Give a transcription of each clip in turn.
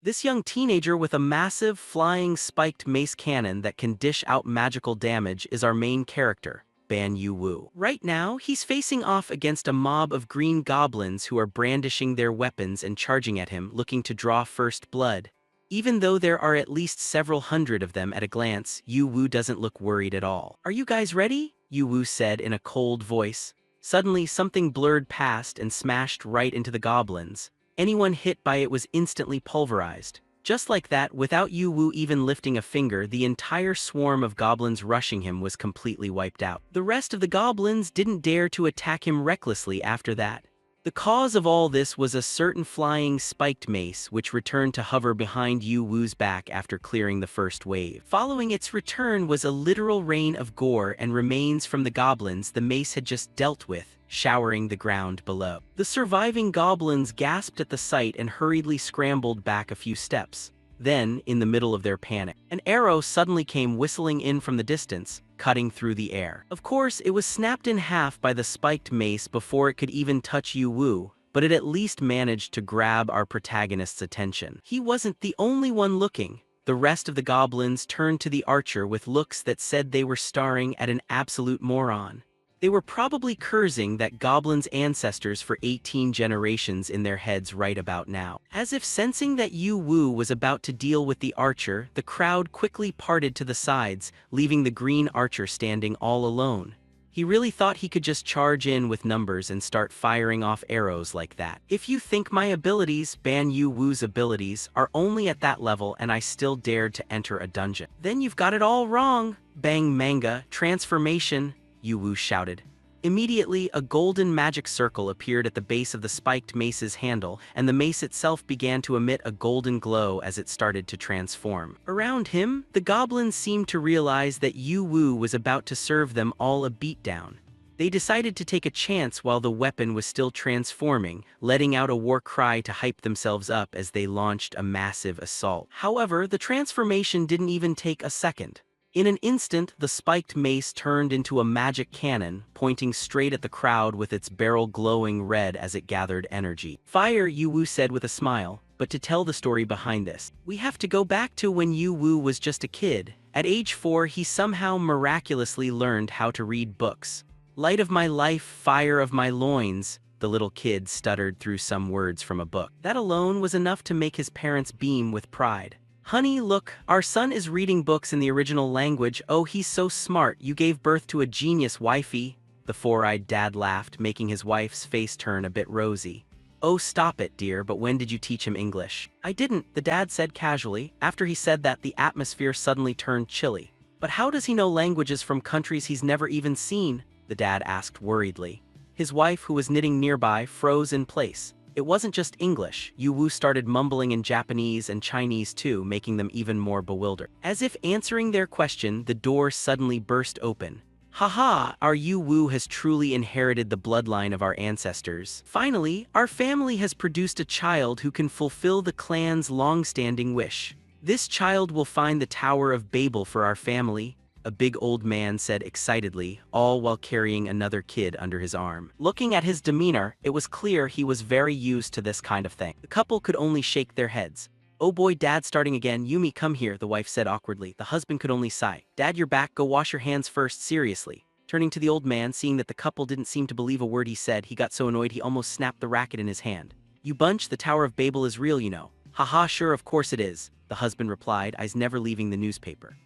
This young teenager with a massive, flying, spiked mace cannon that can dish out magical damage is our main character, Ban Yu-woo. Right now, he's facing off against a mob of green goblins who are brandishing their weapons and charging at him, looking to draw first blood. Even though there are at least several hundred of them at a glance, Yu-woo doesn't look worried at all. "Are you guys ready?" Yu-woo said in a cold voice. Suddenly, something blurred past and smashed right into the goblins. Anyone hit by it was instantly pulverized. Just like that, without Yu-woo even lifting a finger, the entire swarm of goblins rushing him was completely wiped out. The rest of the goblins didn't dare to attack him recklessly after that. The cause of all this was a certain flying spiked mace which returned to hover behind Yu-woo's back after clearing the first wave. Following its return was a literal rain of gore and remains from the goblins the mace had just dealt with, showering the ground below. The surviving goblins gasped at the sight and hurriedly scrambled back a few steps. Then, in the middle of their panic, an arrow suddenly came whistling in from the distance, cutting through the air. Of course, it was snapped in half by the spiked mace before it could even touch Yu-woo, but it at least managed to grab our protagonist's attention. He wasn't the only one looking. The rest of the goblins turned to the archer with looks that said they were staring at an absolute moron. They were probably cursing that goblin's ancestors for 18 generations in their heads right about now. As if sensing that Yu-woo was about to deal with the archer, the crowd quickly parted to the sides, leaving the green archer standing all alone. He really thought he could just charge in with numbers and start firing off arrows like that. "If you think my abilities, Ban Yu-woo's abilities, are only at that level and I still dared to enter a dungeon, then you've got it all wrong. Bang manga, transformation," Yu-woo shouted. Immediately, a golden magic circle appeared at the base of the spiked mace's handle, and the mace itself began to emit a golden glow as it started to transform. Around him, the goblins seemed to realize that Yu-woo was about to serve them all a beatdown. They decided to take a chance while the weapon was still transforming, letting out a war cry to hype themselves up as they launched a massive assault. However, the transformation didn't even take a second. In an instant, the spiked mace turned into a magic cannon, pointing straight at the crowd with its barrel glowing red as it gathered energy. "Fire," Yu-woo said with a smile, "but to tell the story behind this, we have to go back to when Yu-woo was just a kid. At age 4, he somehow miraculously learned how to read books. 'Light of my life, fire of my loins,'" the little kid stuttered through some words from a book. That alone was enough to make his parents beam with pride. "Honey, look, our son is reading books in the original language. Oh, he's so smart. You gave birth to a genius, wifey." The four-eyed dad laughed, making his wife's face turn a bit rosy. "Oh, stop it, dear, but when did you teach him English?" "I didn't," the dad said casually. After he said that, the atmosphere suddenly turned chilly. "But how does he know languages from countries he's never even seen?" the dad asked worriedly. His wife, who was knitting nearby, froze in place. It wasn't just English. Yu-woo started mumbling in Japanese and Chinese too, making them even more bewildered. As if answering their question, the door suddenly burst open. "Haha, our Yu-woo has truly inherited the bloodline of our ancestors. Finally, our family has produced a child who can fulfill the clan's long-standing wish. This child will find the Tower of Babel for our family," a big old man said excitedly, all while carrying another kid under his arm. Looking at his demeanor, it was clear he was very used to this kind of thing. The couple could only shake their heads. "Oh boy, Dad, starting again. Yumi, come here," the wife said awkwardly. The husband could only sigh. "Dad, you're back. Go wash your hands first, seriously." Turning to the old man, seeing that the couple didn't seem to believe a word he said, he got so annoyed he almost snapped the racket in his hand. "You bunch, the Tower of Babel is real, you know." "Haha, sure, of course it is," the husband replied, eyes never leaving the newspaper.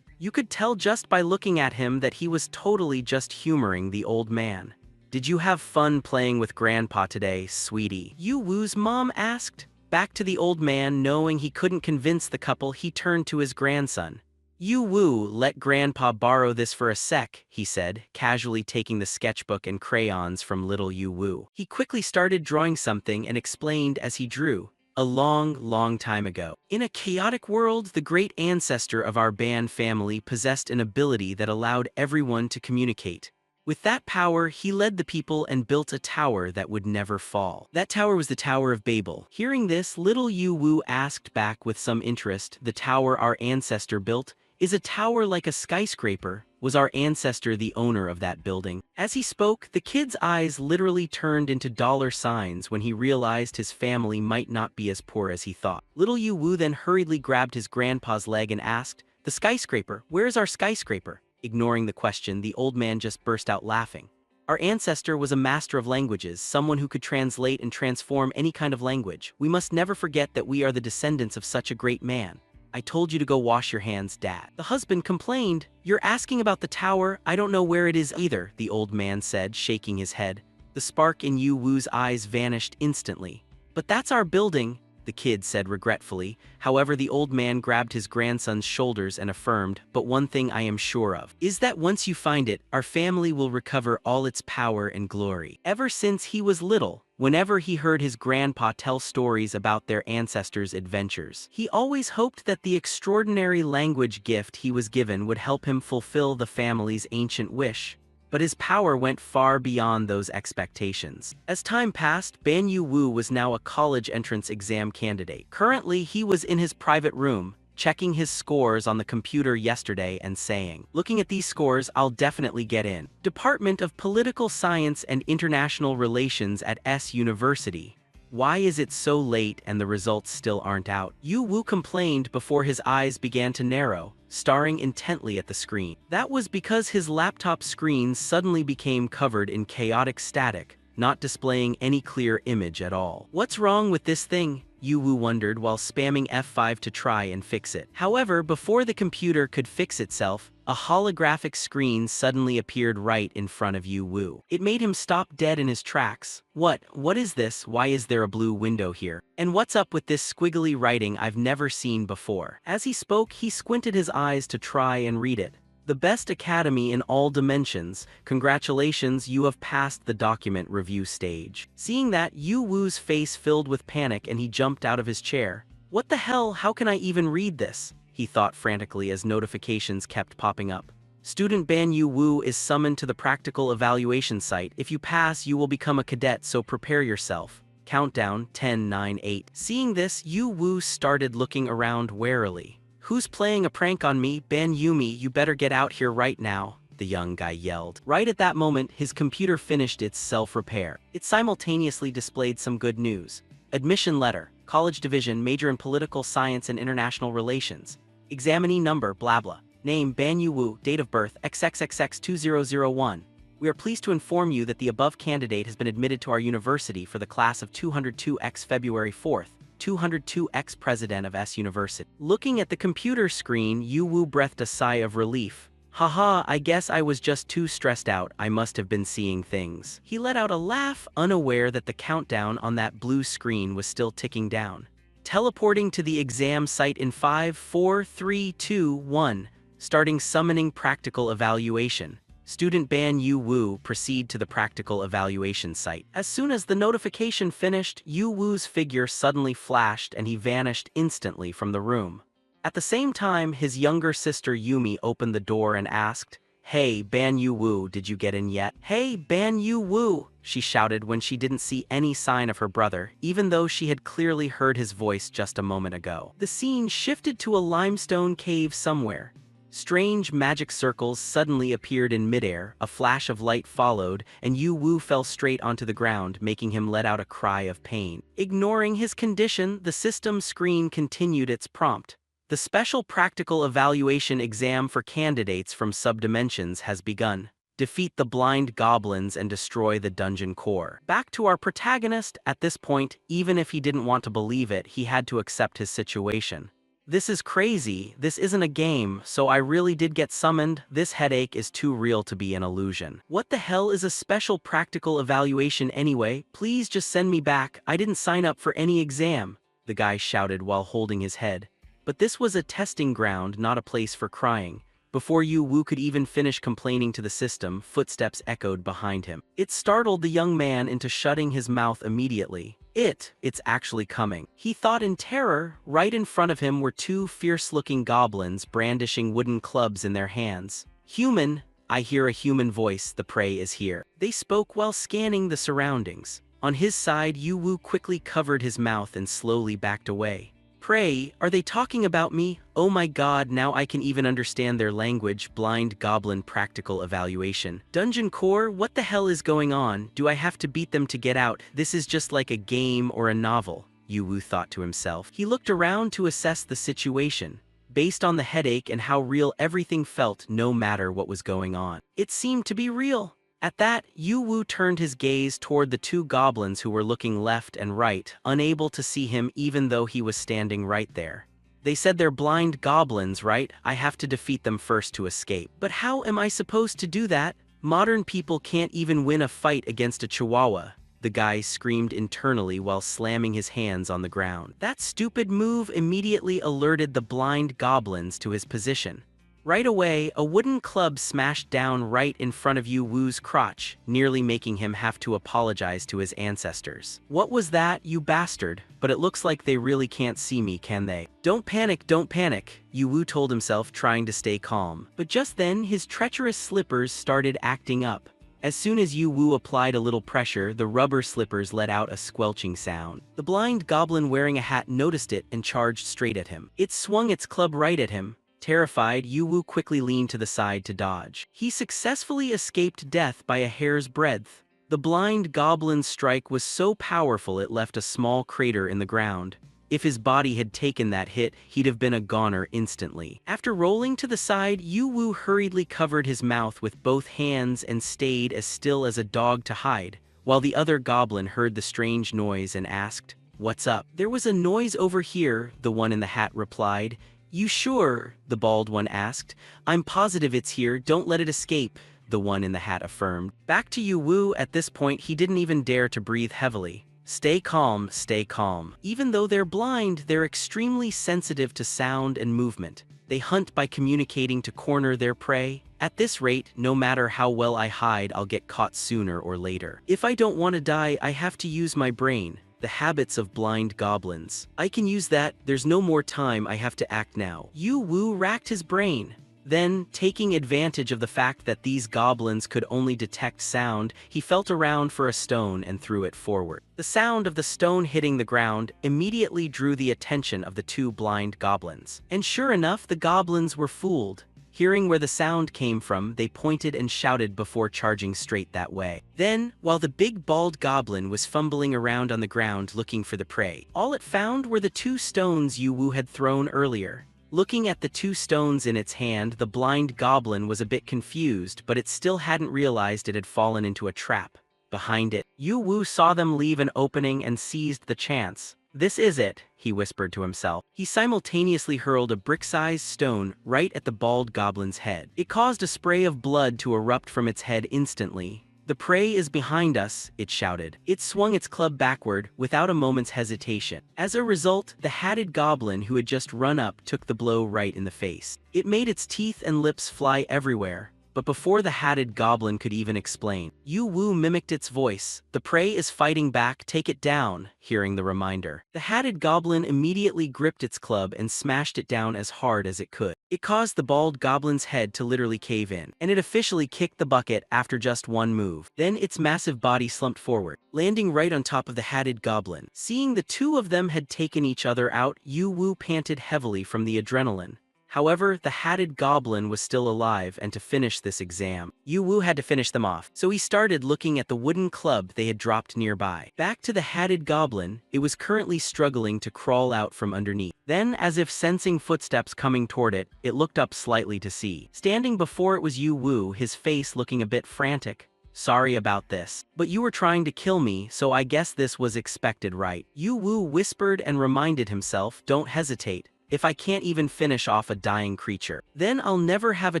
You could tell just by looking at him that he was totally just humoring the old man. "Did you have fun playing with Grandpa today, sweetie?" Yu-woo's mom asked. Back to the old man, knowing he couldn't convince the couple, he turned to his grandson. "Yu-woo, let Grandpa borrow this for a sec," he said, casually taking the sketchbook and crayons from little Yu-woo. He quickly started drawing something and explained as he drew. "A long, long time ago, in a chaotic world, the great ancestor of our Ban family possessed an ability that allowed everyone to communicate. With that power, he led the people and built a tower that would never fall. That tower was the Tower of Babel." Hearing this, little Yu-woo asked back with some interest, "The tower our ancestor built is a tower like a skyscraper, Was our ancestor the owner of that building? As he spoke, the kid's eyes literally turned into dollar signs when he realized his family might not be as poor as he thought. Little Yu Wu then hurriedly grabbed his grandpa's leg and asked, "The skyscraper, where is our skyscraper?" Ignoring the question, the old man just burst out laughing. Our ancestor was a master of languages, someone who could translate and transform any kind of language. We must never forget that we are the descendants of such a great man. I told you to go wash your hands, Dad. The husband complained. "You're asking about the tower? I don't know where it is either," the old man said, shaking his head. The spark in Yu Wu's eyes vanished instantly. "But that's our building," the kid said regretfully. However, the old man grabbed his grandson's shoulders and affirmed, "But one thing I am sure of is that once you find it, our family will recover all its power and glory." Ever since he was little, whenever he heard his grandpa tell stories about their ancestors' adventures, he always hoped that the extraordinary language gift he was given would help him fulfill the family's ancient wish. But his power went far beyond those expectations. As time passed, Ban Yu Wu was now a college entrance exam candidate. Currently, he was in his private room, checking his scores on the computer yesterday and saying, "Looking at these scores, I'll definitely get in. Department of Political Science and International Relations at S University. Why is it so late and the results still aren't out?" Yu Wu complained before his eyes began to narrow, staring intently at the screen. That was because his laptop screen suddenly became covered in chaotic static, not displaying any clear image at all. "What's wrong with this thing?" Yu Wu wondered while spamming F5 to try and fix it. However, before the computer could fix itself, a holographic screen suddenly appeared right in front of Yu Wu. It made him stop dead in his tracks. What is this? Why is there a blue window here? And what's up with this squiggly writing I've never seen before? As he spoke, he squinted his eyes to try and read it. "The best academy in all dimensions. Congratulations, you have passed the document review stage." Seeing that, Yu Wu's face filled with panic and he jumped out of his chair. "What the hell? How can I even read this?" he thought frantically as notifications kept popping up. "Student Ban Yu Wu is summoned to the practical evaluation site. If you pass, you will become a cadet, so prepare yourself. Countdown 10, 9, 8. Seeing this, Yu Wu started looking around warily. "Who's playing a prank on me? Ban Yumi, you better get out here right now," the young guy yelled. Right at that moment, his computer finished its self-repair. It simultaneously displayed some good news. Admission letter, college division, major in political science and international relations. Examinee number, blah blah. Name, Ban Yu Wu, date of birth, XXXX2001. We are pleased to inform you that the above candidate has been admitted to our university for the class of 202X February 4th. 202X President of S University. Looking at the computer screen, Yu Wu breathed a sigh of relief. "Haha, I guess I was just too stressed out. I must have been seeing things." He let out a laugh, unaware that the countdown on that blue screen was still ticking down. Teleporting to the exam site in 5, 4, 3, 2, 1, starting summoning practical evaluation. Student Ban Yu Wu, proceed to the practical evaluation site. As soon as the notification finished, Yu Wu's figure suddenly flashed and he vanished instantly from the room. At the same time, his younger sister Yumi opened the door and asked, "Hey, Ban Yu Wu, did you get in yet?" "Hey, Ban Yu Wu," she shouted when she didn't see any sign of her brother, even though she had clearly heard his voice just a moment ago. The scene shifted to a limestone cave somewhere. Strange magic circles suddenly appeared in midair, a flash of light followed, and Yu Wu fell straight onto the ground, making him let out a cry of pain. Ignoring his condition, the system screen continued its prompt. The special practical evaluation exam for candidates from subdimensions has begun. Defeat the blind goblins and destroy the dungeon core. Back to our protagonist. At this point, even if he didn't want to believe it, he had to accept his situation. "This is crazy. This isn't a game, so I really did get summoned. This headache is too real to be an illusion. What the hell is a special practical evaluation anyway? Please just send me back. I didn't sign up for any exam," the guy shouted while holding his head. But this was a testing ground, not a place for crying. Before Yu Wu could even finish complaining to the system, footsteps echoed behind him. It startled the young man into shutting his mouth immediately. It's actually coming," he thought in terror. Right in front of him were two fierce-looking goblins brandishing wooden clubs in their hands. "Human, I hear a human voice. The prey is here." They spoke while scanning the surroundings. On his side, Yu Wu quickly covered his mouth and slowly backed away. Pray, are they talking about me? Oh my god, now I can even understand their language. Blind Goblin Practical Evaluation. Dungeon Core, what the hell is going on? Do I have to beat them to get out? This is just like a game or a novel, Yu thought to himself. He looked around to assess the situation, based on the headache and how real everything felt no matter what was going on. It seemed to be real. At that, Yu turned his gaze toward the two goblins who were looking left and right, unable to see him even though he was standing right there. They said they're blind goblins, right? I have to defeat them first to escape. But how am I supposed to do that? Modern people can't even win a fight against a chihuahua, the guy screamed internally while slamming his hands on the ground. That stupid move immediately alerted the blind goblins to his position. Right away, a wooden club smashed down right in front of Yu-Wu's crotch, nearly making him have to apologize to his ancestors. What was that, you bastard? But it looks like they really can't see me, can they? Don't panic, Yu-Wu told himself, trying to stay calm. But just then, his treacherous slippers started acting up. As soon as Yu applied a little pressure, the rubber slippers let out a squelching sound. The blind goblin wearing a hat noticed it and charged straight at him. It swung its club right at him. Terrified, Yu quickly leaned to the side to dodge. He successfully escaped death by a hair's breadth. The blind goblin's strike was so powerful it left a small crater in the ground. If his body had taken that hit, he'd have been a goner instantly. After rolling to the side, Yu hurriedly covered his mouth with both hands and stayed as still as a dog to hide, while the other goblin heard the strange noise and asked, "What's up?" "There was a noise over here," the one in the hat replied. "You sure?" the bald one asked. "I'm positive it's here, don't let it escape," the one in the hat affirmed. Back to Yu at this point, he didn't even dare to breathe heavily. Stay calm, stay calm. Even though they're blind, they're extremely sensitive to sound and movement. They hunt by communicating to corner their prey. At this rate, no matter how well I hide, I'll get caught sooner or later. If I don't want to die, I have to use my brain. The habits of blind goblins. I can use that, there's no more time, I have to act now. Yu racked his brain. Then, taking advantage of the fact that these goblins could only detect sound, he felt around for a stone and threw it forward. The sound of the stone hitting the ground immediately drew the attention of the two blind goblins. And sure enough, the goblins were fooled. Hearing where the sound came from, they pointed and shouted before charging straight that way. Then, while the big bald goblin was fumbling around on the ground looking for the prey, all it found were the two stones Yu had thrown earlier. Looking at the two stones in its hand, the blind goblin was a bit confused, but it still hadn't realized it had fallen into a trap. Behind it, Yu saw them leave an opening and seized the chance. "This is it," he whispered to himself. He simultaneously hurled a brick-sized stone right at the bald goblin's head. It caused a spray of blood to erupt from its head instantly. "The prey is behind us," it shouted. It swung its club backward, without a moment's hesitation. As a result, the hatted goblin who had just run up took the blow right in the face. It made its teeth and lips fly everywhere. But before the hatted goblin could even explain, Yu mimicked its voice. "The prey is fighting back, take it down," hearing the reminder. The hatted goblin immediately gripped its club and smashed it down as hard as it could. It caused the bald goblin's head to literally cave in, and it officially kicked the bucket after just one move. Then its massive body slumped forward, landing right on top of the hatted goblin. Seeing the two of them had taken each other out, Yu panted heavily from the adrenaline. However, the hatted goblin was still alive, and to finish this exam, Yu had to finish them off, so he started looking at the wooden club they had dropped nearby. Back to the hatted goblin, it was currently struggling to crawl out from underneath. Then, as if sensing footsteps coming toward it, it looked up slightly to see. Standing before it was Yu, his face looking a bit frantic. "Sorry about this, but you were trying to kill me, so I guess this was expected, right?" Yu whispered and reminded himself, "Don't hesitate. If I can't even finish off a dying creature, then I'll never have a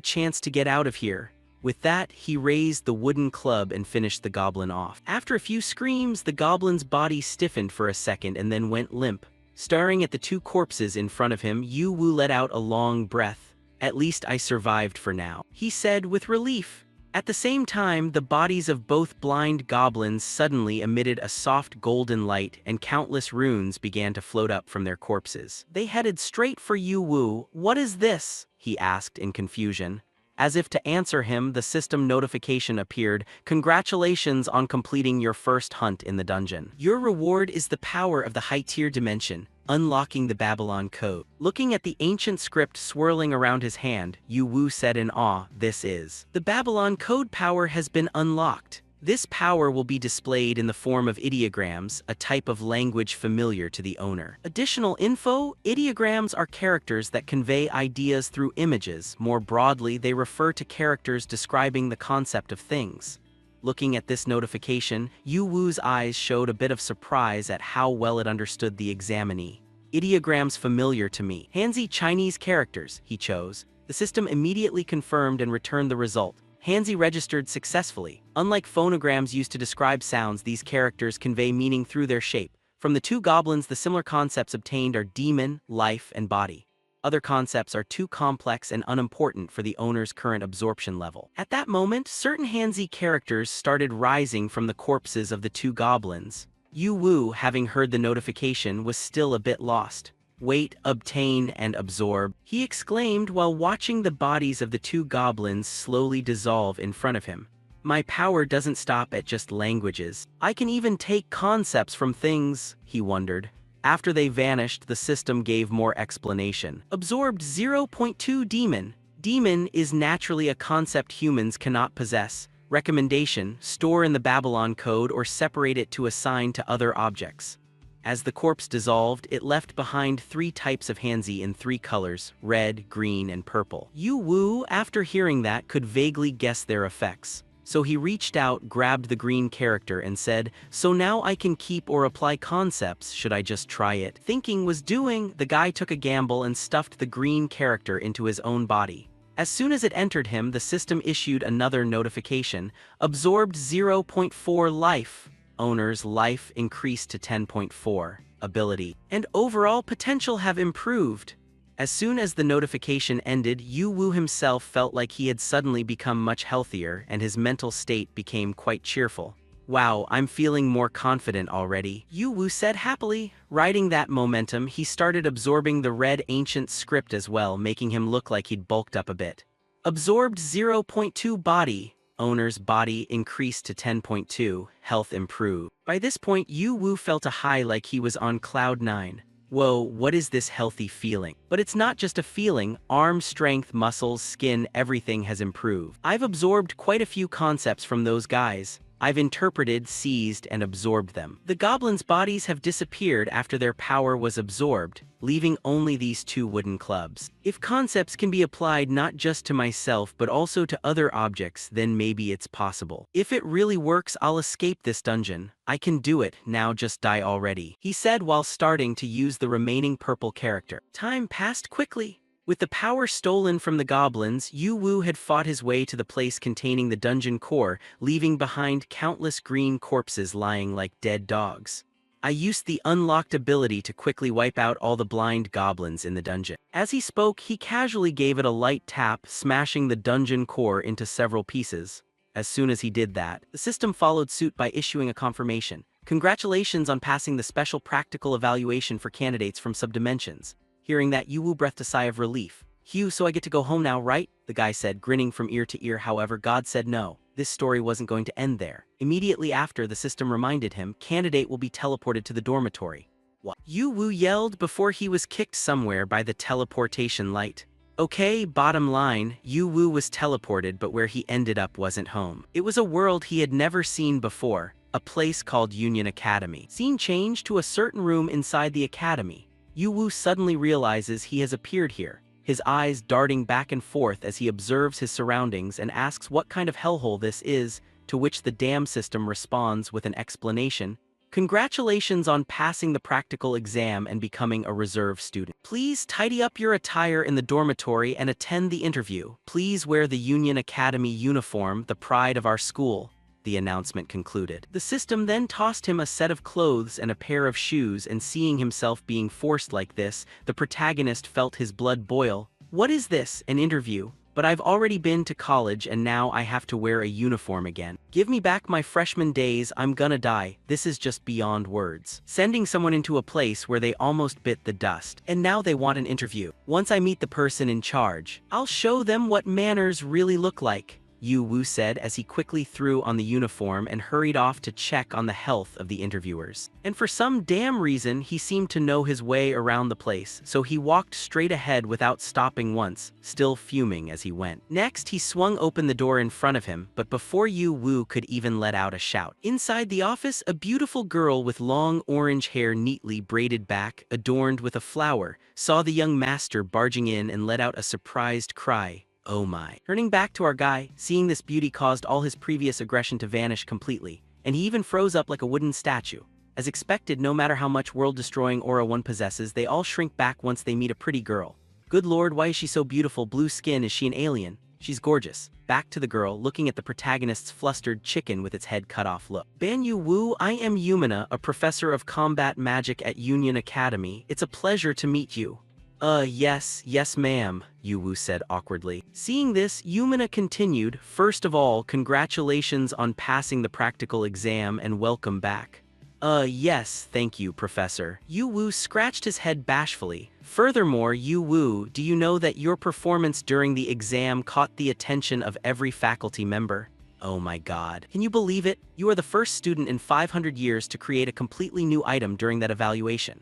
chance to get out of here." With that, he raised the wooden club and finished the goblin off. After a few screams, the goblin's body stiffened for a second and then went limp. Staring at the two corpses in front of him, Yu let out a long breath. "At least I survived for now," he said with relief. At the same time, the bodies of both blind goblins suddenly emitted a soft golden light, and countless runes began to float up from their corpses. They headed straight for Yu. "What is this?" he asked in confusion. As if to answer him, the system notification appeared. "Congratulations on completing your first hunt in the dungeon. Your reward is the power of the high-tier dimension. unlocking the Babylon Code. Looking at the ancient script swirling around his hand, Yu Wu said in awe, "This is. The Babylon Code power has been unlocked. This power will be displayed in the form of ideograms, a type of language familiar to the owner." Additional info: ideograms are characters that convey ideas through images. More broadly, they refer to characters describing the concept of things. Looking at this notification, Yu Wu's eyes showed a bit of surprise at how well it understood the examinee. Ideograms familiar to me. Hanzi Chinese characters, he chose. The system immediately confirmed and returned the result. Hanzi registered successfully. Unlike phonograms used to describe sounds, these characters convey meaning through their shape. From the two goblins, the similar concepts obtained are demon, life, and body. Other concepts are too complex and unimportant for the owner's current absorption level. At that moment, certain Hanzi characters started rising from the corpses of the two goblins. Yu Wu, having heard the notification, was still a bit lost. "Wait, obtain, and absorb," he exclaimed while watching the bodies of the two goblins slowly dissolve in front of him. "My power doesn't stop at just languages. I can even take concepts from things," he wondered. After they vanished, the system gave more explanation. Absorbed 0.2 Demon. Demon is naturally a concept humans cannot possess. Recommendation: store in the Babylon Code or separate it to assign to other objects. As the corpse dissolved, it left behind 3 types of Hanzi in 3 colors: red, green, and purple. Yu Wu, after hearing that, could vaguely guess their effects. So he reached out, grabbed the green character, and said, "So now I can keep or apply concepts, should I just try it?" Thinking was doing, the guy took a gamble and stuffed the green character into his own body. As soon as it entered him, the system issued another notification: absorbed 0.4 life. Owner's life increased to 10.4. Ability and overall potential have improved. As soon as the notification ended, Yu Wu himself felt like he had suddenly become much healthier, and his mental state became quite cheerful. "Wow, I'm feeling more confident already," Yu Wu said happily. Riding that momentum, he started absorbing the red ancient script as well, making him look like he'd bulked up a bit. Absorbed 0.2 body. Owner's body increased to 10.2, health improved. By this point, Yu Wu felt a high like he was on cloud 9. Whoa, what is this healthy feeling? But it's not just a feeling. Arm strength, muscles, skin, everything has improved. I've absorbed quite a few concepts from those guys. I've interpreted, seized, and absorbed them. The goblins' bodies have disappeared after their power was absorbed, leaving only these 2 wooden clubs. If concepts can be applied not just to myself but also to other objects, then maybe it's possible. If it really works, I'll escape this dungeon. I can do it, now just die already," he said while starting to use the remaining purple character. Time passed quickly. With the power stolen from the goblins, Yu Wu had fought his way to the place containing the dungeon core, leaving behind countless green corpses lying like dead dogs. "I used the unlocked ability to quickly wipe out all the blind goblins in the dungeon." As he spoke, he casually gave it a light tap, smashing the dungeon core into several pieces. As soon as he did that, the system followed suit by issuing a confirmation. "Congratulations on passing the special practical evaluation for candidates from subdimensions." Hearing that, Yu Wu breathed a sigh of relief. "Phew, so I get to go home now, right?" the guy said, grinning from ear to ear. However, God said no. This story wasn't going to end there. Immediately after, the system reminded him, "Candidate will be teleported to the dormitory." "What?" Yu Wu yelled before he was kicked somewhere by the teleportation light. Okay, bottom line, Yu Wu was teleported, but where he ended up wasn't home. It was a world he had never seen before, a place called Union Academy. Scene change to a certain room inside the academy. Yu Wu suddenly realizes he has appeared here, his eyes darting back and forth as he observes his surroundings and asks what kind of hellhole this is, to which the dam system responds with an explanation. "Congratulations on passing the practical exam and becoming a reserve student. Please tidy up your attire in the dormitory and attend the interview. Please wear the Union Academy uniform, the pride of our school," the announcement concluded. The system then tossed him a set of clothes and a pair of shoes, and seeing himself being forced like this, the protagonist felt his blood boil. "What is this, an interview? But I've already been to college and now I have to wear a uniform again. Give me back my freshman days, I'm gonna die. This is just beyond words." Sending someone into a place where they almost bit the dust, and now they want an interview. "Once I meet the person in charge, I'll show them what manners really look like." Yu Wu said as he quickly threw on the uniform and hurried off to check on the health of the interviewers. And for some damn reason, he seemed to know his way around the place, so he walked straight ahead without stopping once, still fuming as he went. Next, he swung open the door in front of him, but before Yu Wu could even let out a shout. Inside the office, a beautiful girl with long orange hair neatly braided back, adorned with a flower, saw the young master barging in and let out a surprised cry. Oh my. Turning back to our guy, seeing this beauty caused all his previous aggression to vanish completely, and he even froze up like a wooden statue. As expected, no matter how much world-destroying aura one possesses, they all shrink back once they meet a pretty girl. Good lord, why is she so beautiful? Blue skin, is she an alien? She's gorgeous. Back to the girl, looking at the protagonist's flustered chicken with its head cut off look. Ban Yu Wu, I am Yumina, a professor of combat magic at Union Academy. It's a pleasure to meet you. Yes ma'am, Yu Wu said awkwardly. Seeing this, Yumina continued, first of all, congratulations on passing the practical exam and welcome back. Yes, thank you, Professor. Yu Wu scratched his head bashfully. Furthermore, Yu Wu, do you know that your performance during the exam caught the attention of every faculty member? Oh my god. Can you believe it? You are the first student in 500 years to create a completely new item during that evaluation.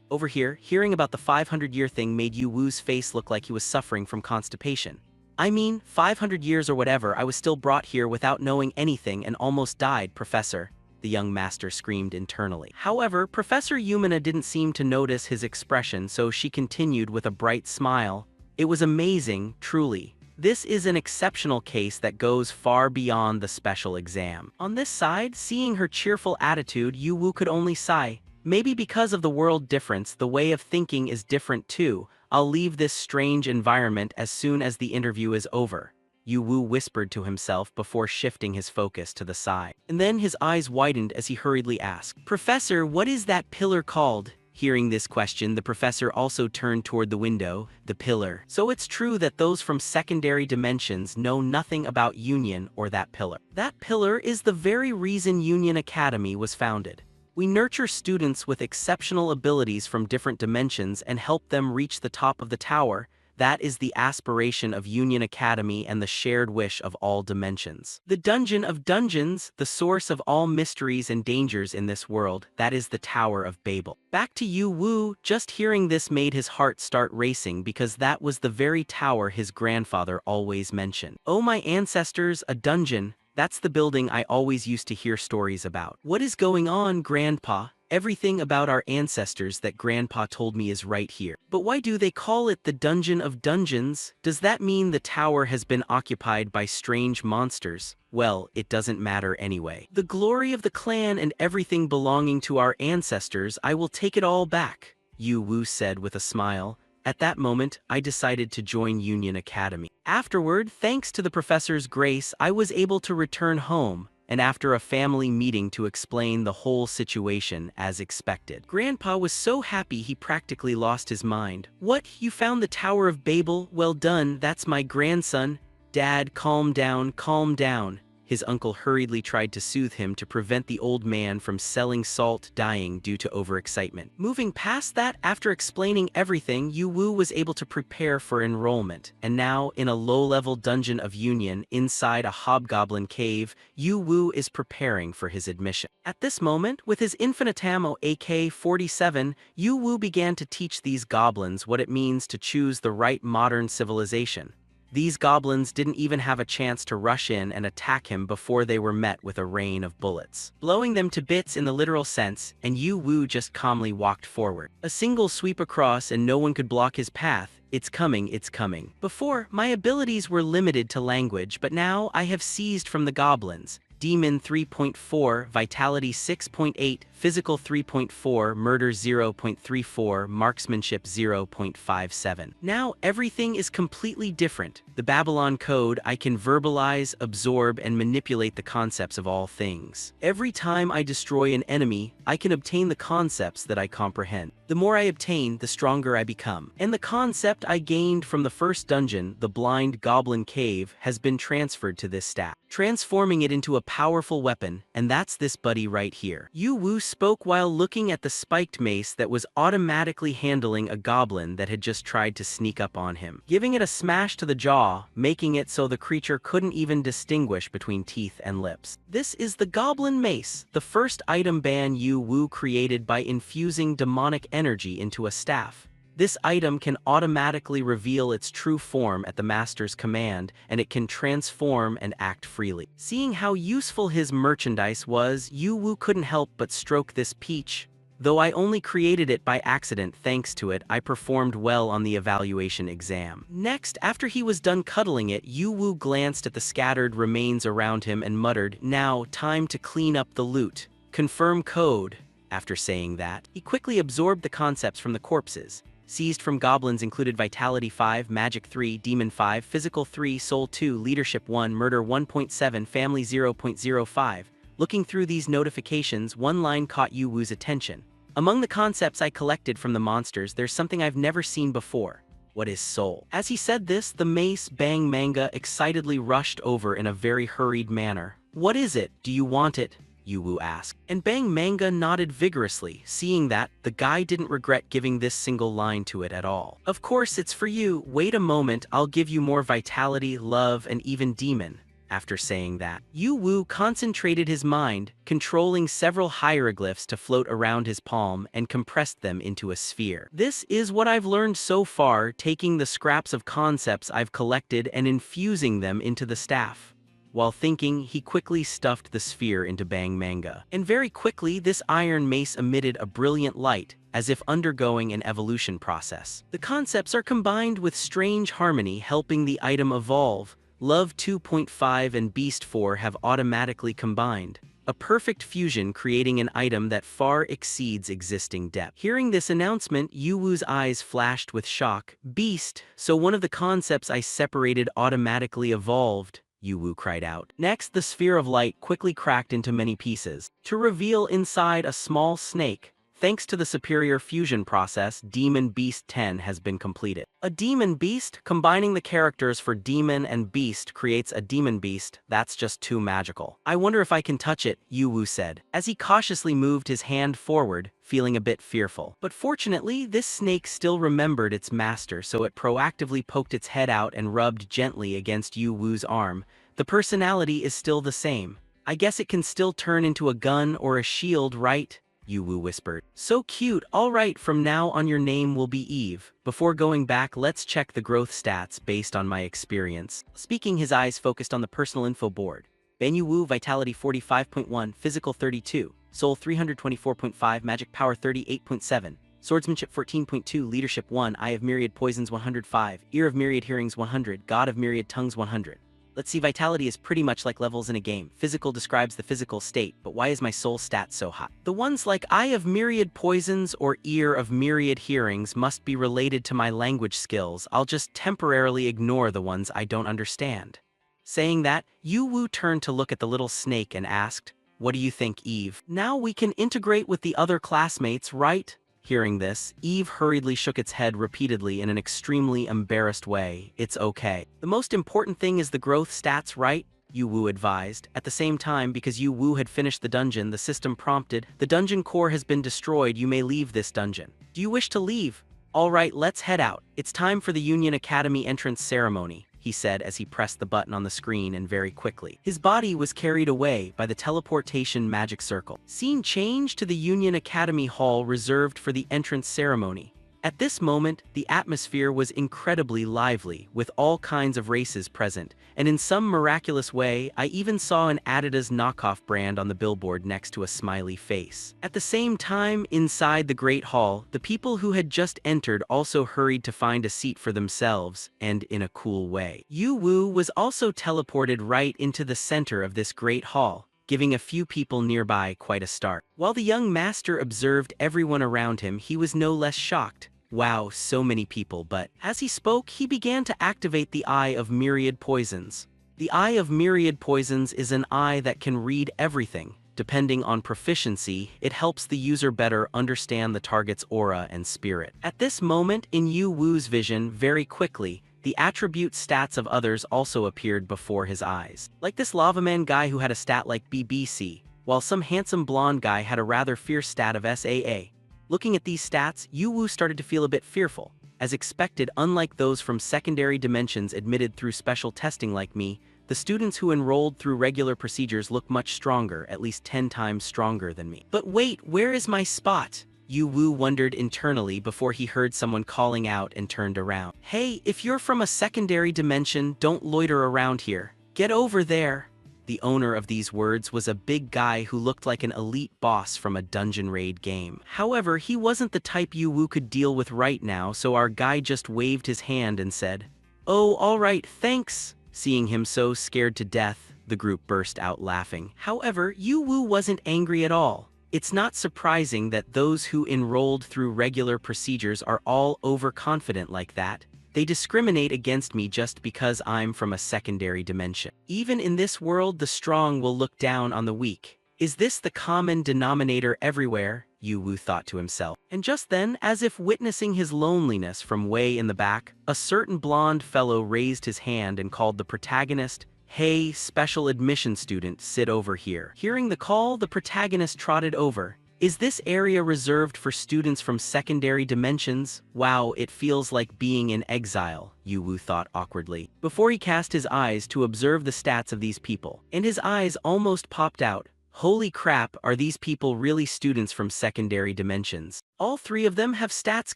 Over here, hearing about the 500-year thing made Yu Wu's face look like he was suffering from constipation. I mean, 500 years or whatever, I was still brought here without knowing anything and almost died, Professor, the young master screamed internally. However, Professor Yumina didn't seem to notice his expression, so she continued with a bright smile. It was amazing, truly. This is an exceptional case that goes far beyond the special exam. On this side, seeing her cheerful attitude, Yu Wu could only sigh. Maybe because of the world difference, the way of thinking is different too. I'll leave this strange environment as soon as the interview is over, Yu Wu whispered to himself before shifting his focus to the side. And then his eyes widened as he hurriedly asked, Professor, what is that pillar called? Hearing this question, the professor also turned toward the window, the pillar. So it's true that those from secondary dimensions know nothing about Union or that pillar. That pillar is the very reason Union Academy was founded. We nurture students with exceptional abilities from different dimensions and help them reach the top of the tower. That is the aspiration of Union Academy and the shared wish of all dimensions. The Dungeon of Dungeons, the source of all mysteries and dangers in this world, that is the Tower of Babel. Back to Yu Wu, just hearing this made his heart start racing because that was the very tower his grandfather always mentioned. Oh my ancestors, a dungeon. That's the building I always used to hear stories about. What is going on, Grandpa? Everything about our ancestors that Grandpa told me is right here. But why do they call it the Dungeon of Dungeons? Does that mean the tower has been occupied by strange monsters? Well, it doesn't matter anyway. The glory of the clan and everything belonging to our ancestors, I will take it all back, Yu Wu said with a smile. At that moment, I decided to join Union Academy. Afterward, thanks to the professor's grace, I was able to return home, and after a family meeting to explain the whole situation as expected. Grandpa was so happy he practically lost his mind. What, you found the Tower of Babel? Well done, that's my grandson. Dad, calm down, calm down. His uncle hurriedly tried to soothe him to prevent the old man from selling salt dying due to overexcitement. Moving past that, after explaining everything, Yu Wu was able to prepare for enrollment. And now, in a low-level dungeon of Union inside a hobgoblin cave, Yu Wu is preparing for his admission. At this moment, with his infinitamo AK-47, Yu Wu began to teach these goblins what it means to choose the right modern civilization. These goblins didn't even have a chance to rush in and attack him before they were met with a rain of bullets, blowing them to bits in the literal sense, and Yu Wu just calmly walked forward. A single sweep across and no one could block his path. It's coming, it's coming. Before, my abilities were limited to language, but now I have seized from the goblins. Demon 3.4, Vitality 6.8, Physical 3.4, Murder 0.34, Marksmanship 0.57. Now everything is completely different. The Babylon Code, I can verbalize, absorb, and manipulate the concepts of all things. Every time I destroy an enemy, I can obtain the concepts that I comprehend. The more I obtain, the stronger I become. And the concept I gained from the first dungeon, the Blind Goblin Cave, has been transferred to this staff, transforming it into a powerful weapon, and that's this buddy right here. Yu Wu spoke while looking at the spiked mace that was automatically handling a goblin that had just tried to sneak up on him, giving it a smash to the jaw, making it so the creature couldn't even distinguish between teeth and lips. This is the Goblin Mace, the first item Ban Yu Wu created by infusing demonic energy into a staff. This item can automatically reveal its true form at the master's command, and it can transform and act freely. Seeing how useful his merchandise was, Yu Wu couldn't help but stroke this peach. Though I only created it by accident, thanks to it, I performed well on the evaluation exam. Next, after he was done cuddling it, Yu Wu glanced at the scattered remains around him and muttered, "Now, time to clean up the loot. Confirm code." After saying that, he quickly absorbed the concepts from the corpses. Seized from goblins included Vitality 5, Magic 3, Demon 5, Physical 3, Soul 2, Leadership 1, Murder 1.7, Family 0.05. Looking through these notifications, one line caught Yu Wu's attention. Among the concepts I collected from the monsters, there's something I've never seen before. What is soul? As he said this, the mace Bang Manga excitedly rushed over in a very hurried manner. "What is it? Do you want it?" Yu Wu asked. And Bang Manga nodded vigorously, seeing that the guy didn't regret giving this single line to it at all. "Of course it's for you. Wait a moment, I'll give you more vitality, love, and even demon." After saying that, Yu Wu concentrated his mind, controlling several hieroglyphs to float around his palm and compressed them into a sphere. This is what I've learned so far, taking the scraps of concepts I've collected and infusing them into the staff. While thinking, he quickly stuffed the sphere into Bang Manga. And very quickly, this iron mace emitted a brilliant light, as if undergoing an evolution process. The concepts are combined with strange harmony, helping the item evolve. Love 2.5 and Beast 4 have automatically combined. A perfect fusion, creating an item that far exceeds existing depth. Hearing this announcement, Yu Wu's eyes flashed with shock. "Beast, so one of the concepts I separated automatically evolved," Yu Wu cried out. Next, the sphere of light quickly cracked into many pieces, to reveal inside a small snake. Thanks to the superior fusion process, Demon Beast 10 has been completed. A Demon Beast, combining the characters for Demon and Beast, creates a Demon Beast. That's just too magical. "I wonder if I can touch it," Yu Wu said, as he cautiously moved his hand forward, feeling a bit fearful. But fortunately, this snake still remembered its master, so it proactively poked its head out and rubbed gently against Yu Wu's arm. "The personality is still the same. I guess it can still turn into a gun or a shield, right?" Yu Wu whispered. "So cute. All right, from now on your name will be Eve. Before going back, let's check the growth stats based on my experience." Speaking, his eyes focused on the personal info board. Ban Yu Wu, Vitality 45.1, Physical 32, Soul 324.5, Magic Power 38.7, Swordsmanship 14.2, Leadership 1, Eye of Myriad Poisons 105, Ear of Myriad Hearings 100, God of Myriad Tongues 100. Let's see, vitality is pretty much like levels in a game. Physical describes the physical state, but why is my soul stat so high? The ones like Eye of Myriad Poisons or Ear of Myriad Hearings must be related to my language skills. I'll just temporarily ignore the ones I don't understand. Saying that, Yu Wu turned to look at the little snake and asked, "What do you think, Eve? Now we can integrate with the other classmates, right?" Hearing this, Eve hurriedly shook its head repeatedly in an extremely embarrassed way. "It's okay. The most important thing is the growth stats, right?" Yu Wu advised. At the same time, because Yu Wu had finished the dungeon, the system prompted, "The dungeon core has been destroyed. You may leave this dungeon." "Do you wish to leave? All right, let's head out. It's time for the Union Academy entrance ceremony," he said as he pressed the button on the screen, and very quickly, his body was carried away by the teleportation magic circle. Scene changed to the Union Academy Hall reserved for the entrance ceremony. At this moment, the atmosphere was incredibly lively, with all kinds of races present, and in some miraculous way, I even saw an Adidas knockoff brand on the billboard next to a smiley face. At the same time, inside the Great Hall, the people who had just entered also hurried to find a seat for themselves, and in a cool way. Yu Wu was also teleported right into the center of this Great Hall, giving a few people nearby quite a start. While the young master observed everyone around him, he was no less shocked. Wow, so many people, but as he spoke, he began to activate the Eye of Myriad Poisons. The Eye of Myriad Poisons is an eye that can read everything. Depending on proficiency, it helps the user better understand the target's aura and spirit. At this moment, in Yu Wu's vision, very quickly, the attribute stats of others also appeared before his eyes. Like this Lava Man guy who had a stat like BBC, while some handsome blonde guy had a rather fierce stat of SAA. Looking at these stats, Yu started to feel a bit fearful. As expected, unlike those from secondary dimensions admitted through special testing like me, the students who enrolled through regular procedures look much stronger, at least 10 times stronger than me. But wait, where is my spot? Yu wondered internally before he heard someone calling out and turned around. Hey, if you're from a secondary dimension, don't loiter around here. Get over there. The owner of these words was a big guy who looked like an elite boss from a dungeon raid game. However, he wasn't the type Yu could deal with right now, so our guy just waved his hand and said, "Oh, all right, thanks." Seeing him so scared to death, the group burst out laughing. However, Yu wasn't angry at all. It's not surprising that those who enrolled through regular procedures are all overconfident like that. They discriminate against me just because I'm from a secondary dimension. Even in this world, the strong will look down on the weak. Is this the common denominator everywhere? Yu thought to himself. And just then, as if witnessing his loneliness from way in the back, a certain blonde fellow raised his hand and called the protagonist, "Hey, special admission student, sit over here." Hearing the call, the protagonist trotted over. Is this area reserved for students from secondary dimensions? Wow, it feels like being in exile, Yu thought awkwardly, before he cast his eyes to observe the stats of these people. And his eyes almost popped out. Holy crap, are these people really students from secondary dimensions? All three of them have stats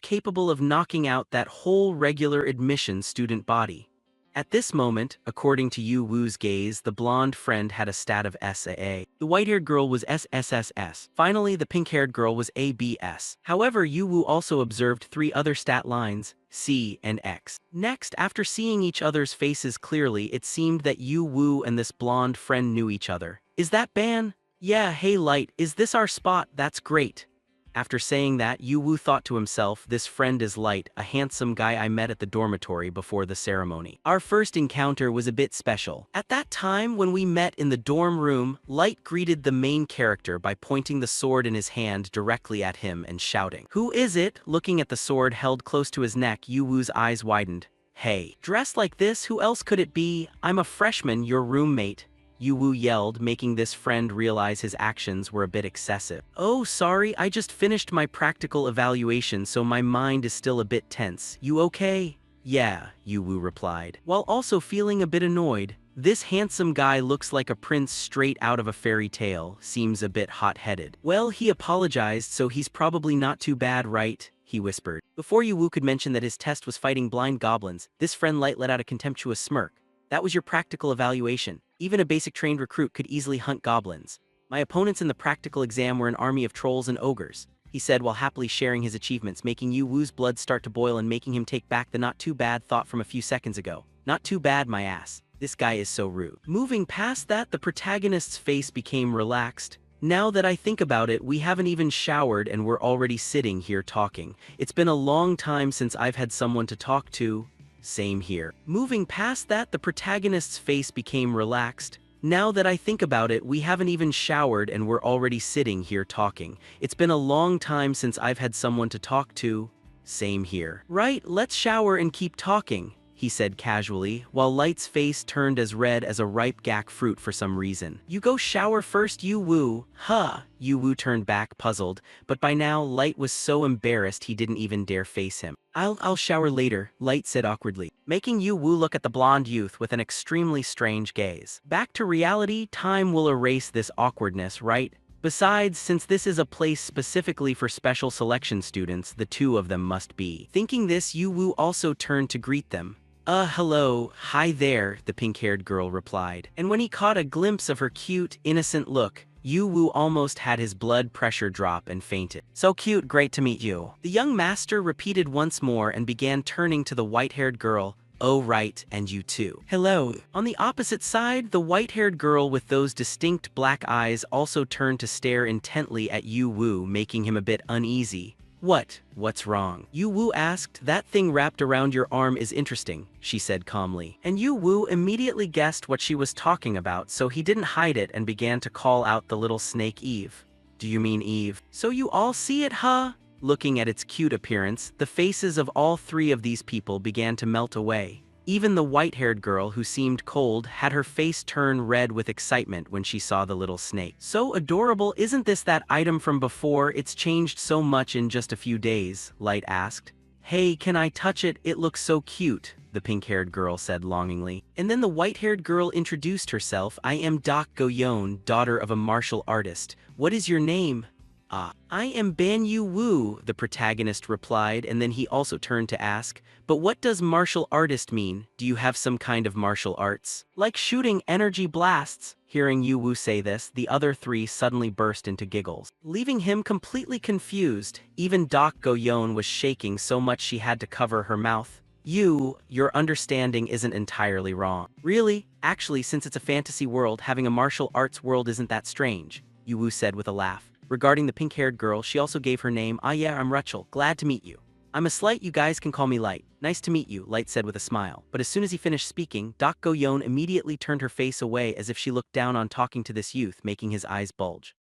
capable of knocking out that whole regular admission student body. At this moment, according to Yu's gaze, the blonde friend had a stat of SAA. The white-haired girl was SSSS. Finally, the pink-haired girl was ABS. However, Yu also observed three other stat lines, C and X. Next, after seeing each other's faces clearly, it seemed that Yu and this blonde friend knew each other. Is that Ban? Yeah, hey Light, is this our spot? That's great. After saying that, Yu thought to himself, this friend is Light, a handsome guy I met at the dormitory before the ceremony. Our first encounter was a bit special. At that time, when we met in the dorm room, Light greeted the main character by pointing the sword in his hand directly at him and shouting, "Who is it?" Looking at the sword held close to his neck, Yu's eyes widened. Hey, dressed like this, who else could it be? I'm a freshman, your roommate. Yu yelled, making this friend realize his actions were a bit excessive. Oh, sorry, I just finished my practical evaluation, so my mind is still a bit tense. You okay? Yeah, Yu replied, while also feeling a bit annoyed. This handsome guy looks like a prince straight out of a fairy tale, seems a bit hot-headed. Well, he apologized, so he's probably not too bad, right? He whispered. Before Yu could mention that his test was fighting blind goblins, this friend Light let out a contemptuous smirk. That was your practical evaluation. Even a basic trained recruit could easily hunt goblins. My opponents in the practical exam were an army of trolls and ogres, he said while happily sharing his achievements, making Yu's blood start to boil and making him take back the not too bad thought from a few seconds ago. Not too bad, my ass. This guy is so rude. Moving past that, the protagonist's face became relaxed. Now that I think about it, we haven't even showered and we're already sitting here talking. It's been a long time since I've had someone to talk to. Same here. Moving past that, the protagonist's face became relaxed. Now that I think about it, we haven't even showered and we're already sitting here talking. It's been a long time since I've had someone to talk to. Same here. Right, let's shower and keep talking, he said casually, while Light's face turned as red as a ripe gak fruit for some reason. You go shower first, Yu. Huh. Yu turned back, puzzled, but by now Light was so embarrassed he didn't even dare face him. I'll shower later, Light said awkwardly, making Yu look at the blonde youth with an extremely strange gaze. Back to reality, time will erase this awkwardness, right? Besides, since this is a place specifically for special selection students, the two of them must be. Thinking this, Yu also turned to greet them. Hello, hi there, the pink-haired girl replied. And when he caught a glimpse of her cute, innocent look, Yu almost had his blood pressure drop and fainted. So cute, great to meet you. The young master repeated once more and began turning to the white-haired girl. Oh right, and you too. Hello. On the opposite side, the white-haired girl with those distinct black eyes also turned to stare intently at Yu, making him a bit uneasy. What's wrong? Yu asked. That thing wrapped around your arm is interesting, she said calmly. And Yu immediately guessed what she was talking about, so he didn't hide it and began to call out the little snake Eve. Do you mean Eve? So you all see it, huh? Looking at its cute appearance, the faces of all three of these people began to melt away. Even the white-haired girl who seemed cold had her face turn red with excitement when she saw the little snake. So adorable, isn't this that item from before? It's changed so much in just a few days, Light asked. Hey, can I touch it? It looks so cute, the pink-haired girl said longingly. And then the white-haired girl introduced herself. I am Dak Goyon, daughter of a martial artist. What is your name? I am Ban Yu Wu, the protagonist replied, and then he also turned to ask, but what does martial artist mean? Do you have some kind of martial arts? Like shooting energy blasts? Hearing Yu Wu say this, the other three suddenly burst into giggles, leaving him completely confused. Even Dak Goyon was shaking so much she had to cover her mouth. Your understanding isn't entirely wrong. Really? Actually, since it's a fantasy world, having a martial arts world isn't that strange, Yu Wu said with a laugh. Regarding the pink-haired girl, she also gave her name. Yeah, I'm Rachel. Glad to meet you. I'm a Slight, you guys can call me Light. Nice to meet you, Light said with a smile. But as soon as he finished speaking, Dak Goyon immediately turned her face away as if she looked down on talking to this youth, making his eyes bulge.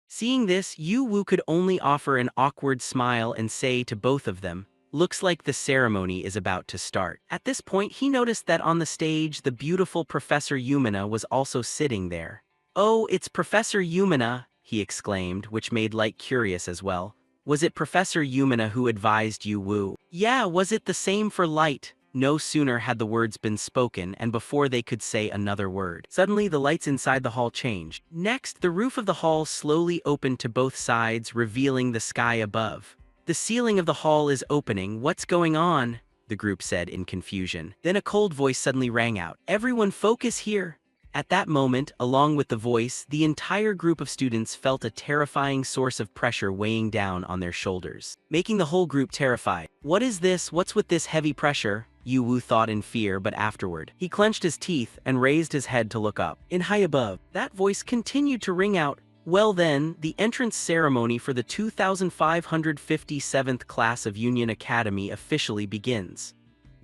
Seeing this, Yu Wu could only offer an awkward smile and say to both of them, looks like the ceremony is about to start. At this point, he noticed that on the stage, the beautiful Professor Yumina was also sitting there. Oh, it's Professor Yumina, he exclaimed, which made Light curious as well. Was it Professor Yumina who advised Yu Wu? Yeah, was it the same for Light? No sooner had the words been spoken, and before they could say another word, suddenly the lights inside the hall changed. Next, the roof of the hall slowly opened to both sides, revealing the sky above. The ceiling of the hall is opening. What's going on? The group said in confusion. Then a cold voice suddenly rang out. Everyone focus here. At that moment, along with the voice, the entire group of students felt a terrifying source of pressure weighing down on their shoulders, making the whole group terrified. What is this? What's with this heavy pressure? Yu Wu thought in fear, but afterward, he clenched his teeth and raised his head to look up. In high above, that voice continued to ring out. Well then, the entrance ceremony for the 2557th class of Union Academy officially begins.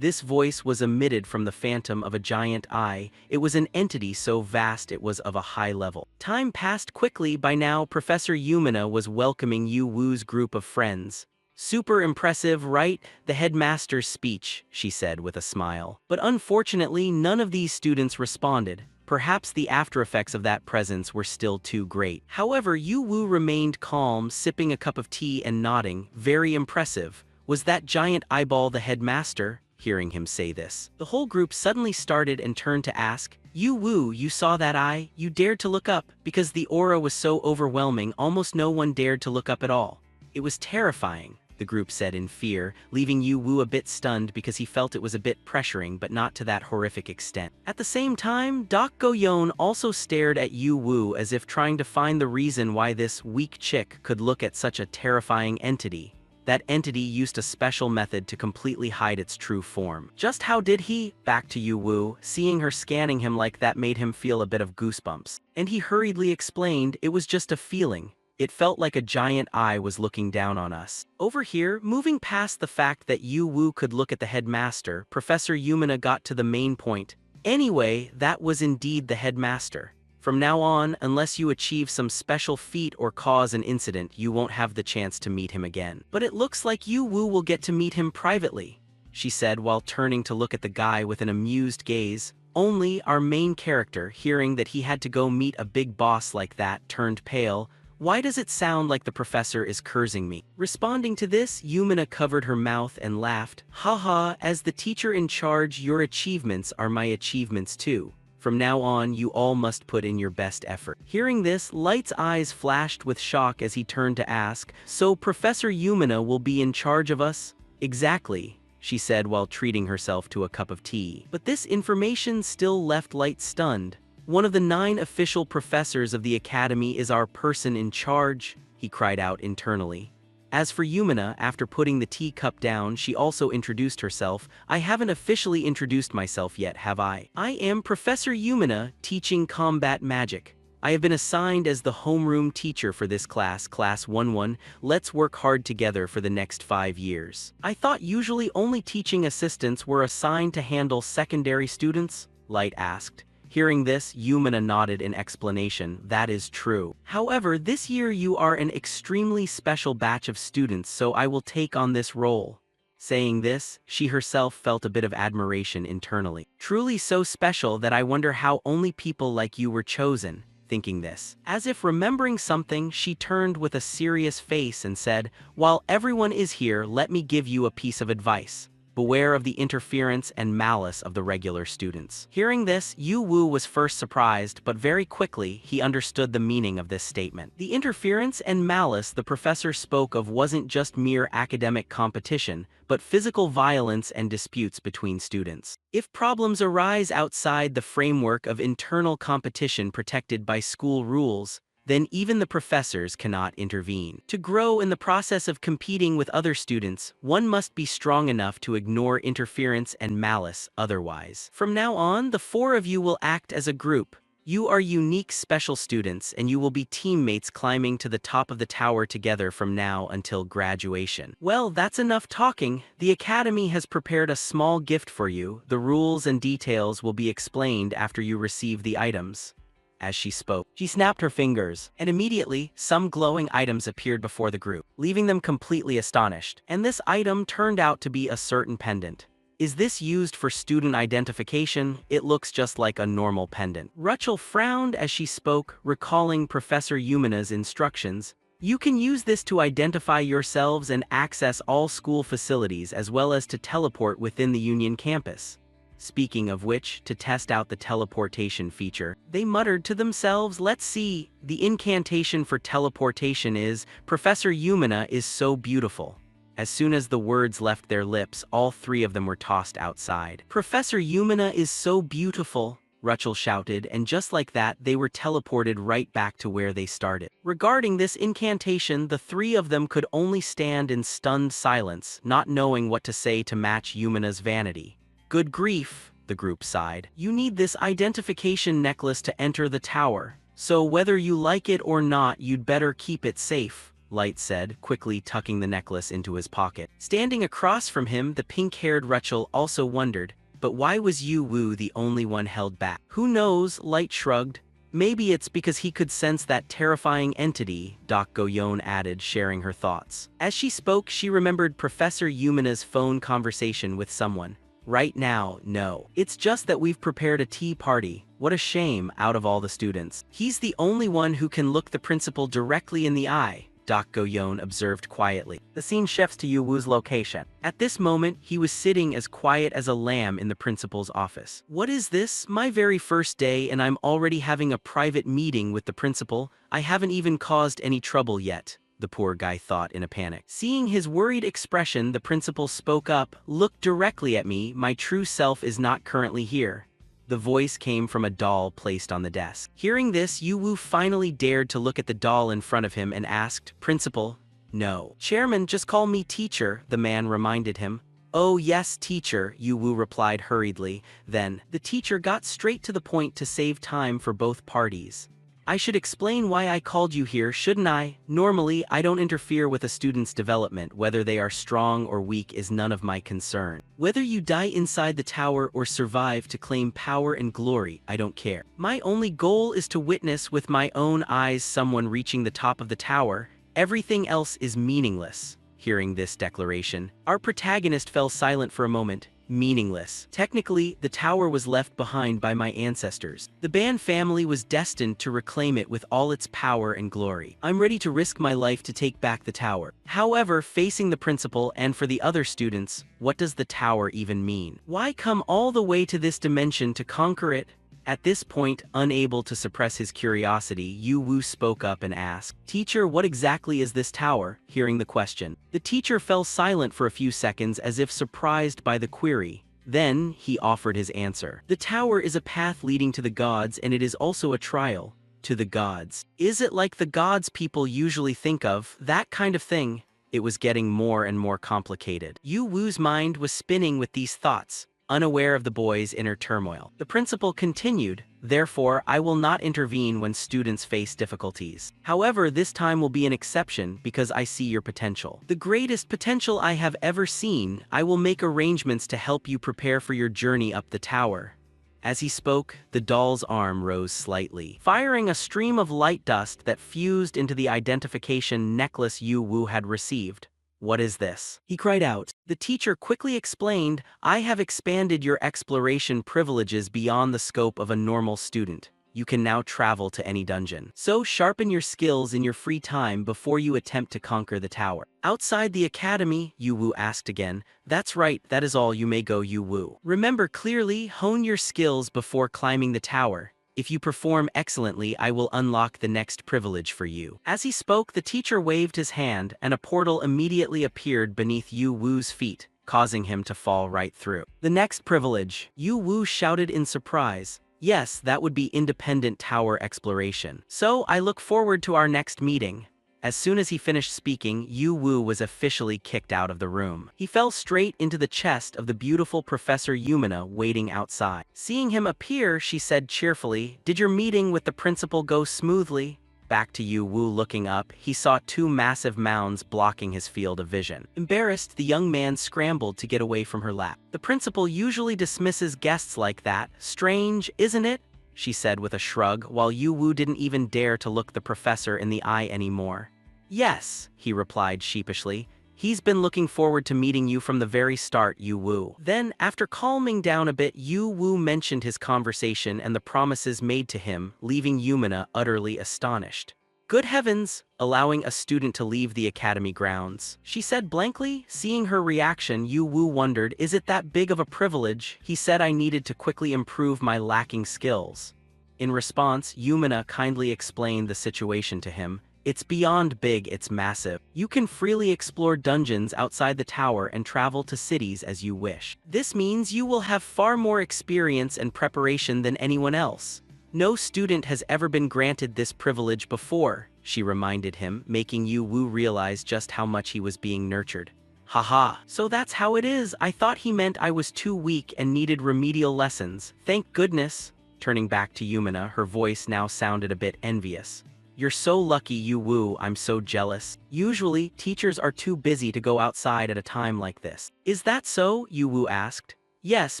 This voice was emitted from the phantom of a giant eye. It was an entity so vast it was of a high level. Time passed quickly. By now, Professor Yumina was welcoming Yu Wu's group of friends. Super impressive, right? The headmaster's speech, she said with a smile. But unfortunately, none of these students responded. Perhaps the after-effects of that presence were still too great. However, Yu Wu remained calm, sipping a cup of tea and nodding. Very impressive. Was that giant eyeball the headmaster? Hearing him say this, the whole group suddenly started and turned to ask, Yu Wu, you saw that eye? You dared to look up? Because the aura was so overwhelming, almost no one dared to look up at all. It was terrifying, the group said in fear, leaving Yu Wu a bit stunned because he felt it was a bit pressuring but not to that horrific extent. At the same time, Dak Goyon also stared at Yu Wu as if trying to find the reason why this weak chick could look at such a terrifying entity. That entity used a special method to completely hide its true form. Just how did he? Back to Yu Wu, seeing her scanning him like that made him feel a bit of goosebumps. And he hurriedly explained, it was just a feeling. It felt like a giant eye was looking down on us. Over here, moving past the fact that Yu Wu could look at the headmaster, Professor Yumina got to the main point. Anyway, that was indeed the headmaster. From now on, unless you achieve some special feat or cause an incident, you won't have the chance to meet him again. But it looks like Yu Wu will get to meet him privately, she said while turning to look at the guy with an amused gaze. Only our main character, hearing that he had to go meet a big boss like that, turned pale. Why does it sound like the professor is cursing me? Responding to this, Yumina covered her mouth and laughed. Haha, as the teacher in charge, your achievements are my achievements too. From now on, you all must put in your best effort. Hearing this, Light's eyes flashed with shock as he turned to ask, so Professor Yumina will be in charge of us? Exactly, she said while treating herself to a cup of tea. But this information still left Light stunned. One of the 9 official professors of the academy is our person in charge, he cried out internally. As for Yumina, after putting the teacup down, she also introduced herself. I haven't officially introduced myself yet, have I? I am Professor Yumina, teaching combat magic. I have been assigned as the homeroom teacher for this class, Class 11. Let's work hard together for the next 5 years. I thought usually only teaching assistants were assigned to handle secondary students? Light asked. Hearing this, Yumina nodded in explanation. That is true. However, this year you are an extremely special batch of students, so I will take on this role. Saying this, she herself felt a bit of admiration internally. Truly so special that I wonder how only people like you were chosen. Thinking this, as if remembering something, she turned with a serious face and said, "While everyone is here, let me give you a piece of advice. Beware of the interference and malice of the regular students." Hearing this, Yu Wu was first surprised, but very quickly he understood the meaning of this statement. The interference and malice the professor spoke of wasn't just mere academic competition, but physical violence and disputes between students. If problems arise outside the framework of internal competition protected by school rules, then even the professors cannot intervene. To grow in the process of competing with other students, one must be strong enough to ignore interference and malice otherwise. From now on, the four of you will act as a group. You are unique special students and you will be teammates climbing to the top of the tower together from now until graduation. Well, that's enough talking. The Academy has prepared a small gift for you. The rules and details will be explained after you receive the items. As she spoke, she snapped her fingers, and immediately, some glowing items appeared before the group, leaving them completely astonished. And this item turned out to be a certain pendant. Is this used for student identification? It looks just like a normal pendant. Rachel frowned as she spoke, recalling Professor Yumina's instructions. You can use this to identify yourselves and access all school facilities as well as to teleport within the Union campus. Speaking of which, to test out the teleportation feature, they muttered to themselves, "Let's see." The incantation for teleportation is, "Professor Yumina is so beautiful." As soon as the words left their lips, all three of them were tossed outside. "Professor Yumina is so beautiful," Rachel shouted, and just like that, they were teleported right back to where they started. Regarding this incantation, the three of them could only stand in stunned silence, not knowing what to say to match Yumina's vanity. "Good grief," the group sighed. "You need this identification necklace to enter the tower. So whether you like it or not, you'd better keep it safe," Light said, quickly tucking the necklace into his pocket. Standing across from him, the pink-haired Rachel also wondered, but why was Yu Wu the only one held back? "Who knows," Light shrugged. "Maybe it's because he could sense that terrifying entity," Doc Goyon added, sharing her thoughts. As she spoke, she remembered Professor Yumina's phone conversation with someone. "Right now, no. It's just that we've prepared a tea party. What a shame, out of all the students. He's the only one who can look the principal directly in the eye," Doc Goyon observed quietly. The scene shifts to Yu Wu's location. At this moment, he was sitting as quiet as a lamb in the principal's office. "What is this? My very first day and I'm already having a private meeting with the principal. I haven't even caused any trouble yet," the poor guy thought in a panic. Seeing his worried expression, the principal spoke up. "Look directly at me. My true self is not currently here." The voice came from a doll placed on the desk. Hearing this, Yu Wu finally dared to look at the doll in front of him and asked, "Principal?" "No." "Chairman, just call me teacher," the man reminded him. "Oh yes, teacher," Yu Wu replied hurriedly. Then, the teacher got straight to the point to save time for both parties. "I should explain why I called you here, shouldn't I? Normally, I don't interfere with a student's development. Whether they are strong or weak is none of my concern. Whether you die inside the tower or survive to claim power and glory, I don't care. My only goal is to witness with my own eyes someone reaching the top of the tower. Everything else is meaningless." Hearing this declaration, our protagonist fell silent for a moment. Meaningless. Technically, the tower was left behind by my ancestors. The Ban family was destined to reclaim it with all its power and glory. I'm ready to risk my life to take back the tower. However, facing the principal and for the other students, what does the tower even mean? Why come all the way to this dimension to conquer it? At this point, unable to suppress his curiosity, Yu Wu spoke up and asked, "Teacher, what exactly is this tower?" Hearing the question, the teacher fell silent for a few seconds as if surprised by the query. Then, he offered his answer. "The tower is a path leading to the gods, and it is also a trial to the gods." "Is it like the gods people usually think of, that kind of thing?" It was getting more and more complicated. Yu Wu's mind was spinning with these thoughts, unaware of the boy's inner turmoil. The principal continued, "Therefore, I will not intervene when students face difficulties. However, this time will be an exception because I see your potential. The greatest potential I have ever seen. I will make arrangements to help you prepare for your journey up the tower." As he spoke, the doll's arm rose slightly, firing a stream of light dust that fused into the identification necklace Yu Wu had received. What is this? He cried out. The teacher quickly explained, I have expanded your exploration privileges beyond the scope of a normal student. You can now travel to any dungeon. So sharpen your skills in your free time before you attempt to conquer the tower. Outside the academy, Yu Wu asked again. That's right, that is all, you may go, Yu Wu. Remember clearly, hone your skills before climbing the tower. If you perform excellently, I will unlock the next privilege for you. As he spoke, the teacher waved his hand, and a portal immediately appeared beneath Yu Wu's feet, causing him to fall right through. The next privilege, Yu Wu shouted in surprise. Yes, that would be independent tower exploration. So, I look forward to our next meeting. As soon as he finished speaking, Yu Wu was officially kicked out of the room. He fell straight into the chest of the beautiful Professor Yumina waiting outside. Seeing him appear, she said cheerfully, Did your meeting with the principal go smoothly? Back to Yu Wu looking up, he saw two massive mounds blocking his field of vision. Embarrassed, the young man scrambled to get away from her lap. The principal usually dismisses guests like that. Strange, isn't it? She said with a shrug, while Yu Wu didn't even dare to look the professor in the eye anymore. Yes, he replied sheepishly. He's been looking forward to meeting you from the very start, Yu Wu. Then, after calming down a bit, Yu Wu mentioned his conversation and the promises made to him, leaving Yumina utterly astonished. Good heavens, allowing a student to leave the academy grounds, she said blankly. Seeing her reaction, Yu Wu wondered, is it that big of a privilege? He said I needed to quickly improve my lacking skills. In response, Yumina kindly explained the situation to him. It's beyond big, it's massive. You can freely explore dungeons outside the tower and travel to cities as you wish. This means you will have far more experience and preparation than anyone else. No student has ever been granted this privilege before, she reminded him, making Yu Wu realize just how much he was being nurtured. Haha, so that's how it is. I thought he meant I was too weak and needed remedial lessons. Thank goodness. Turning back to Yumina, her voice now sounded a bit envious. You're so lucky, Yu Wu, I'm so jealous. Usually, teachers are too busy to go outside at a time like this. Is that so? Yu Wu asked. Yes,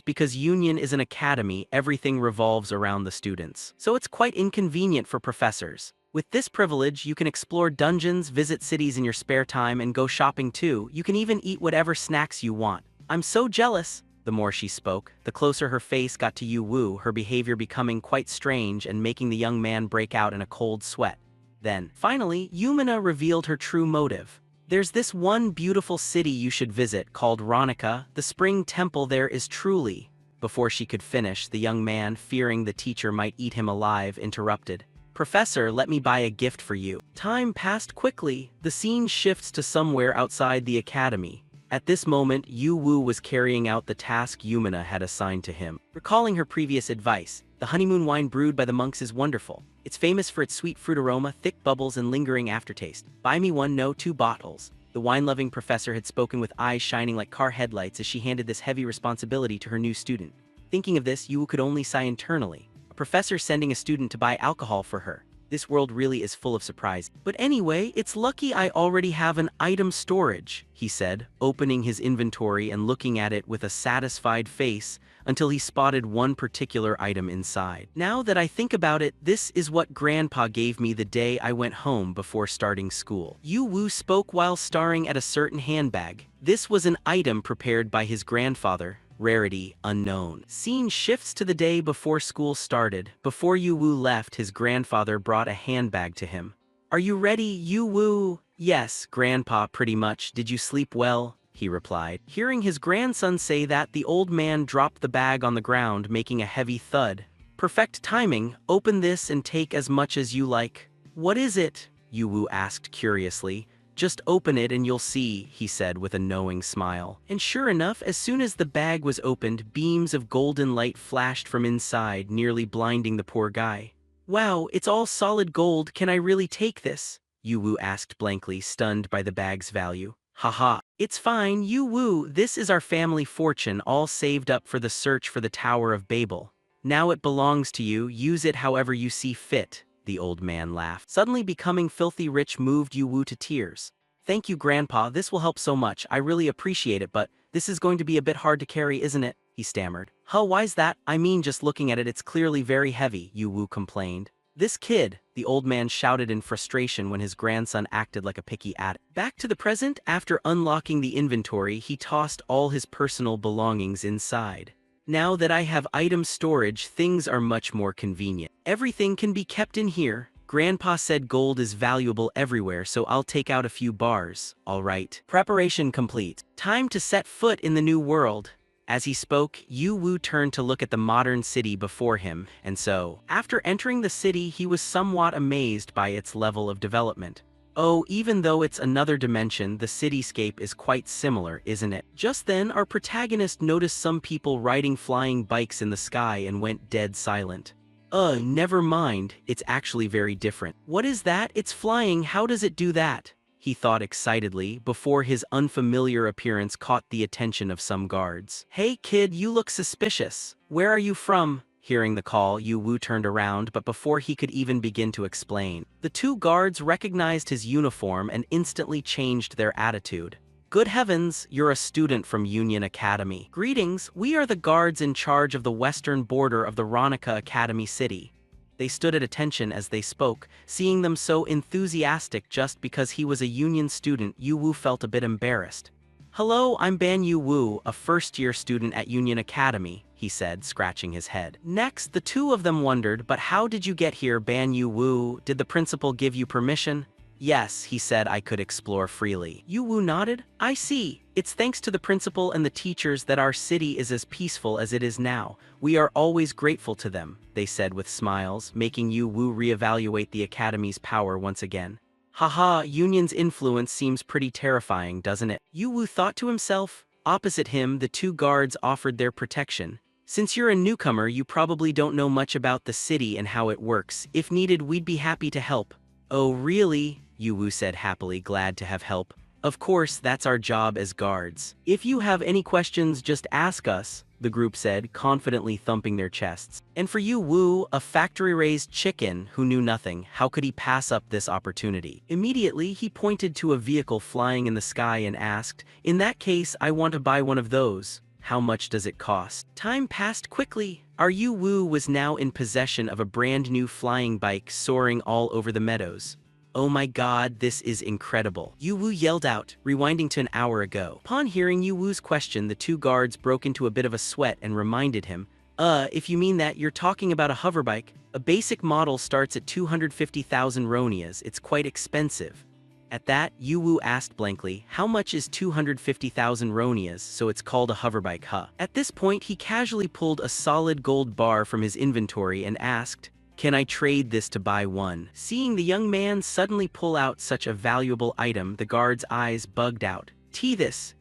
because Union is an academy, everything revolves around the students. So it's quite inconvenient for professors. With this privilege, you can explore dungeons, visit cities in your spare time, and go shopping too. You can even eat whatever snacks you want. I'm so jealous. The more she spoke, the closer her face got to Yu Wu, her behavior becoming quite strange and making the young man break out in a cold sweat. Then, finally, Yumina revealed her true motive. There's this one beautiful city you should visit called Ronica. The spring temple there is truly... Before she could finish, the young man, fearing the teacher might eat him alive, interrupted. Professor, let me buy a gift for you. Time passed quickly. The scene shifts to somewhere outside the academy. At this moment, Yu Wu was carrying out the task Yumina had assigned to him. Recalling her previous advice, the honeymoon wine brewed by the monks is wonderful. It's famous for its sweet fruit aroma, thick bubbles, and lingering aftertaste. Buy me one, no, 2 bottles. The wine-loving professor had spoken with eyes shining like car headlights as she handed this heavy responsibility to her new student. Thinking of this, Yu Wu could only sigh internally. A professor sending a student to buy alcohol for her. This world really is full of surprise. But anyway, it's lucky I already have an item storage, he said, opening his inventory and looking at it with a satisfied face until he spotted one particular item inside. Now that I think about it, this is what Grandpa gave me the day I went home before starting school. Yu Wu spoke while staring at a certain handbag. This was an item prepared by his grandfather. Rarity unknown. Scene shifts to the day before school started. Before Yu Wu left, his grandfather brought a handbag to him. Are you ready, Yu Wu? Yes, Grandpa, pretty much. Did you sleep well? He replied. Hearing his grandson say that, the old man dropped the bag on the ground, making a heavy thud. Perfect timing. Open this and take as much as you like. What is it? Yu Wu asked curiously. Just open it and you'll see, he said with a knowing smile. And sure enough, as soon as the bag was opened, beams of golden light flashed from inside, nearly blinding the poor guy. Wow, it's all solid gold. Can I really take this? Yu Wu asked blankly, stunned by the bag's value. Haha, it's fine, Yu Wu. This is our family fortune, all saved up for the search for the Tower of Babel. Now it belongs to you. Use it however you see fit. The old man laughed. Suddenly becoming filthy rich moved Yu Wu to tears. Thank you, Grandpa, this will help so much. I really appreciate it, but this is going to be a bit hard to carry, isn't it? He stammered. Huh, why's that? I mean, just looking at it, it's clearly very heavy, Yu Wu complained. This kid, the old man shouted in frustration when his grandson acted like a picky addict. Back to the present, after unlocking the inventory, he tossed all his personal belongings inside. Now that I have item storage, things are much more convenient. Everything can be kept in here. Grandpa said gold is valuable everywhere, so I'll take out a few bars. All right. Preparation complete. Time to set foot in the new world. As he spoke, Yu Wu turned to look at the modern city before him, and so, after entering the city, he was somewhat amazed by its level of development. Oh, even though it's another dimension, the cityscape is quite similar, isn't it? Just then, our protagonist noticed some people riding flying bikes in the sky and went dead silent. Never mind, it's actually very different. What is that? It's flying, how does it do that? He thought excitedly, before his unfamiliar appearance caught the attention of some guards. Hey kid, you look suspicious. Where are you from? Hearing the call, Yu Wu turned around, but before he could even begin to explain, the two guards recognized his uniform and instantly changed their attitude. Good heavens, you're a student from Union Academy. Greetings, we are the guards in charge of the western border of the Ronica Academy City. They stood at attention as they spoke, seeing them so enthusiastic just because he was a Union student. Yu Wu felt a bit embarrassed. Hello, I'm Ban Yu Wu, a first-year student at Union Academy, he said, scratching his head. Next, the two of them wondered, but how did you get here, Ban Yu Wu? Did the principal give you permission? Yes, he said I could explore freely. Yu Wu nodded. I see. It's thanks to the principal and the teachers that our city is as peaceful as it is now. We are always grateful to them, they said with smiles, making Yu Wu reevaluate the academy's power once again. Haha, Union's influence seems pretty terrifying, doesn't it? Yu Wu thought to himself. Opposite him, the two guards offered their protection. Since you're a newcomer, you probably don't know much about the city and how it works. If needed, we'd be happy to help. Oh, really? Yu Wu said happily, glad to have help. Of course, that's our job as guards. If you have any questions, just ask us, the group said, confidently thumping their chests. And for Yu Wu, a factory-raised chicken who knew nothing, how could he pass up this opportunity? Immediately, he pointed to a vehicle flying in the sky and asked, in that case, I want to buy one of those. How much does it cost? Time passed quickly. Our Yu Wu was now in possession of a brand new flying bike soaring all over the meadows. Oh my god, this is incredible. Yu Wu yelled out, rewinding to an hour ago. Upon hearing Yu Wu's question, the two guards broke into a bit of a sweat and reminded him, if you mean that, you're talking about a hoverbike. A basic model starts at 250,000 ronias. It's quite expensive. At that, Yu Wu asked blankly, how much is 250,000 ronias, so it's called a hoverbike, huh? At this point, he casually pulled a solid gold bar from his inventory and asked, can I trade this to buy one? Seeing the young man suddenly pull out such a valuable item, the guard's eyes bugged out.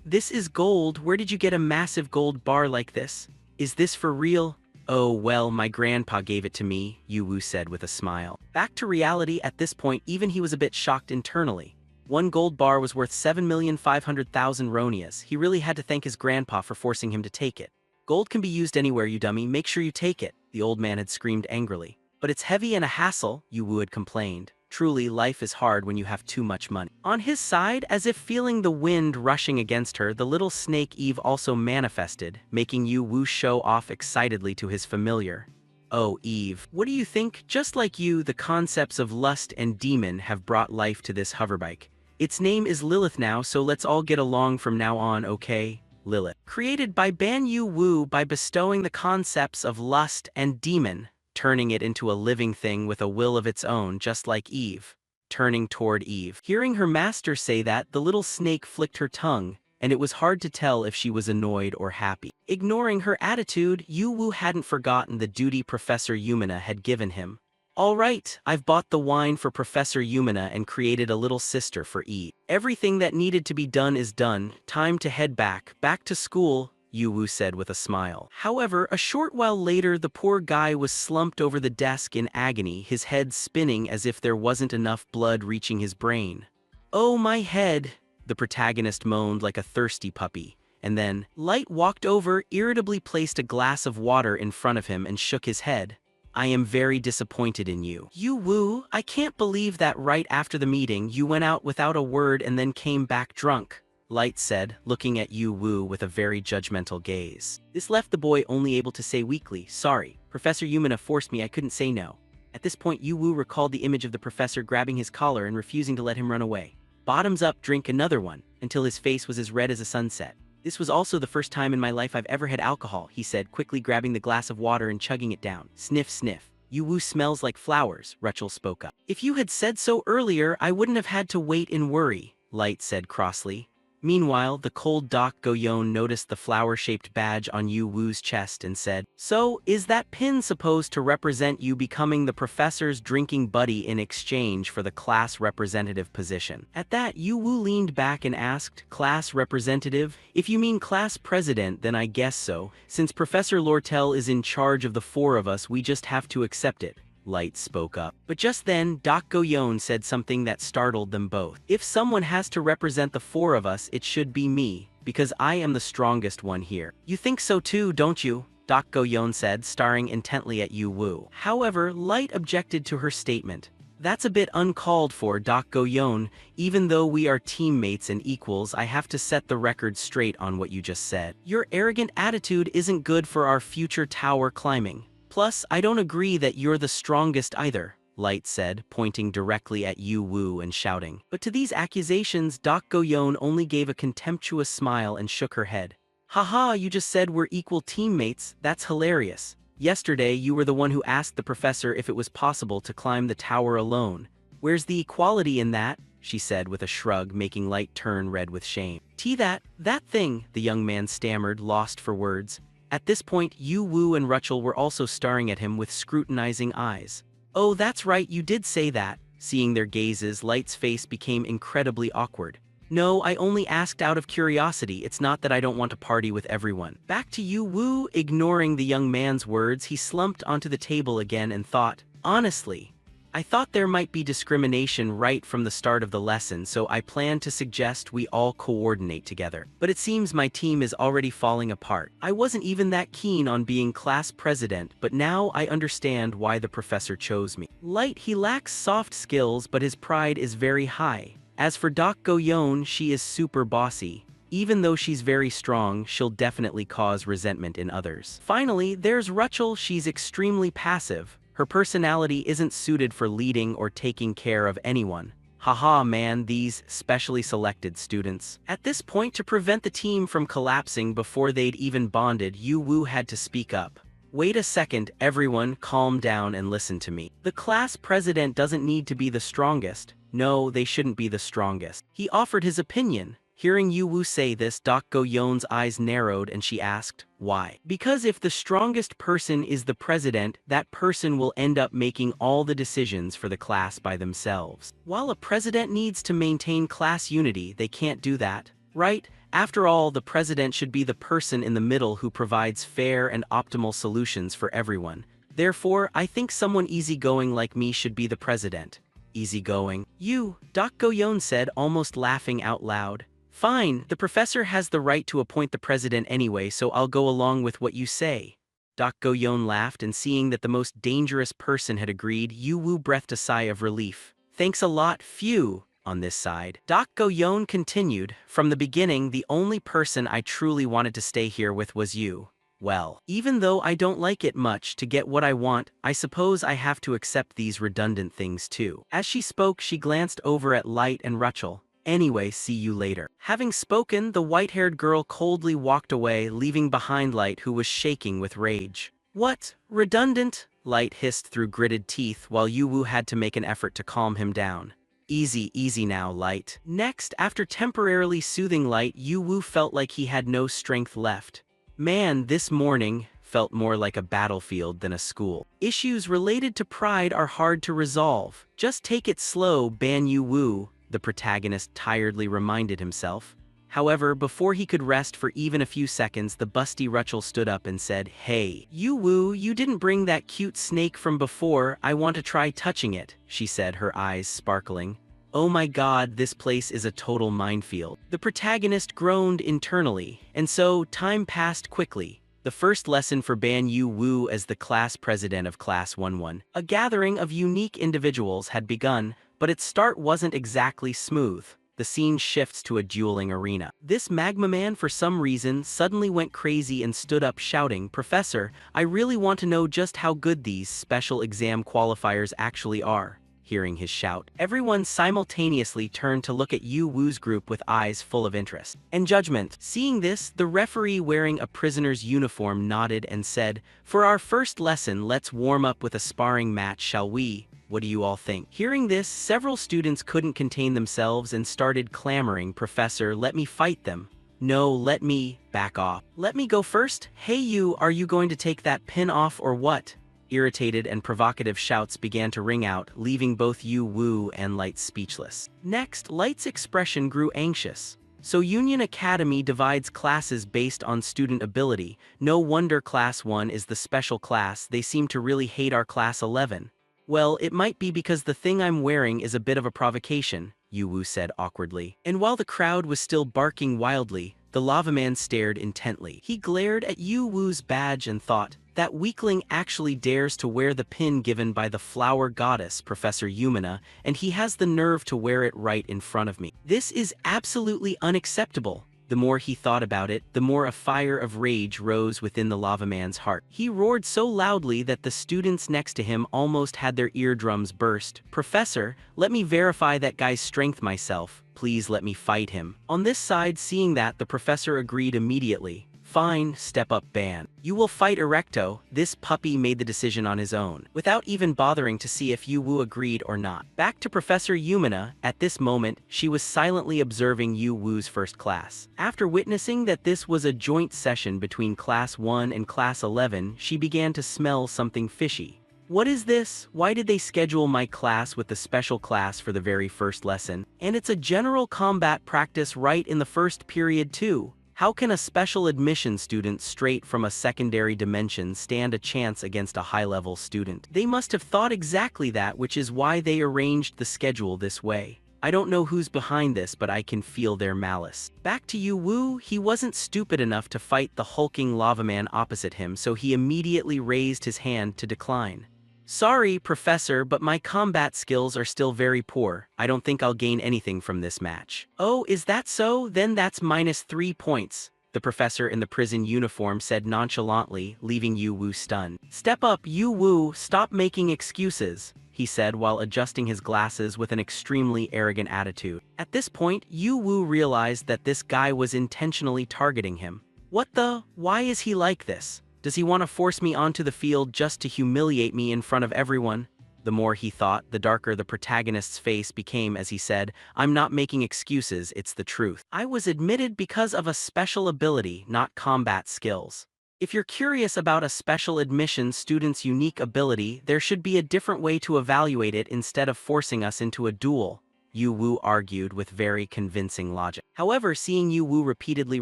This is gold. Where did you get a massive gold bar like this? Is this for real? Oh well, my grandpa gave it to me, Yu Wu said with a smile. Back to reality at this point, even he was a bit shocked internally. One gold bar was worth 7,500,000 ronias. He really had to thank his grandpa for forcing him to take it. Gold can be used anywhere, you dummy. Make sure you take it, the old man had screamed angrily. But it's heavy and a hassle, Yu Wu had complained. Truly, life is hard when you have too much money. On his side, as if feeling the wind rushing against her, the little snake Eve also manifested, making Yu Wu show off excitedly to his familiar. Oh, Eve, what do you think? Just like you, the concepts of lust and demon have brought life to this hoverbike. Its name is Lilith now, so let's all get along from now on, okay? Lilith. Created by Ban Yu Wu by bestowing the concepts of lust and demon, turning it into a living thing with a will of its own, just like Eve. Turning toward Eve. Hearing her master say that, the little snake flicked her tongue, and it was hard to tell if she was annoyed or happy. Ignoring her attitude, Yu Wu hadn't forgotten the duty Professor Yumina had given him. All right, I've bought the wine for Professor Yumina and created a little sister for Eve. Everything that needed to be done is done. Time to head back to school, Yu Wu said with a smile. However, a short while later, the poor guy was slumped over the desk in agony, his head spinning as if there wasn't enough blood reaching his brain. Oh, my head, the protagonist moaned like a thirsty puppy. And then, Light walked over, irritably placed a glass of water in front of him and shook his head. I am very disappointed in you. Yu Wu, I can't believe that right after the meeting you went out without a word and then came back drunk, Light said, looking at Yu Wu with a very judgmental gaze. This left the boy only able to say weakly, sorry, Professor Yumina forced me, I couldn't say no. At this point, Yu Wu recalled the image of the professor grabbing his collar and refusing to let him run away. Bottoms up, drink another one, until his face was as red as a sunset. This was also the first time in my life I've ever had alcohol, he said, quickly grabbing the glass of water and chugging it down. Sniff, sniff. Yu Wu smells like flowers, Rachel spoke up. If you had said so earlier, I wouldn't have had to wait and worry, Light said crossly. Meanwhile, the cold Dak Goyon noticed the flower-shaped badge on Yu Wu's chest and said, "So, is that pin supposed to represent you becoming the professor's drinking buddy in exchange for the class representative position?" At that, Yu Wu leaned back and asked, "Class representative? If you mean class president, then I guess so. Since Professor Lortel is in charge of the four of us, we just have to accept it." Light spoke up. But just then, Dak Goyon said something that startled them both. "If someone has to represent the four of us, it should be me, because I am the strongest one here." "You think so too, don't you?" Dak Goyon said, staring intently at Yu Wu. However, Light objected to her statement. "That's a bit uncalled for, Dak Goyon. Even though we are teammates and equals, I have to set the record straight on what you just said. Your arrogant attitude isn't good for our future tower climbing. Plus, I don't agree that you're the strongest either," Light said, pointing directly at Yu Wu and shouting. But to these accusations, Dak Goyon only gave a contemptuous smile and shook her head. "Haha, you just said we're equal teammates, that's hilarious. Yesterday, you were the one who asked the professor if it was possible to climb the tower alone. Where's the equality in that?" she said with a shrug, making Light turn red with shame. That thing," the young man stammered, lost for words. At this point, Yu Wu and Rachel were also staring at him with scrutinizing eyes. "Oh, that's right, you did say that." Seeing their gazes, Light's face became incredibly awkward. "No, I only asked out of curiosity, it's not that I don't want to party with everyone." Back to Yu Wu, ignoring the young man's words, he slumped onto the table again and thought, "Honestly, I thought there might be discrimination right from the start of the lesson, so I planned to suggest we all coordinate together. But it seems my team is already falling apart. I wasn't even that keen on being class president, but now I understand why the professor chose me." Light, he lacks soft skills, but his pride is very high. As for Dak Goyon, she is super bossy. Even though she's very strong, she'll definitely cause resentment in others. Finally, there's Rachel. She's extremely passive. Her personality isn't suited for leading or taking care of anyone. Haha man, these specially selected students. At this point, to prevent the team from collapsing before they'd even bonded, Yu Wu had to speak up. "Wait a second, everyone, calm down and listen to me. The class president doesn't need to be the strongest. No, they shouldn't be the strongest." He offered his opinion. Hearing Yu Wu say this, Dak Goyon's eyes narrowed and she asked, "Why?" "Because if the strongest person is the president, that person will end up making all the decisions for the class by themselves. While a president needs to maintain class unity, they can't do that, right? After all, the president should be the person in the middle who provides fair and optimal solutions for everyone. Therefore, I think someone easygoing like me should be the president." "Easygoing? You?" Dak Goyon said, almost laughing out loud. "Fine, the professor has the right to appoint the president anyway, so I'll go along with what you say." Dak Goyon laughed, and seeing that the most dangerous person had agreed, Yu Wu breathed a sigh of relief. "Thanks a lot, phew." On this side, Dak Goyon continued, "From the beginning, the only person I truly wanted to stay here with was you. Well, even though I don't like it much, to get what I want, I suppose I have to accept these redundant things too." As she spoke, she glanced over at Light and Rachel. "Anyway, see you later." Having spoken, the white-haired girl coldly walked away, leaving behind Light, who was shaking with rage. "What? Redundant?" Light hissed through gritted teeth, while Yu Wu had to make an effort to calm him down. "Easy, easy now, Light." Next, after temporarily soothing Light, Yu Wu felt like he had no strength left. Man, this morning felt more like a battlefield than a school. "Issues related to pride are hard to resolve. Just take it slow, Ban Yu Wu," the protagonist tiredly reminded himself. However, before he could rest for even a few seconds, the busty Rachel stood up and said, "Hey, Yu Wu, you didn't bring that cute snake from before. I want to try touching it," she said, her eyes sparkling. "Oh my god, this place is a total minefield." The protagonist groaned internally, and so time passed quickly. The first lesson for Ban Yu Wu as the class president of Class 11, a gathering of unique individuals, had begun, but its start wasn't exactly smooth. the scene shifts to a dueling arena. This magma man for some reason suddenly went crazy and stood up shouting, "Professor, I really want to know just how good these special exam qualifiers actually are." Hearing his shout, everyone simultaneously turned to look at Yu Wu's group with eyes full of interest and judgment. Seeing this, the referee wearing a prisoner's uniform nodded and said, "For our first lesson, let's warm up with a sparring match, shall we? What do you all think?" Hearing this, several students couldn't contain themselves and started clamoring, "Professor, let me fight them." "No, let me." "Back off." "Let me go first." "Hey you, are you going to take that pin off or what?" Irritated and provocative shouts began to ring out, leaving both Yu Wu and Light speechless. Next, Light's expression grew anxious. "So Union Academy divides classes based on student ability. No wonder Class 1 is the special class. They seem to really hate our Class 11. "Well, it might be because the thing I'm wearing is a bit of a provocation," Yu Wu said awkwardly. And while the crowd was still barking wildly, the lava man stared intently. He glared at Yu Wu's badge and thought, "That weakling actually dares to wear the pin given by the flower goddess, Professor Yumina, and he has the nerve to wear it right in front of me. This is absolutely unacceptable." The more he thought about it, the more a fire of rage rose within the lava man's heart. He roared so loudly that the students next to him almost had their eardrums burst. "Professor, let me verify that guy's strength myself. Please let me fight him." On this side, seeing that, the professor agreed immediately. "Fine, step up Ban. You will fight Erecto." This puppy made the decision on his own, without even bothering to see if Yu Wu agreed or not. Back to Professor Yumina, at this moment, she was silently observing Yu Wu's first class. After witnessing that this was a joint session between Class 1 and Class 11, she began to smell something fishy. "What is this? Why did they schedule my class with the special class for the very first lesson? And it's a general combat practice right in the first period too. How can a special admission student straight from a secondary dimension stand a chance against a high-level student? They must have thought exactly that, which is why they arranged the schedule this way. I don't know who's behind this, but I can feel their malice." Back to Yu Wu, he wasn't stupid enough to fight the hulking lava man opposite him, so he immediately raised his hand to decline. "Sorry, Professor, but my combat skills are still very poor. I don't think I'll gain anything from this match." "Oh, is that so? Then that's -3 points," the professor in the prison uniform said nonchalantly, leaving Yu Wu stunned. "Step up, Yu Wu, stop making excuses," he said while adjusting his glasses with an extremely arrogant attitude. At this point, Yu Wu realized that this guy was intentionally targeting him. "What the? Why is he like this? Does he want to force me onto the field just to humiliate me in front of everyone?" The more he thought, the darker the protagonist's face became as he said, "I'm not making excuses, it's the truth. I was admitted because of a special ability, not combat skills. If you're curious about a special admission student's unique ability, there should be a different way to evaluate it instead of forcing us into a duel," Yu Wu argued with very convincing logic. However, seeing Yu Wu repeatedly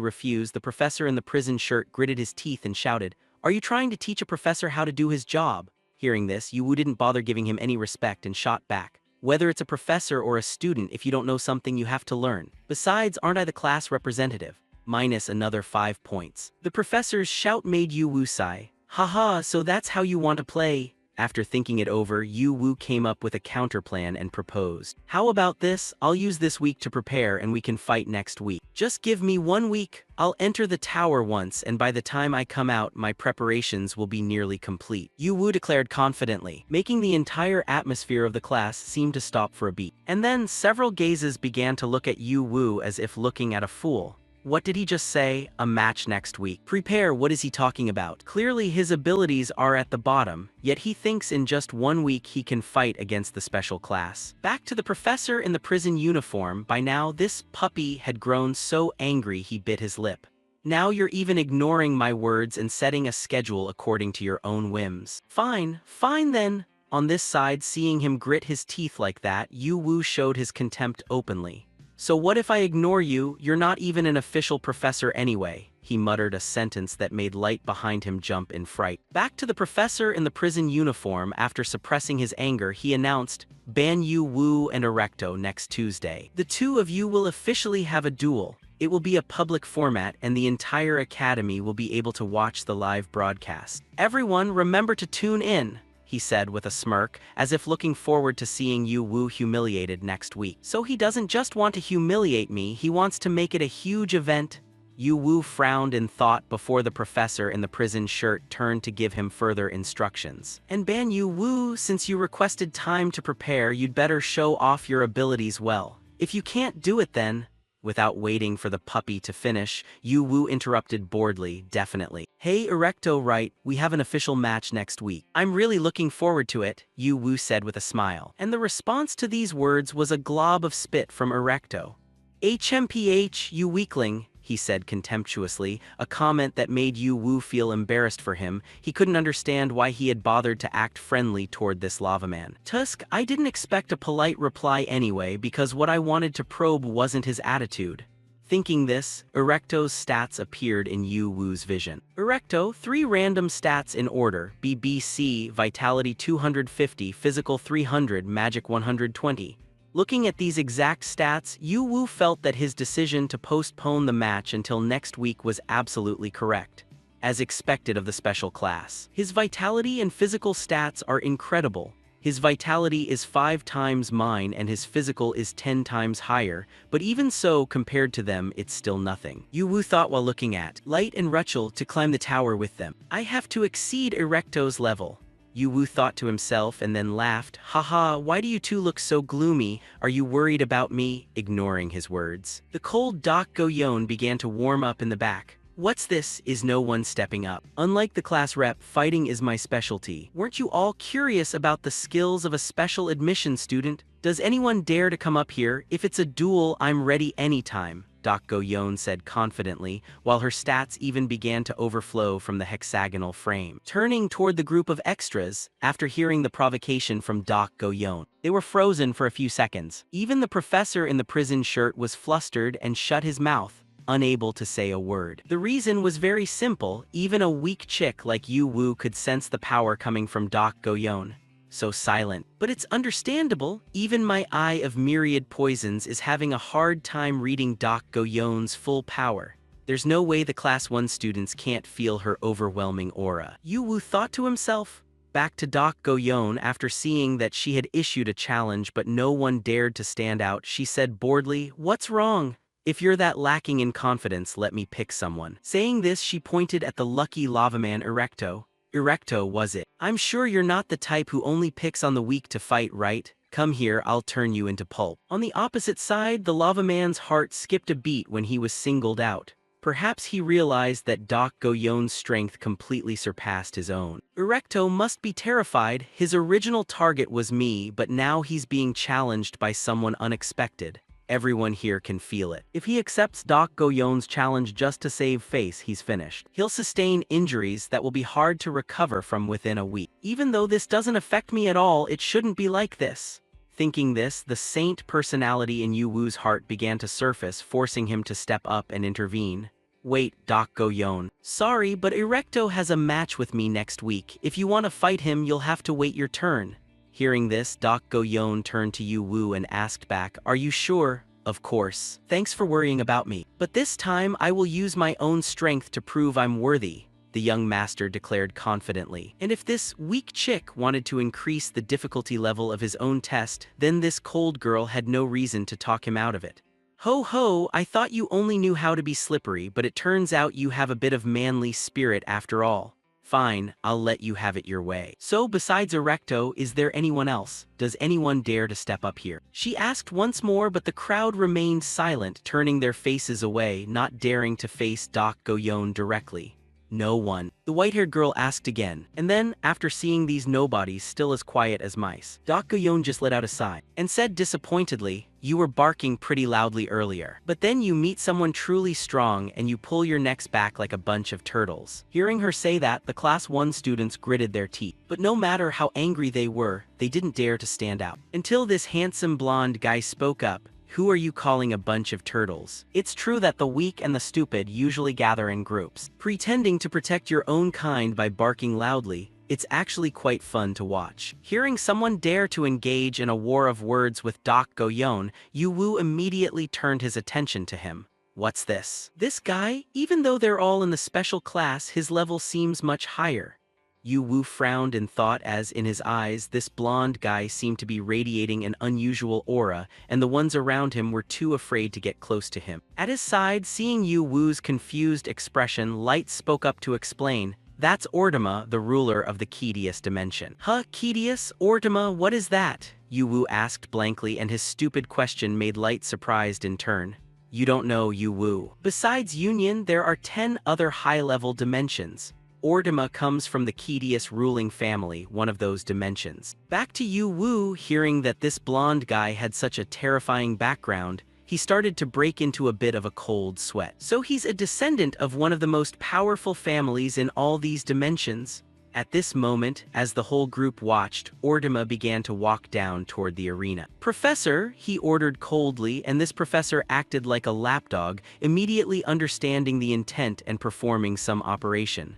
refuse, the professor in the prison shirt gritted his teeth and shouted, "Are you trying to teach a professor how to do his job?" Hearing this, Yu Wu didn't bother giving him any respect and shot back. "Whether it's a professor or a student, if you don't know something, you have to learn. Besides, aren't I the class representative?" Minus another 5 points. The professor's shout made Yu Wu sigh. "Haha, so that's how you want to play?" After thinking it over, Yu Wu came up with a counterplan and proposed, "How about this? I'll use this week to prepare and we can fight next week. Just give me 1 week. I'll enter the tower once, and by the time I come out, my preparations will be nearly complete," Yu Wu declared confidently, making the entire atmosphere of the class seem to stop for a beat. And then several gazes began to look at Yu Wu as if looking at a fool. What did he just say? A match next week. Prepare, what is he talking about? Clearly his abilities are at the bottom, yet he thinks in just 1 week he can fight against the special class. Back to the professor in the prison uniform, by now this puppy had grown so angry he bit his lip. "Now you're even ignoring my words and setting a schedule according to your own whims. Fine, fine then." On this side, seeing him grit his teeth like that, Yu Wu showed his contempt openly. "So what if I ignore you? You're not even an official professor anyway," he muttered a sentence that made Light behind him jump in fright. Back to the professor in the prison uniform, after suppressing his anger, he announced, "Ban Yu Wu and Erecto next Tuesday. The two of you will officially have a duel. It will be a public format and the entire academy will be able to watch the live broadcast. Everyone remember to tune in." he said with a smirk, as if looking forward to seeing Yu Wu humiliated next week. So he doesn't just want to humiliate me, he wants to make it a huge event? Yu Wu frowned in thought before the professor in the prison shirt turned to give him further instructions. And Ban Yu Wu, since you requested time to prepare, you'd better show off your abilities well. If you can't do it then... Without waiting for the puppy to finish, Yu Wu interrupted boredly, definitely. Hey Erecto, right, we have an official match next week. I'm really looking forward to it, Yu Wu said with a smile. And the response to these words was a glob of spit from Erecto. HMPH, you weakling, he said contemptuously, a comment that made Yu Wu feel embarrassed for him. He couldn't understand why he had bothered to act friendly toward this lava man. Tusk, I didn't expect a polite reply anyway because what I wanted to probe wasn't his attitude. Thinking this, Erecto's stats appeared in Yu Wu's vision. Erecto, 3 random stats in order: BBC, Vitality 250, Physical 300, Magic 120. Looking at these exact stats, Yu Wu felt that his decision to postpone the match until next week was absolutely correct. As expected of the special class, his vitality and physical stats are incredible. His vitality is 5 times mine and his physical is 10 times higher, but even so, compared to them, it's still nothing. Yu Wu thought while looking at Light and Rachel to climb the tower with them. I have to exceed Erecto's level. Yu Wu thought to himself and then laughed. Haha, why do you two look so gloomy? Are you worried about me? Ignoring his words. The cold Dak Go-yeon began to warm up in the back. What's this? Is no one stepping up? Unlike the class rep, fighting is my specialty. Weren't you all curious about the skills of a special admission student? Does anyone dare to come up here? If it's a duel, I'm ready anytime, Dak Go-yeon said confidently, while her stats even began to overflow from the hexagonal frame. Turning toward the group of extras, after hearing the provocation from Dak Go-yeon, they were frozen for a few seconds. Even the professor in the prison shirt was flustered and shut his mouth, unable to say a word. The reason was very simple. Even a weak chick like Yu Wu could sense the power coming from Dak Go-yeon. So silent. But it's understandable. Even my eye of myriad poisons is having a hard time reading Dak Go-yeon's full power. There's no way the Class 1 students can't feel her overwhelming aura. Yu Wu thought to himself. Back to Dak Go-yeon after seeing that she had issued a challenge but no one dared to stand out, she said boredly, "What's wrong? If you're that lacking in confidence, let me pick someone." Saying this, she pointed at the lucky lava man Erecto. Erecto, was it? I'm sure you're not the type who only picks on the weak to fight, right? Come here, I'll turn you into pulp. On the opposite side, the lava man's heart skipped a beat when he was singled out. Perhaps he realized that Dak Go-yeon's strength completely surpassed his own. Erecto must be terrified. His original target was me, but now he's being challenged by someone unexpected. Everyone here can feel it. If he accepts Dak Go-yeon's challenge just to save face, he's finished. He'll sustain injuries that will be hard to recover from within a week. Even though this doesn't affect me at all, it shouldn't be like this. Thinking this, the saint personality in Yu Wu's heart began to surface, forcing him to step up and intervene. Wait, Dak Go-yeon. Sorry, but Erecto has a match with me next week. If you want to fight him, you'll have to wait your turn. Hearing this, Dak Go-yeon turned to Yu Wu and asked back, "Are you sure?" "Of course. Thanks for worrying about me. But this time I will use my own strength to prove I'm worthy," the young master declared confidently. And if this weak chick wanted to increase the difficulty level of his own test, then this cold girl had no reason to talk him out of it. Ho ho, I thought you only knew how to be slippery, but it turns out you have a bit of manly spirit after all. Fine, I'll let you have it your way. So besides Erecto, is there anyone else? Does anyone dare to step up here? She asked once more, but the crowd remained silent, turning their faces away, not daring to face Dak Go-yeon directly. No one. The white-haired girl asked again, and then, after seeing these nobodies still as quiet as mice, Dak Go-yeon just let out a sigh, and said disappointedly, "You were barking pretty loudly earlier. But then you meet someone truly strong and you pull your necks back like a bunch of turtles." Hearing her say that, the Class 1 students gritted their teeth. But no matter how angry they were, they didn't dare to stand out. Until this handsome blonde guy spoke up. "Who are you calling a bunch of turtles? It's true that the weak and the stupid usually gather in groups. Pretending to protect your own kind by barking loudly, it's actually quite fun to watch." Hearing someone dare to engage in a war of words with Dak Go-yeon, Yu Wu immediately turned his attention to him. What's this? This guy, even though they're all in the special class, his level seems much higher. Yu Wu frowned in thought as, in his eyes, this blonde guy seemed to be radiating an unusual aura, and the ones around him were too afraid to get close to him. At his side, seeing Yu Wu's confused expression, Light spoke up to explain, "That's Ordima, the ruler of the Kedius dimension." "Huh, Kedius? Ordima, what is that?" Yu Wu asked blankly, and his stupid question made Light surprised in turn. "You don't know, Yu Wu. Besides Union, there are 10 other high-level dimensions. Ordima comes from the Kedius ruling family, one of those dimensions." Back to Yu Wu, hearing that this blonde guy had such a terrifying background, he started to break into a bit of a cold sweat. So he's a descendant of one of the most powerful families in all these dimensions. At this moment, as the whole group watched, Ordima began to walk down toward the arena. "Professor," he ordered coldly, and this professor acted like a lapdog, immediately understanding the intent and performing some operation.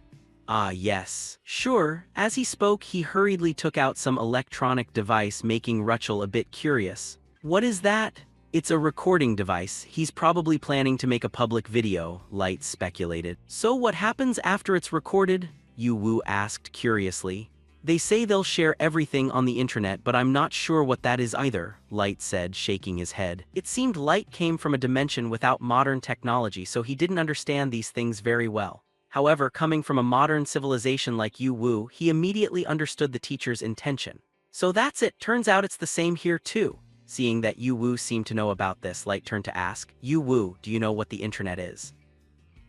"Ah, yes. Sure." As he spoke, he hurriedly took out some electronic device, making Rachel a bit curious. "What is that?" "It's a recording device. He's probably planning to make a public video," Light speculated. "So what happens after it's recorded?" Yu Wu asked curiously. "They say they'll share everything on the internet, but I'm not sure what that is either," Light said, shaking his head. It seemed Light came from a dimension without modern technology, so he didn't understand these things very well. However, coming from a modern civilization like Yu Wu, he immediately understood the teacher's intention. "So that's it. Turns out it's the same here too." Seeing that Yu Wu seemed to know about this, Light turned to ask, "Yu Wu, do you know what the internet is?"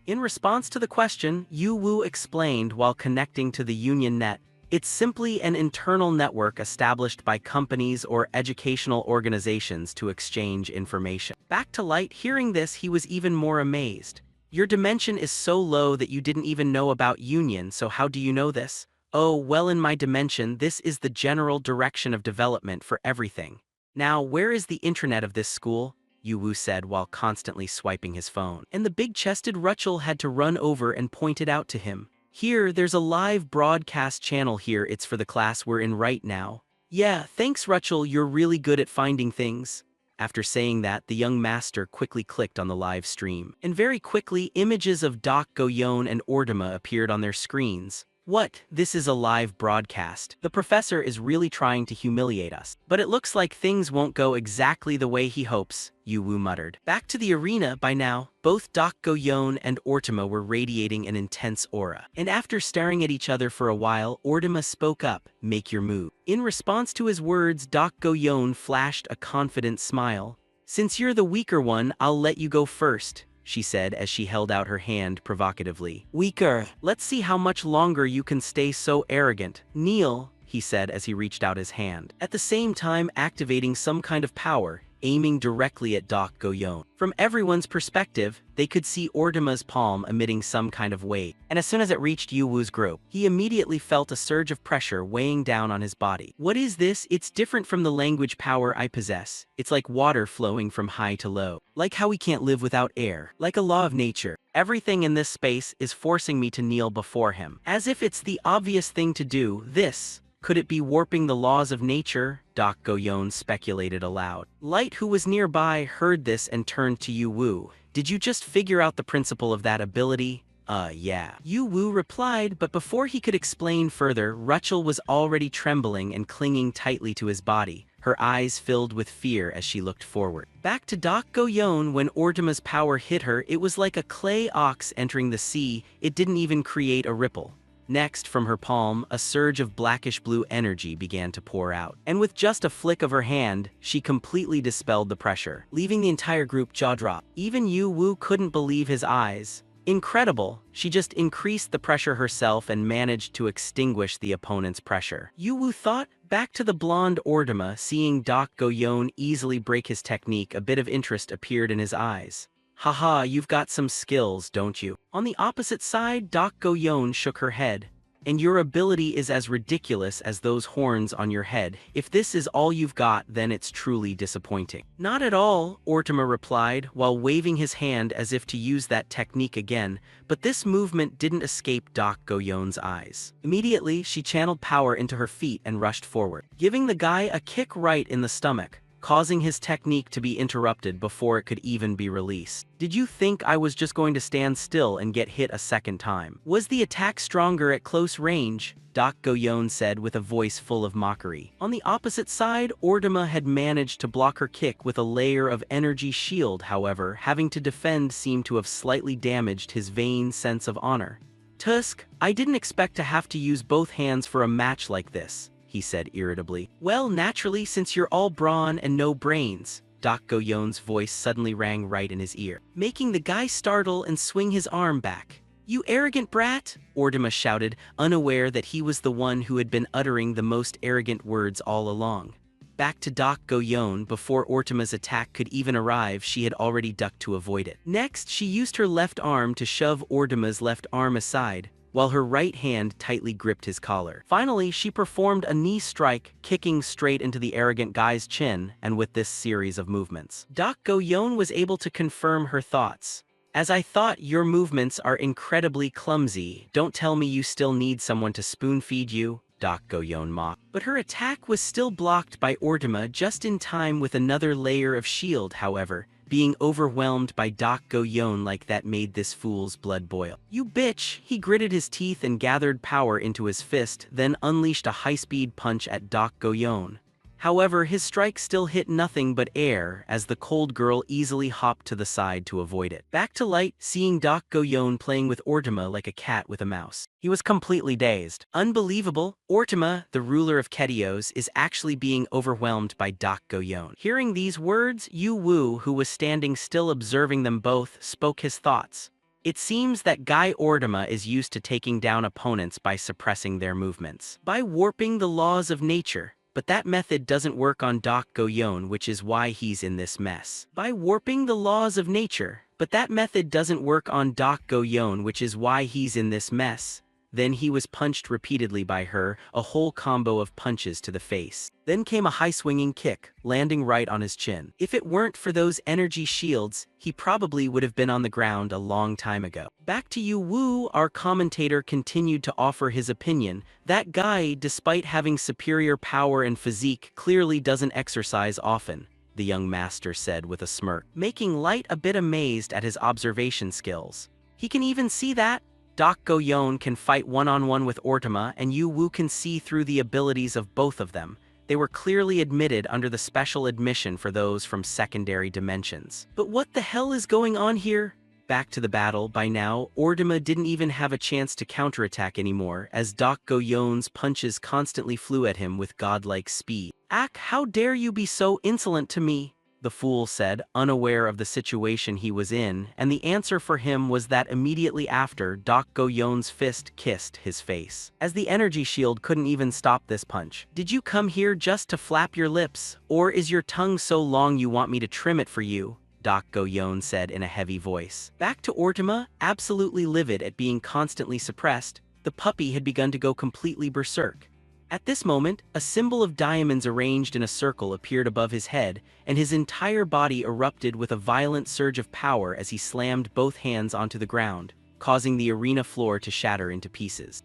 In response to the question, Yu Wu explained while connecting to the Union Net, "It's simply an internal network established by companies or educational organizations to exchange information." Back to Light, hearing this, he was even more amazed. "Your dimension is so low that you didn't even know about Union, so how do you know this?" "Oh, well, in my dimension, this is the general direction of development for everything. Now, where is the internet of this school?" Yu Wu said while constantly swiping his phone. And the big-chested Rachel had to run over and point it out to him. "Here, there's a live broadcast channel here. It's for the class we're in right now." "Yeah, thanks Rachel, you're really good at finding things." After saying that, the young master quickly clicked on the live stream. And very quickly, images of Doc Goyon and Ordima appeared on their screens. "What? This is a live broadcast. The professor is really trying to humiliate us. But it looks like things won't go exactly the way he hopes," Yu Wu muttered. Back to the arena, by now, both Doc Goyon and Ordima were radiating an intense aura. And after staring at each other for a while, Ordima spoke up, "Make your move." In response to his words, Doc Goyon flashed a confident smile. "Since you're the weaker one, I'll let you go first," she said as she held out her hand provocatively. "Weaker? Let's see how much longer you can stay so arrogant. Kneel," he said as he reached out his hand, at the same time activating some kind of power, aiming directly at Doc Goyon. From everyone's perspective, they could see Ordima's palm emitting some kind of weight, and as soon as it reached Yu Wu's group, he immediately felt a surge of pressure weighing down on his body. "What is this? It's different from the language power I possess. It's like water flowing from high to low. Like how we can't live without air. Like a law of nature. Everything in this space is forcing me to kneel before him. As if it's the obvious thing to do. This. Could it be warping the laws of nature?" Doc Goyon speculated aloud. Light, who was nearby, heard this and turned to Yu Wu. "Did you just figure out the principle of that ability?" Yeah." Yu Wu replied, but before he could explain further, Rachel was already trembling and clinging tightly to his body, her eyes filled with fear as she looked forward. Back to Doc Goyon, when Ordima's power hit her, it was like a clay ox entering the sea. It didn't even create a ripple. Next, from her palm, a surge of blackish-blue energy began to pour out. And with just a flick of her hand, she completely dispelled the pressure, leaving the entire group jaw-dropped. Even Yu Wu couldn't believe his eyes. Incredible! She just increased the pressure herself and managed to extinguish the opponent's pressure. Yu Wu thought. Back to the blonde Ordima, seeing Doc Goyon easily break his technique, a bit of interest appeared in his eyes. "Haha, you've got some skills, don't you?" On the opposite side, Doc Goyon shook her head. "And your ability is as ridiculous as those horns on your head. If this is all you've got, then it's truly disappointing." "Not at all," Ordima replied, while waving his hand as if to use that technique again, but this movement didn't escape Doc Goyon's eyes. Immediately, she channeled power into her feet and rushed forward, giving the guy a kick right in the stomach. causing his technique to be interrupted before it could even be released. Did you think I was just going to stand still and get hit a second time? Was the attack stronger at close range? Dak Goyon said with a voice full of mockery. On the opposite side, Orduma had managed to block her kick with a layer of energy shield. However, having to defend seemed to have slightly damaged his vain sense of honor. "Tusk, I didn't expect to have to use both hands for a match like this," he said irritably. "Well, naturally, since you're all brawn and no brains." Dak Goyon's voice suddenly rang right in his ear, making the guy startle and swing his arm back. "You arrogant brat!" Orduma shouted, unaware that he was the one who had been uttering the most arrogant words all along. Back to Dak Goyon. Before Ortima's attack could even arrive, she had already ducked to avoid it. Next, she used her left arm to shove Ortima's left arm aside, while her right hand tightly gripped his collar. Finally, she performed a knee strike, kicking straight into the arrogant guy's chin, and with this series of movements, Dak Goyon was able to confirm her thoughts. "As I thought, your movements are incredibly clumsy. Don't tell me you still need someone to spoon-feed you," Dak Goyon mocked. But her attack was still blocked by Orduma just in time with another layer of shield. However, being overwhelmed by Dak Goyon like that made this fool's blood boil. "You bitch!" He gritted his teeth and gathered power into his fist, then unleashed a high-speed punch at Dak Goyon. However, his strike still hit nothing but air as the cold girl easily hopped to the side to avoid it. Back to light, seeing Dak Goyon playing with Orduma like a cat with a mouse. He was completely dazed. Unbelievable, Ortuma, the ruler of Ketios, is actually being overwhelmed by Dak Goyon. Hearing these words, Yu Wu, who was standing still observing them both, spoke his thoughts. It seems that Guy Orduma is used to taking down opponents by suppressing their movements, by warping the laws of nature. But that method doesn't work on Dak Goyon, which is why he's in this mess. By warping the laws of nature. But that method doesn't work on Dak Goyon, which is why he's in this mess. Then he was punched repeatedly by her, a whole combo of punches to the face. Then came a high-swinging kick, landing right on his chin. If it weren't for those energy shields, he probably would have been on the ground a long time ago. Back to Yu Wu, our commentator continued to offer his opinion. That guy, despite having superior power and physique, clearly doesn't exercise often, the young master said with a smirk, making Light a bit amazed at his observation skills. He can even see that? Dak Goyon can fight one-on-one with Ortuma, and Yu Wu can see through the abilities of both of them. They were clearly admitted under the special admission for those from secondary dimensions. But what the hell is going on here? Back to the battle. By now, Orduma didn't even have a chance to counterattack anymore, as Dak Goyon's punches constantly flew at him with godlike speed. "Ak, how dare you be so insolent to me?" the fool said, unaware of the situation he was in, and the answer for him was that immediately after, Dak Goyon's fist kissed his face, as the energy shield couldn't even stop this punch. "Did you come here just to flap your lips, or is your tongue so long you want me to trim it for you?" Dak Goyon said in a heavy voice. Back to Ortuma, absolutely livid at being constantly suppressed, the puppy had begun to go completely berserk. At this moment, a symbol of diamonds arranged in a circle appeared above his head, and his entire body erupted with a violent surge of power as he slammed both hands onto the ground, causing the arena floor to shatter into pieces.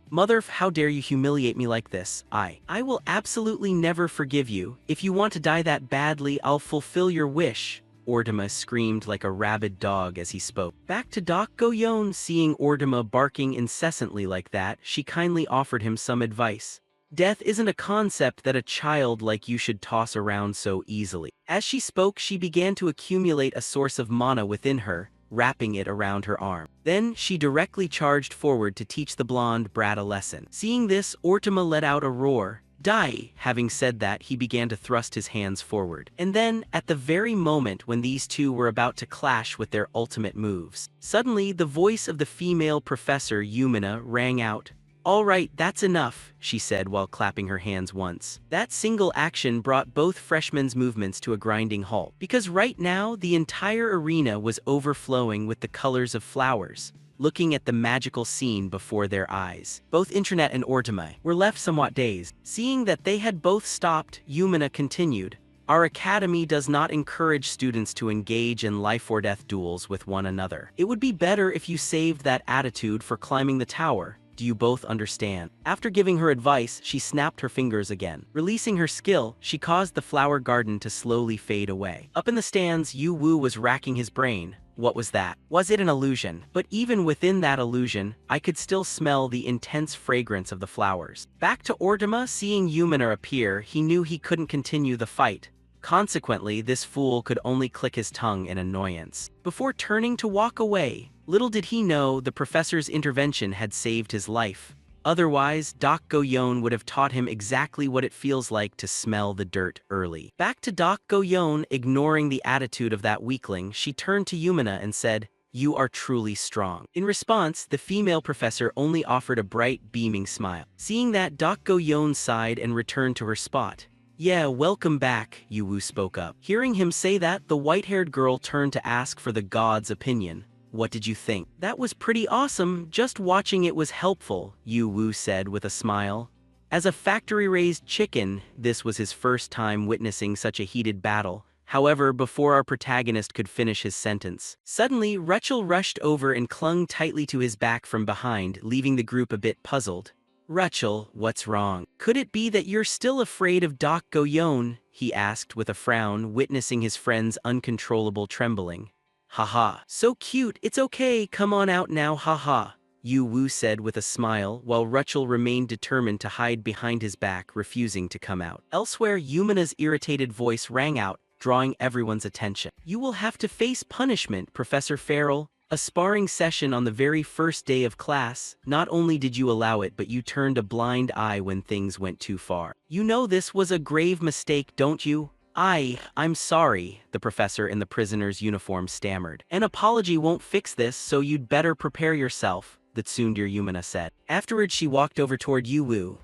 How dare you humiliate me like this? I will absolutely never forgive you. If you want to die that badly, I'll fulfill your wish." Orduma screamed like a rabid dog as he spoke. Back to Dak Goyon, seeing Orduma barking incessantly like that, she kindly offered him some advice. "Death isn't a concept that a child like you should toss around so easily." As she spoke, she began to accumulate a source of mana within her, wrapping it around her arm. Then, she directly charged forward to teach the blonde brat a lesson. Seeing this, Ortuma let out a roar. "Die!" Having said that, he began to thrust his hands forward. And then, at the very moment when these two were about to clash with their ultimate moves, suddenly the voice of the female professor Yumina rang out. "All right, that's enough," she said while clapping her hands once. That single action brought both freshmen's movements to a grinding halt, because right now the entire arena was overflowing with the colors of flowers. Looking at the magical scene before their eyes, both Intranet and Ortuma were left somewhat dazed. Seeing that they had both stopped, Yumina continued. "Our academy does not encourage students to engage in life-or-death duels with one another. It would be better if you saved that attitude for climbing the tower. Do you both understand? After giving her advice, she snapped her fingers again. Releasing her skill, she caused the flower garden to slowly fade away. Up in the stands, Yu Wu was racking his brain. What was that? Was it an illusion? But even within that illusion, I could still smell the intense fragrance of the flowers. Back to Ordima, seeing Yumina appear, he knew he couldn't continue the fight. Consequently, this fool could only click his tongue in annoyance. Before turning to walk away, little did he know the professor's intervention had saved his life. Otherwise, Doc Goyon would have taught him exactly what it feels like to smell the dirt early. Back to Doc Goyon, ignoring the attitude of that weakling, she turned to Yumina and said, "You are truly strong." In response, the female professor only offered a bright, beaming smile. Seeing that, Doc Goyon sighed and returned to her spot. "Yeah, welcome back," Yu Wu spoke up. Hearing him say that, the white-haired girl turned to ask for the god's opinion. "What did you think?" "That was pretty awesome, just watching it was helpful," Yu Wu said with a smile. As a factory-raised chicken, this was his first time witnessing such a heated battle. However, before our protagonist could finish his sentence, suddenly Rachel rushed over and clung tightly to his back from behind, leaving the group a bit puzzled. "Rachel, what's wrong? Could it be that you're still afraid of Doc Goyon?" he asked with a frown, witnessing his friend's uncontrollable trembling. "Haha, so cute, it's okay, come on out now, haha," Yu Wu said with a smile, while Rachel remained determined to hide behind his back, refusing to come out. Elsewhere, Yumina's irritated voice rang out, drawing everyone's attention. "You will have to face punishment, Professor Farrell. A sparring session on the very first day of class. Not only did you allow it, but you turned a blind eye when things went too far. You know this was a grave mistake, don't you?" I'm sorry," the professor in the prisoner's uniform stammered. "An apology won't fix this, so you'd better prepare yourself," the tsundere Yumina said. Afterwards, she walked over toward Yu Wu.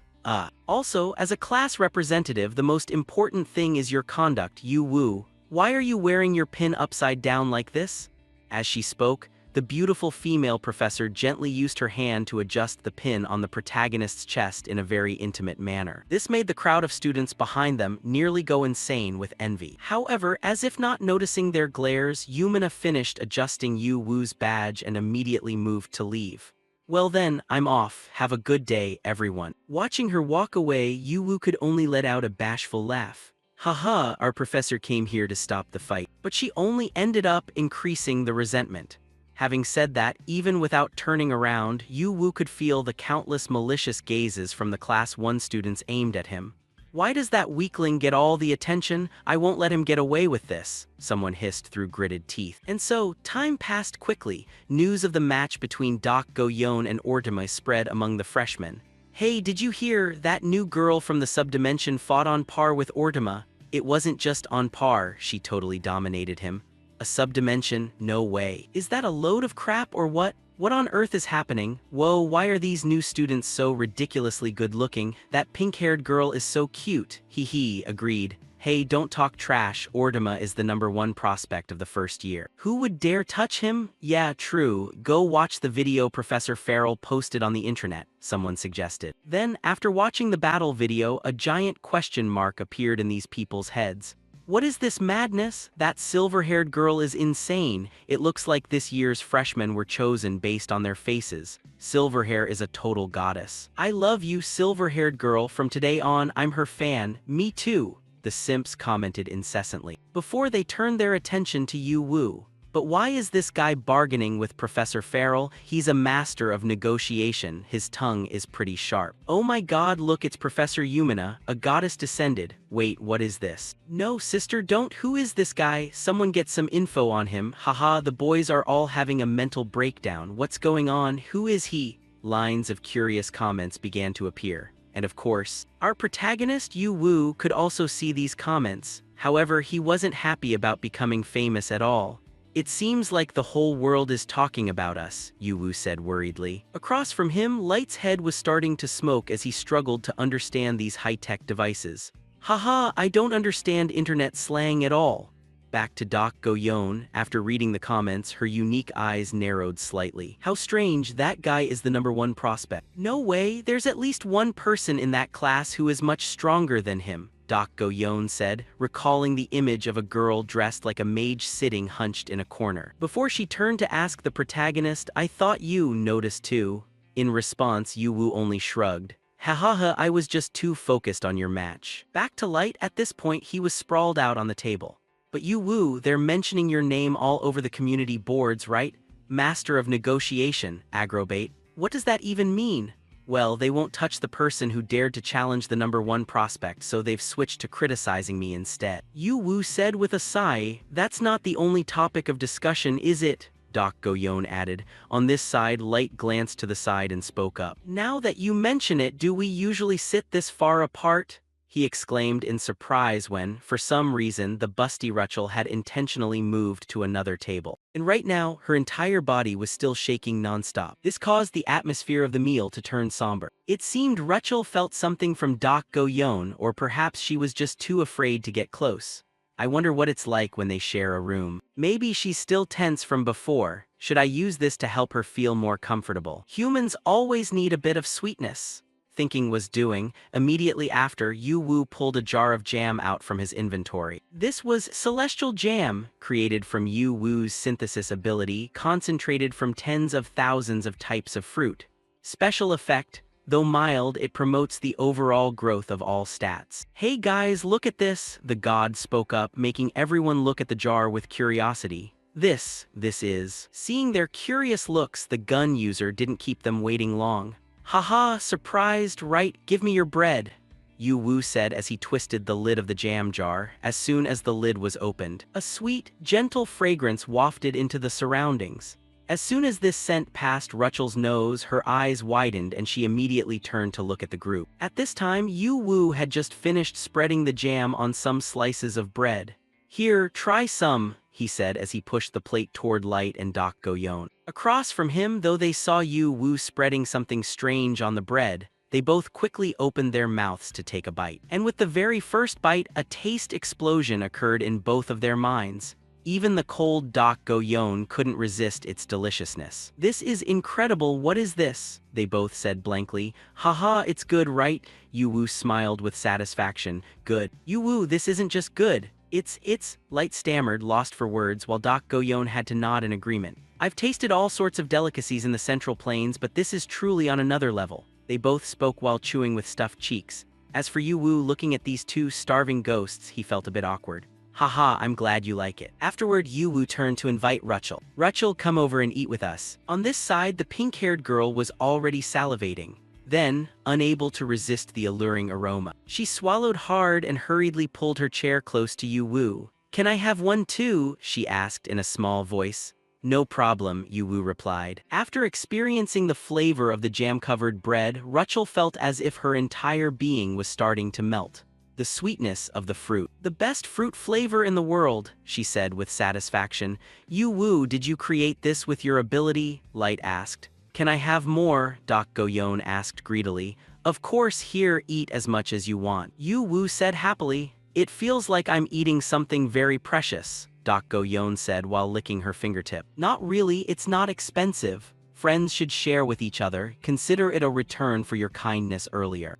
Also, as a class representative, the most important thing is your conduct, Yu Wu. Why are you wearing your pin upside down like this?" As she spoke, the beautiful female professor gently used her hand to adjust the pin on the protagonist's chest in a very intimate manner. This made the crowd of students behind them nearly go insane with envy. However, as if not noticing their glares, Yumina finished adjusting Yu Wu's badge and immediately moved to leave. "Well then, I'm off. Have a good day, everyone." Watching her walk away, Yu Wu could only let out a bashful laugh. "Haha, our professor came here to stop the fight." But she only ended up increasing the resentment. Having said that, even without turning around, Yu Wu could feel the countless malicious gazes from the Class 1 students aimed at him. "Why does that weakling get all the attention? I won't let him get away with this," someone hissed through gritted teeth. And so, time passed quickly. News of the match between Doc Goyon and Ordima spread among the freshmen. "Hey, did you hear? That new girl from the subdimension fought on par with Ordima." It wasn't just on par, she totally dominated him. "A subdimension? No way. Is that a load of crap or what? What on earth is happening? Whoa, why are these new students so ridiculously good-looking? That pink-haired girl is so cute." He agreed. "Hey, don't talk trash. Ordima is the #1 prospect of the first year. Who would dare touch him?" "Yeah, true. Go watch the video Professor Farrell posted on the internet," someone suggested. Then, after watching the battle video, a giant question mark appeared in these people's heads. "What is this madness? That silver-haired girl is insane. It looks like this year's freshmen were chosen based on their faces. Silverhair is a total goddess. I love you, silver-haired girl. From today on, I'm her fan." "Me too," the simps commented incessantly, before they turned their attention to Yu Wu. "But why is this guy bargaining with Professor Farrell? He's a master of negotiation. His tongue is pretty sharp." "Oh my god, look, it's Professor Yumina, a goddess descended. Wait, what is this?" "No, sister, don't. Who is this guy? Someone get some info on him. Haha, the boys are all having a mental breakdown. What's going on? Who is he?" Lines of curious comments began to appear. And of course, our protagonist Yu Wu could also see these comments. However, he wasn't happy about becoming famous at all. "It seems like the whole world is talking about us," Yu Wu said worriedly. Across from him, Light's head was starting to smoke as he struggled to understand these high-tech devices. "Haha, I don't understand internet slang at all." Back to Doc Goyon, after reading the comments, her unique eyes narrowed slightly. "How strange, that guy is the #1 prospect." "No way, there's at least one person in that class who is much stronger than him," Doc Goyon said, recalling the image of a girl dressed like a mage sitting hunched in a corner. Before she turned to ask the protagonist, "I thought you noticed too." In response, Yu Wu only shrugged. Hahaha, I was just too focused on your match. Back to Light. At this point, he was sprawled out on the table. But Yu Wu, they're mentioning your name all over the community boards, right? Master of Negotiation, Agrobait. What does that even mean? Well, they won't touch the person who dared to challenge the #1 prospect, so they've switched to criticizing me instead. Yu Wu said with a sigh. That's not the only topic of discussion, is it? Doc Goyon added. On this side, Light glanced to the side and spoke up. Now that you mention it, do we usually sit this far apart? He exclaimed in surprise when, for some reason, the busty Rachel had intentionally moved to another table. And right now, her entire body was still shaking nonstop. This caused the atmosphere of the meal to turn somber. It seemed Rachel felt something from Doc Goyon, or perhaps she was just too afraid to get close. I wonder what it's like when they share a room. Maybe she's still tense from before. Should I use this to help her feel more comfortable? Humans always need a bit of sweetness. Thinking was doing, immediately after, Yu Wu pulled a jar of jam out from his inventory. This was celestial jam, created from Yu Wu's synthesis ability, concentrated from tens of thousands of types of fruit. Special effect, though mild, it promotes the overall growth of all stats. Hey guys, look at this, the god spoke up, making everyone look at the jar with curiosity. This is. Seeing their curious looks, the gun user didn't keep them waiting long. Haha, surprised, right? Give me your bread, Yu Wu said as he twisted the lid of the jam jar. As soon as the lid was opened, a sweet, gentle fragrance wafted into the surroundings. As soon as this scent passed Rachel's nose, her eyes widened and she immediately turned to look at the group. At this time, Yu Wu had just finished spreading the jam on some slices of bread. Here, try some, he said as he pushed the plate toward Light and Doc Goyon. Across from him, though they saw Yu Wu spreading something strange on the bread, they both quickly opened their mouths to take a bite. And with the very first bite, a taste explosion occurred in both of their minds. Even the cold Doc Goyon couldn't resist its deliciousness. This is incredible, what is this? They both said blankly. Haha, it's good, right? Yu Wu smiled with satisfaction. Good. Yu Wu, this isn't just good. It's, Light stammered, lost for words, while Doc Goyon had to nod in agreement. I've tasted all sorts of delicacies in the Central Plains, but this is truly on another level. They both spoke while chewing with stuffed cheeks. As for Yu Wu, looking at these two starving ghosts, he felt a bit awkward. Haha, I'm glad you like it. Afterward, Yu Wu turned to invite Rachel. Rachel, come over and eat with us. On this side, the pink-haired girl was already salivating. Then, unable to resist the alluring aroma, she swallowed hard and hurriedly pulled her chair close to Yu Wu. Can I have one too? She asked in a small voice. No problem, Yu Wu replied. After experiencing the flavor of the jam-covered bread, Rachel felt as if her entire being was starting to melt. The sweetness of the fruit. The best fruit flavor in the world, she said with satisfaction. Yu Wu, did you create this with your ability? Light asked. Can I have more? Doc Goyon asked greedily. Of course, here, eat as much as you want, Yu Wu said happily. It feels like I'm eating something very precious, Doc Goyon said while licking her fingertip. Not really, it's not expensive. Friends should share with each other. Consider it a return for your kindness earlier.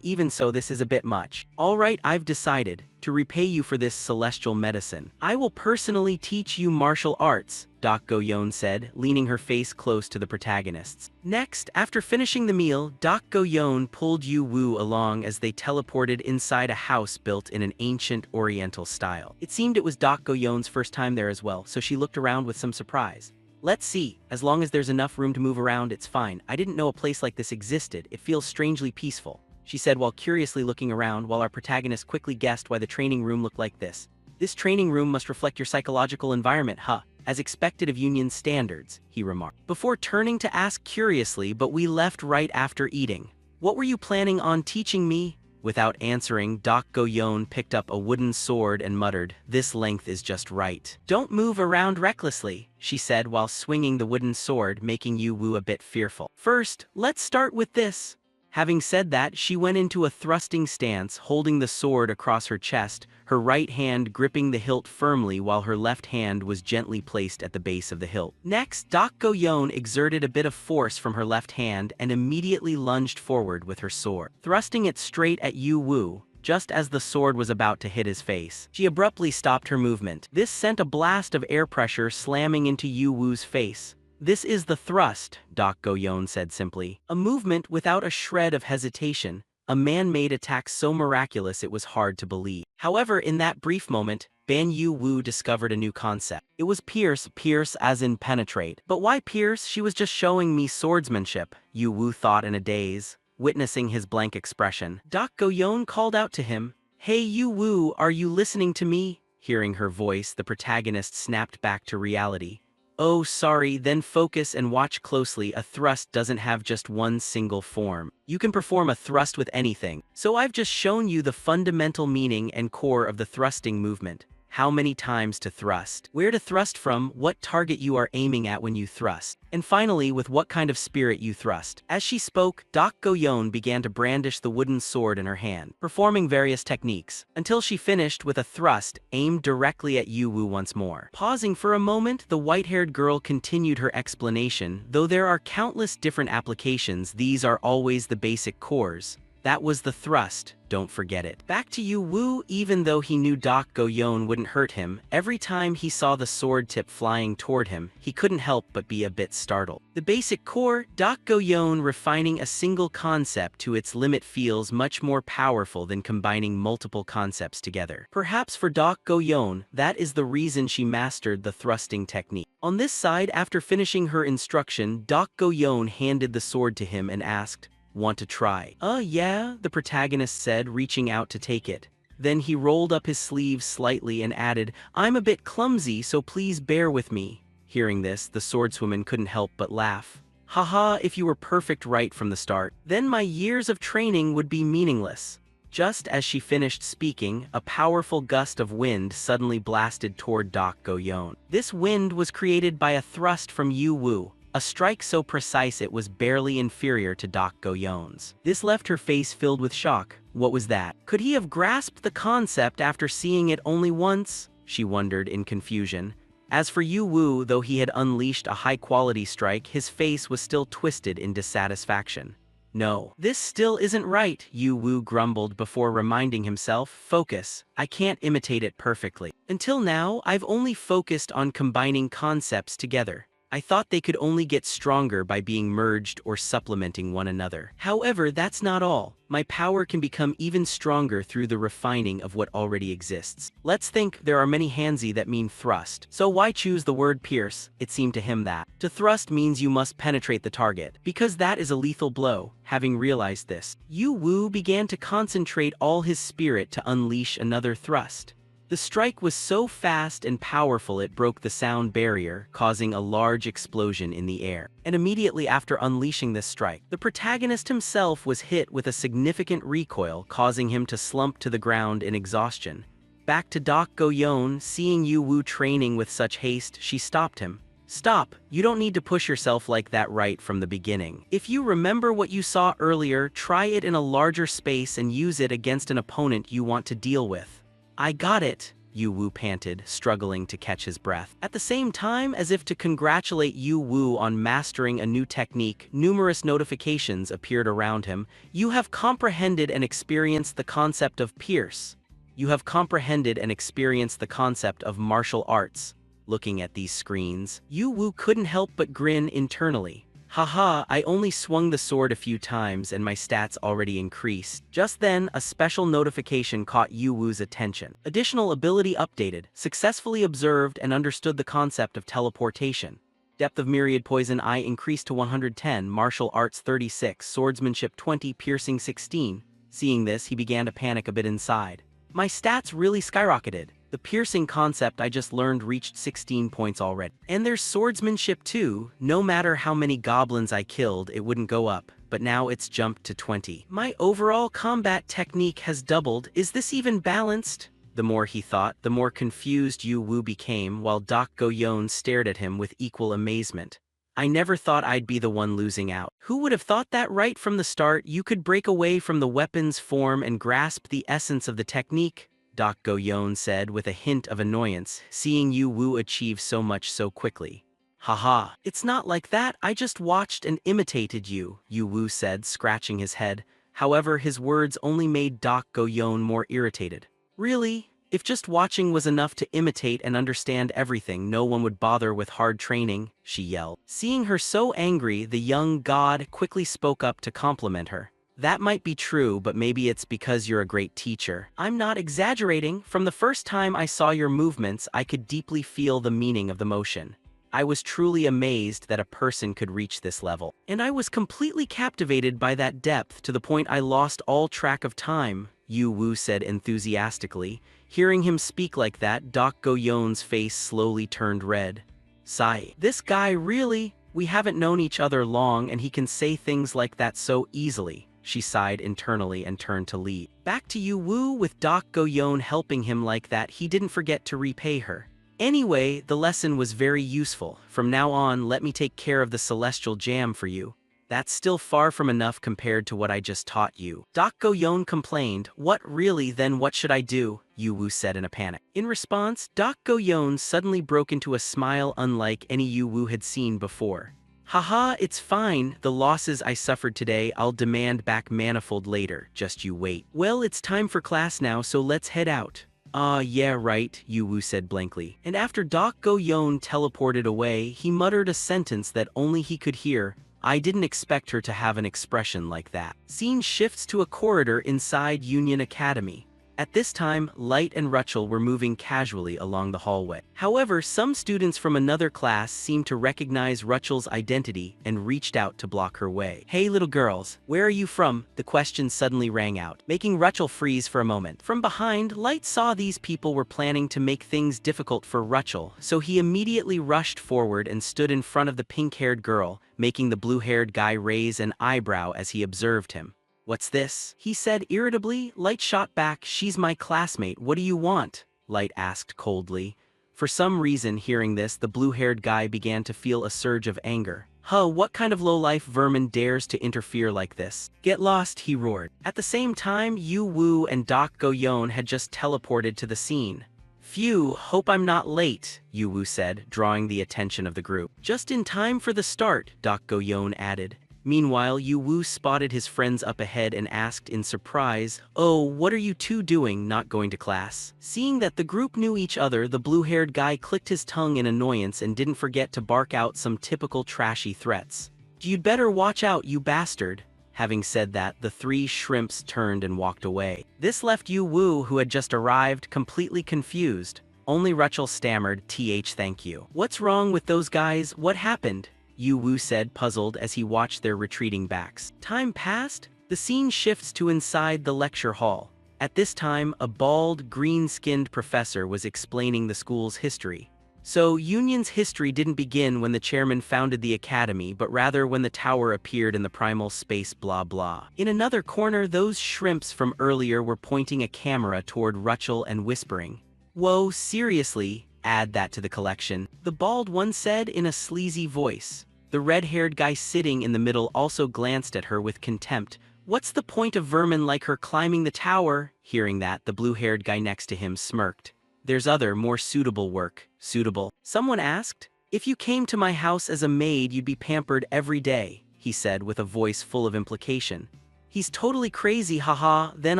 Even so, this is a bit much. All right, I've decided to repay you for this celestial medicine. I will personally teach you martial arts, Doc Goyon said, leaning her face close to the protagonists. Next, after finishing the meal, Doc Goyon pulled Yu Wu along as they teleported inside a house built in an ancient Oriental style. It seemed it was Doc Goyon's first time there as well, so she looked around with some surprise. Let's see, as long as there's enough room to move around, it's fine. I didn't know a place like this existed. It feels strangely peaceful, she said while curiously looking around, while our protagonist quickly guessed why the training room looked like this. This training room must reflect your psychological environment, as expected of union standards, he remarked. Before turning to ask curiously, but we left right after eating. What were you planning on teaching me? Without answering, Doc Goyon picked up a wooden sword and muttered, this length is just right. Don't move around recklessly, she said while swinging the wooden sword, making Yu Wu a bit fearful. First, let's start with this. Having said that, she went into a thrusting stance, holding the sword across her chest, her right hand gripping the hilt firmly while her left hand was gently placed at the base of the hilt. Next, Doc Goyon exerted a bit of force from her left hand and immediately lunged forward with her sword, thrusting it straight at Yu Wu. Just as the sword was about to hit his face, she abruptly stopped her movement. This sent a blast of air pressure slamming into Yu Wu's face. This is the thrust, Doc Goyon said simply. A movement without a shred of hesitation, a man-made attack so miraculous it was hard to believe. However, in that brief moment, Ban Yu Wu discovered a new concept. It was pierce as in penetrate. But why pierce? She was just showing me swordsmanship, Yu Wu thought in a daze, witnessing his blank expression. Doc Goyon called out to him, "Hey Yu Wu, are you listening to me?" Hearing her voice, the protagonist snapped back to reality. Oh, sorry, then focus and watch closely. A thrust doesn't have just one single form. You can perform a thrust with anything. So I've just shown you the fundamental meaning and core of the thrusting movement. How many times to thrust, where to thrust from, what target you are aiming at when you thrust, and finally with what kind of spirit you thrust. As she spoke, Doc Goyon began to brandish the wooden sword in her hand, performing various techniques, until she finished with a thrust aimed directly at Yu Wu once more. Pausing for a moment, the white-haired girl continued her explanation. Though there are countless different applications, these are always the basic cores. That was the thrust, don't forget it. Back to Yu Wu. Even though he knew Doc Goyon wouldn't hurt him, every time he saw the sword tip flying toward him, he couldn't help but be a bit startled. The basic core, Doc Goyon refining a single concept to its limit feels much more powerful than combining multiple concepts together. Perhaps for Doc Goyon, that is the reason she mastered the thrusting technique. On this side, after finishing her instruction, Doc Goyon handed the sword to him and asked, "Want to try?" Yeah," the protagonist said, reaching out to take it. Then he rolled up his sleeves slightly and added, "I'm a bit clumsy, so please bear with me." Hearing this, the swordswoman couldn't help but laugh. "Haha, if you were perfect right from the start, then my years of training would be meaningless." Just as she finished speaking, a powerful gust of wind suddenly blasted toward Doc Goyon. This wind was created by a thrust from Yu Wu, a strike so precise it was barely inferior to Doc Goyon's. This left her face filled with shock. What was that? Could he have grasped the concept after seeing it only once? She wondered in confusion. As for Yu Wu, though he had unleashed a high-quality strike, his face was still twisted in dissatisfaction. "No, this still isn't right," Yu Wu grumbled before reminding himself, "Focus, I can't imitate it perfectly. Until now, I've only focused on combining concepts together. I thought they could only get stronger by being merged or supplementing one another. However, that's not all. My power can become even stronger through the refining of what already exists. Let's think there are many hanzi that mean thrust. So why choose the word pierce? It seemed to him that to thrust means you must penetrate the target, because that is a lethal blow. Having realized this, Yu Wu began to concentrate all his spirit to unleash another thrust. The strike was so fast and powerful it broke the sound barrier, causing a large explosion in the air. And immediately after unleashing this strike, the protagonist himself was hit with a significant recoil, causing him to slump to the ground in exhaustion. Back to Doc Goyon, seeing Yu Wu training with such haste, she stopped him. "Stop, you don't need to push yourself like that right from the beginning. If you remember what you saw earlier, try it in a larger space and use it against an opponent you want to deal with." "I got it," Yu Wu panted, struggling to catch his breath. At the same time, as if to congratulate Yu Wu on mastering a new technique, numerous notifications appeared around him. "You have comprehended and experienced the concept of pierce. You have comprehended and experienced the concept of martial arts." Looking at these screens, Yu Wu couldn't help but grin internally. "Haha, I only swung the sword a few times and my stats already increased." Just then, a special notification caught Yu Wu's attention. Additional ability updated. Successfully observed and understood the concept of teleportation. Depth of myriad poison eye increased to 110, martial arts 36, swordsmanship 20, piercing 16. Seeing this, he began to panic a bit inside. My stats really skyrocketed. The piercing concept I just learned reached 16 points already. And there's swordsmanship too. No matter how many goblins I killed, it wouldn't go up, but now it's jumped to 20. My overall combat technique has doubled. Is this even balanced? The more he thought, the more confused Yu Wu became, while Doc Goyon stared at him with equal amazement. "I never thought I'd be the one losing out. Who would have thought that right from the start? You could break away from the weapon's form and grasp the essence of the technique," Doc Goyon said with a hint of annoyance, seeing Yu Wu achieve so much so quickly. "Haha, it's not like that, I just watched and imitated you," Yu Wu said, scratching his head. However, his words only made Doc Goyon more irritated. "Really? If just watching was enough to imitate and understand everything, no one would bother with hard training, she yelled. Seeing her so angry, the young god quickly spoke up to compliment her. That might be true, but maybe it's because you're a great teacher. I'm not exaggerating. From the first time I saw your movements, I could deeply feel the meaning of the motion. I was truly amazed that a person could reach this level. And I was completely captivated by that depth to the point I lost all track of time, Yu Wu said enthusiastically. Hearing him speak like that, Doc Go-yeon's face slowly turned red. Sigh. This guy really? We haven't known each other long and he can say things like that so easily. She sighed internally and turned to leave. Back to Yu Wu. With Doc Go-yeon helping him like that, he didn't forget to repay her. Anyway, the lesson was very useful. From now on, let me take care of the celestial jam for you. That's still far from enough compared to what I just taught you. Doc Go-yeon complained. What really? Then what should I do? Yu Wu said in a panic. In response, Doc Go-yeon suddenly broke into a smile unlike any Yu Wu had seen before. Haha, it's fine. The losses I suffered today, I'll demand back manifold later. Just you wait. Well, it's time for class now, so let's head out. Yeah, right, Yu Wu said blankly. And after Doc Go-yeon teleported away, he muttered a sentence that only he could hear. I didn't expect her to have an expression like that. Scene shifts to a corridor inside Union Academy. At this time, Light and Rachel were moving casually along the hallway. However, some students from another class seemed to recognize Rachel's identity and reached out to block her way. Hey little girls, where are you from? The question suddenly rang out, making Rachel freeze for a moment. From behind, Light saw these people were planning to make things difficult for Rachel, so he immediately rushed forward and stood in front of the pink-haired girl, making the blue-haired guy raise an eyebrow as he observed him. What's this? He said irritably. Light shot back. She's my classmate. What do you want? Light asked coldly. For some reason, hearing this, the blue-haired guy began to feel a surge of anger. Huh, what kind of low-life vermin dares to interfere like this? Get lost, he roared. At the same time, Yu Wu and Doc Go-yeon had just teleported to the scene. Phew, hope I'm not late, Yu Wu said, drawing the attention of the group. Just in time for the start, Doc Go-yeon added. Meanwhile, Yu Wu spotted his friends up ahead and asked in surprise, "Oh, what are you two doing, not going to class?" Seeing that the group knew each other, the blue-haired guy clicked his tongue in annoyance and didn't forget to bark out some typical trashy threats. "You'd better watch out, you bastard." Having said that, the three shrimps turned and walked away. This left Yu Wu, who had just arrived, completely confused. Only Rachel stammered, "Thank you." "What's wrong with those guys? What happened?" Yu Wu said, puzzled as he watched their retreating backs. Time passed. The scene shifts to inside the lecture hall. At this time, a bald, green-skinned professor was explaining the school's history. So, Union's history didn't begin when the chairman founded the academy, but rather when the tower appeared in the primal space blah blah. In another corner, those shrimps from earlier were pointing a camera toward Rachel and whispering, "Whoa, seriously, add that to the collection," the bald one said in a sleazy voice. The red-haired guy sitting in the middle also glanced at her with contempt. "What's the point of vermin like her climbing the tower?" Hearing that, the blue-haired guy next to him smirked. "There's other, more suitable work." "Suitable?" someone asked. "If you came to my house as a maid, you'd be pampered every day," he said with a voice full of implication. "He's totally crazy, haha, then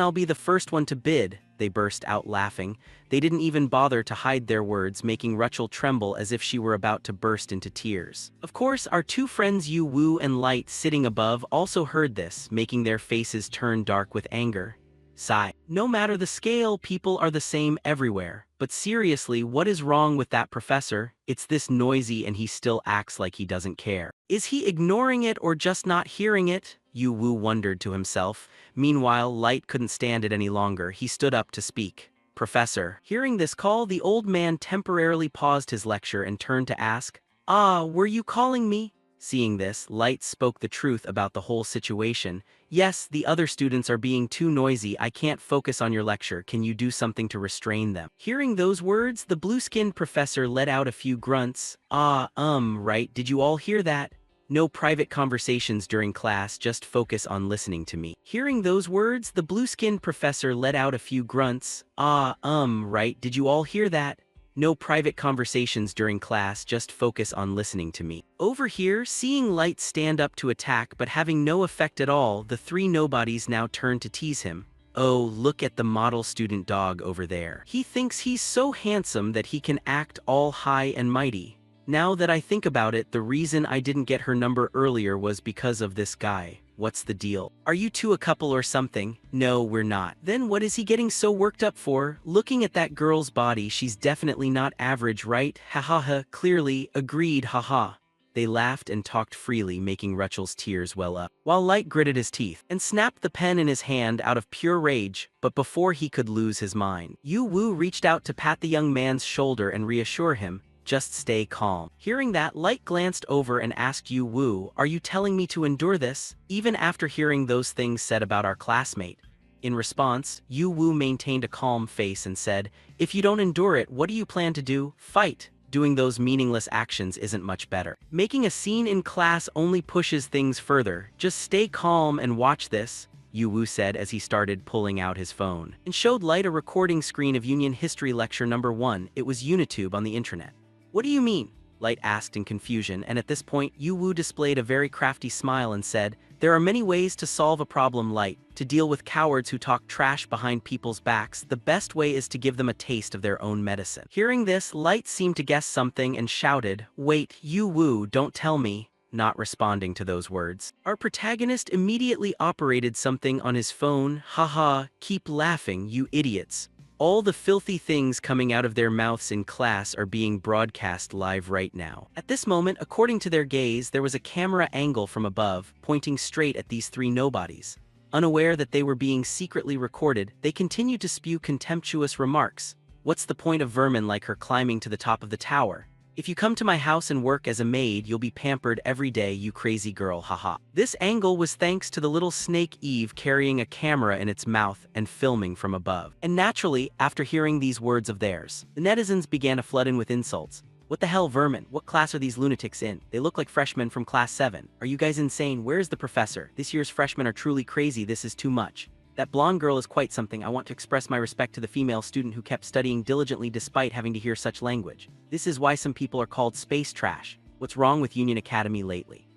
I'll be the first one to bid." They burst out laughing. They didn't even bother to hide their words, making Rachel tremble as if she were about to burst into tears. Of course, our two friends Yu Wu and Light sitting above also heard this, making their faces turn dark with anger. Sigh. No matter the scale, people are the same everywhere. But seriously, what is wrong with that professor? It's this noisy and he still acts like he doesn't care. Is he ignoring it or just not hearing it? Yu Wu wondered to himself. Meanwhile, Light couldn't stand it any longer. He stood up to speak. "Professor." Hearing this call, the old man temporarily paused his lecture and turned to ask, "Ah, were you calling me?" Seeing this, Light spoke the truth about the whole situation. "Yes, the other students are being too noisy. I can't focus on your lecture. Can you do something to restrain them?" Hearing those words, the blue-skinned professor let out a few grunts. Right, did you all hear that? No private conversations during class, just focus on listening to me." Hearing those words, the blue-skinned professor let out a few grunts. Right, did you all hear that? No private conversations during class, just focus on listening to me. Over here, seeing Light stand up to attack but having no effect at all, the three nobodies now turned to tease him. Oh, look at the model student dog over there. He thinks he's so handsome that he can act all high and mighty. Now that I think about it, the reason I didn't get her number earlier was because of this guy. What's the deal? Are you two a couple or something? No, we're not. Then what is he getting so worked up for? Looking at that girl's body, she's definitely not average, right? Ha ha ha, clearly, agreed, haha. They laughed and talked freely, making Rachel's tears well up, while Light gritted his teeth and snapped the pen in his hand out of pure rage. But before he could lose his mind, Yu Wu reached out to pat the young man's shoulder and reassure him, just stay calm. Hearing that, Light glanced over and asked Yu Wu, are you telling me to endure this, even after hearing those things said about our classmate? In response, Yu Wu maintained a calm face and said, if you don't endure it, what do you plan to do? Fight. Doing those meaningless actions isn't much better. Making a scene in class only pushes things further. Just stay calm and watch this, Yu Wu said as he started pulling out his phone, and showed Light a recording screen of Union History Lecture number 1. It was Unitube on the internet. What do you mean? Light asked in confusion, and at this point, Yu Wu displayed a very crafty smile and said, there are many ways to solve a problem, Light. To deal with cowards who talk trash behind people's backs, the best way is to give them a taste of their own medicine. Hearing this, Light seemed to guess something and shouted, wait, Yu Wu, don't tell me. Not responding to those words, our protagonist immediately operated something on his phone. Haha, keep laughing, you idiots. All the filthy things coming out of their mouths in class are being broadcast live right now. At this moment, according to their gaze, there was a camera angle from above, pointing straight at these three nobodies. Unaware that they were being secretly recorded, they continued to spew contemptuous remarks. What's the point of vermin like her climbing to the top of the tower? If you come to my house and work as a maid, you'll be pampered every day, you crazy girl, haha. This angle was thanks to the little snake Eve carrying a camera in its mouth and filming from above. And naturally, after hearing these words of theirs, the netizens began to flood in with insults. What the hell, vermin? What class are these lunatics in? They look like freshmen from class 7. Are you guys insane? Where's the professor? This year's freshmen are truly crazy. This is too much. That blonde girl is quite something. I want to express my respect to the female student who kept studying diligently despite having to hear such language. This is why some people are called space trash. What's wrong with Union Academy lately?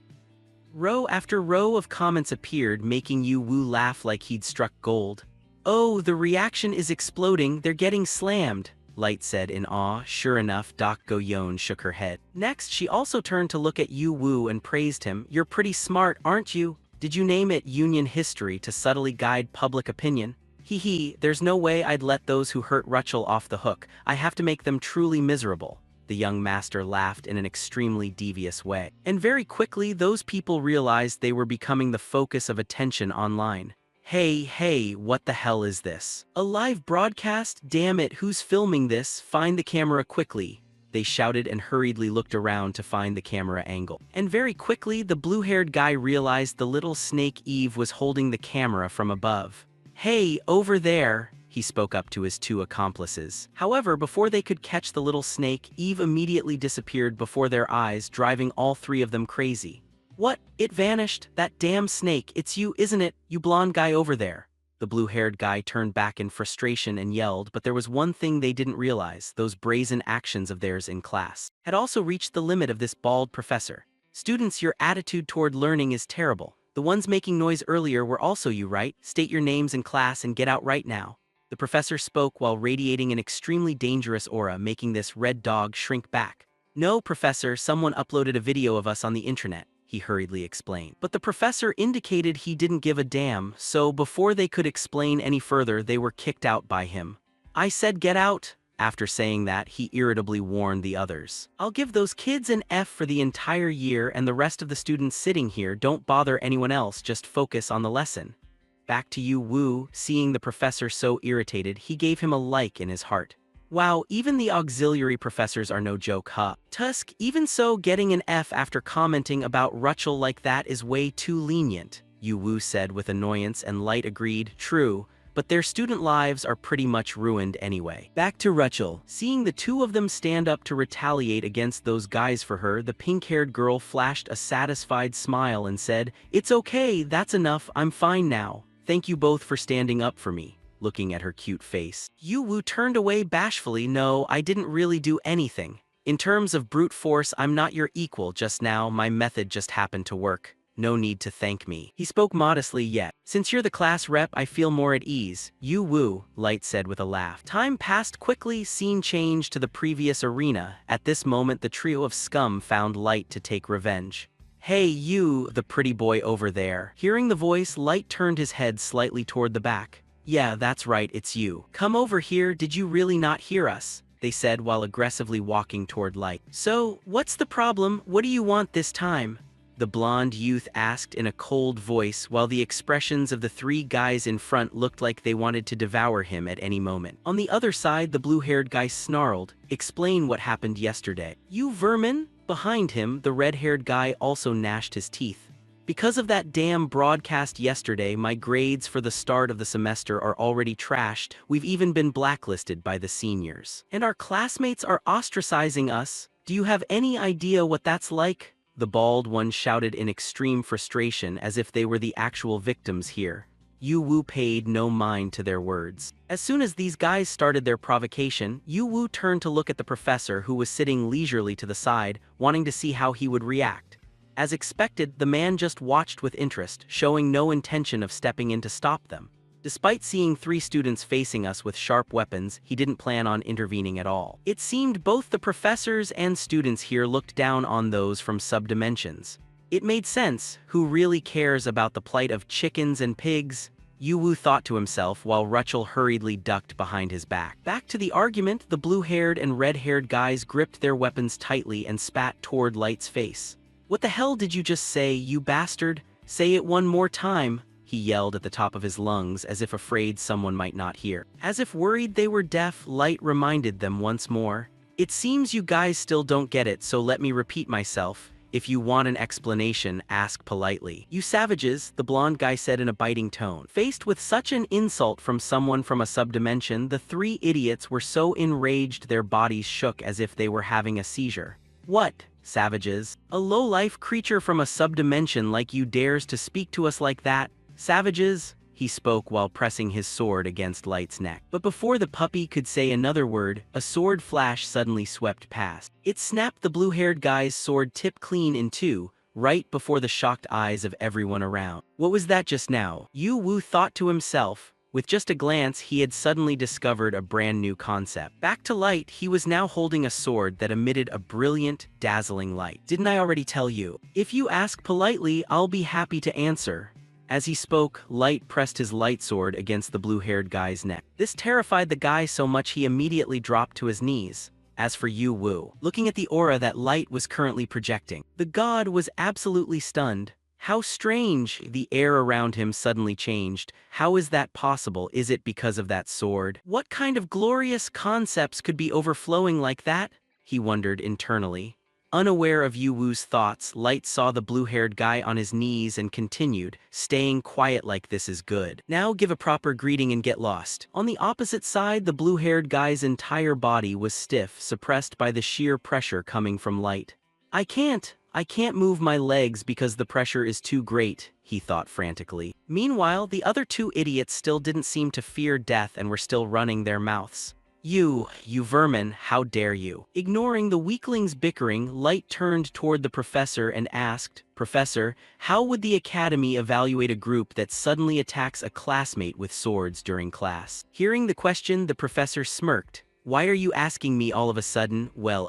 Row after row of comments appeared, making Yu Wu laugh like he'd struck gold. Oh, the reaction is exploding. They're getting slammed, Light said in awe. Sure enough, Doc Go-yeon shook her head. Next, she also turned to look at Yu Wu and praised him. You're pretty smart, aren't you? Did you name it Union History to subtly guide public opinion? Hee hee, there's no way I'd let those who hurt Rachel off the hook. I have to make them truly miserable. The young master laughed in an extremely devious way. And very quickly, those people realized they were becoming the focus of attention online. Hey, what the hell is this? A live broadcast? Damn it, who's filming this? Find the camera quickly. They shouted and hurriedly looked around to find the camera angle. And very quickly, the blue-haired guy realized the little snake Eve was holding the camera from above. Hey, over there, he spoke up to his two accomplices. However, before they could catch the little snake, Eve immediately disappeared before their eyes, driving all three of them crazy. What? It vanished? That damn snake, it's you, isn't it, you blonde guy over there? The blue-haired guy turned back in frustration and yelled, but there was one thing they didn't realize. Those brazen actions of theirs in class had also reached the limit of this bald professor. Students, your attitude toward learning is terrible. The ones making noise earlier were also you, right? State your names in class and get out right now. The professor spoke while radiating an extremely dangerous aura, making this red dog shrink back. No, professor, someone uploaded a video of us on the internet, he hurriedly explained. But the professor indicated he didn't give a damn, so before they could explain any further, they were kicked out by him. I said get out. After saying that, he irritably warned the others. I'll give those kids an F for the entire year, and the rest of the students sitting here don't bother anyone else, just focus on the lesson. Back to Yu Wu, seeing the professor so irritated, he gave him a like in his heart. Wow, even the auxiliary professors are no joke, huh? Tusk, even so, getting an F after commenting about Rachel like that is way too lenient, Yu Wu said with annoyance, and Light agreed, true, but their student lives are pretty much ruined anyway. Back to Rachel, seeing the two of them stand up to retaliate against those guys for her, the pink-haired girl flashed a satisfied smile and said, it's okay, that's enough, I'm fine now. Thank you both for standing up for me. Looking at her cute face, Yu Wu turned away bashfully. No, I didn't really do anything. In terms of brute force, I'm not your equal just now, my method just happened to work. No need to thank me. He spoke modestly yet. Since you're the class rep, I feel more at ease. You woo, Light said with a laugh. Time passed quickly, scene changed to the previous arena. At this moment, the trio of scum found Light to take revenge. Hey you, the pretty boy over there. Hearing the voice, Light turned his head slightly toward the back. Yeah, that's right, it's you. Come over here, did you really not hear us? They said while aggressively walking toward Light. So, what's the problem? What do you want this time? The blonde youth asked in a cold voice while the expressions of the three guys in front looked like they wanted to devour him at any moment. On the other side, the blue-haired guy snarled, "Explain what happened yesterday." You vermin? Behind him, the red-haired guy also gnashed his teeth. Because of that damn broadcast yesterday, my grades for the start of the semester are already trashed. We've even been blacklisted by the seniors. And our classmates are ostracizing us. Do you have any idea what that's like? The bald one shouted in extreme frustration as if they were the actual victims here. Yu Wu paid no mind to their words. As soon as these guys started their provocation, Yu Wu turned to look at the professor who was sitting leisurely to the side, wanting to see how he would react. As expected, the man just watched with interest, showing no intention of stepping in to stop them. Despite seeing three students facing us with sharp weapons, he didn't plan on intervening at all. It seemed both the professors and students here looked down on those from subdimensions. It made sense. Who really cares about the plight of chickens and pigs? Yu Wu thought to himself while Rachel hurriedly ducked behind his back. Back to the argument, the blue-haired and red-haired guys gripped their weapons tightly and spat toward Light's face. What the hell did you just say, you bastard? Say it one more time, he yelled at the top of his lungs as if afraid someone might not hear. As if worried they were deaf, Light reminded them once more. It seems you guys still don't get it, so let me repeat myself. If you want an explanation, ask politely. You savages, the blonde guy said in a biting tone. Faced with such an insult from someone from a subdimension, the three idiots were so enraged their bodies shook as if they were having a seizure. What? Savages? A low-life creature from a subdimension like you dares to speak to us like that? Savages? He spoke while pressing his sword against Light's neck. But before the puppy could say another word, a sword flash suddenly swept past. It snapped the blue-haired guy's sword tip clean in two, right before the shocked eyes of everyone around. What was that just now? Yu Wu thought to himself. With just a glance, he had suddenly discovered a brand new concept. Back to Light, he was now holding a sword that emitted a brilliant, dazzling light. Didn't I already tell you? If you ask politely, I'll be happy to answer. As he spoke, Light pressed his light sword against the blue-haired guy's neck. This terrified the guy so much he immediately dropped to his knees. As for Yu Wu, looking at the aura that Light was currently projecting, the god was absolutely stunned. How strange! The air around him suddenly changed. How is that possible? Is it because of that sword? What kind of glorious concepts could be overflowing like that? He wondered internally. Unaware of Yu Wu's thoughts, Light saw the blue-haired guy on his knees and continued, staying quiet like this is good. Now give a proper greeting and get lost. On the opposite side, the blue-haired guy's entire body was stiff, suppressed by the sheer pressure coming from Light. I can't move my legs because the pressure is too great, he thought frantically. Meanwhile, the other two idiots still didn't seem to fear death and were still running their mouths. You vermin, how dare you? Ignoring the weaklings' bickering, Light turned toward the professor and asked, Professor, how would the academy evaluate a group that suddenly attacks a classmate with swords during class? Hearing the question, the professor smirked. Why are you asking me all of a sudden? Well,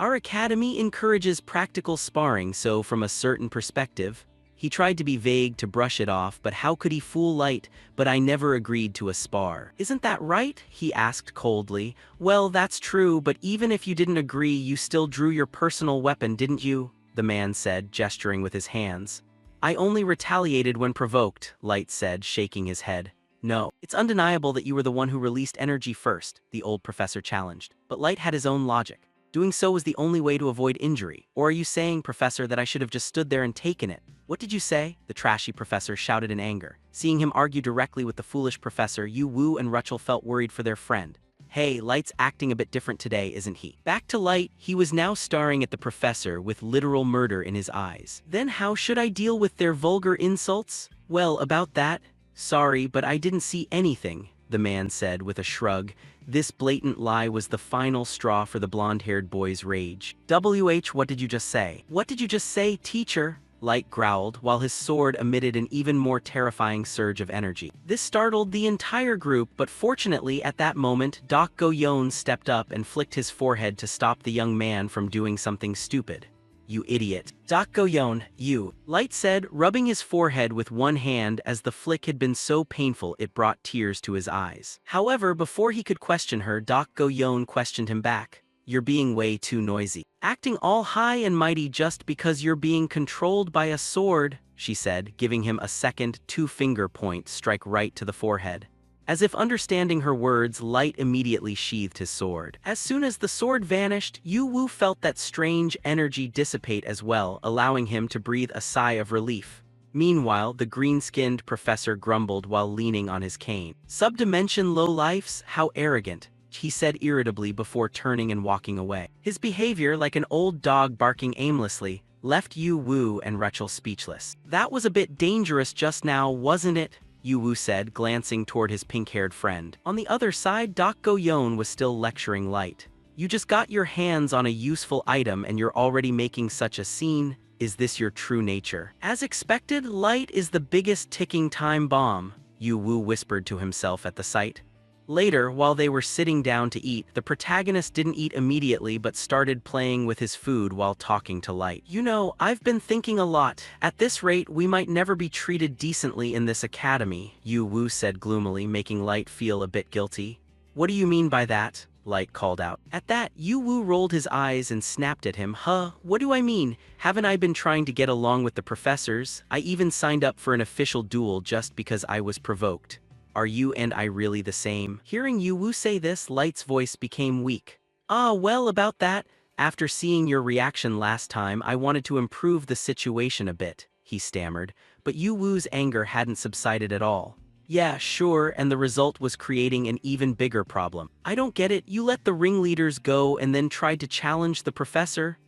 Our academy encourages practical sparring, so from a certain perspective. He tried to be vague to brush it off, but how could he fool Light? But I never agreed to a spar. Isn't that right? He asked coldly. Well, that's true, but even if you didn't agree, you still drew your personal weapon, didn't you? The man said, gesturing with his hands. I only retaliated when provoked, Light said, shaking his head. No, it's undeniable that you were the one who released energy first, the old professor challenged. But Light had his own logic. Doing so was the only way to avoid injury. Or are you saying, Professor, that I should have just stood there and taken it? What did you say? The trashy professor shouted in anger. Seeing him argue directly with the foolish professor, Yu Wu and Rachel felt worried for their friend. Hey, Light's acting a bit different today, isn't he? Back to Light, he was now staring at the professor with literal murder in his eyes. Then how should I deal with their vulgar insults? Well, about that, sorry, but I didn't see anything, the man said with a shrug. This blatant lie was the final straw for the blonde-haired boy's rage. What did you just say? What did you just say, teacher? Light growled, while his sword emitted an even more terrifying surge of energy. This startled the entire group, but fortunately at that moment, Dak Go-yeon stepped up and flicked his forehead to stop the young man from doing something stupid. "You idiot. Dak Go-yeon, you," Light said, rubbing his forehead with one hand as the flick had been so painful it brought tears to his eyes. However, before he could question her, Dak Go-yeon questioned him back. "You're being way too noisy. Acting all high and mighty just because you're being controlled by a sword," she said, giving him a second two-finger point strike right to the forehead. As if understanding her words, Light immediately sheathed his sword. As soon as the sword vanished, Yu Wu felt that strange energy dissipate as well, allowing him to breathe a sigh of relief. Meanwhile, the green-skinned professor grumbled while leaning on his cane. "Subdimension lowlifes, how arrogant," he said irritably before turning and walking away. His behavior, like an old dog barking aimlessly, left Yu Wu and Rachel speechless. "That was a bit dangerous just now, wasn't it?" Yu Wu said, glancing toward his pink-haired friend. On the other side, Dak Go-yeon was still lecturing Light. "You just got your hands on a useful item and you're already making such a scene. Is this your true nature?" As expected, Light is the biggest ticking time bomb, Yu Wu whispered to himself at the sight. Later, while they were sitting down to eat, the protagonist didn't eat immediately but started playing with his food while talking to Light. "You know, I've been thinking a lot. At this rate, we might never be treated decently in this academy," Yu Wu said gloomily, making Light feel a bit guilty. "What do you mean by that?" Light called out. At that, Yu Wu rolled his eyes and snapped at him. "Huh, what do I mean? Haven't I been trying to get along with the professors? I even signed up for an official duel just because I was provoked. Are you and I really the same?" Hearing Yu Wu say this, Light's voice became weak. "Ah, well, about that, after seeing your reaction last time, I wanted to improve the situation a bit," he stammered, but Yu Wu's anger hadn't subsided at all. "Yeah, sure, and the result was creating an even bigger problem. I don't get it, you let the ringleaders go and then tried to challenge the professor?"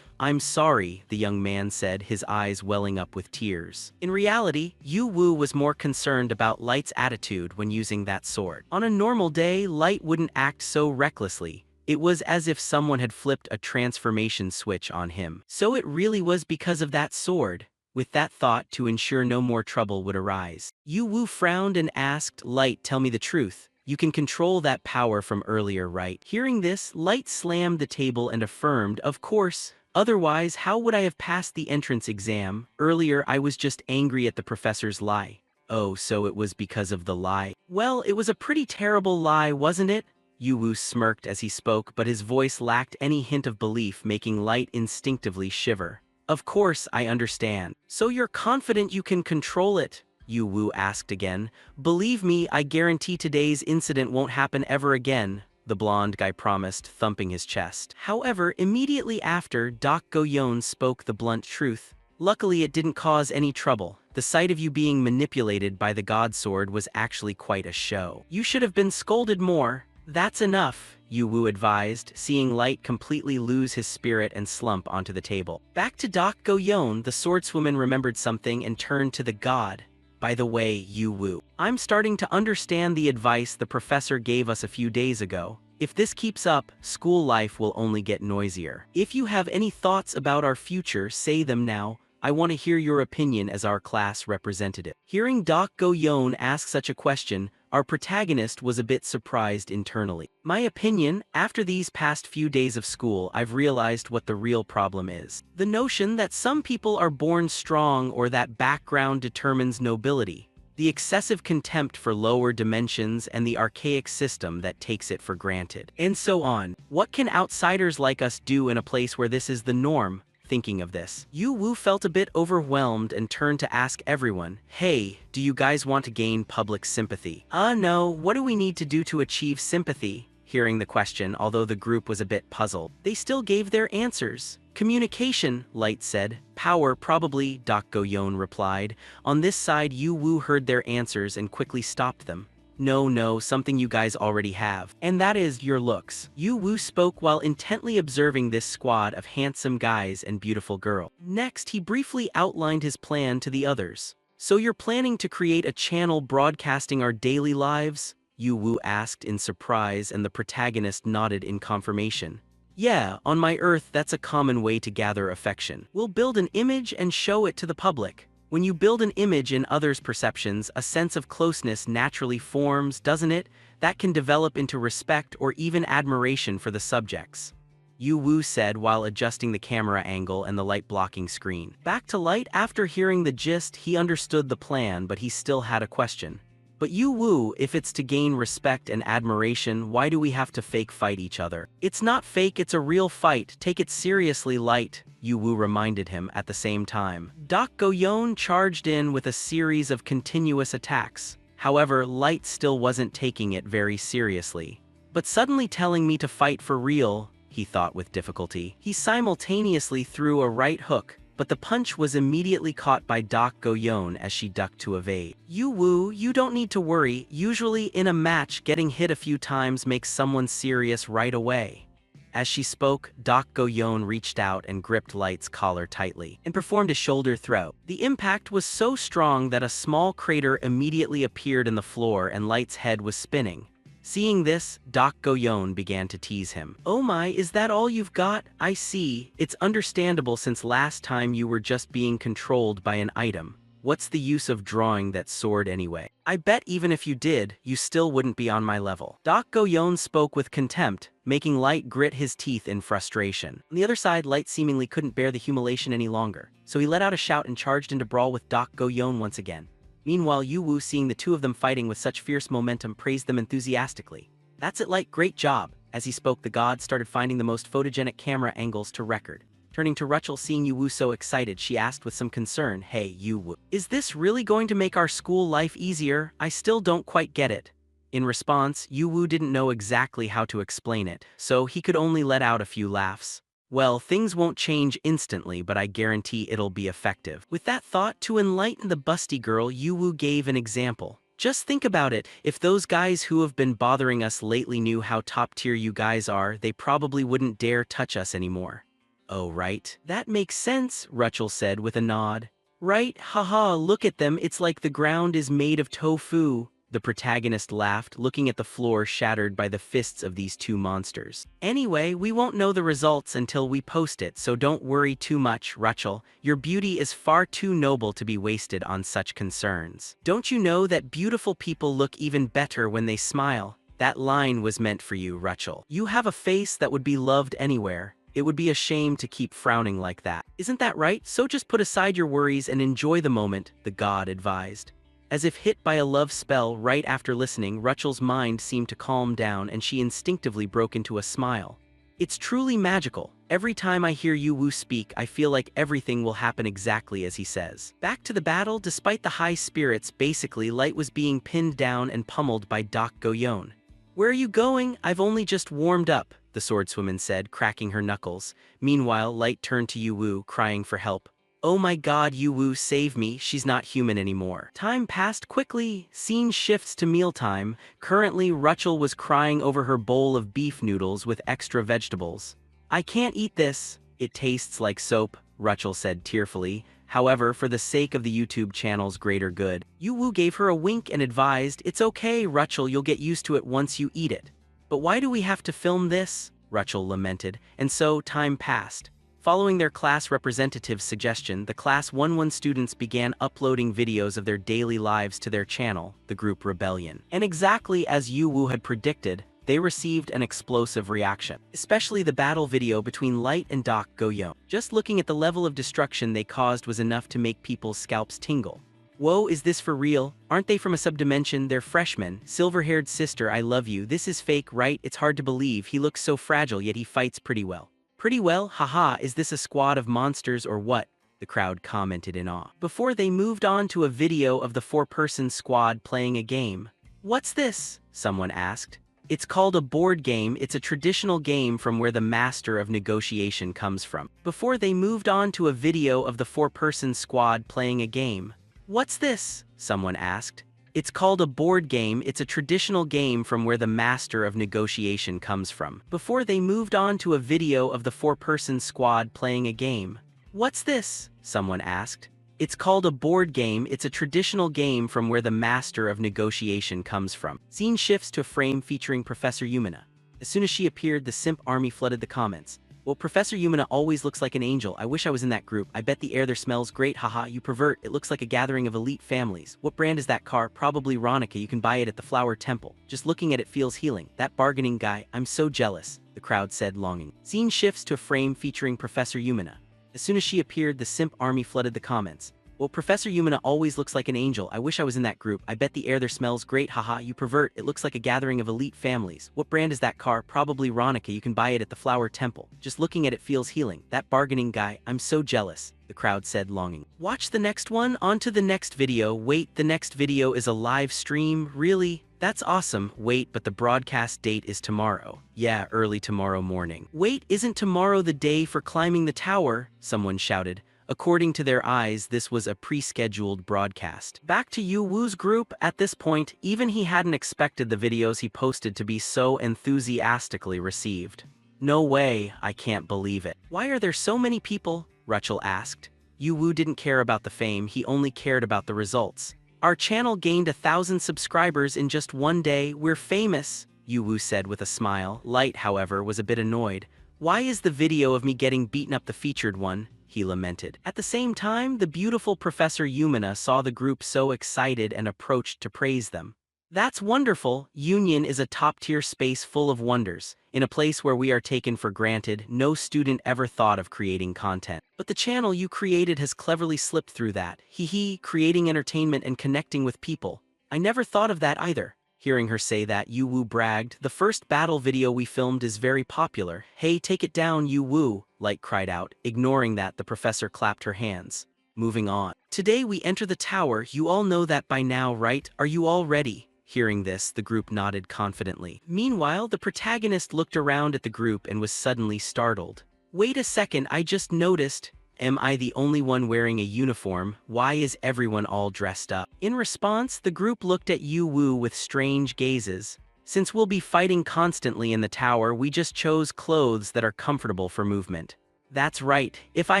I'm sorry," the young man said, his eyes welling up with tears. In reality, Yu Wu was more concerned about Light's attitude when using that sword. On a normal day, Light wouldn't act so recklessly. It was as if someone had flipped a transformation switch on him. So it really was because of that sword. With that thought, to ensure no more trouble would arise, Yu Wu frowned and asked, "Light, tell me the truth. You can control that power from earlier, right?" Hearing this, Light slammed the table and affirmed, "Of course. Otherwise, how would I have passed the entrance exam? Earlier, I was just angry at the professor's lie." "Oh, so it was because of the lie?" "Well, it was a pretty terrible lie, wasn't it?" Yu Wu smirked as he spoke, but his voice lacked any hint of belief, making Light instinctively shiver. "Of course, I understand. So you're confident you can control it?" Yu Wu asked again. "Believe me, I guarantee today's incident won't happen ever again," the blonde guy promised, thumping his chest. However, immediately after, Dak Go-yeon spoke the blunt truth. "Luckily, it didn't cause any trouble. The sight of you being manipulated by the God Sword was actually quite a show. You should have been scolded more." "That's enough," Yu Wu advised, seeing Light completely lose his spirit and slump onto the table. Back to Dak Go-yeon, the swordswoman remembered something and turned to the god. "By the way, Yu Wu, I'm starting to understand the advice the professor gave us a few days ago. If this keeps up, school life will only get noisier. If you have any thoughts about our future, say them now. I want to hear your opinion as our class representative." Hearing Dak Go-yeon ask such a question, our protagonist was a bit surprised internally. "My opinion, after these past few days of school, I've realized what the real problem is. The notion that some people are born strong or that background determines nobility. The excessive contempt for lower dimensions and the archaic system that takes it for granted. And so on. What can outsiders like us do in a place where this is the norm?" Thinking of this, Yu Wu felt a bit overwhelmed and turned to ask everyone, "Hey, do you guys want to gain public sympathy?" No, what do we need to do to achieve sympathy?" Hearing the question, although the group was a bit puzzled, they still gave their answers. "Communication," Light said. "Power, probably," Dak Go-yeon replied. On this side, Yu Wu heard their answers and quickly stopped them. No, something you guys already have. And that is your looks." Yu Wu spoke while intently observing this squad of handsome guys and beautiful girls. Next, he briefly outlined his plan to the others. "So you're planning to create a channel broadcasting our daily lives?" Yu Wu asked in surprise, and the protagonist nodded in confirmation. Yeah, on my Earth that's a common way to gather affection. We'll build an image and show it to the public. When you build an image in others' perceptions, a sense of closeness naturally forms, doesn't it? That can develop into respect or even admiration for the subjects. Yu Wu said while adjusting the camera angle and the light-blocking screen. Back to Light. After hearing the gist, he understood the plan, but he still had a question. But Yu Wu, if it's to gain respect and admiration, why do we have to fake fight each other? It's not fake, it's a real fight. Take it seriously, Light, Yu Wu reminded him at the same time. Dak Goyon charged in with a series of continuous attacks. However, Light still wasn't taking it very seriously. But suddenly telling me to fight for real, he thought with difficulty. He simultaneously threw a right hook, but the punch was immediately caught by Dak Goyon as she ducked to evade. Yu Wu, you don't need to worry. Usually in a match, getting hit a few times makes someone serious right away. As she spoke, Dak Goyon reached out and gripped Light's collar tightly and performed a shoulder throw. The impact was so strong that a small crater immediately appeared in the floor and Light's head was spinning. Seeing this, Dak Goyon began to tease him. Oh my, is that all you've got? I see. It's understandable since last time you were just being controlled by an item. What's the use of drawing that sword anyway? I bet even if you did, you still wouldn't be on my level. Dak Goyon spoke with contempt, making Light grit his teeth in frustration. On the other side, Light seemingly couldn't bear the humiliation any longer, so he let out a shout and charged into brawl with Dak Goyon once again. Meanwhile, Yu Wu, seeing the two of them fighting with such fierce momentum, praised them enthusiastically. That's it, Light, great job. As he spoke, the god started finding the most photogenic camera angles to record. Turning to Rachel, seeing Yu Wu so excited, she asked with some concern, Hey, Yu Wu, is this really going to make our school life easier? I still don't quite get it. In response, Yu Wu didn't know exactly how to explain it, so he could only let out a few laughs. Well, things won't change instantly, but I guarantee it'll be effective. With that thought, to enlighten the busty girl, Yu Wu gave an example. Just think about it, if those guys who have been bothering us lately knew how top tier you guys are, they probably wouldn't dare touch us anymore. Oh right, that makes sense, Rachel said with a nod. Right, haha, look at them, it's like the ground is made of tofu. The protagonist laughed, looking at the floor shattered by the fists of these two monsters. Anyway, we won't know the results until we post it, so don't worry too much, Rachel. Your beauty is far too noble to be wasted on such concerns. Don't you know that beautiful people look even better when they smile? That line was meant for you, Rachel. You have a face that would be loved anywhere. It would be a shame to keep frowning like that. Isn't that right? So just put aside your worries and enjoy the moment, the god advised. As if hit by a love spell right after listening, Rachel's mind seemed to calm down and she instinctively broke into a smile. It's truly magical. Every time I hear Yu Wu speak, I feel like everything will happen exactly as he says. Back to the battle, despite the high spirits, basically Light was being pinned down and pummeled by Dak Goyon. Where are you going? I've only just warmed up, the swordswoman said, cracking her knuckles. Meanwhile, Light turned to Yu Wu, crying for help. Oh my god, Yu Wu, save me, she's not human anymore. Time passed quickly. Scene shifts to mealtime. Currently, Rachel was crying over her bowl of beef noodles with extra vegetables. I can't eat this. It tastes like soap, Rachel said tearfully. However, for the sake of the YouTube channel's greater good, Yu Wu gave her a wink and advised, It's okay, Rachel, you'll get used to it once you eat it. But why do we have to film this? Rachel lamented, and so time passed. Following their class representative's suggestion, the Class 1-1 students began uploading videos of their daily lives to their channel, the group Rebellion. And exactly as Yu Wu had predicted, they received an explosive reaction, especially the battle video between Light and Dak Goyon. Just looking at the level of destruction they caused was enough to make people's scalps tingle. Whoa, is this for real? Aren't they from a subdimension? They're freshmen. Silver-haired sister, I love you. This is fake, right? It's hard to believe. He looks so fragile, yet he fights pretty well. Pretty well? Haha, is this a squad of monsters or what? The crowd commented in awe. Before they moved on to a video of the four-person squad playing a game. What's this? Someone asked. It's called a board game. It's a traditional game from where the master of negotiation comes from. Before they moved on to a video of the four-person squad playing a game. What's this? Someone asked. It's called a board game. It's a traditional game from where the master of negotiation comes from. Before they moved on to a video of the four-person squad playing a game. What's this? Someone asked. It's called a board game. It's a traditional game from where the master of negotiation comes from. Scene shifts to a frame featuring Professor Yumina. As soon as she appeared, the simp army flooded the comments. Well, Professor Yumina always looks like an angel. I wish I was in that group. I bet the air there smells great. Haha, you pervert. It looks like a gathering of elite families. What brand is that car? Probably Ronica. You can buy it at the Flower Temple. Just looking at it feels healing. That bargaining guy, I'm so jealous, the crowd said, longing. Scene shifts to a frame featuring Professor Yumina. As soon as she appeared, the simp army flooded the comments. Well, Professor Yumina always looks like an angel. I wish I was in that group. I bet the air there smells great. Haha, you pervert. It looks like a gathering of elite families. What brand is that car? Probably Ronica. You can buy it at the Flower Temple. Just looking at it feels healing. That bargaining guy, I'm so jealous, the crowd said, longing. Watch the next one. On to the next video. Wait, the next video is a live stream? Really? That's awesome. Wait, but the broadcast date is tomorrow. Yeah, early tomorrow morning. Wait, isn't tomorrow the day for climbing the tower? Someone shouted. According to their eyes, this was a pre-scheduled broadcast. Back to Yu Wu's group. At this point, even he hadn't expected the videos he posted to be so enthusiastically received. No way, I can't believe it. Why are there so many people? Rachel asked. Yu Wu didn't care about the fame, he only cared about the results. Our channel gained 1,000 subscribers in just one day. We're famous, Yu Wu said with a smile. Light, however, was a bit annoyed. Why is the video of me getting beaten up the featured one? He lamented. At the same time, the beautiful Professor Yumina saw the group so excited and approached to praise them. That's wonderful. Union is a top-tier space full of wonders. In a place where we are taken for granted, no student ever thought of creating content. But the channel you created has cleverly slipped through that. Hee, creating entertainment and connecting with people. I never thought of that either. Hearing her say that, Yu Wu bragged, the first battle video we filmed is very popular. Hey, take it down, Yu Wu, Light cried out. Ignoring that, the professor clapped her hands. Moving on. Today we enter the tower. You all know that by now, right? Are you all ready? Hearing this, the group nodded confidently. Meanwhile, the protagonist looked around at the group and was suddenly startled. Wait a second, I just noticed. Am I the only one wearing a uniform? Why is everyone all dressed up? In response, the group looked at Yu Wu with strange gazes. Since we'll be fighting constantly in the tower, we just chose clothes that are comfortable for movement. That's right. If I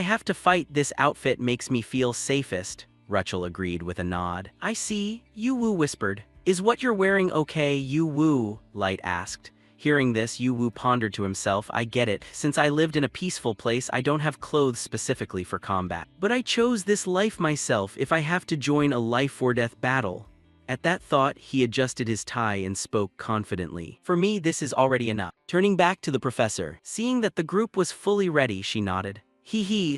have to fight, this outfit makes me feel safest, Rachel agreed with a nod. I see, Yu Wu whispered. Is what you're wearing okay, Yu Wu? Light asked. Hearing this, Yu Wu pondered to himself, I get it. Since I lived in a peaceful place, I don't have clothes specifically for combat. But I chose this life myself if I have to join a life-or-death battle. At that thought, he adjusted his tie and spoke confidently. For me, this is already enough. Turning back to the professor, seeing that the group was fully ready, she nodded.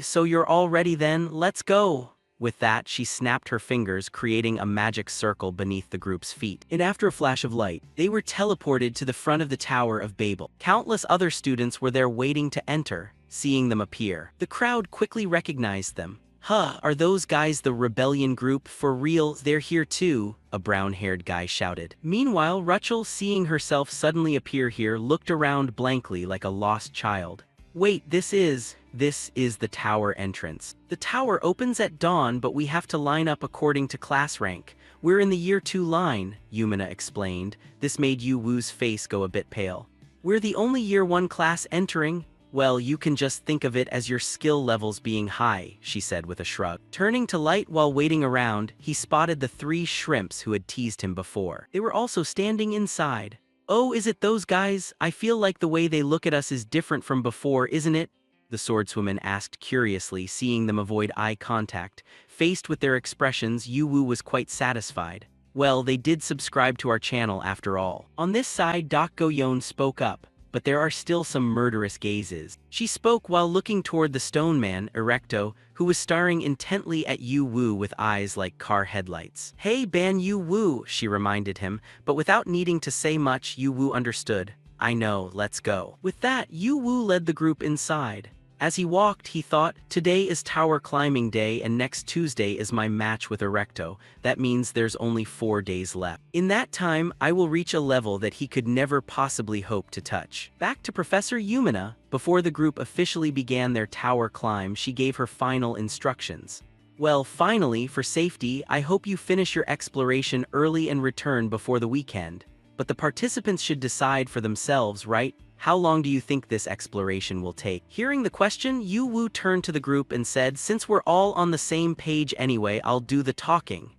So you're all ready then? Let's go. With that, she snapped her fingers, creating a magic circle beneath the group's feet. And after a flash of light, they were teleported to the front of the Tower of Babel. Countless other students were there waiting to enter. Seeing them appear, the crowd quickly recognized them. Are those guys the rebellion group? For real, they're here too, a brown-haired guy shouted. Meanwhile, Rachel, seeing herself suddenly appear here, looked around blankly like a lost child. Wait, this is the tower entrance. The tower opens at dawn, but we have to line up according to class rank. We're in the year 2 line, Yumina explained. This made Yu Wu's face go a bit pale. We're the only year 1 class entering? Well, you can just think of it as your skill levels being high, she said with a shrug. Turning to Light while waiting around, he spotted the 3 shrimps who had teased him before. They were also standing inside. Oh, is it those guys? I feel like the way they look at us is different from before, isn't it? The swordswoman asked curiously, seeing them avoid eye contact. Faced with their expressions, Yu Wu was quite satisfied. Well, they did subscribe to our channel after all. On this side, Dak Go-yeon spoke up, but there are still some murderous gazes. She spoke while looking toward the stone man, Erecto, who was staring intently at Yu Wu with eyes like car headlights. Hey, Ban Yu Wu, she reminded him, but without needing to say much, Yu Wu understood. I know, let's go. With that, Yu Wu led the group inside. As he walked, he thought, today is tower climbing day and next Tuesday is my match with Erecto. That means there's only 4 days left. In that time, I will reach a level that he could never possibly hope to touch. Back to Professor Yumina, before the group officially began their tower climb, she gave her final instructions. Well, finally, for safety, I hope you finish your exploration early and return before the weekend. But the participants should decide for themselves, right? How long do you think this exploration will take? Hearing the question, Yu Wu turned to the group and said, since we're all on the same page anyway, I'll do the talking.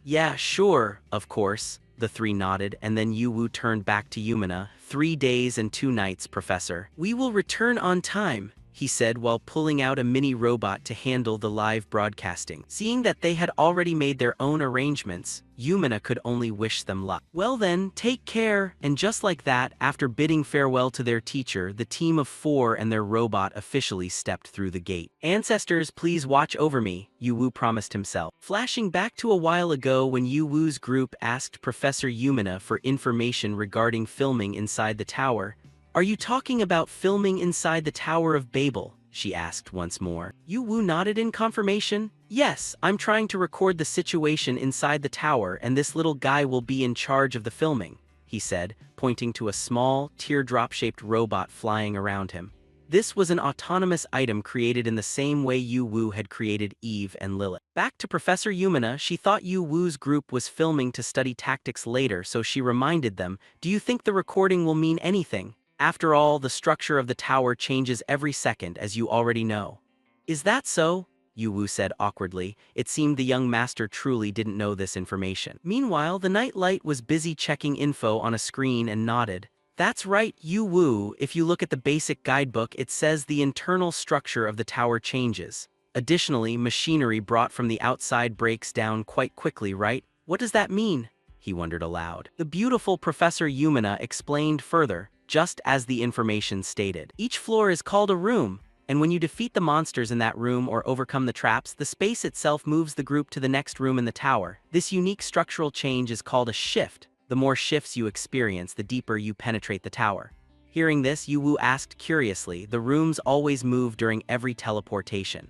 Yeah, sure, of course, The three nodded, and then Yu Wu turned back to Yumina. 3 days and 2 nights, Professor. We will return on time, he said while pulling out a mini robot to handle the live broadcasting. Seeing that they had already made their own arrangements, Yumina could only wish them luck. Well then, take care, and just like that, after bidding farewell to their teacher, the team of 4 and their robot officially stepped through the gate. Ancestors, please watch over me, Yu Wu promised himself. Flashing back to a while ago when Yu Wu's group asked Professor Yumina for information regarding filming inside the tower. Are you talking about filming inside the Tower of Babel? She asked once more. Yu Wu nodded in confirmation. Yes, I'm trying to record the situation inside the tower and this little guy will be in charge of the filming, he said, pointing to a small, teardrop-shaped robot flying around him. This was an autonomous item created in the same way Yu Wu had created Eve and Lilith. Back to Professor Yumina, she thought Yu Wu's group was filming to study tactics later, so she reminded them, do you think the recording will mean anything? After all, the structure of the tower changes every second, as you already know. Is that so? Yu Wu said awkwardly. It seemed the young master truly didn't know this information. Meanwhile, the night light was busy checking info on a screen and nodded. That's right, Yu Wu. If you look at the basic guidebook, it says the internal structure of the tower changes. Additionally, machinery brought from the outside breaks down quite quickly, right? What does that mean? He wondered aloud. The beautiful Professor Yumina explained further. Just as the information stated. Each floor is called a room, and when you defeat the monsters in that room or overcome the traps, the space itself moves the group to the next room in the tower. This unique structural change is called a shift. The more shifts you experience, the deeper you penetrate the tower. Hearing this, Yu Wu asked curiously, the rooms always move during every teleportation.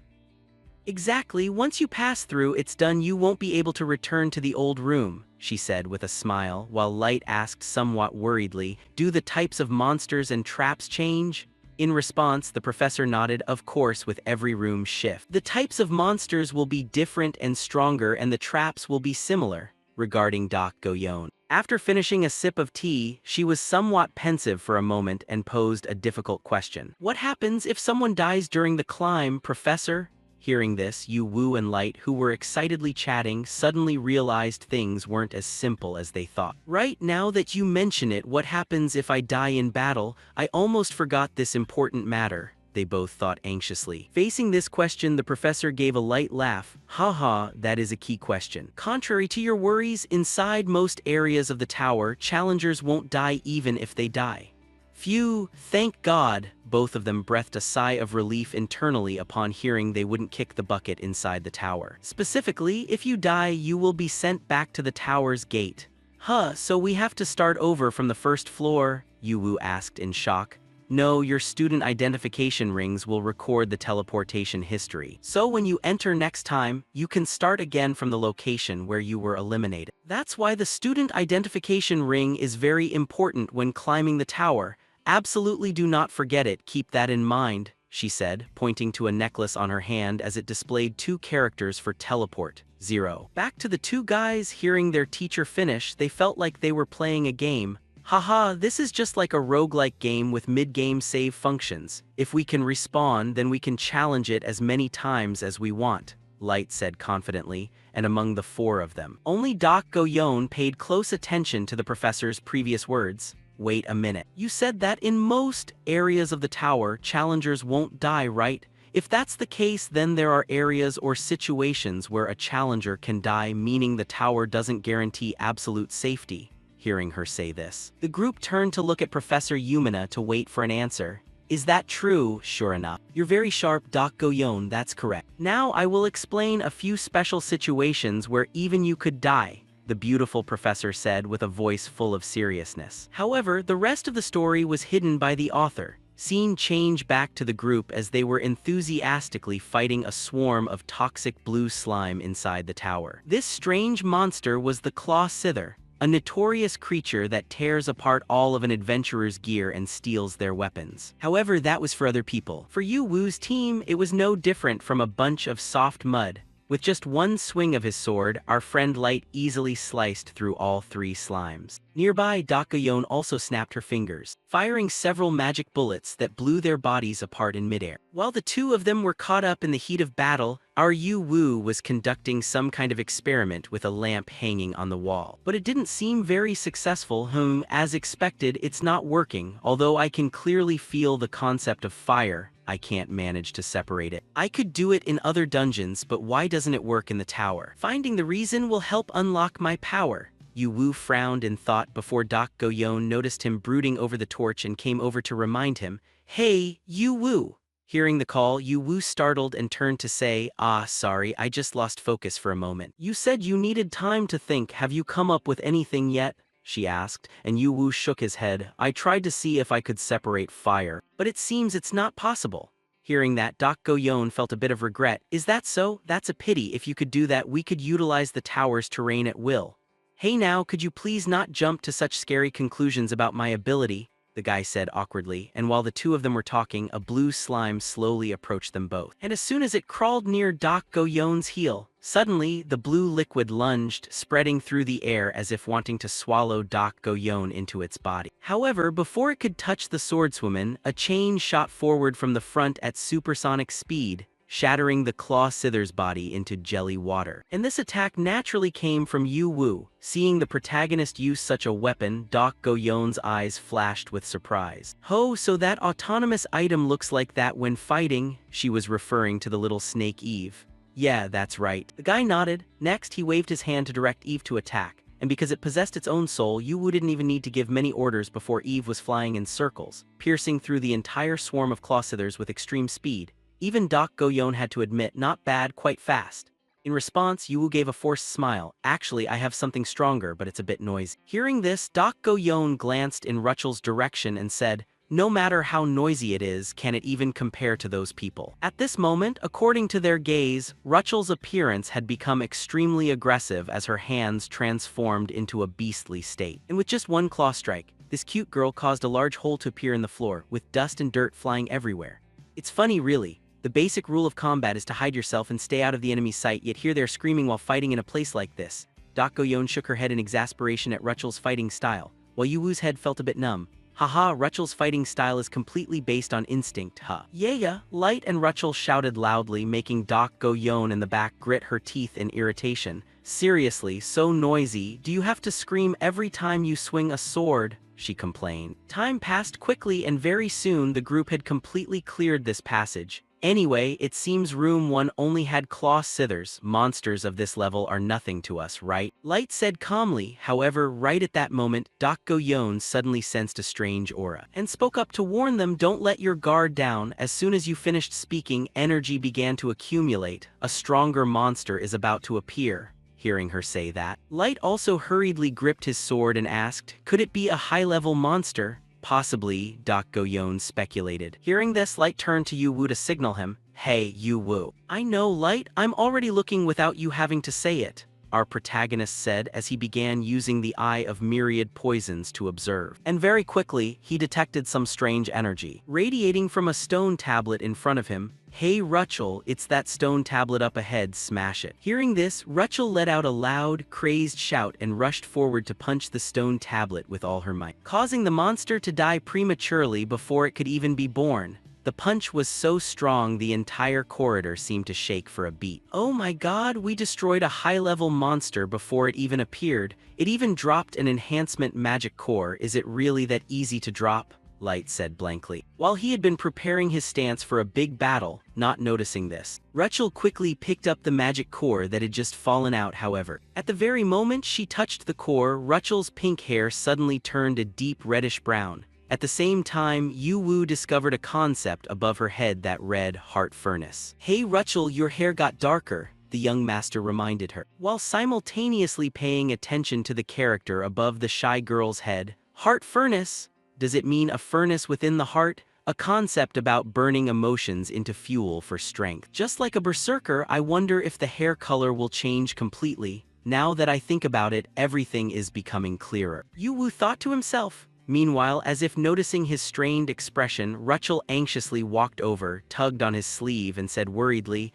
Exactly, once you pass through, it's done, you won't be able to return to the old room, she said with a smile, while Light asked somewhat worriedly, do the types of monsters and traps change? In response, the professor nodded, of course, with every room shift. The types of monsters will be different and stronger and the traps will be similar, regarding Dak Goyon. After finishing a sip of tea, she was somewhat pensive for a moment and posed a difficult question. What happens if someone dies during the climb, Professor? Hearing this, Yu Wu and Light, who were excitedly chatting, suddenly realized things weren't as simple as they thought. Right now that you mention it, what happens if I die in battle? I almost forgot this important matter, they both thought anxiously. Facing this question, the professor gave a light laugh. Haha, that is a key question. Contrary to your worries, inside most areas of the tower, challengers won't die even if they die. Phew, thank God, both of them breathed a sigh of relief internally upon hearing they wouldn't kick the bucket inside the tower. Specifically, if you die, you will be sent back to the tower's gate. Huh, so we have to start over from the first floor? Yu Wu asked in shock. No, your student identification rings will record the teleportation history. So when you enter next time, you can start again from the location where you were eliminated. That's why the student identification ring is very important when climbing the tower. Absolutely do not forget it, keep that in mind, she said, pointing to a necklace on her hand as it displayed 2 characters for teleport, 0. Back to the 2 guys, hearing their teacher finish, they felt like they were playing a game. Haha, this is just like a roguelike game with mid-game save functions. If we can respawn, then we can challenge it as many times as we want, Light said confidently, and among the 4 of them, only Dak Goyon paid close attention to the professor's previous words. Wait a minute. You said that in most areas of the tower, challengers won't die, right? If that's the case, then there are areas or situations where a challenger can die, meaning the tower doesn't guarantee absolute safety. Hearing her say this, the group turned to look at Professor Yumina to wait for an answer. Is that true? Sure enough. You're very sharp, Dak Goyon, that's correct. Now I will explain a few special situations where even you could die, the beautiful professor said with a voice full of seriousness. However, the rest of the story was hidden by the author. Scene change back to the group as they were enthusiastically fighting a swarm of toxic blue slime inside the tower. This strange monster was the Claw Scyther, a notorious creature that tears apart all of an adventurer's gear and steals their weapons. However, that was for other people. For Yu Wu's team, it was no different from a bunch of soft mud. With just one swing of his sword, our friend Light easily sliced through all 3 slimes. Nearby, Dakgoyon also snapped her fingers, firing several magic bullets that blew their bodies apart in midair. While the 2 of them were caught up in the heat of battle, our Yu Wu was conducting some kind of experiment with a lamp hanging on the wall. But it didn't seem very successful. As expected, it's not working, although I can clearly feel the concept of fire. I can't manage to separate it. I could do it in other dungeons, but why doesn't it work in the tower? Finding the reason will help unlock my power. Yu Wu frowned in thought before Dakgoyon noticed him brooding over the torch and came over to remind him, "Hey, Yu Wu." Hearing the call, Yu Wu startled and turned to say, sorry, I just lost focus for a moment. You said you needed time to think. Have you come up with anything yet? She asked, and Yu Wu shook his head. I tried to see if I could separate fire, but it seems it's not possible. Hearing that, Dakgoyon felt a bit of regret. Is that so? That's a pity. If you could do that, we could utilize the tower's terrain at will. Hey now, could you please not jump to such scary conclusions about my ability? The guy said awkwardly, and while the 2 of them were talking, a blue slime slowly approached them both. And as soon as it crawled near Dakgoyon's heel, suddenly the blue liquid lunged, spreading through the air as if wanting to swallow Dakgoyon into its body. However, before it could touch the swordswoman, a chain shot forward from the front at supersonic speed, shattering the claw scyther's body into jelly water. And this attack naturally came from Yu Wu. Seeing the protagonist use such a weapon, Dakgoyon's eyes flashed with surprise. Oh, so that autonomous item looks like that when fighting. She was referring to the little snake Eve. Yeah, that's right. The guy nodded. Next, he waved his hand to direct Eve to attack. And because it possessed its own soul, Yu Wu didn't even need to give many orders before Eve was flying in circles, piercing through the entire swarm of claw scythers with extreme speed. Even Dakgoyon had to admit, not bad, quite fast. In response, Yu Wu gave a forced smile. Actually, I have something stronger, but it's a bit noisy. Hearing this, Dakgoyon glanced in Ruchel's direction and said, no matter how noisy it is, can it even compare to those people? At this moment, according to their gaze, Ruchel's appearance had become extremely aggressive as her hands transformed into a beastly state. And with just one claw strike, this cute girl caused a large hole to appear in the floor, with dust and dirt flying everywhere. It's funny, really. The basic rule of combat is to hide yourself and stay out of the enemy's sight, yet here they're screaming while fighting in a place like this. Dakgoyon shook her head in exasperation at Ruchel's fighting style, while Yu Wu's head felt a bit numb. Haha, Ruchel's fighting style is completely based on instinct, huh? Yeah, Light and Ruchel shouted loudly, making Dakgoyon in the back grit her teeth in irritation. Seriously, so noisy, do you have to scream every time you swing a sword? She complained. Time passed quickly and very soon the group had completely cleared this passage. Anyway, it seems room 1 only had claw scythers. Monsters of this level are nothing to us, right? Light said calmly. However, right at that moment, Dakgoyon suddenly sensed a strange aura and spoke up to warn them, don't let your guard down. As soon as you finished speaking, energy began to accumulate. A stronger monster is about to appear. Hearing her say that, Light also hurriedly gripped his sword and asked, could it be a high-level monster? Possibly, Dakgoyon speculated. Hearing this, Light turned to Yu Wu to signal him. Hey, Yu Wu. I know, Light, I'm already looking without you having to say it, our protagonist said as he began using the Eye of Myriad Poisons to observe. And very quickly, he detected some strange energy radiating from a stone tablet in front of him. Hey Ruchel, it's that stone tablet up ahead, smash it. Hearing this, Ruchel let out a loud, crazed shout and rushed forward to punch the stone tablet with all her might, causing the monster to die prematurely before it could even be born. The punch was so strong the entire corridor seemed to shake for a beat. Oh my god, we destroyed a high-level monster before it even appeared. It even dropped an enhancement magic core. Is it really that easy to drop? Light said blankly. While he had been preparing his stance for a big battle, not noticing this, Ruchel quickly picked up the magic core that had just fallen out. However, at the very moment she touched the core, Ruchel's pink hair suddenly turned a deep reddish brown. At the same time, Yu Wu discovered a concept above her head that read Heart Furnace. Hey Ruchel, your hair got darker, the young master reminded her, while simultaneously paying attention to the character above the shy girl's head. Heart Furnace? Does it mean a furnace within the heart? A concept about burning emotions into fuel for strength. Just like a berserker, I wonder if the hair color will change completely. Now that I think about it, everything is becoming clearer. Yu Wu thought to himself. Meanwhile, as if noticing his strained expression, Rachel anxiously walked over, tugged on his sleeve, and said worriedly,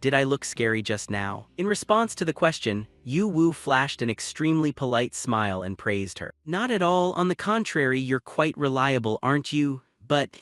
did I look scary just now? In response to the question, Yu Wu flashed an extremely polite smile and praised her. Not at all, on the contrary, you're quite reliable, aren't you? But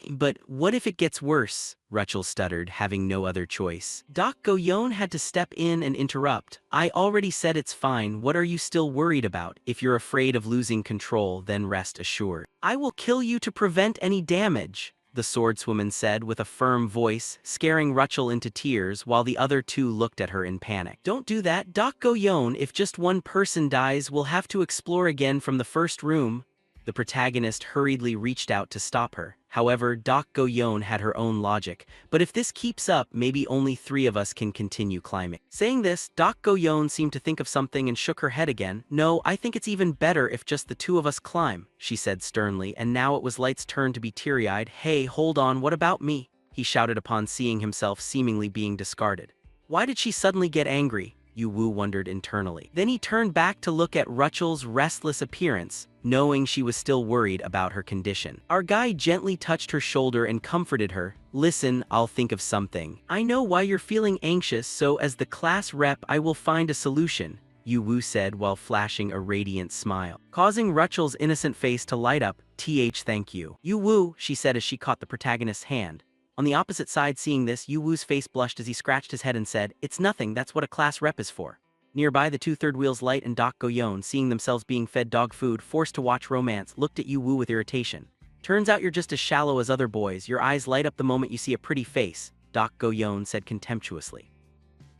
what if it gets worse? Rachel stuttered, having no other choice. Doc Goyon had to step in and interrupt. I already said it's fine, what are you still worried about? If you're afraid of losing control, then rest assured. I will kill you to prevent any damage, the swordswoman said with a firm voice, scaring Rachel into tears while the other two looked at her in panic. Don't do that, Doc Goyon, if just one person dies, we'll have to explore again from the first room. The protagonist hurriedly reached out to stop her. However, Doc Goyon had her own logic. But if this keeps up, maybe only 3 of us can continue climbing. Saying this, Doc Goyon seemed to think of something and shook her head again. No, I think it's even better if just the 2 of us climb, she said sternly, and now it was Light's turn to be teary-eyed. Hey, hold on, what about me? He shouted upon seeing himself seemingly being discarded. Why did she suddenly get angry? Yu Wu wondered internally. Then he turned back to look at Rachel's restless appearance, knowing she was still worried about her condition. Our guy gently touched her shoulder and comforted her. Listen, I'll think of something. I know why you're feeling anxious, so as the class rep I will find a solution, Yu Wu said while flashing a radiant smile, causing Rachel's innocent face to light up. Thank you. Yu Wu, she said as she caught the protagonist's hand. On the opposite side, seeing this, Yu Wu's face blushed as he scratched his head and said, It's nothing, that's what a class rep is for. Nearby, the 2 third wheels Light and Doc Goyon, seeing themselves being fed dog food, forced to watch romance, looked at Yu Wu with irritation. Turns out you're just as shallow as other boys, your eyes light up the moment you see a pretty face, Doc Goyon said contemptuously.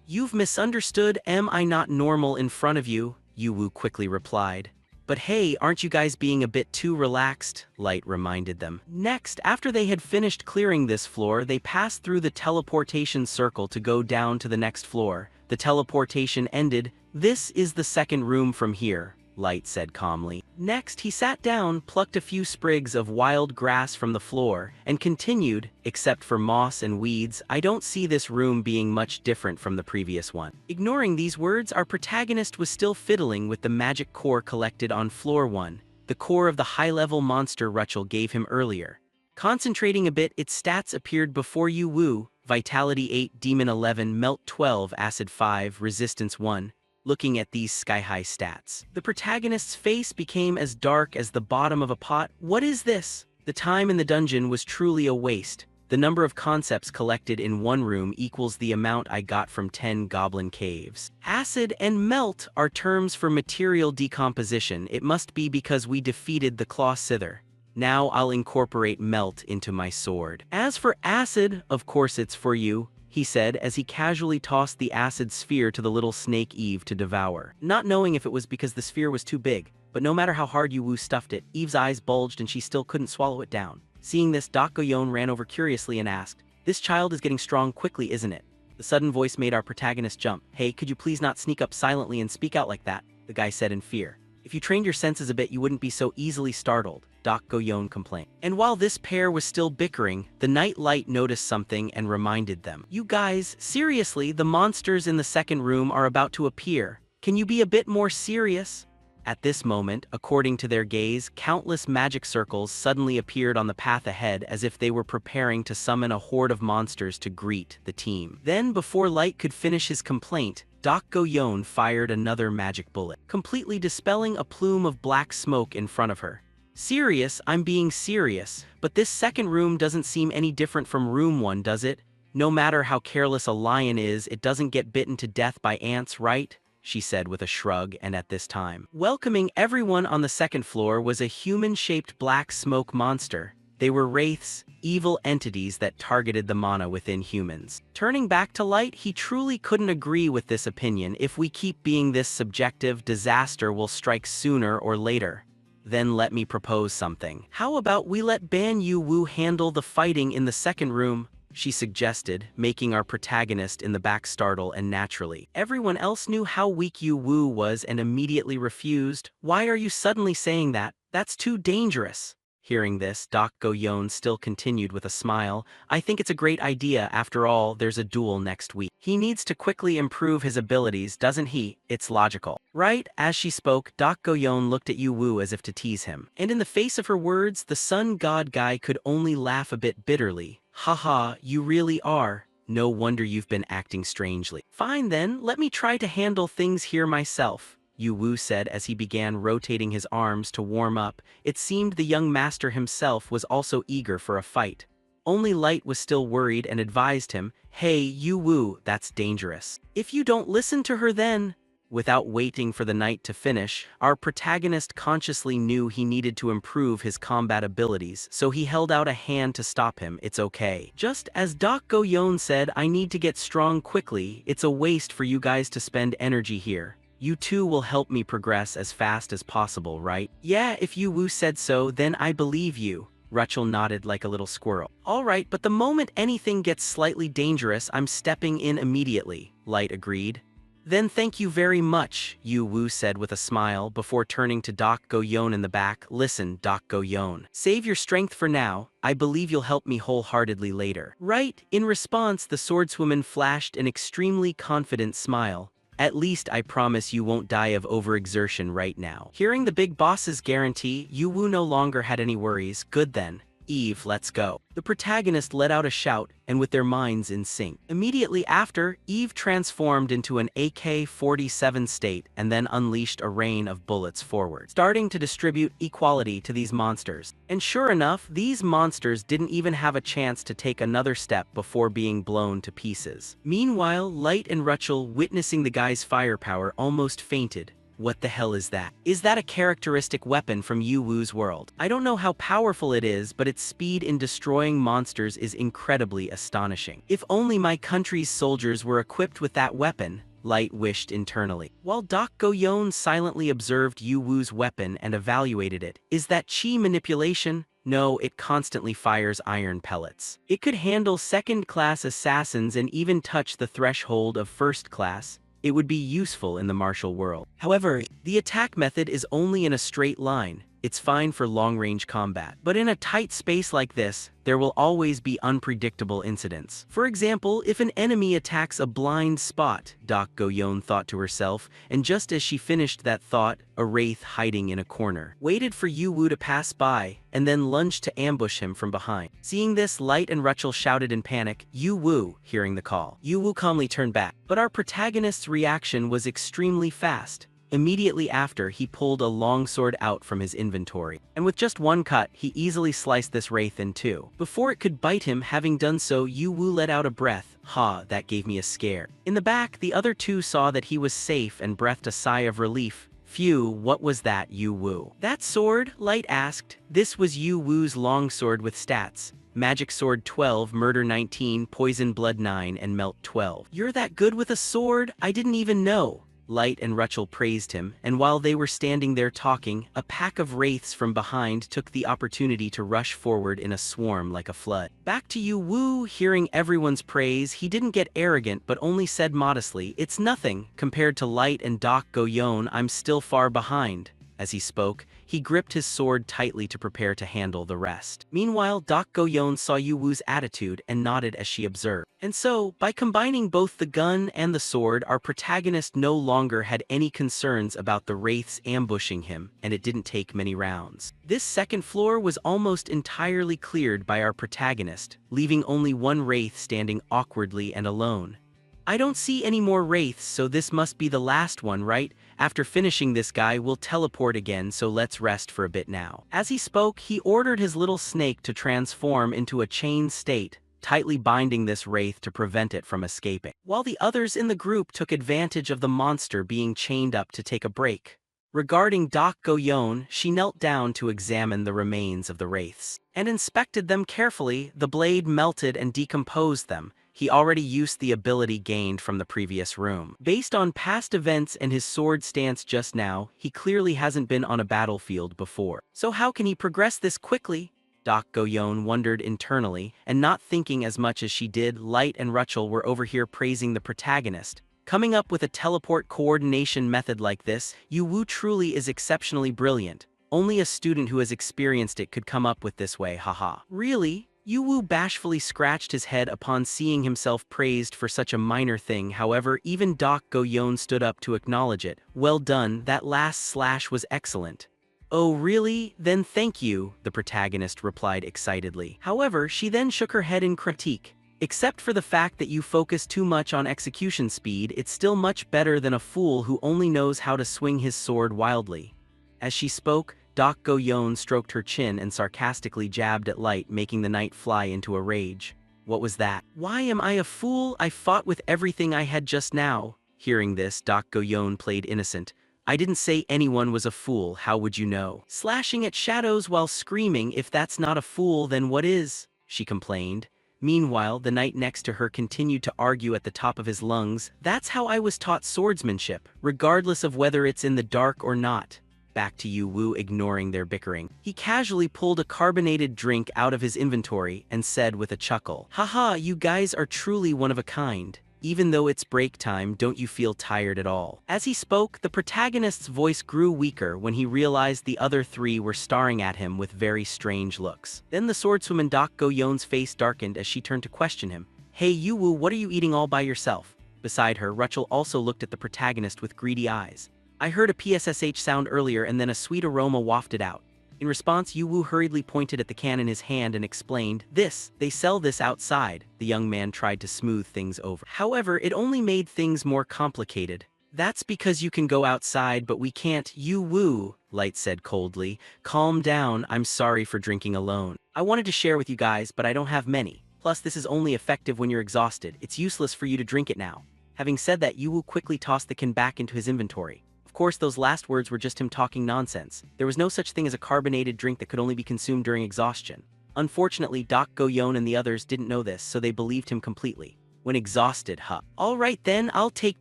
You've misunderstood, am I not normal in front of you? Yu Wu quickly replied. But hey, aren't you guys being a bit too relaxed? Light reminded them. Next, after they had finished clearing this floor, they passed through the teleportation circle to go down to the next floor. The teleportation ended. This is the second room from here, Light said calmly. Next, he sat down, plucked a few sprigs of wild grass from the floor, and continued, except for moss and weeds, I don't see this room being much different from the previous one. Ignoring these words, our protagonist was still fiddling with the magic core collected on floor 1, the core of the high-level monster Rachel gave him earlier. Concentrating a bit, its stats appeared before Yu Wu: Vitality 8, Demon 11, Melt 12, Acid 5, Resistance 1. Looking at these sky-high stats, the protagonist's face became as dark as the bottom of a pot. What is this? The time in the dungeon was truly a waste. The number of concepts collected in one room equals the amount I got from 10 goblin caves. Acid and melt are terms for material decomposition. It must be because we defeated the Claw Scyther. Now I'll incorporate melt into my sword. As for acid, of course it's for you, he said as he casually tossed the acid sphere to the little snake Eve to devour. Not knowing if it was because the sphere was too big, but no matter how hard Yu Wu stuffed it, Eve's eyes bulged and she still couldn't swallow it down. Seeing this, Doc Goyon ran over curiously and asked, This child is getting strong quickly, isn't it? The sudden voice made our protagonist jump. Hey, could you please not sneak up silently and speak out like that? The guy said in fear. If you trained your senses a bit, you wouldn't be so easily startled, Doc Goyon complained. And while this pair was still bickering, the Night Light noticed something and reminded them. You guys, seriously, the monsters in the second room are about to appear. Can you be a bit more serious? At this moment, according to their gaze, countless magic circles suddenly appeared on the path ahead as if they were preparing to summon a horde of monsters to greet the team. Then, before Light could finish his complaint, Doc Goyon fired another magic bullet, completely dispelling a plume of black smoke in front of her. Serious, I'm being serious, but this second room doesn't seem any different from room 1, does it? No matter how careless a lion is, it doesn't get bitten to death by ants, right? She said with a shrug, and at this time, welcoming everyone on the second floor was a human-shaped black smoke monster. They were wraiths, evil entities that targeted the mana within humans. Turning back to Light, he truly couldn't agree with this opinion. If we keep being this subjective, disaster will strike sooner or later. Then let me propose something. How about we let Ban Yu Wu handle the fighting in the second room? She suggested, making our protagonist in the back startle and naturally. Everyone else knew how weak Yu Wu was and immediately refused. Why are you suddenly saying that? That's too dangerous. Hearing this, Doc Go-yeon still continued with a smile. I think it's a great idea. After all, there's a duel next week. He needs to quickly improve his abilities, doesn't he? It's logical. Right? As she spoke, Doc Go-yeon looked at Yu Woo as if to tease him. And in the face of her words, the sun god guy could only laugh a bit bitterly. Haha, you really are. No wonder you've been acting strangely. Fine then, let me try to handle things here myself, Yu Woo said as he began rotating his arms to warm up. It seemed the young master himself was also eager for a fight. Only Light was still worried and advised him, "Hey, Yu Woo, that's dangerous. If you don't listen to her then..." Without waiting for the night to finish, our protagonist consciously knew he needed to improve his combat abilities, so he held out a hand to stop him. It's okay. Just as Doc Go-yeon said, I need to get strong quickly. It's a waste for you guys to spend energy here. You two will help me progress as fast as possible, right? Yeah, if Yu Woo said so, then I believe you. Rachel nodded like a little squirrel. All right, but the moment anything gets slightly dangerous, I'm stepping in immediately, Light agreed. Then thank you very much, Yu Woo said with a smile before turning to Doc Go-yeon in the back. Listen, Doc Go-yeon. Save your strength for now. I believe you'll help me wholeheartedly later. Right? In response, the swordswoman flashed an extremely confident smile. At least I promise you won't die of overexertion right now. Hearing the big boss's guarantee, Yu Woo no longer had any worries. Good then. Eve, let's go. The protagonist let out a shout, and with their minds in sync. Immediately after, Eve transformed into an AK-47 state and then unleashed a rain of bullets forward, starting to distribute equality to these monsters. And sure enough, these monsters didn't even have a chance to take another step before being blown to pieces. Meanwhile, Light and Rachel, witnessing the guy's firepower, almost fainted. What the hell is that? Is that a characteristic weapon from Yu Woo's world? I don't know how powerful it is, but its speed in destroying monsters is incredibly astonishing. If only my country's soldiers were equipped with that weapon, Light wished internally. While Doc Go-yeon silently observed Yu Woo's weapon and evaluated it. Is that chi manipulation? No, it constantly fires iron pellets. It could handle second-class assassins and even touch the threshold of first class. It would be useful in the martial world. However, the attack method is only in a straight line. It's fine for long-range combat. But in a tight space like this, there will always be unpredictable incidents. For example, if an enemy attacks a blind spot, Doc Go-yeon thought to herself, and just as she finished that thought, a wraith hiding in a corner waited for Yu Woo to pass by, and then lunged to ambush him from behind. Seeing this, Light and Rachel shouted in panic, Yu Woo, hearing the call. Yu Woo calmly turned back, but our protagonist's reaction was extremely fast. Immediately after, he pulled a longsword out from his inventory, and with just one cut, he easily sliced this wraith in two. Before it could bite him, having done so, Yu Woo let out a breath. Ha, that gave me a scare. In the back, the other two saw that he was safe and breathed a sigh of relief. Phew, what was that, Yu Woo? That sword? Light asked. This was Yu Woo's longsword with stats. Magic Sword 12, Murder 19, Poison Blood 9, and Melt 12. You're that good with a sword? I didn't even know. Light and Rachel praised him, and while they were standing there talking, a pack of wraiths from behind took the opportunity to rush forward in a swarm like a flood. Back to Yu Woo, hearing everyone's praise, he didn't get arrogant but only said modestly, it's nothing, compared to Light and Doc Go-yeon, I'm still far behind. As he spoke, he gripped his sword tightly to prepare to handle the rest. Meanwhile, Doc Go-yeon saw Yu Woo's attitude and nodded as she observed. And so, by combining both the gun and the sword, our protagonist no longer had any concerns about the wraiths ambushing him, and it didn't take many rounds. This second floor was almost entirely cleared by our protagonist, leaving only one wraith standing awkwardly and alone. I don't see any more wraiths, so this must be the last one, right? After finishing this guy, we'll teleport again, so let's rest for a bit now. As he spoke, he ordered his little snake to transform into a chained state, tightly binding this wraith to prevent it from escaping. While the others in the group took advantage of the monster being chained up to take a break. Regarding Doc Go-yeon, she knelt down to examine the remains of the wraiths, and inspected them carefully. The blade melted and decomposed them. He already used the ability gained from the previous room. Based on past events and his sword stance just now, he clearly hasn't been on a battlefield before. So how can he progress this quickly? Doc Go-yeon wondered internally, and not thinking as much as she did, Light and Rachel were over here praising the protagonist. Coming up with a teleport coordination method like this, Yu Woo truly is exceptionally brilliant. Only a student who has experienced it could come up with this way, haha. Really? Yu-Wu bashfully scratched his head upon seeing himself praised for such a minor thing. However, even Doc Go-yeon stood up to acknowledge it. Well done, that last slash was excellent. Oh really? Then thank you, the protagonist replied excitedly. However, she then shook her head in critique. Except for the fact that you focus too much on execution speed, it's still much better than a fool who only knows how to swing his sword wildly. As she spoke, Doc Go-yeon stroked her chin and sarcastically jabbed at Light, making the knight fly into a rage. What was that? Why am I a fool? I fought with everything I had just now. Hearing this, Doc Go-yeon played innocent. I didn't say anyone was a fool, how would you know? Slashing at shadows while screaming, if that's not a fool then what is? She complained. Meanwhile, the knight next to her continued to argue at the top of his lungs. That's how I was taught swordsmanship, regardless of whether it's in the dark or not. Back to Yu-Wu ignoring their bickering. He casually pulled a carbonated drink out of his inventory and said with a chuckle, haha, you guys are truly one of a kind. Even though it's break time, don't you feel tired at all? As he spoke, the protagonist's voice grew weaker when he realized the other three were staring at him with very strange looks. Then the swordswoman Doc Go-yeon's face darkened as she turned to question him. Hey Yu-Wu, what are you eating all by yourself? Beside her, Rachel also looked at the protagonist with greedy eyes. I heard a PSSH sound earlier and then a sweet aroma wafted out. In response, Yu-Wu hurriedly pointed at the can in his hand and explained, they sell this outside. The young man tried to smooth things over. However, it only made things more complicated. That's because you can go outside but we can't. Yu-Wu, Light said coldly. Calm down, I'm sorry for drinking alone. I wanted to share with you guys, but I don't have many. Plus, this is only effective when you're exhausted. It's useless for you to drink it now. Having said that, Yu-Wu quickly tossed the can back into his inventory. Of course, those last words were just him talking nonsense. There was no such thing as a carbonated drink that could only be consumed during exhaustion. Unfortunately, Doc Go-yeon and the others didn't know this, so they believed him completely. When exhausted, All right then, I'll take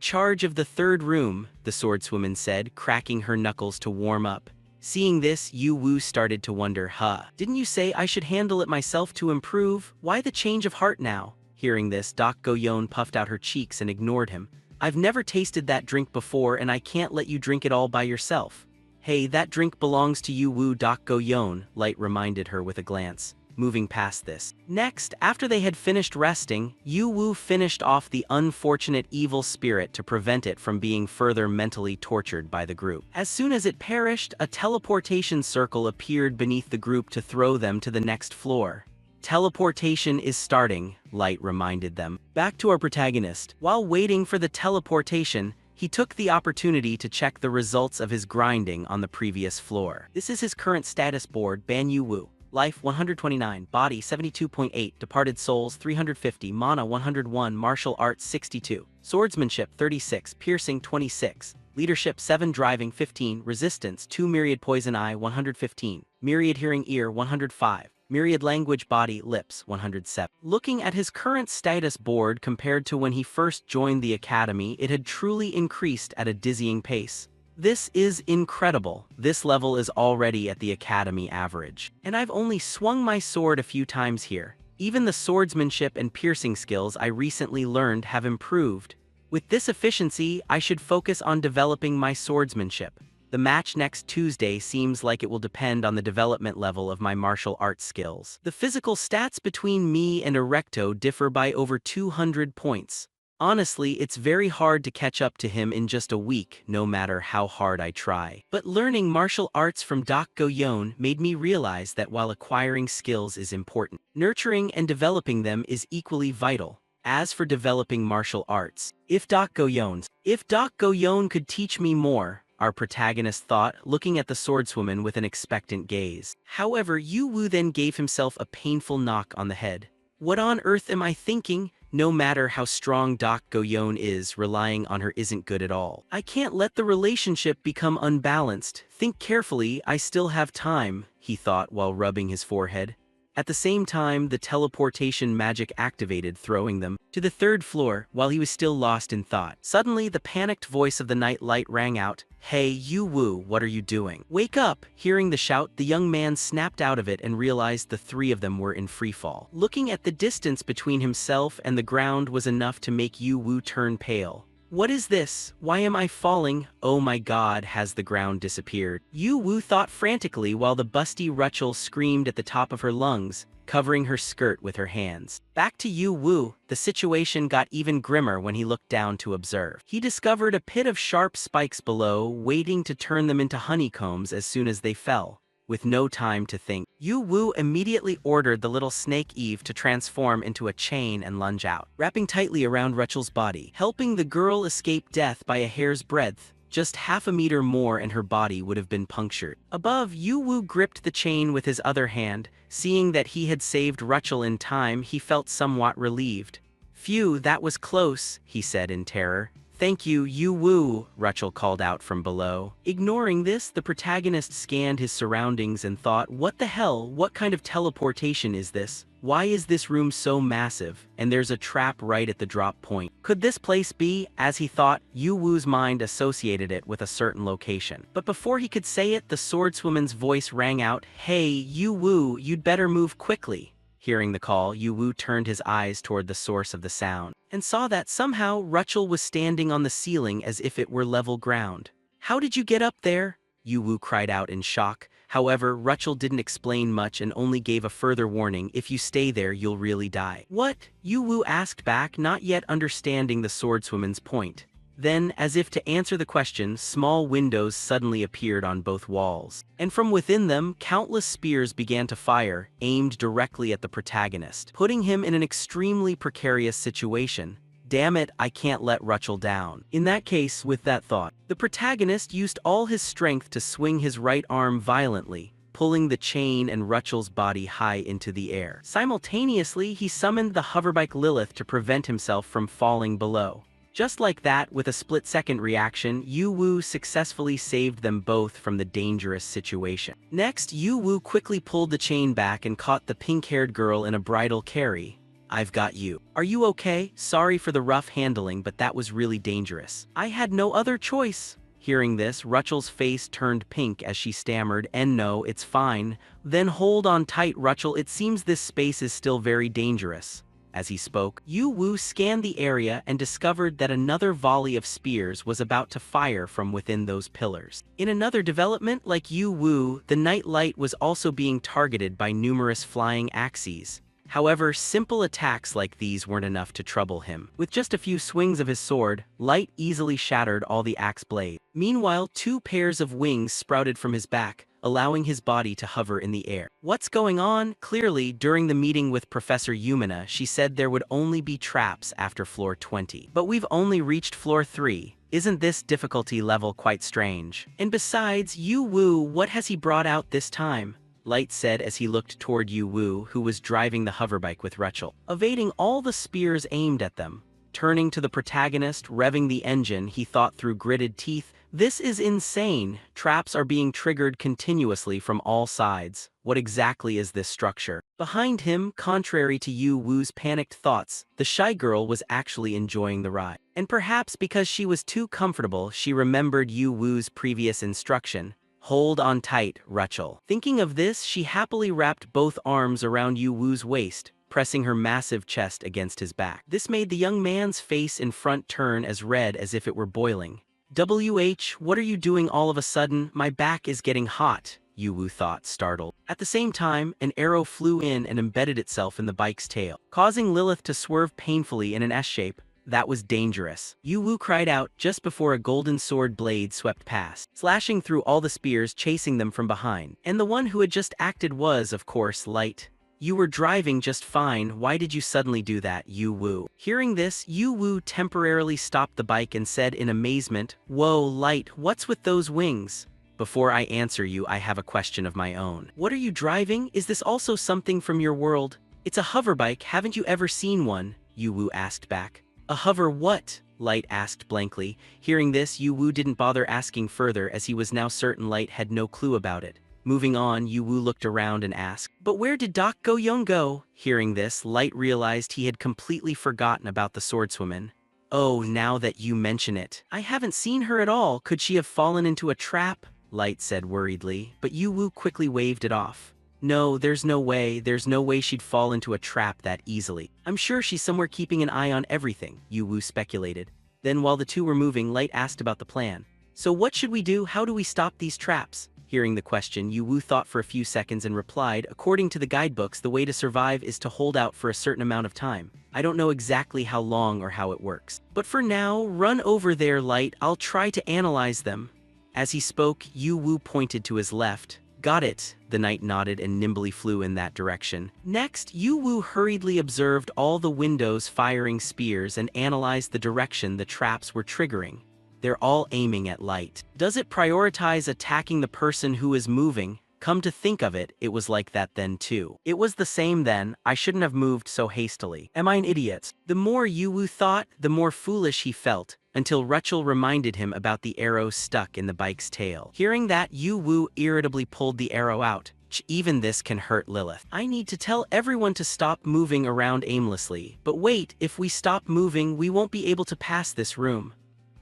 charge of the third room, the swordswoman said, cracking her knuckles to warm up. Seeing this, Yu-Wu started to wonder, Didn't you say I should handle it myself to improve? Why the change of heart now? Hearing this, Doc Go-yeon puffed out her cheeks and ignored him. I've never tasted that drink before and I can't let you drink it all by yourself. Hey, that drink belongs to Yu-Wu, Doc Go-yeon, Light reminded her with a glance. Moving past this. Next, after they had finished resting, Yu-Wu finished off the unfortunate evil spirit to prevent it from being further mentally tortured by the group. As soon as it perished, a teleportation circle appeared beneath the group to throw them to the next floor. Teleportation is starting, Light reminded them. Back to our protagonist. While waiting for the teleportation, he took the opportunity to check the results of his grinding on the previous floor. This is his current status board, Ban Yu-Wu. Life 129, Body 72.8, Departed Souls 350, Mana 101, Martial Arts 62, Swordsmanship 36, Piercing 26, Leadership 7, Driving 15, Resistance 2, Myriad Poison Eye 115, Myriad Hearing Ear 105, Myriad Language Body Lips 107. Looking at his current status board compared to when he first joined the academy, it had truly increased at a dizzying pace. This is incredible. This level is already at the academy average. And I've only swung my sword a few times here. Even the swordsmanship and piercing skills I recently learned have improved. With this efficiency, I should focus on developing my swordsmanship. The match next Tuesday seems like it will depend on the development level of my martial arts skills. The physical stats between me and Erecto differ by over 200 points. Honestly, it's very hard to catch up to him in just a week, no matter how hard I try. But learning martial arts from Doc Go-yeon made me realize that while acquiring skills is important, nurturing and developing them is equally vital. As for developing martial arts, if Doc Go-yeon could teach me more, our protagonist thought, looking at the swordswoman with an expectant gaze. However, Yu-Wu then gave himself a painful knock on the head. What on earth am I thinking? No matter how strong Doc Go-yeon is, relying on her isn't good at all. I can't let the relationship become unbalanced. Think carefully, I still have time, he thought while rubbing his forehead. At the same time, the teleportation magic activated, throwing them to the third floor while he was still lost in thought. Suddenly, the panicked voice of the night light rang out. Hey, Yu-Wu, what are you doing? Wake up! Hearing the shout, the young man snapped out of it and realized the three of them were in freefall. Looking at the distance between himself and the ground was enough to make Yu-Wu turn pale. What is this? Why am I falling? Oh my god, has the ground disappeared? Yu Wu thought frantically while the busty Rachel screamed at the top of her lungs, covering her skirt with her hands. Back to Yu Wu, the situation got even grimmer when he looked down to observe. He discovered a pit of sharp spikes below, waiting to turn them into honeycombs as soon as they fell. With no time to think, Yu Wu immediately ordered the little snake Eve to transform into a chain and lunge out, wrapping tightly around Rachel's body, helping the girl escape death by a hair's breadth. Just half a meter more and her body would have been punctured. Above, Yu Wu gripped the chain with his other hand. Seeing that he had saved Rachel in time, he felt somewhat relieved. "Phew, that was close," he said in terror. "Thank you, Yu Wu," Rachel called out from below. Ignoring this, the protagonist scanned his surroundings and thought, what the hell, what kind of teleportation is this? Why is this room so massive, and there's a trap right at the drop point? Could this place be? As he thought, Yu Wu's mind associated it with a certain location. But before he could say it, the swordswoman's voice rang out, "Hey, Yu Wu, you'd better move quickly." Hearing the call, Yu Wu turned his eyes toward the source of the sound, and saw that somehow Rachel was standing on the ceiling as if it were level ground. "How did you get up there?" Yu Wu cried out in shock. However, Rachel didn't explain much and only gave a further warning, "If you stay there, you'll really die." "What?" Yu Wu asked back, not yet understanding the swordswoman's point. Then, as if to answer the question, small windows suddenly appeared on both walls. And from within them, countless spears began to fire, aimed directly at the protagonist, putting him in an extremely precarious situation. Damn it, I can't let Rachel down. In that case, with that thought, the protagonist used all his strength to swing his right arm violently, pulling the chain and Rachel's body high into the air. Simultaneously, he summoned the hoverbike Lilith to prevent himself from falling below. Just like that, with a split-second reaction, Yu Wu successfully saved them both from the dangerous situation. Next, Yu Wu quickly pulled the chain back and caught the pink-haired girl in a bridal carry. "I've got you. Are you okay? Sorry for the rough handling, but that was really dangerous. I had no other choice." Hearing this, Rachel's face turned pink as she stammered, "No, it's fine." "Then hold on tight, Rachel, it seems this space is still very dangerous." As he spoke, Yu Wu scanned the area and discovered that another volley of spears was about to fire from within those pillars. In another development, like Yu Wu, the night light was also being targeted by numerous flying axes. However, simple attacks like these weren't enough to trouble him. With just a few swings of his sword, Light easily shattered all the axe blades. Meanwhile, two pairs of wings sprouted from his back, allowing his body to hover in the air. What's going on? Clearly, during the meeting with Professor Yumina, she said there would only be traps after floor 20. But we've only reached floor 3. Isn't this difficulty level quite strange? And besides, Yu Wu, what has he brought out this time? Light said as he looked toward Yu Wu, who was driving the hoverbike with Rachel, evading all the spears aimed at them. Turning to the protagonist, revving the engine, he thought through gritted teeth, "This is insane. Traps are being triggered continuously from all sides. What exactly is this structure?" Behind him, contrary to Yu Wu's panicked thoughts, the shy girl was actually enjoying the ride. And perhaps because she was too comfortable, she remembered Yu Wu's previous instruction. "Hold on tight, Rachel." Thinking of this, she happily wrapped both arms around Yu Wu's waist, pressing her massive chest against his back. This made the young man's face in front turn as red as if it were boiling. "WH, what are you doing all of a sudden? My back is getting hot," Yu Wu thought, startled. At the same time, an arrow flew in and embedded itself in the bike's tail, causing Lilith to swerve painfully in an S-shape. That was dangerous. Yu Wu cried out just before a golden sword blade swept past, slashing through all the spears, chasing them from behind. And the one who had just acted was, of course, Light. "You were driving just fine, why did you suddenly do that, Yu Wu?" Hearing this, Yu Wu temporarily stopped the bike and said in amazement, "Whoa, Light, what's with those wings?" "Before I answer you, I have a question of my own. What are you driving? Is this also something from your world?" "It's a hoverbike, haven't you ever seen one?" Yu Wu asked back. "A hover what?" Light asked blankly. Hearing this, Yu Wu didn't bother asking further as he was now certain Light had no clue about it. Moving on, Yu Wu looked around and asked, "But where did Doc Go Young go?" Hearing this, Light realized he had completely forgotten about the swordswoman. "Oh, now that you mention it, I haven't seen her at all. Could she have fallen into a trap?" Light said worriedly, but Yu Wu quickly waved it off. "No, there's no way she'd fall into a trap that easily. I'm sure she's somewhere keeping an eye on everything," Yu Wu speculated. Then while the two were moving, Light asked about the plan. So what should we do? How do we stop these traps? Hearing the question, Yu thought for a few seconds and replied, according to the guidebooks, the way to survive is to hold out for a certain amount of time. I don't know exactly how long or how it works. But for now, run over there, Light. I'll try to analyze them. As he spoke, Yu pointed to his left. Got it, the knight nodded and nimbly flew in that direction. Next, Yu hurriedly observed all the windows firing spears and analyzed the direction the traps were triggering. They're all aiming at Light. Does it prioritize attacking the person who is moving? Come to think of it, it was like that then too. It was the same then. I shouldn't have moved so hastily. Am I an idiot? The more Yu thought, the more foolish he felt, until Rachel reminded him about the arrow stuck in the bike's tail. Hearing that, Yu irritably pulled the arrow out. Even this can hurt Lilith. I need to tell everyone to stop moving around aimlessly. But wait, if we stop moving, we won't be able to pass this room.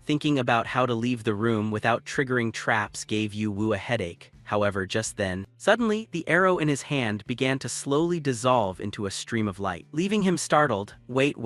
Thinking about how to leave the room without triggering traps gave Yu a headache. However, just then, suddenly, the arrow in his hand began to slowly dissolve into a stream of light, leaving him startled. Wait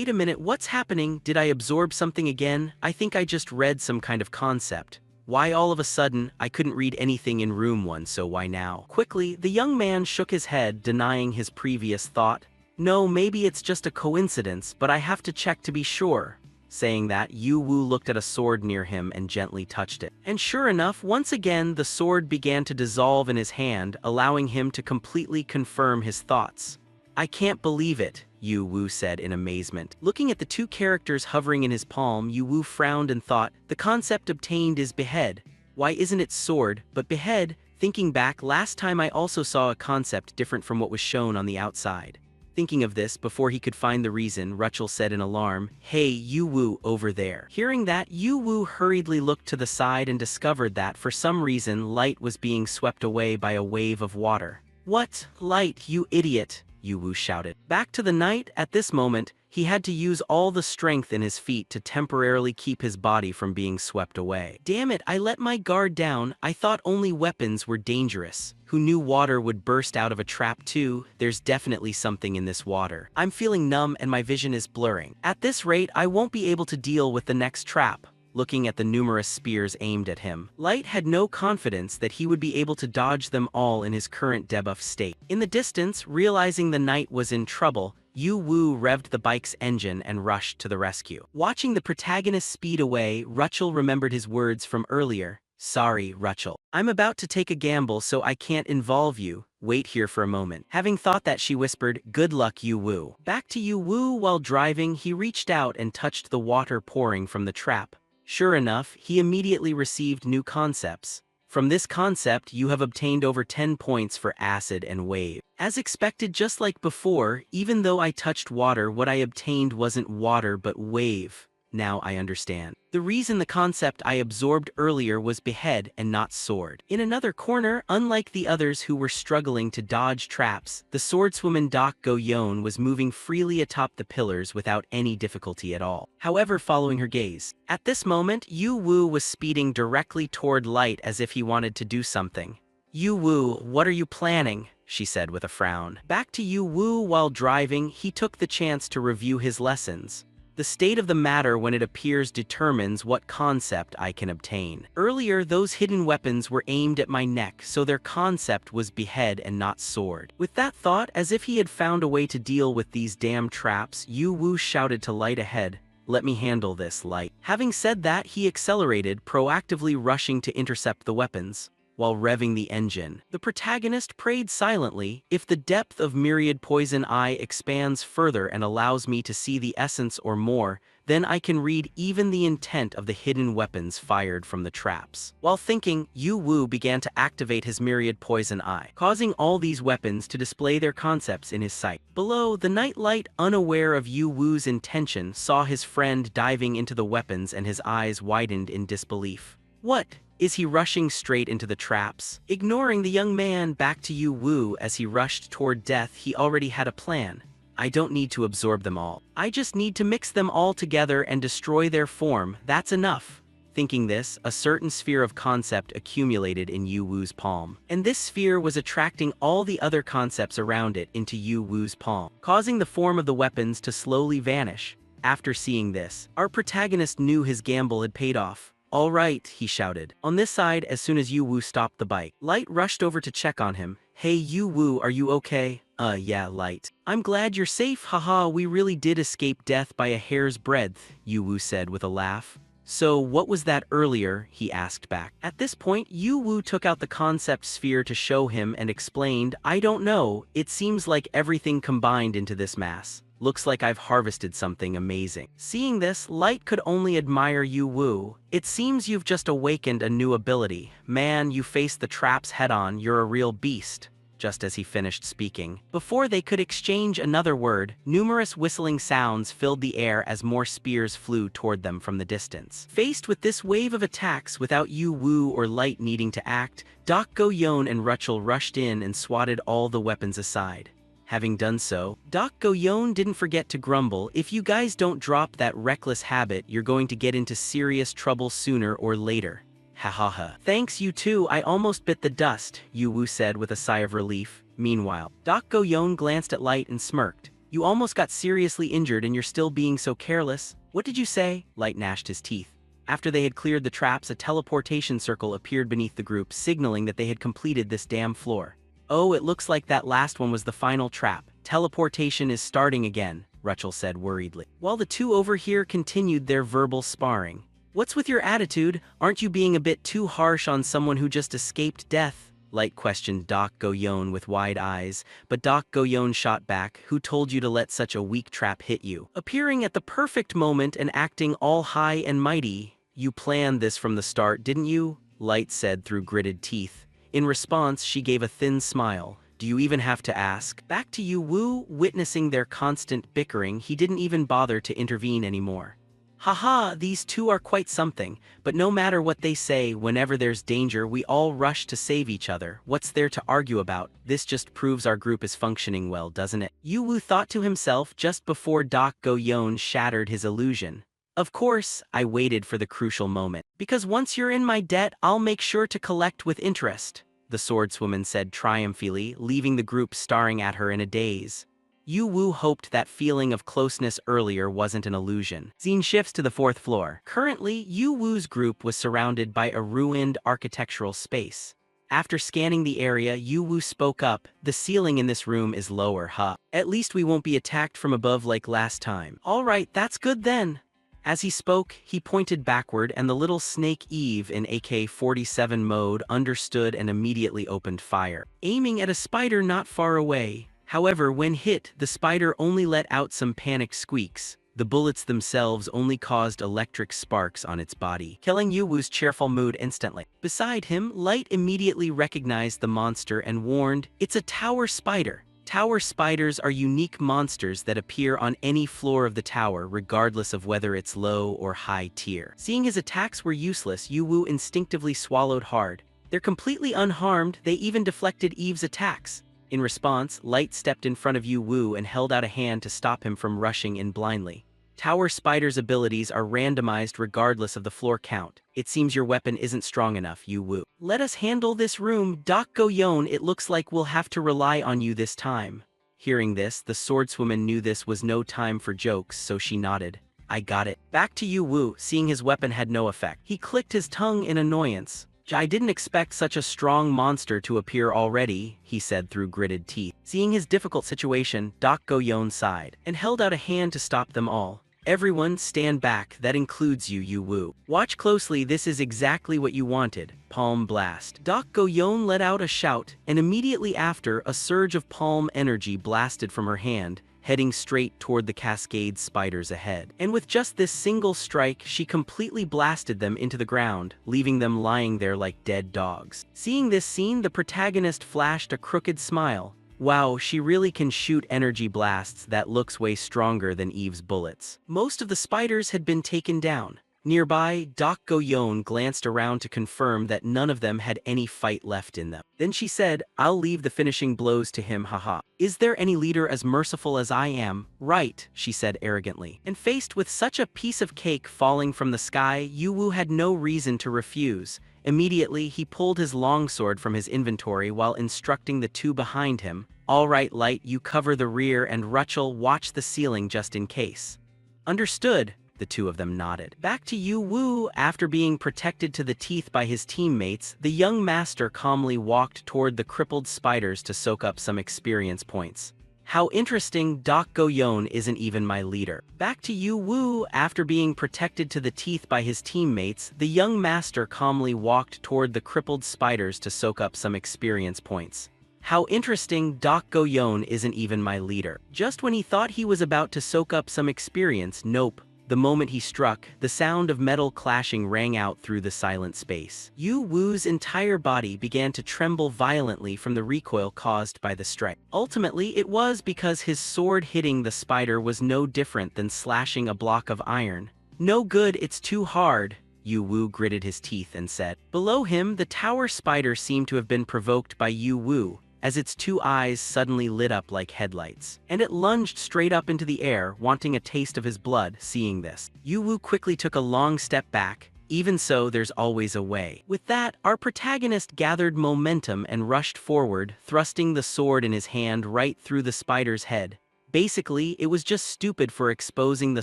a minute, what's happening? Did I absorb something again? I think I just read some kind of concept. Why all of a sudden, I couldn't read anything in room 1, so why now? Quickly, the young man shook his head, denying his previous thought. No, maybe it's just a coincidence, but I have to check to be sure. Saying that, Yu looked at a sword near him and gently touched it. And sure enough, once again the sword began to dissolve in his hand, allowing him to completely confirm his thoughts. I can't believe it, Yu said in amazement. Looking at the two characters hovering in his palm, Yu frowned and thought, the concept obtained is behead. Why isn't it sword, but behead? Thinking back, last time I also saw a concept different from what was shown on the outside. Thinking of this, before he could find the reason, Rachel said in alarm, Hey, Yu over there. Hearing that, Yu hurriedly looked to the side and discovered that, for some reason, Light was being swept away by a wave of water. What? Light, you idiot! Yu shouted. Back to the knight, at this moment, he had to use all the strength in his feet to temporarily keep his body from being swept away. Damn it, I let my guard down. I thought only weapons were dangerous. Who knew water would burst out of a trap too? There's definitely something in this water. I'm feeling numb and my vision is blurring. At this rate, I won't be able to deal with the next trap. Looking at the numerous spears aimed at him, Light had no confidence that he would be able to dodge them all in his current debuff state. In the distance, realizing the knight was in trouble, Yu revved the bike's engine and rushed to the rescue. Watching the protagonist speed away, Rachel remembered his words from earlier. Sorry, Rachel. I'm about to take a gamble, so I can't involve you. Wait here for a moment. Having thought that, she whispered, Good luck, Yu. Back to Yu while driving, he reached out and touched the water pouring from the trap. Sure enough, he immediately received new concepts. From this concept, you have obtained over 10 points for acid and wave. As expected, just like before, even though I touched water, what I obtained wasn't water but wave. Now I understand. The reason the concept I absorbed earlier was behead and not sword. In another corner, unlike the others who were struggling to dodge traps, the swordswoman Dak Go-yeon was moving freely atop the pillars without any difficulty at all. However, following her gaze, at this moment, Yu was speeding directly toward Light as if he wanted to do something. Yu, what are you planning? She said with a frown. Back to Yu while driving, he took the chance to review his lessons. The state of the matter when it appears determines what concept I can obtain. Earlier, those hidden weapons were aimed at my neck, so their concept was behead and not sword. With that thought, as if he had found a way to deal with these damn traps, Yu shouted to Light ahead, Let me handle this, Light. Having said that, he accelerated, proactively rushing to intercept the weapons. While revving the engine, the protagonist prayed silently, if the depth of myriad poison eye expands further and allows me to see the essence or more, then I can read even the intent of the hidden weapons fired from the traps. While thinking, Yu began to activate his myriad poison eye, causing all these weapons to display their concepts in his sight. Below, the Night Light, unaware of Yu's intention, saw his friend diving into the weapons and his eyes widened in disbelief. What? Is he rushing straight into the traps? Ignoring the young man, back to Yu as he rushed toward death, he already had a plan. I don't need to absorb them all. I just need to mix them all together and destroy their form, that's enough. Thinking this, a certain sphere of concept accumulated in Yu's palm. And this sphere was attracting all the other concepts around it into Yu's palm, causing the form of the weapons to slowly vanish. After seeing this, our protagonist knew his gamble had paid off. "All right," he shouted. On this side, as soon as Yu Wu stopped the bike, Light rushed over to check on him. "Hey Yu Wu, are you okay?" Yeah, Light. "I'm glad you're safe, haha, we really did escape death by a hair's breadth," Yu Wu said with a laugh. "So what was that earlier?" he asked back. At this point, Yu Wu took out the concept sphere to show him and explained, "I don't know, it seems like everything combined into this mass. Looks like I've harvested something amazing." Seeing this, Light could only admire Yu Wu. "It seems you've just awakened a new ability. Man, you faced the traps head-on, you're a real beast." Just as he finished speaking, before they could exchange another word, numerous whistling sounds filled the air as more spears flew toward them from the distance. Faced with this wave of attacks without Yu Wu or Light needing to act, Dak Go-yeon and Rachel rushed in and swatted all the weapons aside. Having done so, Dak Go-yeon didn't forget to grumble, "If you guys don't drop that reckless habit, you're going to get into serious trouble sooner or later." "Ha ha ha. Thanks you too, I almost bit the dust," Yu Wu said with a sigh of relief. Meanwhile, Dak Go-yeon glanced at Light and smirked. "You almost got seriously injured and you're still being so careless. What did you say?" Light gnashed his teeth. After they had cleared the traps, a teleportation circle appeared beneath the group, signaling that they had completed this damn floor. "Oh, it looks like that last one was the final trap. Teleportation is starting again," Rachel said worriedly. While the two over here continued their verbal sparring. "What's with your attitude? Aren't you being a bit too harsh on someone who just escaped death?" Light questioned Dak Go-yeon with wide eyes, but Dak Go-yeon shot back, "Who told you to let such a weak trap hit you? Appearing at the perfect moment and acting all high and mighty. You planned this from the start, didn't you?" Light said through gritted teeth. In response, she gave a thin smile. "Do you even have to ask?" Back to Yu Wu, witnessing their constant bickering, he didn't even bother to intervene anymore. "Haha, these two are quite something, but no matter what they say, whenever there's danger we all rush to save each other. What's there to argue about? This just proves our group is functioning well, doesn't it?" Yu Wu thought to himself just before Dak Go-yeon shattered his illusion. "Of course, I waited for the crucial moment. Because once you're in my debt, I'll make sure to collect with interest," the swordswoman said triumphantly, leaving the group staring at her in a daze. Yu Wu hoped that feeling of closeness earlier wasn't an illusion. Scene shifts to the 4th floor. Currently, Yu Wu's group was surrounded by a ruined architectural space. After scanning the area, Yu Wu spoke up, "The ceiling in this room is lower, huh? At least we won't be attacked from above like last time." "All right, that's good then." As he spoke, he pointed backward and the little snake Eve in AK-47 mode understood and immediately opened fire, aiming at a spider not far away. However, when hit, the spider only let out some panicked squeaks. The bullets themselves only caused electric sparks on its body, killing Yu Wu's cheerful mood instantly. Beside him, Light immediately recognized the monster and warned, "It's a tower spider." Tower spiders are unique monsters that appear on any floor of the tower regardless of whether it's low or high tier. Seeing his attacks were useless, Yu Wu instinctively swallowed hard. They're completely unharmed, they even deflected Eve's attacks. In response, Light stepped in front of Yu Wu and held out a hand to stop him from rushing in blindly. Tower Spider's abilities are randomized regardless of the floor count. "It seems your weapon isn't strong enough, Yu Wu. Let us handle this room, Dak Go-yeon, it looks like we'll have to rely on you this time." Hearing this, the swordswoman knew this was no time for jokes, so she nodded. "I got it." Back to Yu Wu, seeing his weapon had no effect. He clicked his tongue in annoyance. "I didn't expect such a strong monster to appear already," he said through gritted teeth. Seeing his difficult situation, Dak Go-yeon sighed and held out a hand to stop them all. "Everyone, stand back, that includes you, Yu Wu. Watch closely, this is exactly what you wanted." Palm blast. Dak Go-yeon let out a shout, and immediately after, a surge of palm energy blasted from her hand, heading straight toward the cascade spiders ahead. And with just this single strike, she completely blasted them into the ground, leaving them lying there like dead dogs. Seeing this scene, the protagonist flashed a crooked smile. Wow, she really can shoot energy blasts that looks way stronger than Eve's bullets. Most of the spiders had been taken down. Nearby, Dak Go-yeon glanced around to confirm that none of them had any fight left in them. Then she said, "I'll leave the finishing blows to him, haha. Is there any leader as merciful as I am?" "Right," she said arrogantly. And faced with such a piece of cake falling from the sky, Yu Wu had no reason to refuse. Immediately, he pulled his longsword from his inventory while instructing the two behind him. "All right, Light, you cover the rear and Rachel watch the ceiling just in case." Understood, the two of them nodded. Back to Yu Wu. After being protected to the teeth by his teammates, the young master calmly walked toward the crippled spiders to soak up some experience points. How interesting, Doc Goyon isn't even my leader. Back to Yu Wu. After being protected to the teeth by his teammates, the young master calmly walked toward the crippled spiders to soak up some experience points. How interesting, Doc Goyon isn't even my leader. Just when he thought he was about to soak up some experience, nope. The moment he struck, the sound of metal clashing rang out through the silent space. Yu Wu's entire body began to tremble violently from the recoil caused by the strike. Ultimately, it was because his sword hitting the spider was no different than slashing a block of iron. No good, it's too hard. Yu Wu gritted his teeth and said. Below him, the tower spider seemed to have been provoked by Yu Wu, as its two eyes suddenly lit up like headlights. And it lunged straight up into the air, wanting a taste of his blood. Seeing this, Yu Wu quickly took a long step back. Even so, there's always a way. With that, our protagonist gathered momentum and rushed forward, thrusting the sword in his hand right through the spider's head. Basically, it was just stupid for exposing the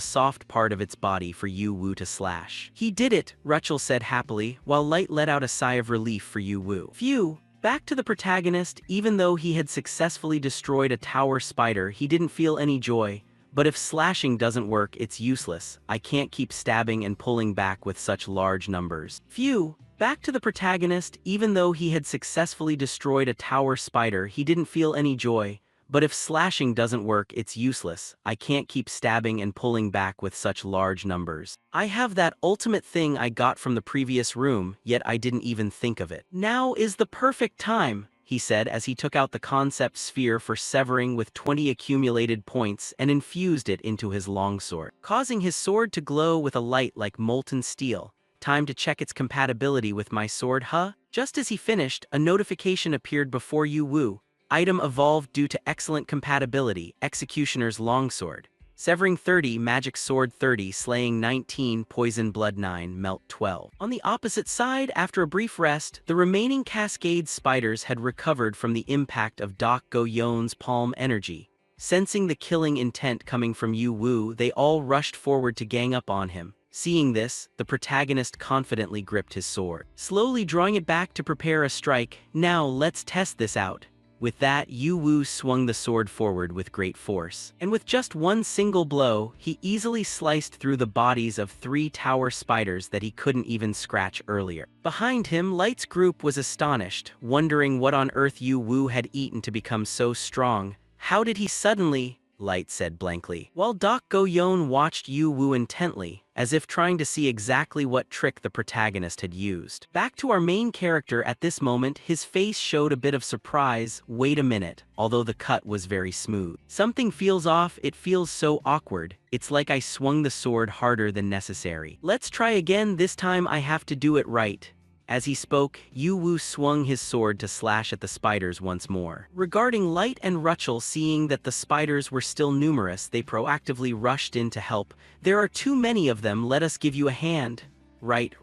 soft part of its body for Yu Wu to slash. He did it, Rachel said happily, while Light let out a sigh of relief for Yu Wu. Phew. Back to the protagonist. Even though he had successfully destroyed a tower spider, he didn't feel any joy. But if slashing doesn't work, it's useless. I can't keep stabbing and pulling back with such large numbers. Phew. Back to the protagonist. Even though he had successfully destroyed a tower spider, he didn't feel any joy. But if slashing doesn't work, it's useless. I can't keep stabbing and pulling back with such large numbers. I have that ultimate thing I got from the previous room, yet I didn't even think of it. Now is the perfect time, he said as he took out the concept sphere for severing with 20 accumulated points and infused it into his longsword, causing his sword to glow with a light like molten steel. Time to check its compatibility with my sword, huh? Just as he finished, a notification appeared before Yu Wu. Item evolved due to excellent compatibility, Executioner's Longsword. Severing 30, Magic Sword 30, Slaying 19, Poison Blood 9, Melt 12. On the opposite side, after a brief rest, the remaining Cascade spiders had recovered from the impact of Doc Goyon's palm energy. Sensing the killing intent coming from Yu Wu, they all rushed forward to gang up on him. Seeing this, the protagonist confidently gripped his sword, slowly drawing it back to prepare a strike. Now let's test this out. With that, Yu Wu swung the sword forward with great force, and with just one single blow, he easily sliced through the bodies of 3 tower spiders that he couldn't even scratch earlier. Behind him, Light's group was astonished, wondering what on earth Yu Wu had eaten to become so strong. How did he suddenly... Light said blankly, while Doc Goyon watched Yu Wu intently, as if trying to see exactly what trick the protagonist had used. Back to our main character. At this moment, his face showed a bit of surprise. Wait a minute, although the cut was very smooth. Something feels off, it feels so awkward. It's like I swung the sword harder than necessary. Let's try again, this time I have to do it right. As he spoke, Yu Wu swung his sword to slash at the spiders once more. Regarding Light and Rachel, seeing that the spiders were still numerous, they proactively rushed in to help. There are too many of them, let us give you a hand. Right,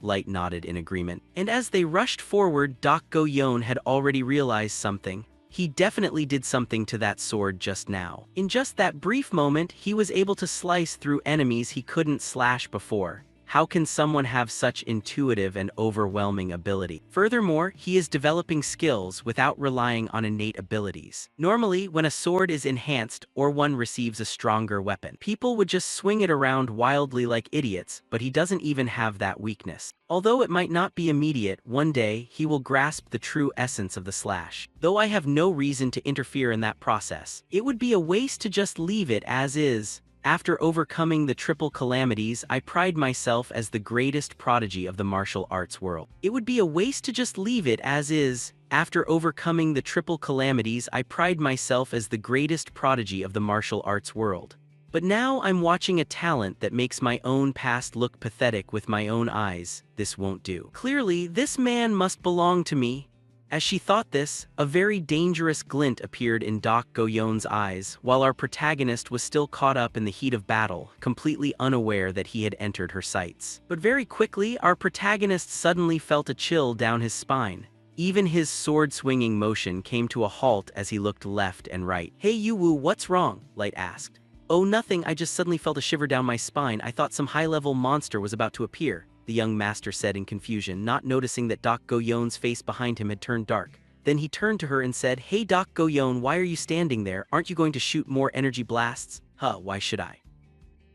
Light nodded in agreement. And as they rushed forward, Doc Goyon had already realized something. He definitely did something to that sword just now. In just that brief moment, he was able to slice through enemies he couldn't slash before. How can someone have such intuitive and overwhelming ability? Furthermore, he is developing skills without relying on innate abilities. Normally, when a sword is enhanced or one receives a stronger weapon, people would just swing it around wildly like idiots, but he doesn't even have that weakness. Although it might not be immediate, one day he will grasp the true essence of the slash. Though I have no reason to interfere in that process, it would be a waste to just leave it as is. After overcoming the triple calamities, I pride myself as the greatest prodigy of the martial arts world. It would be a waste to just leave it as is. After overcoming the triple calamities, I pride myself as the greatest prodigy of the martial arts world. But now I'm watching a talent that makes my own past look pathetic with my own eyes. This won't do. Clearly, this man must belong to me. As she thought this, a very dangerous glint appeared in Doc Goyon's eyes, while our protagonist was still caught up in the heat of battle, completely unaware that he had entered her sights. But very quickly, our protagonist suddenly felt a chill down his spine. Even his sword-swinging motion came to a halt as he looked left and right. Hey Yu Wu, what's wrong? Light asked. "Oh, nothing, I just suddenly felt a shiver down my spine. I thought some high-level monster was about to appear," the young master said in confusion, not noticing that Doc Goyon's face behind him had turned dark. Then he turned to her and said, "Hey Doc Goyon, why are you standing there? Aren't you going to shoot more energy blasts?" "Huh, why should I?"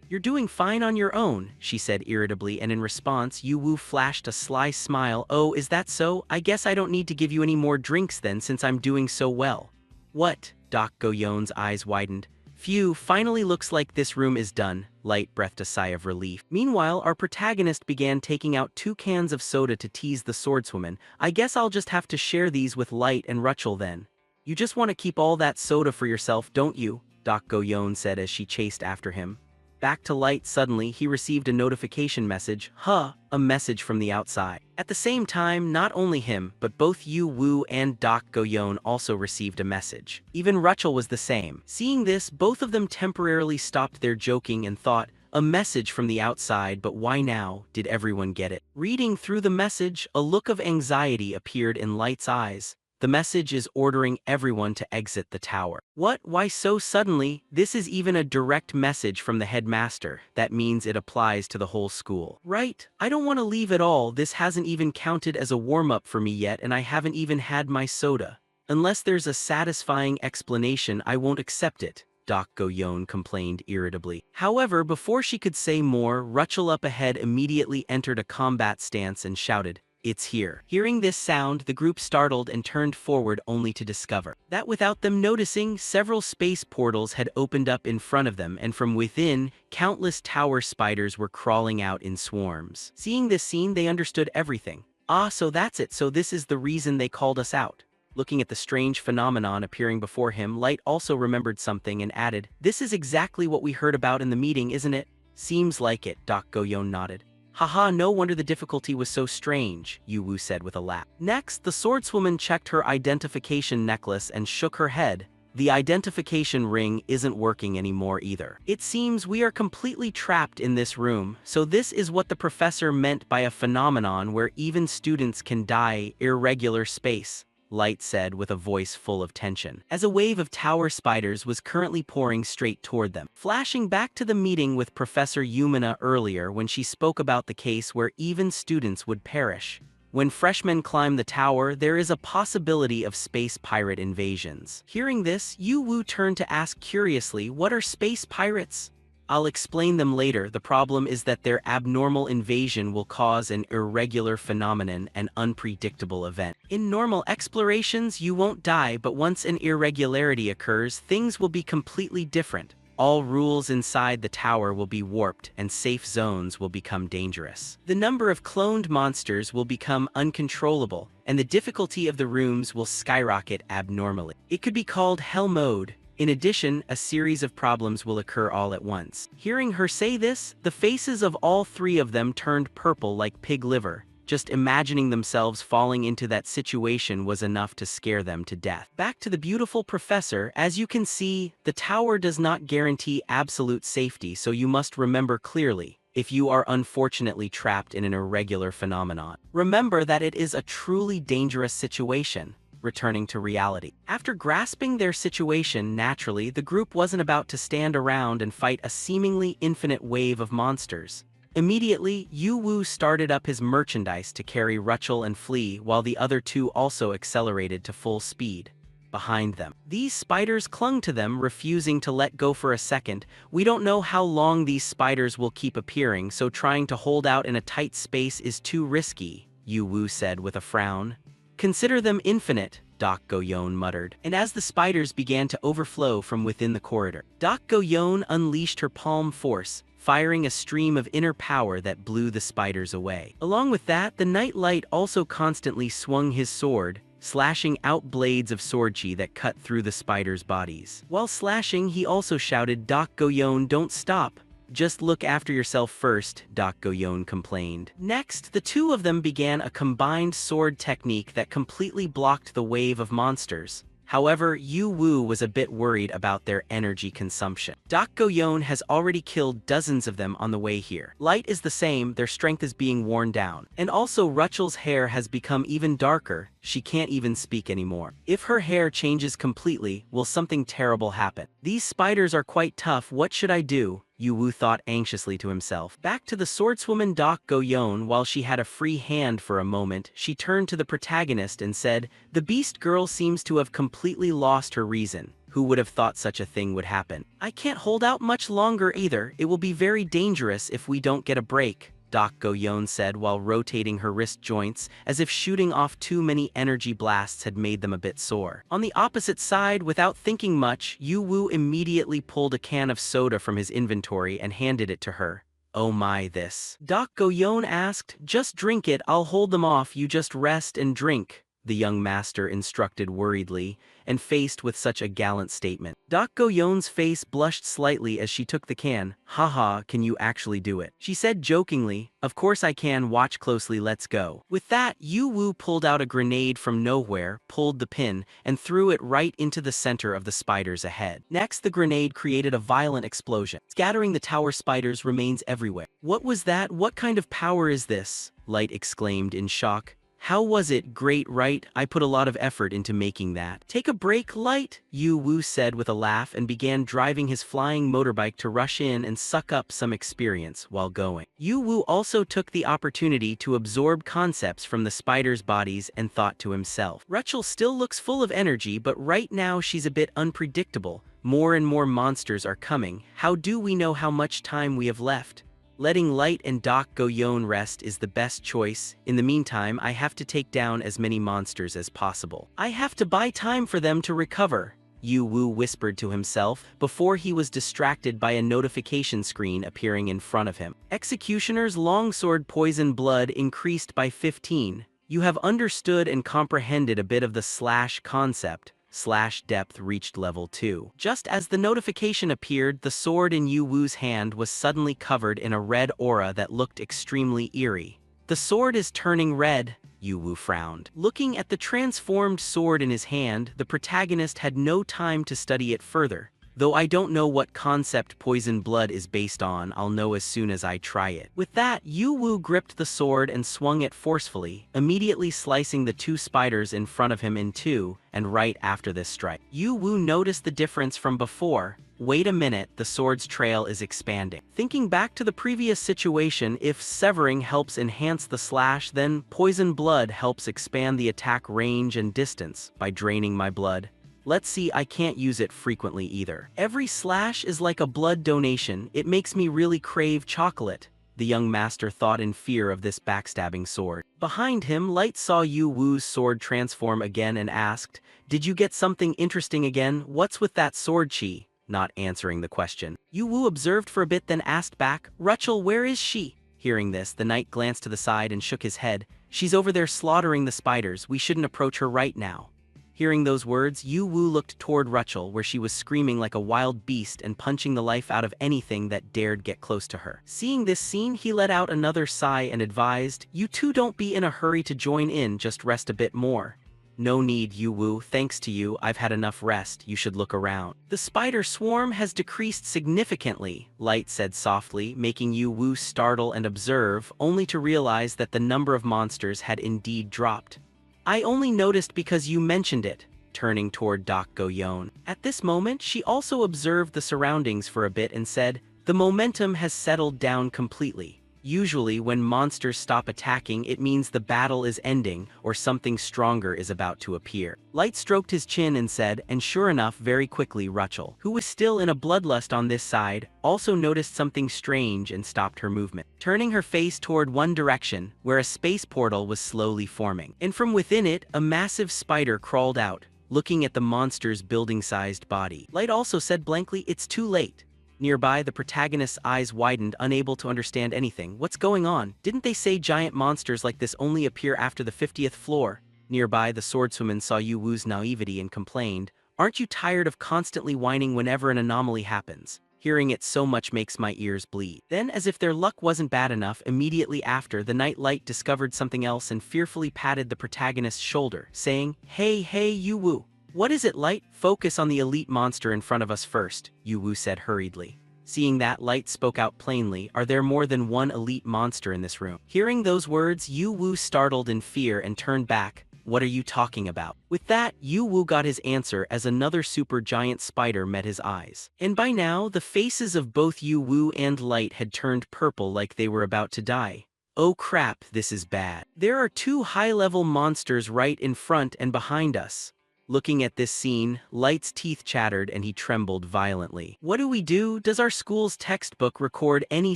"You're doing fine on your own," she said irritably, and in response, Yu Wu flashed a sly smile. "Oh, is that so? I guess I don't need to give you any more drinks then since I'm doing so well." "What?" Doc Goyon's eyes widened. "Phew, finally looks like this room is done." Light breathed a sigh of relief. Meanwhile, our protagonist began taking out 2 cans of soda to tease the swordswoman. "I guess I'll just have to share these with Light and Rachel then." "You just want to keep all that soda for yourself, don't you?" Doc Goyon said as she chased after him. Back to Light, suddenly, he received a notification message. A message from the outside. At the same time, not only him, but both Yu Wu and Doc Goyon also received a message. Even Rachel was the same. Seeing this, both of them temporarily stopped their joking and thought, a message from the outside, but why now? Did everyone get it? Reading through the message, a look of anxiety appeared in Light's eyes. The message is ordering everyone to exit the tower. What? Why so suddenly? This is even a direct message from the headmaster. That means it applies to the whole school. Right? I don't want to leave at all. This hasn't even counted as a warm-up for me yet, and I haven't even had my soda. Unless there's a satisfying explanation, I won't accept it, Doc Goyon complained irritably. However, before she could say more, Rachel up ahead immediately entered a combat stance and shouted, "It's here." Hearing this sound, the group startled and turned forward only to discover that without them noticing, several space portals had opened up in front of them, and from within, countless tower spiders were crawling out in swarms. Seeing this scene, they understood everything. "Ah, so that's it, so this is the reason they called us out." Looking at the strange phenomenon appearing before him, Light also remembered something and added, "This is exactly what we heard about in the meeting, isn't it?" "Seems like it," Doc Goyon nodded. "Haha, no wonder the difficulty was so strange," Yu Wu said with a laugh. Next, the swordswoman checked her identification necklace and shook her head. The identification ring isn't working anymore either. "It seems we are completely trapped in this room, so this is what the professor meant by a phenomenon where even students can die, irregular space," Light said with a voice full of tension, as a wave of tower spiders was currently pouring straight toward them. Flashing back to the meeting with Professor Yumina earlier when she spoke about the case where even students would perish. When freshmen climb the tower, there is a possibility of space pirate invasions. Hearing this, Yu Wu turned to ask curiously, "What are space pirates?" "I'll explain them later. The problem is that their abnormal invasion will cause an irregular phenomenon, an unpredictable event. In normal explorations, you won't die, but once an irregularity occurs, things will be completely different. All rules inside the tower will be warped, and safe zones will become dangerous. The number of cloned monsters will become uncontrollable, and the difficulty of the rooms will skyrocket abnormally. It could be called Hell Mode. In addition, a series of problems will occur all at once." Hearing her say this, the faces of all 3 of them turned purple like pig liver. Just imagining themselves falling into that situation was enough to scare them to death. Back to the beautiful professor, as you can see, the tower does not guarantee absolute safety, so you must remember clearly, if you are unfortunately trapped in an irregular phenomenon, remember that it is a truly dangerous situation. Returning to reality. After grasping their situation, naturally, the group wasn't about to stand around and fight a seemingly infinite wave of monsters. Immediately, Yu Wu started up his merchandise to carry Rachel and Flea, while the other 2 also accelerated to full speed behind them. These spiders clung to them, refusing to let go for a second. "We don't know how long these spiders will keep appearing, so trying to hold out in a tight space is too risky," Yu Wu said with a frown. "Consider them infinite," Doc Goyon muttered, and as the spiders began to overflow from within the corridor, Doc Goyon unleashed her palm force, firing a stream of inner power that blew the spiders away. Along with that, the Night Light also constantly swung his sword, slashing out blades of swordchi that cut through the spiders' bodies. While slashing, he also shouted, "Doc Goyon, don't stop. Just look after yourself first," Doc Goyon complained. Next, the 2 of them began a combined sword technique that completely blocked the wave of monsters. However, Yu Wu was a bit worried about their energy consumption. Dak Goyon has already killed dozens of them on the way here. Light is the same, their strength is being worn down. And also Ruchel's hair has become even darker, she can't even speak anymore. If her hair changes completely, will something terrible happen? These spiders are quite tough, what should I do? Yu Wu thought anxiously to himself. Back to the swordswoman Dak Goyon. While she had a free hand for a moment, she turned to the protagonist and said, "The beast girl seems to have completely lost her reason. Who would have thought such a thing would happen? I can't hold out much longer either, it will be very dangerous if we don't get a break," Dak Goyon said while rotating her wrist joints, as if shooting off too many energy blasts had made them a bit sore. On the opposite side, without thinking much, Yu Wu immediately pulled a can of soda from his inventory and handed it to her. "Oh my, this?" Dak Goyon asked. "Just drink it, I'll hold them off, you just rest and drink," the young master instructed worriedly, and faced with such a gallant statement. Dak Goyon's face blushed slightly as she took the can. "Haha, can you actually do it?" she said jokingly. "Of course I can, watch closely, let's go." With that, Yu Wu pulled out a grenade from nowhere, pulled the pin, and threw it right into the center of the spiders ahead. Next, the grenade created a violent explosion, scattering the tower spiders' remains everywhere. "What was that? What kind of power is this?" Light exclaimed in shock. "How was it? Great, right? I put a lot of effort into making that." "Take a break, Light," Yu Wu said with a laugh and began driving his flying motorbike to rush in and suck up some experience while going. Yu Wu also took the opportunity to absorb concepts from the spiders' bodies and thought to himself, "Ruchel still looks full of energy, but right now she's a bit unpredictable. More and more monsters are coming. How do we know how much time we have left? Letting Light and Dak Goyon rest is the best choice. In the meantime, I have to take down as many monsters as possible. I have to buy time for them to recover," Yu Wu whispered to himself before he was distracted by a notification screen appearing in front of him. "Executioner's longsword poison blood increased by 15. You have understood and comprehended a bit of the slash concept. Slash depth reached level 2. Just as the notification appeared, the sword in Yu Wu's hand was suddenly covered in a red aura that looked extremely eerie. "The sword is turning red," Yu Wu frowned. Looking at the transformed sword in his hand, the protagonist had no time to study it further. "Though I don't know what concept poison blood is based on, I'll know as soon as I try it." With that, Yu Wu gripped the sword and swung it forcefully, immediately slicing the two spiders in front of him in two, and right after this strike, Yu Wu noticed the difference from before. Wait a minute, the sword's trail is expanding. Thinking back to the previous situation, if severing helps enhance the slash, then poison blood helps expand the attack range and distance by draining my blood. Let's see, I can't use it frequently either. Every slash is like a blood donation, it makes me really crave chocolate, the young master thought in fear of this backstabbing sword. Behind him, Light saw Yu Wu's sword transform again and asked, "Did you get something interesting again? What's with that sword chi?" Not answering the question, Yu Wu observed for a bit then asked back, "Ruchel, where is she?" Hearing this, the knight glanced to the side and shook his head. "She's over there slaughtering the spiders, we shouldn't approach her right now." Hearing those words, Yu Wu looked toward Ruchel, where she was screaming like a wild beast and punching the life out of anything that dared get close to her. Seeing this scene, he let out another sigh and advised, "You two don't be in a hurry to join in, just rest a bit more." "No need, Yu Wu, thanks to you, I've had enough rest, you should look around." "The spider swarm has decreased significantly," Light said softly, making Yu Wu startle and observe, only to realize that the number of monsters had indeed dropped. "I only noticed because you mentioned it," turning toward Dak Goyon. At this moment, she also observed the surroundings for a bit and said, "The momentum has settled down completely. Usually when monsters stop attacking, it means the battle is ending or something stronger is about to appear." Light stroked his chin and said, and sure enough, very quickly Ruchel, who was still in a bloodlust on this side, also noticed something strange and stopped her movement, turning her face toward one direction, where a space portal was slowly forming. And from within it, a massive spider crawled out, looking at the monster's building-sized body. Light also said blankly, "It's too late." Nearby, the protagonist's eyes widened, unable to understand anything. "What's going on? Didn't they say giant monsters like this only appear after the 50th floor? Nearby, the swordswoman saw Yu Wu's naivety and complained, "Aren't you tired of constantly whining whenever an anomaly happens? Hearing it so much makes my ears bleed." Then, as if their luck wasn't bad enough, immediately after, the night Light discovered something else and fearfully patted the protagonist's shoulder, saying, Hey, Yu Wu. What is it, Light? Focus on the elite monster in front of us first, Yu said hurriedly. Seeing that, Light spoke out plainly, are there more than one elite monster in this room? Hearing those words, Yu startled in fear and turned back. What are you talking about? With that, Yu got his answer as another super giant spider met his eyes. And by now, the faces of both Yu and Light had turned purple like they were about to die. Oh crap, this is bad. There are two high-level monsters right in front and behind us. Looking at this scene, Light's teeth chattered and he trembled violently. What do we do? Does our school's textbook record any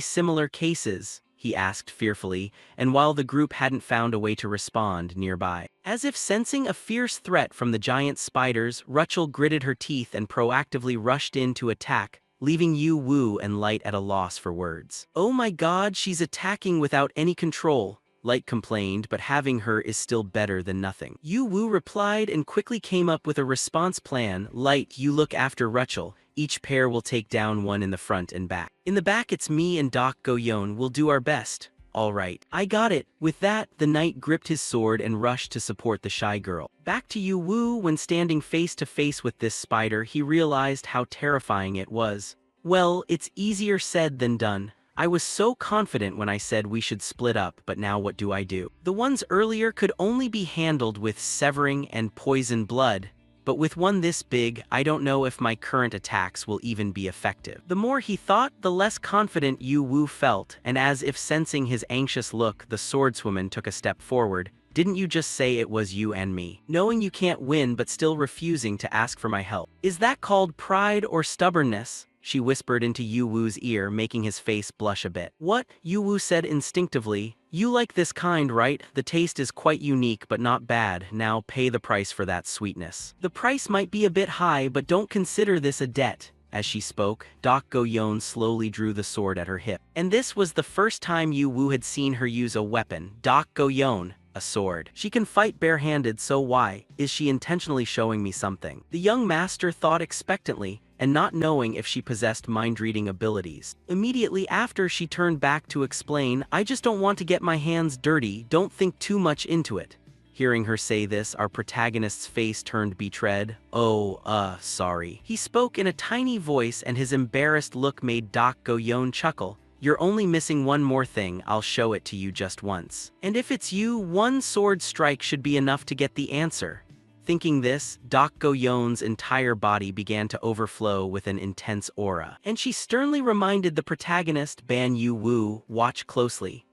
similar cases? He asked fearfully, and while the group hadn't found a way to respond nearby. As if sensing a fierce threat from the giant spiders, Rachel gritted her teeth and proactively rushed in to attack, leaving Yu and Light at a loss for words. Oh my god, she's attacking without any control, Light complained, but having her is still better than nothing. Yu replied and quickly came up with a response plan. Light, you look after Rachel. Each pair will take down one in the front and back. In the back it's me and Doc Goyon will do our best. All right, I got it. With that, the knight gripped his sword and rushed to support the shy girl. Back to Yu when standing face to face with this spider, he realized how terrifying it was. Well, it's easier said than done. I was so confident when I said we should split up, but now what do I do? The ones earlier could only be handled with severing and poison blood, but with one this big, I don't know if my current attacks will even be effective. The more he thought, the less confident Yu felt, and as if sensing his anxious look, the swordswoman took a step forward. Didn't you just say it was you and me? Knowing you can't win but still refusing to ask for my help. Is that called pride or stubbornness? She whispered into Yu ear, making his face blush a bit. What? Yu said instinctively. You like this kind, right? The taste is quite unique but not bad. Now pay the price for that sweetness. The price might be a bit high, but don't consider this a debt. As she spoke, Doc Goyon slowly drew the sword at her hip. And this was the first time Yu had seen her use a weapon. Doc Goyon. A sword. She can fight barehanded, so why? Is she intentionally showing me something? The young master thought expectantly, and not knowing if she possessed mind-reading abilities. Immediately after, she turned back to explain, I just don't want to get my hands dirty, don't think too much into it. Hearing her say this, our protagonist's face turned betrayed. Oh, sorry. He spoke in a tiny voice and his embarrassed look made Doc Goyon chuckle. You're only missing one more thing, I'll show it to you just once. And if it's you, one sword strike should be enough to get the answer. Thinking this, Doc Goyon's entire body began to overflow with an intense aura. And she sternly reminded the protagonist, Ban Yu, watch closely.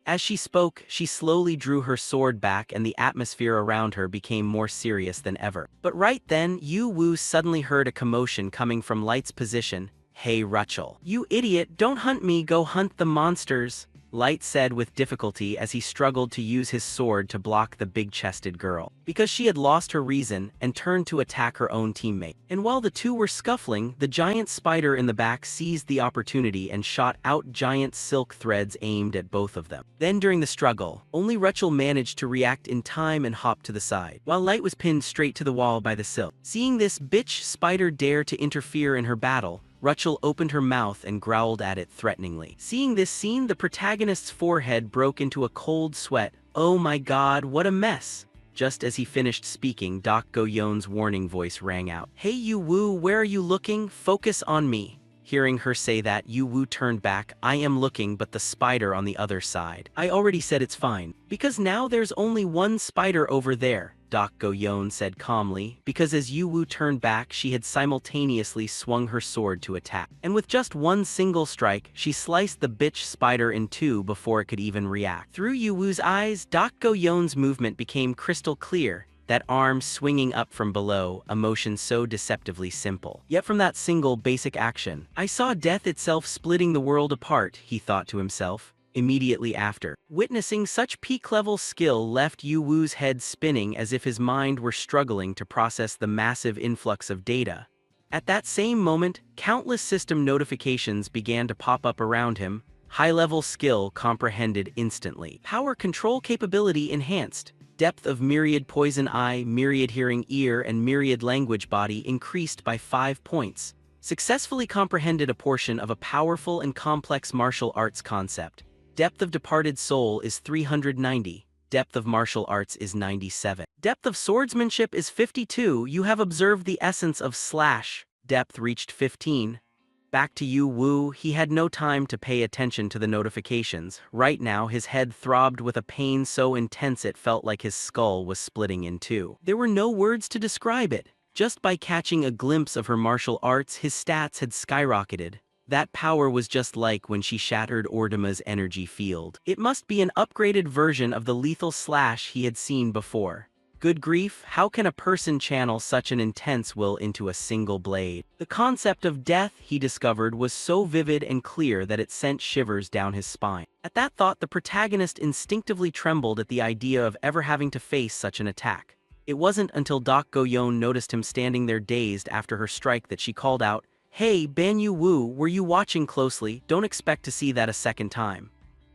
As she spoke, she slowly drew her sword back and the atmosphere around her became more serious than ever. But right then, Yu suddenly heard a commotion coming from Light's position. Hey Rachel. You idiot, don't hunt me, go hunt the monsters, Light said with difficulty as he struggled to use his sword to block the big-chested girl. Because she had lost her reason and turned to attack her own teammate. And while the two were scuffling, the giant spider in the back seized the opportunity and shot out giant silk threads aimed at both of them. Then during the struggle, only Rachel managed to react in time and hop to the side, while Light was pinned straight to the wall by the silk. Seeing this bitch spider dare to interfere in her battle, Rachel opened her mouth and growled at it threateningly. Seeing this scene, the protagonist's forehead broke into a cold sweat. Oh my god, what a mess! Just as he finished speaking, Doc Goyon's warning voice rang out. Hey Yu, where are you looking? Focus on me. Hearing her say that, Yu turned back. I am looking, but the spider on the other side. I already said it's fine. Because now there's only one spider over there, Doc Goyon said calmly, because as Yu turned back, she had simultaneously swung her sword to attack. And with just one single strike, she sliced the bitch spider in two before it could even react. Through Yu's eyes, Doc Goyon's movement became crystal clear. That arm swinging up from below, a motion so deceptively simple. Yet from that single basic action, I saw death itself splitting the world apart, he thought to himself. Immediately after, witnessing such peak-level skill left Yu's head spinning as if his mind were struggling to process the massive influx of data. At that same moment, countless system notifications began to pop up around him. High-level skill comprehended instantly. Power control capability enhanced. Depth of myriad poison eye, myriad hearing ear, and myriad language body increased by 5 points. Successfully comprehended a portion of a powerful and complex martial arts concept. Depth of departed soul is 390. Depth of martial arts is 97. Depth of swordsmanship is 52. You have observed the essence of slash. Depth reached 15. Back to Yu Wu, he had no time to pay attention to the notifications. Right now, his head throbbed with a pain so intense it felt like his skull was splitting in two. There were no words to describe it. Just by catching a glimpse of her martial arts, his stats had skyrocketed. That power was just like when she shattered Ordima's energy field. It must be an upgraded version of the lethal slash he had seen before. Good grief, how can a person channel such an intense will into a single blade? The concept of death, he discovered, was so vivid and clear that it sent shivers down his spine. At that thought, the protagonist instinctively trembled at the idea of ever having to face such an attack. It wasn't until Dak Go-yeon noticed him standing there dazed after her strike that she called out, "Hey, Ban Yu Wu, were you watching closely? Don't expect to see that a second time."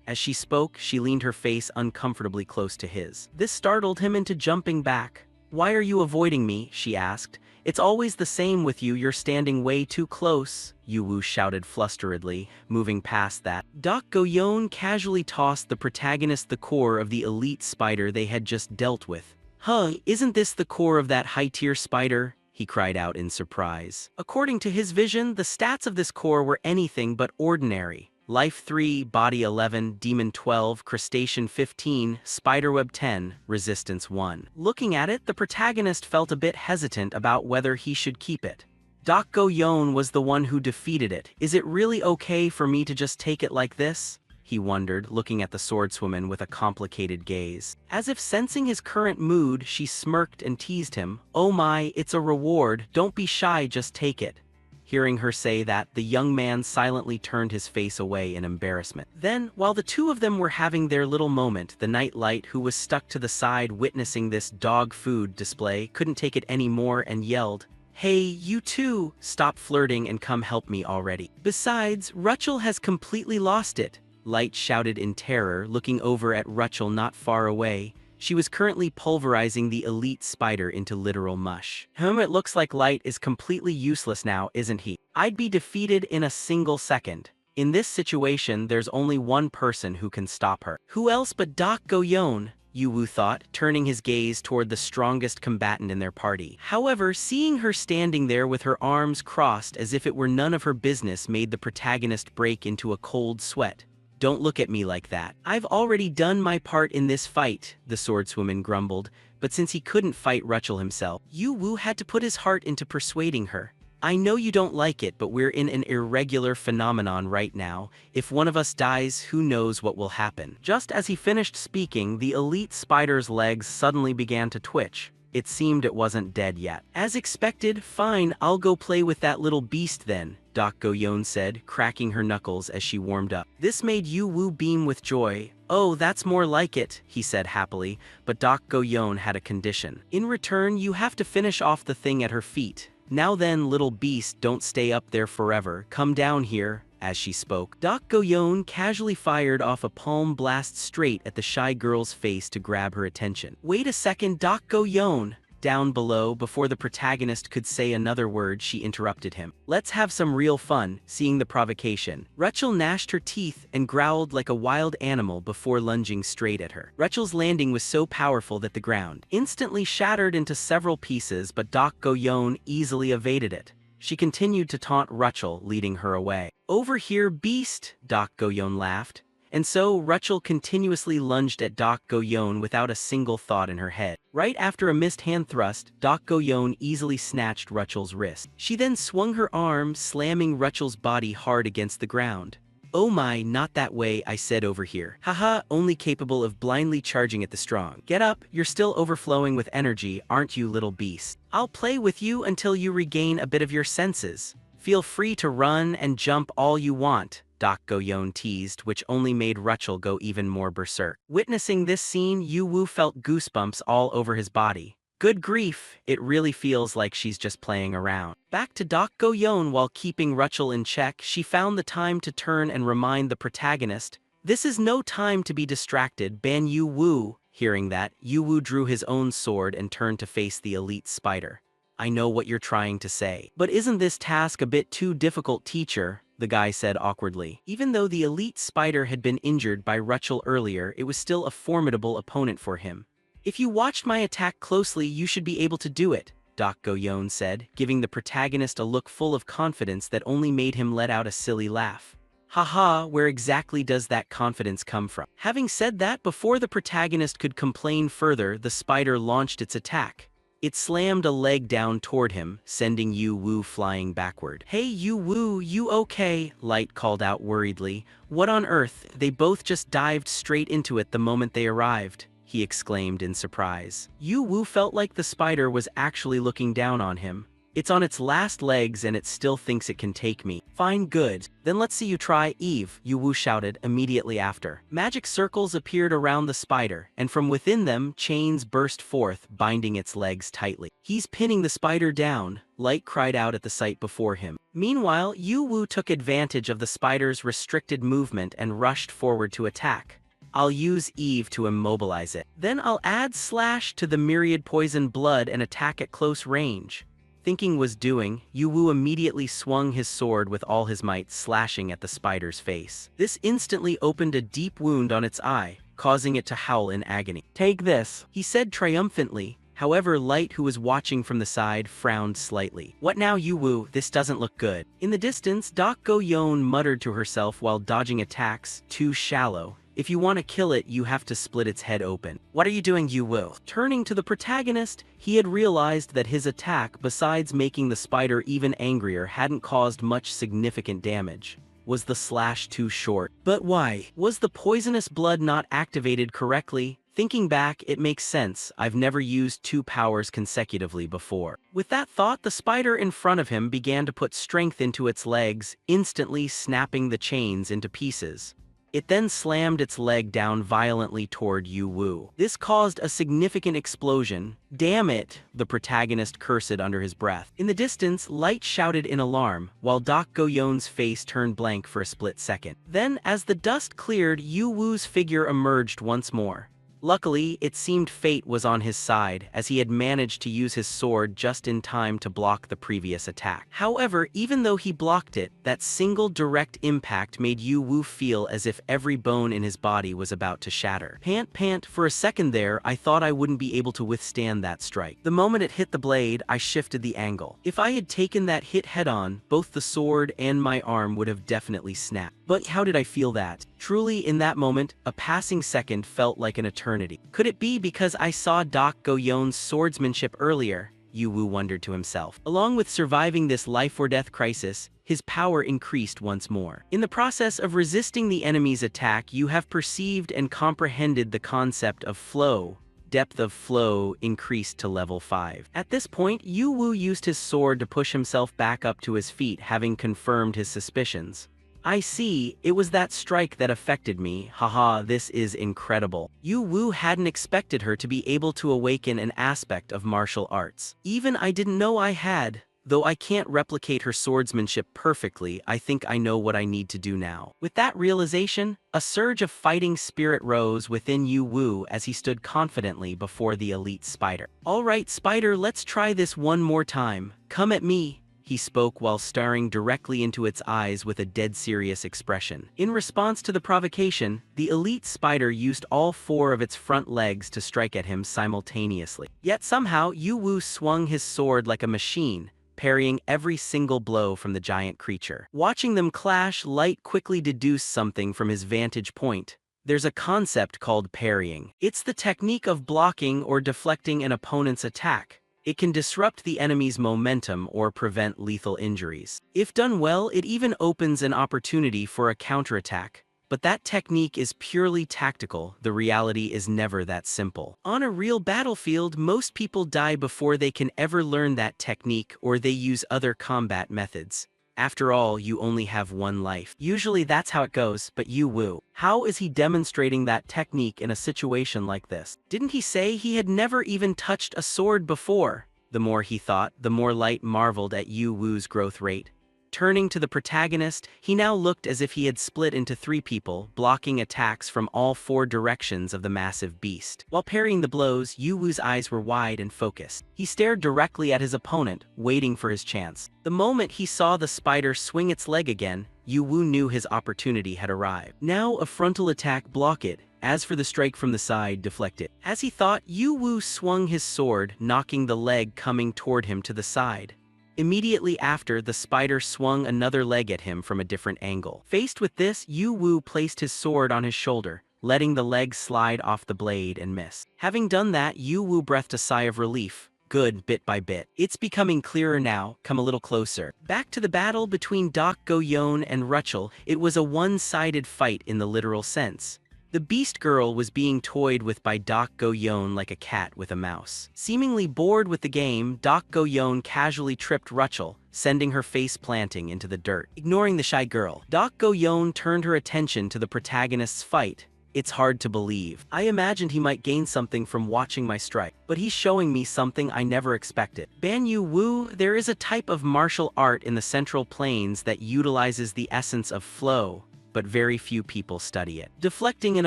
As she spoke, she leaned her face uncomfortably close to his. This startled him into jumping back. "Why are you avoiding me?" she asked. "It's always the same with you, you're standing way too close," Yu Wu shouted flusteredly, moving past that. Dak Go-yeon casually tossed the protagonist the core of the elite spider they had just dealt with. "Huh, isn't this the core of that high-tier spider?" he cried out in surprise. According to his vision, the stats of this core were anything but ordinary. Life 3, Body 11, Demon 12, Crustacean 15, Spiderweb 10, Resistance 1. Looking at it, the protagonist felt a bit hesitant about whether he should keep it. Dak Go-yeon was the one who defeated it. Is it really okay for me to just take it like this? He wondered, looking at the swordswoman with a complicated gaze. As if sensing his current mood, she smirked and teased him. "Oh my, it's a reward, don't be shy, just take it." Hearing her say that, the young man silently turned his face away in embarrassment. Then, while the two of them were having their little moment, the nightlight, who was stuck to the side witnessing this dog food display, couldn't take it anymore and yelled, "Hey, you two, stop flirting and come help me already. Besides, Rachel has completely lost it." Light shouted in terror, looking over at Rachel not far away. She was currently pulverizing the elite spider into literal mush. It looks like Light is completely useless now, isn't he? I'd be defeated in a single second. In this situation, there's only one person who can stop her. Who else but Dak Go-yeon? Yu Wu thought, turning his gaze toward the strongest combatant in their party. However, seeing her standing there with her arms crossed as if it were none of her business made the protagonist break into a cold sweat. "Don't look at me like that. I've already done my part in this fight," the swordswoman grumbled, but since he couldn't fight Rachel himself, Yu Wu had to put his heart into persuading her. "I know you don't like it, but we're in an irregular phenomenon right now. If one of us dies, who knows what will happen." Just as he finished speaking, the elite spider's legs suddenly began to twitch. It seemed it wasn't dead yet. "As expected, fine, I'll go play with that little beast then," Dak Go-yeon said, cracking her knuckles as she warmed up. This made Yu Wu beam with joy. "Oh, that's more like it," he said happily, but Dak Go-yeon had a condition. "In return, you have to finish off the thing at her feet. Now then, little beast, don't stay up there forever. Come down here." As she spoke, Dak Go-yeon casually fired off a palm blast straight at the shy girl's face to grab her attention. "Wait a second, Dak Go-yeon." Down below, before the protagonist could say another word, she interrupted him. "Let's have some real fun." Seeing the provocation, Rachel gnashed her teeth and growled like a wild animal before lunging straight at her. Rachel's landing was so powerful that the ground instantly shattered into several pieces, but Dak Go-yeon easily evaded it. She continued to taunt Rachel, leading her away. "Over here, beast!" Dak Go-yeon laughed. And so, Rachel continuously lunged at Dak Go-yeon without a single thought in her head. Right after a missed hand thrust, Dak Go-yeon easily snatched Rachel's wrist. She then swung her arm, slamming Rachel's body hard against the ground. "Oh my, not that way," I said, "over here. Haha, only capable of blindly charging at the strong. Get up, you're still overflowing with energy, aren't you, little beast? I'll play with you until you regain a bit of your senses. Feel free to run and jump all you want," Dak Go-yeon teased, which only made Rachel go even more berserk. Witnessing this scene, Yu Wu felt goosebumps all over his body. Good grief, it really feels like she's just playing around. Back to Dak Go-yeon, while keeping Rachel in check, she found the time to turn and remind the protagonist, "This is no time to be distracted, Ban Yu Wu." Hearing that, Yu Wu drew his own sword and turned to face the elite spider. I know what you're trying to say. But isn't this task a bit too difficult, teacher? The guy said awkwardly. Even though the elite spider had been injured by Rachel earlier, it was still a formidable opponent for him. If you watched my attack closely, you should be able to do it, Doc Goyon said, giving the protagonist a look full of confidence that only made him let out a silly laugh. Haha, where exactly does that confidence come from? Having said that, before the protagonist could complain further, the spider launched its attack. It slammed a leg down toward him, sending Yu Wu flying backward. Hey Yu Wu, you okay? Light called out worriedly. What on earth? They both just dived straight into it the moment they arrived, he exclaimed in surprise. Yu Wu felt like the spider was actually looking down on him. It's on its last legs and it still thinks it can take me. Fine, good. Then let's see you try, Eve, Yu Wu shouted immediately after. Magic circles appeared around the spider, and from within them, chains burst forth, binding its legs tightly. He's pinning the spider down, Light cried out at the sight before him. Meanwhile, Yu Wu took advantage of the spider's restricted movement and rushed forward to attack. I'll use Eve to immobilize it. Then I'll add Slash to the myriad poison blood and attack at close range. Thinking was doing, Yu Wu immediately swung his sword with all his might, slashing at the spider's face. This instantly opened a deep wound on its eye, causing it to howl in agony. Take this, he said triumphantly. However, Light, who was watching from the side, frowned slightly. What now, Yu Wu? This doesn't look good. In the distance, Doc Goyon muttered to herself while dodging attacks, too shallow. If you want to kill it, you have to split its head open. What are you doing, Yu Wu? Turning to the protagonist, he had realized that his attack, besides making the spider even angrier, hadn't caused much significant damage. Was the slash too short? But why? Was the poisonous blood not activated correctly? Thinking back, it makes sense. I've never used 2 powers consecutively before. With that thought, the spider in front of him began to put strength into its legs, instantly snapping the chains into pieces. It then slammed its leg down violently toward Yu Wu. This caused a significant explosion. Damn it, the protagonist cursed under his breath. In the distance, Light shouted in alarm, while Doc Goyon's face turned blank for a split second. Then, as the dust cleared, Yu Wu's figure emerged once more. Luckily, it seemed fate was on his side, as he had managed to use his sword just in time to block the previous attack. However, even though he blocked it, that single direct impact made Yu Wu feel as if every bone in his body was about to shatter. Pant, for a second there, I thought I wouldn't be able to withstand that strike. The moment it hit the blade, I shifted the angle. If I had taken that hit head-on, both the sword and my arm would have definitely snapped. But how did I feel that? Truly, in that moment, a passing second felt like an eternity. Could it be because I saw Doc Goyon's swordsmanship earlier? Yu Wu wondered to himself. Along with surviving this life-or-death crisis, his power increased once more. In the process of resisting the enemy's attack, you have perceived and comprehended the concept of flow. Depth of flow increased to level 5. At this point, Yu Wu used his sword to push himself back up to his feet, having confirmed his suspicions. I see, it was that strike that affected me, haha, this is incredible. Yu Wu hadn't expected her to be able to awaken an aspect of martial arts. Even I didn't know I had. Though I can't replicate her swordsmanship perfectly, I think I know what I need to do now. With that realization, a surge of fighting spirit rose within Yu Wu as he stood confidently before the elite spider. Alright, spider, let's try this one more time. Come at me. He spoke while staring directly into its eyes with a dead serious expression. In response to the provocation, the elite spider used all 4 of its front legs to strike at him simultaneously. Yet somehow, Yu Wu swung his sword like a machine, parrying every single blow from the giant creature. Watching them clash, Light quickly deduced something from his vantage point. There's a concept called parrying. It's the technique of blocking or deflecting an opponent's attack. It can disrupt the enemy's momentum or prevent lethal injuries. If done well, it even opens an opportunity for a counterattack. But that technique is purely tactical. The reality is never that simple. On a real battlefield, most people die before they can ever learn that technique, or they use other combat methods. After all, you only have one life. Usually that's how it goes, but Yu Wu, how is he demonstrating that technique in a situation like this? Didn't he say he had never even touched a sword before? The more he thought, the more Light marveled at Yu Wu's growth rate. Turning to the protagonist, he now looked as if he had split into three people, blocking attacks from all four directions of the massive beast. While parrying the blows, Yu Wu's eyes were wide and focused. He stared directly at his opponent, waiting for his chance. The moment he saw the spider swing its leg again, Yu Wu knew his opportunity had arrived. Now a frontal attack blocked it. As for the strike from the side, deflect it. As he thought, Yu Wu swung his sword, knocking the leg coming toward him to the side. Immediately after, the spider swung another leg at him from a different angle. Faced with this, Yu Wu placed his sword on his shoulder, letting the leg slide off the blade and miss. Having done that, Yu Wu breathed a sigh of relief. Good, bit by bit. It's becoming clearer now, come a little closer. Back to the battle between Dak Go-yeon and Rachel, it was a one-sided fight in the literal sense. The Beast Girl was being toyed with by Dak Go-yeon like a cat with a mouse. Seemingly bored with the game, Dak Go-yeon casually tripped Rachel, sending her face planting into the dirt. Ignoring the shy girl, Dak Go-yeon turned her attention to the protagonist's fight. It's hard to believe. I imagined he might gain something from watching my strike, but he's showing me something I never expected. Ban Yu Wu, there is a type of martial art in the Central Plains that utilizes the essence of flow, but very few people study it. Deflecting an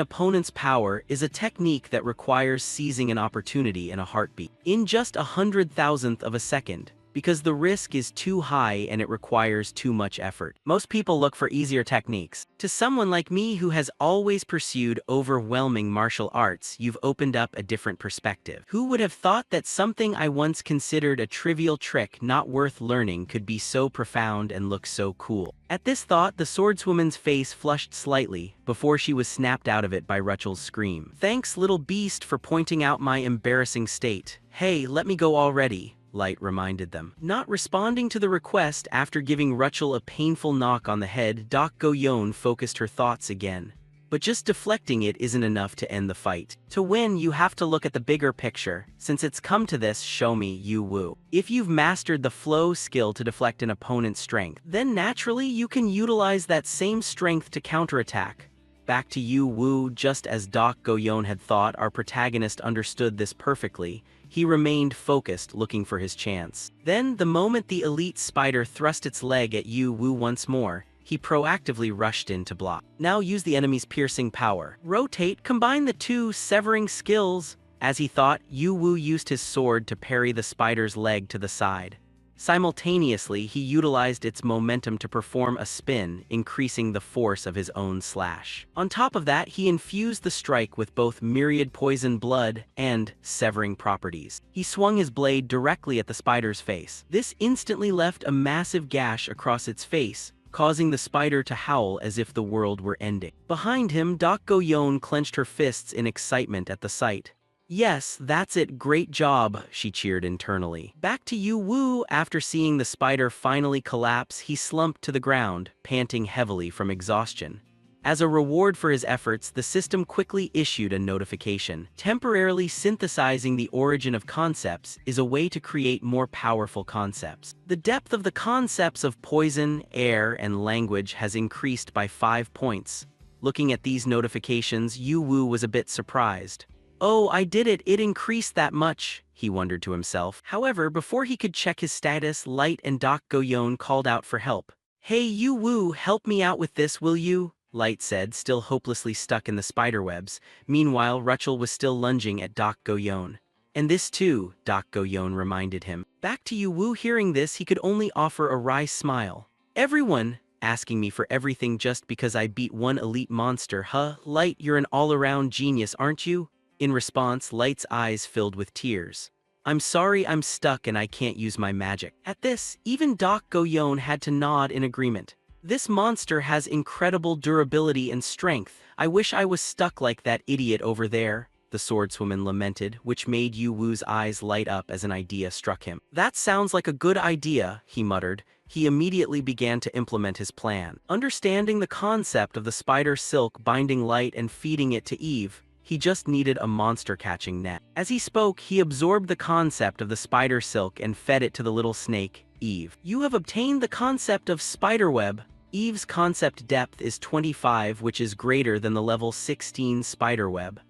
opponent's power is a technique that requires seizing an opportunity in a heartbeat, in just 100,000th of a second, because the risk is too high and it requires too much effort. Most people look for easier techniques. To someone like me who has always pursued overwhelming martial arts, you've opened up a different perspective. Who would have thought that something I once considered a trivial trick not worth learning could be so profound and look so cool? At this thought, the swordswoman's face flushed slightly before she was snapped out of it by Rachel's scream. Thanks, little beast, for pointing out my embarrassing state. Hey, let me go already, Light reminded them. Not responding to the request after giving Rachel a painful knock on the head, Dak Go-yeon focused her thoughts again. But just deflecting it isn't enough to end the fight. To win, you have to look at the bigger picture. Since it's come to this, show me, Yu Wu. If you've mastered the flow skill to deflect an opponent's strength, then naturally you can utilize that same strength to counterattack. Back to Yu Wu, just as Dak Go-yeon had thought, our protagonist understood this perfectly. He remained focused, looking for his chance. Then, the moment the elite spider thrust its leg at Yu Wu once more, he proactively rushed in to block. Now use the enemy's piercing power. Rotate, combine the two severing skills. As he thought, Yu Wu used his sword to parry the spider's leg to the side. Simultaneously, he utilized its momentum to perform a spin, increasing the force of his own slash. On top of that, he infused the strike with both myriad poison blood and severing properties. He swung his blade directly at the spider's face. This instantly left a massive gash across its face, causing the spider to howl as if the world were ending. Behind him, Dak Go-yeon clenched her fists in excitement at the sight. Yes, that's it, great job, she cheered internally. Back to Yu Wu, after seeing the spider finally collapse, he slumped to the ground, panting heavily from exhaustion. As a reward for his efforts, the system quickly issued a notification. Temporarily synthesizing the origin of concepts is a way to create more powerful concepts. The depth of the concepts of poison, air, and language has increased by 5 points. Looking at these notifications, Yu Wu was a bit surprised. Oh, I did it, it increased that much, he wondered to himself. However, before he could check his status, Light and Dak Go-yeon called out for help. Hey Yu Wu, help me out with this, will you? Light said, still hopelessly stuck in the spiderwebs. Meanwhile, Rachel was still lunging at Dak Go-yeon. And this too, Dak Go-yeon reminded him. Back to Yu Wu, hearing this, he could only offer a wry smile. Everyone asking me for everything just because I beat one elite monster, huh? Light, you're an all-around genius, aren't you? In response, Light's eyes filled with tears. I'm sorry, I'm stuck and I can't use my magic. At this, even Dak Go-yeon had to nod in agreement. This monster has incredible durability and strength. I wish I was stuck like that idiot over there, the swordswoman lamented, which made Yu Wu's eyes light up as an idea struck him. That sounds like a good idea, he muttered. He immediately began to implement his plan. Understanding the concept of the spider silk binding Light and feeding it to Eve, he just needed a monster-catching net. As he spoke, he absorbed the concept of the spider silk and fed it to the little snake, Eve. You have obtained the concept of spiderweb. Eve's concept depth is 25, which is greater than the level 16 spiderweb.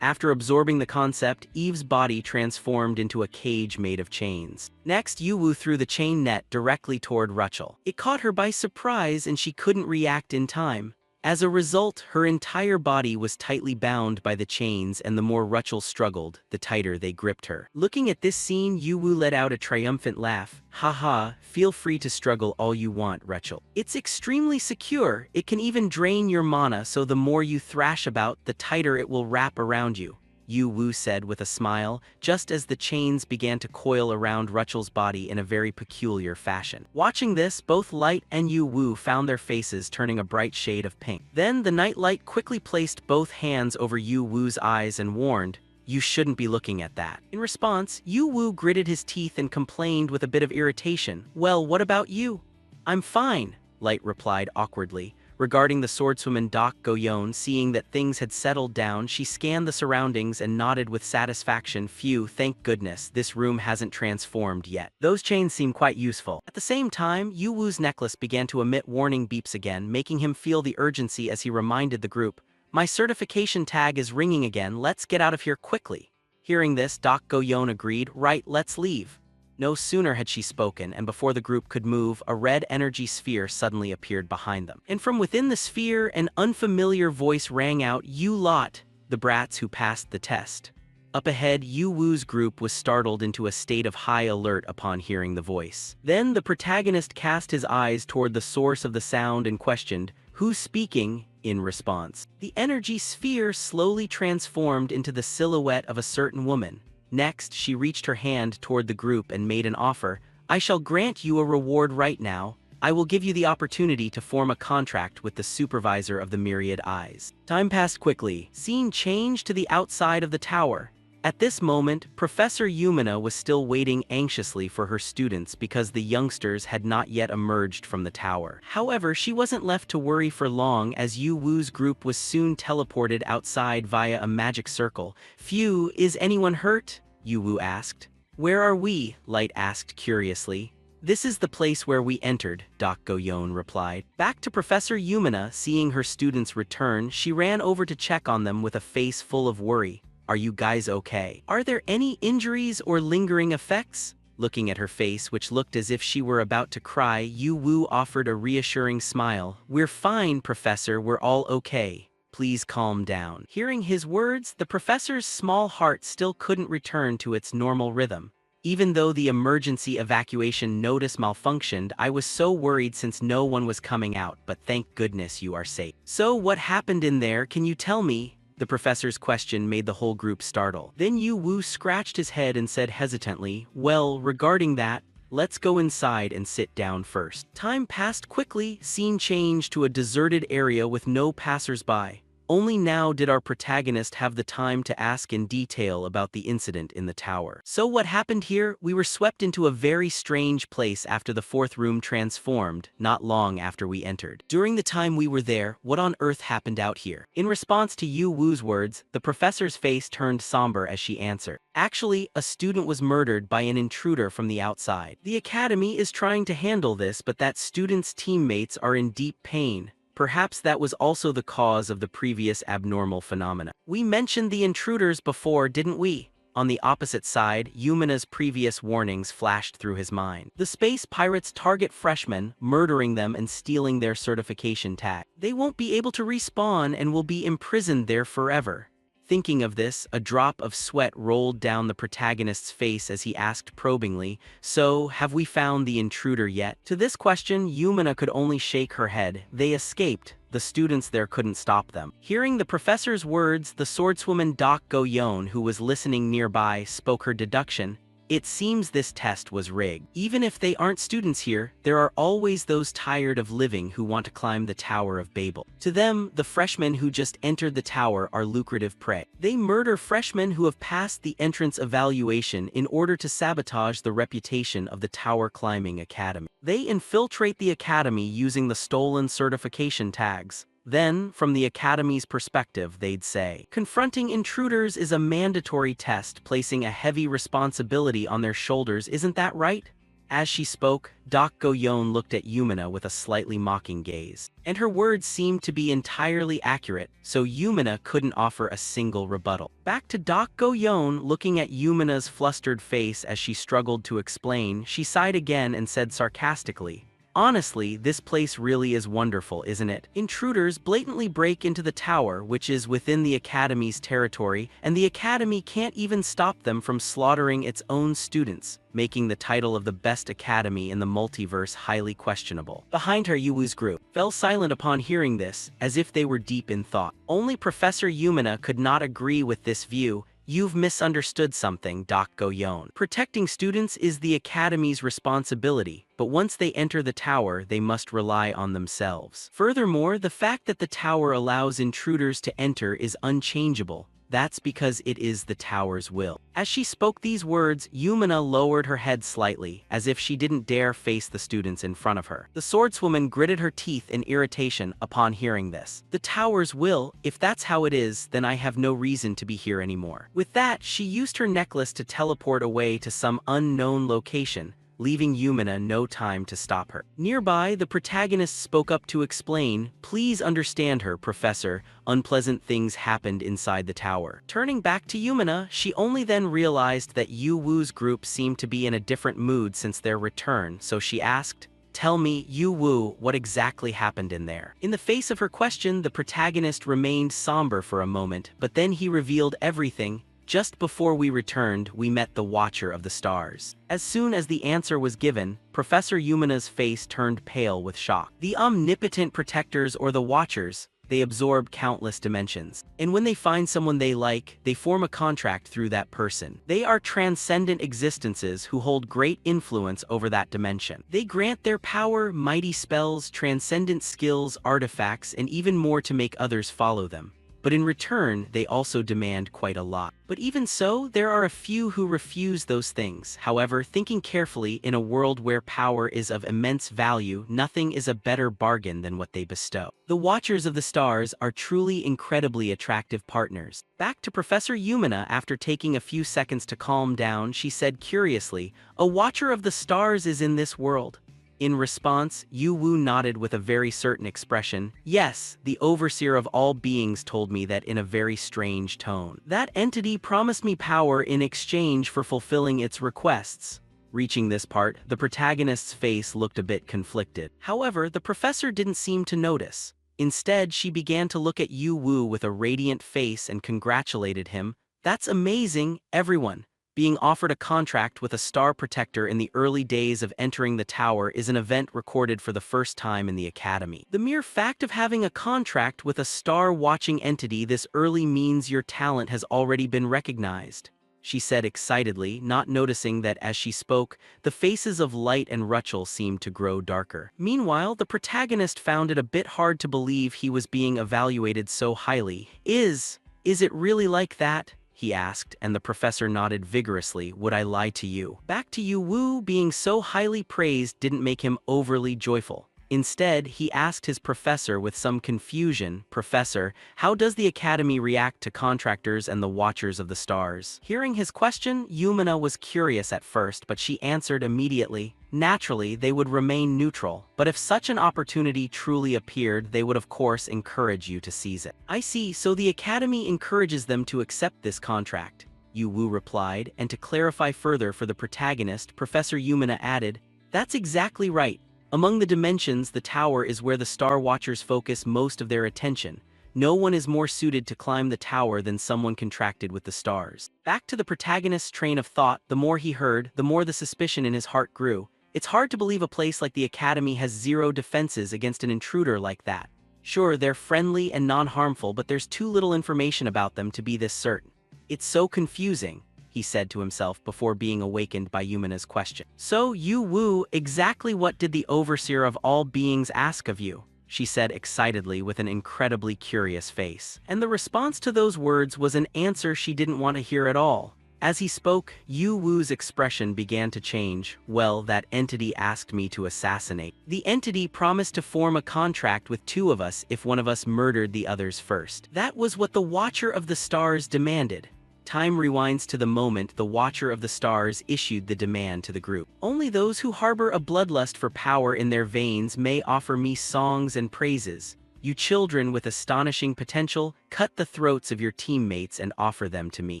After absorbing the concept, Eve's body transformed into a cage made of chains. Next, Yuwu threw the chain net directly toward Rachel. It caught her by surprise and she couldn't react in time. As a result, her entire body was tightly bound by the chains, and the more Rachel struggled, the tighter they gripped her. Looking at this scene, Yuwu let out a triumphant laugh. Haha, feel free to struggle all you want, Rachel. It's extremely secure. It can even drain your mana, so the more you thrash about, the tighter it will wrap around you, Yuwu said with a smile, just as the chains began to coil around Rachel's body in a very peculiar fashion. Watching this, both Light and Yuwu found their faces turning a bright shade of pink. Then the Night Light quickly placed both hands over Yuwu's eyes and warned, "You shouldn't be looking at that." In response, Yuwu gritted his teeth and complained with a bit of irritation, "Well, what about you?" "I'm fine," Light replied awkwardly. Regarding the swordswoman Dak Goyon, seeing that things had settled down, she scanned the surroundings and nodded with satisfaction. "Phew, thank goodness, this room hasn't transformed yet. Those chains seem quite useful." At the same time, Yuwu's necklace began to emit warning beeps again, making him feel the urgency as he reminded the group, "My certification tag is ringing again, let's get out of here quickly." Hearing this, Dak Goyon agreed, "Right, let's leave." No sooner had she spoken, and before the group could move, a red energy sphere suddenly appeared behind them. And from within the sphere, an unfamiliar voice rang out, "You lot, the brats who passed the test." Up ahead, Yuwu's group was startled into a state of high alert upon hearing the voice. Then the protagonist cast his eyes toward the source of the sound and questioned, "Who's speaking?" In response, the energy sphere slowly transformed into the silhouette of a certain woman. Next, she reached her hand toward the group and made an offer. "I shall grant you a reward right now. I will give you the opportunity to form a contract with the supervisor of the Myriad Eyes." Time passed quickly. Scene changed to the outside of the tower. At this moment, Professor Yumina was still waiting anxiously for her students because the youngsters had not yet emerged from the tower. However, she wasn't left to worry for long, as Yuwu's group was soon teleported outside via a magic circle. "Phew, is anyone hurt?" Yuwu asked. "Where are we?" Light asked curiously. "This is the place where we entered," Dak Goyon replied. Back to Professor Yumina, seeing her students return, she ran over to check on them with a face full of worry. "Are you guys okay? Are there any injuries or lingering effects?" Looking at her face, which looked as if she were about to cry, Yuwu offered a reassuring smile. "We're fine, Professor, we're all okay. Please calm down." Hearing his words, the professor's small heart still couldn't return to its normal rhythm. "Even though the emergency evacuation notice malfunctioned, I was so worried since no one was coming out, but thank goodness you are safe." "So what happened in there, can you tell me?" The professor's question made the whole group startle. Then Yuwu scratched his head and said hesitantly, "Well, regarding that, let's go inside and sit down first." Time passed quickly, scene changed to a deserted area with no passers-by. Only now did our protagonist have the time to ask in detail about the incident in the tower. "So what happened here? We were swept into a very strange place after the fourth room transformed, not long after we entered. During the time we were there, what on earth happened out here?" In response to Yu Wu's words, the professor's face turned somber as she answered. "Actually, a student was murdered by an intruder from the outside. The academy is trying to handle this, but that student's teammates are in deep pain. Perhaps that was also the cause of the previous abnormal phenomena. We mentioned the intruders before, didn't we?" On the opposite side, Yumina's previous warnings flashed through his mind. The space pirates target freshmen, murdering them and stealing their certification tag. They won't be able to respawn and will be imprisoned there forever. Thinking of this, a drop of sweat rolled down the protagonist's face as he asked probingly, "So, have we found the intruder yet?" To this question, Yumina could only shake her head. They escaped. The students there couldn't stop them. Hearing the professor's words, the swordswoman Dak Goyon, who was listening nearby, spoke her deduction. "It seems this test was rigged. Even if they aren't students here, there are always those tired of living who want to climb the Tower of Babel. To them, the freshmen who just entered the tower are lucrative prey. They murder freshmen who have passed the entrance evaluation in order to sabotage the reputation of the Tower Climbing Academy. They infiltrate the academy using the stolen certification tags. Then, from the Academy's perspective, they'd say, confronting intruders is a mandatory test, placing a heavy responsibility on their shoulders, isn't that right?" As she spoke, Dak Go-yeon looked at Yumina with a slightly mocking gaze. And her words seemed to be entirely accurate, so Yumina couldn't offer a single rebuttal. Back to Dak Go-yeon, looking at Yumina's flustered face as she struggled to explain, she sighed again and said sarcastically, "Honestly, this place really is wonderful, isn't it? Intruders blatantly break into the tower, which is within the Academy's territory, and the Academy can't even stop them from slaughtering its own students, making the title of the best academy in the multiverse highly questionable." Behind her, Yuwoo's group fell silent upon hearing this, as if they were deep in thought. Only Professor Yumina could not agree with this view. "You've misunderstood something, Dak Go-yeon. Protecting students is the Academy's responsibility, but once they enter the tower, they must rely on themselves. Furthermore, the fact that the tower allows intruders to enter is unchangeable. That's because it is the tower's will." As she spoke these words, Yumina lowered her head slightly, as if she didn't dare face the students in front of her. The swordswoman gritted her teeth in irritation upon hearing this. "The tower's will? If that's how it is, then I have no reason to be here anymore." With that, she used her necklace to teleport away to some unknown location, leaving Yumina no time to stop her. Nearby, the protagonist spoke up to explain, "Please understand her, Professor. Unpleasant things happened inside the tower." Turning back to Yumina, she only then realized that Yuwoo's group seemed to be in a different mood since their return, so she asked, "Tell me, Yuwoo, what exactly happened in there?" In the face of her question, the protagonist remained somber for a moment, but then he revealed everything. "Just before we returned, we met the Watcher of the Stars." As soon as the answer was given, Professor Yumina's face turned pale with shock. The omnipotent protectors, or the Watchers, they absorb countless dimensions. And when they find someone they like, they form a contract through that person. They are transcendent existences who hold great influence over that dimension. They grant their power, mighty spells, transcendent skills, artifacts, and even more to make others follow them. But in return, they also demand quite a lot. But even so, there are a few who refuse those things. However, thinking carefully, in a world where power is of immense value, nothing is a better bargain than what they bestow. The Watchers of the Stars are truly incredibly attractive partners. Back to Professor Yumina, after taking a few seconds to calm down, she said curiously, "A Watcher of the Stars is in this world." In response, Yuwoo nodded with a very certain expression. "Yes, the overseer of all beings told me that in a very strange tone. That entity promised me power in exchange for fulfilling its requests." Reaching this part, the protagonist's face looked a bit conflicted. However, the professor didn't seem to notice. Instead, she began to look at Yuwoo with a radiant face and congratulated him. "That's amazing, everyone. Being offered a contract with a star protector in the early days of entering the tower is an event recorded for the first time in the Academy. The mere fact of having a contract with a star-watching entity this early means your talent has already been recognized," she said excitedly, not noticing that as she spoke, the faces of Light and Rachel seemed to grow darker. Meanwhile, the protagonist found it a bit hard to believe he was being evaluated so highly. Is it really like that?" he asked, and the professor nodded vigorously. "Would I lie to you?" Back to Yuwoo, being so highly praised didn't make him overly joyful. Instead, he asked his professor with some confusion, "Professor, how does the Academy react to contractors and the Watchers of the Stars?" Hearing his question, Yumina was curious at first, but she answered immediately, "Naturally, they would remain neutral, but if such an opportunity truly appeared, they would of course encourage you to seize it." "I see, so the Academy encourages them to accept this contract," Yuwoo replied, and to clarify further for the protagonist, Professor Yumina added, "That's exactly right. Among the dimensions, the tower is where the Star Watchers focus most of their attention. No one is more suited to climb the tower than someone contracted with the stars." Back to the protagonist's train of thought, the more he heard, the more the suspicion in his heart grew. It's hard to believe a place like the Academy has zero defenses against an intruder like that. Sure, they're friendly and non-harmful, but there's too little information about them to be this certain. "It's so confusing," he said to himself before being awakened by Yumina's question. "So, Yuwoo, exactly what did the Overseer of all beings ask of you?" she said excitedly with an incredibly curious face. And the response to those words was an answer she didn't want to hear at all. As he spoke, Yuwoo's expression began to change. "Well, that entity asked me to assassinate. The entity promised to form a contract with two of us if one of us murdered the others first. That was what the Watcher of the Stars demanded." Time rewinds to the moment the Watcher of the Stars issued the demand to the group. Only those who harbor a bloodlust for power in their veins may offer me songs and praises. You children with astonishing potential, cut the throats of your teammates and offer them to me.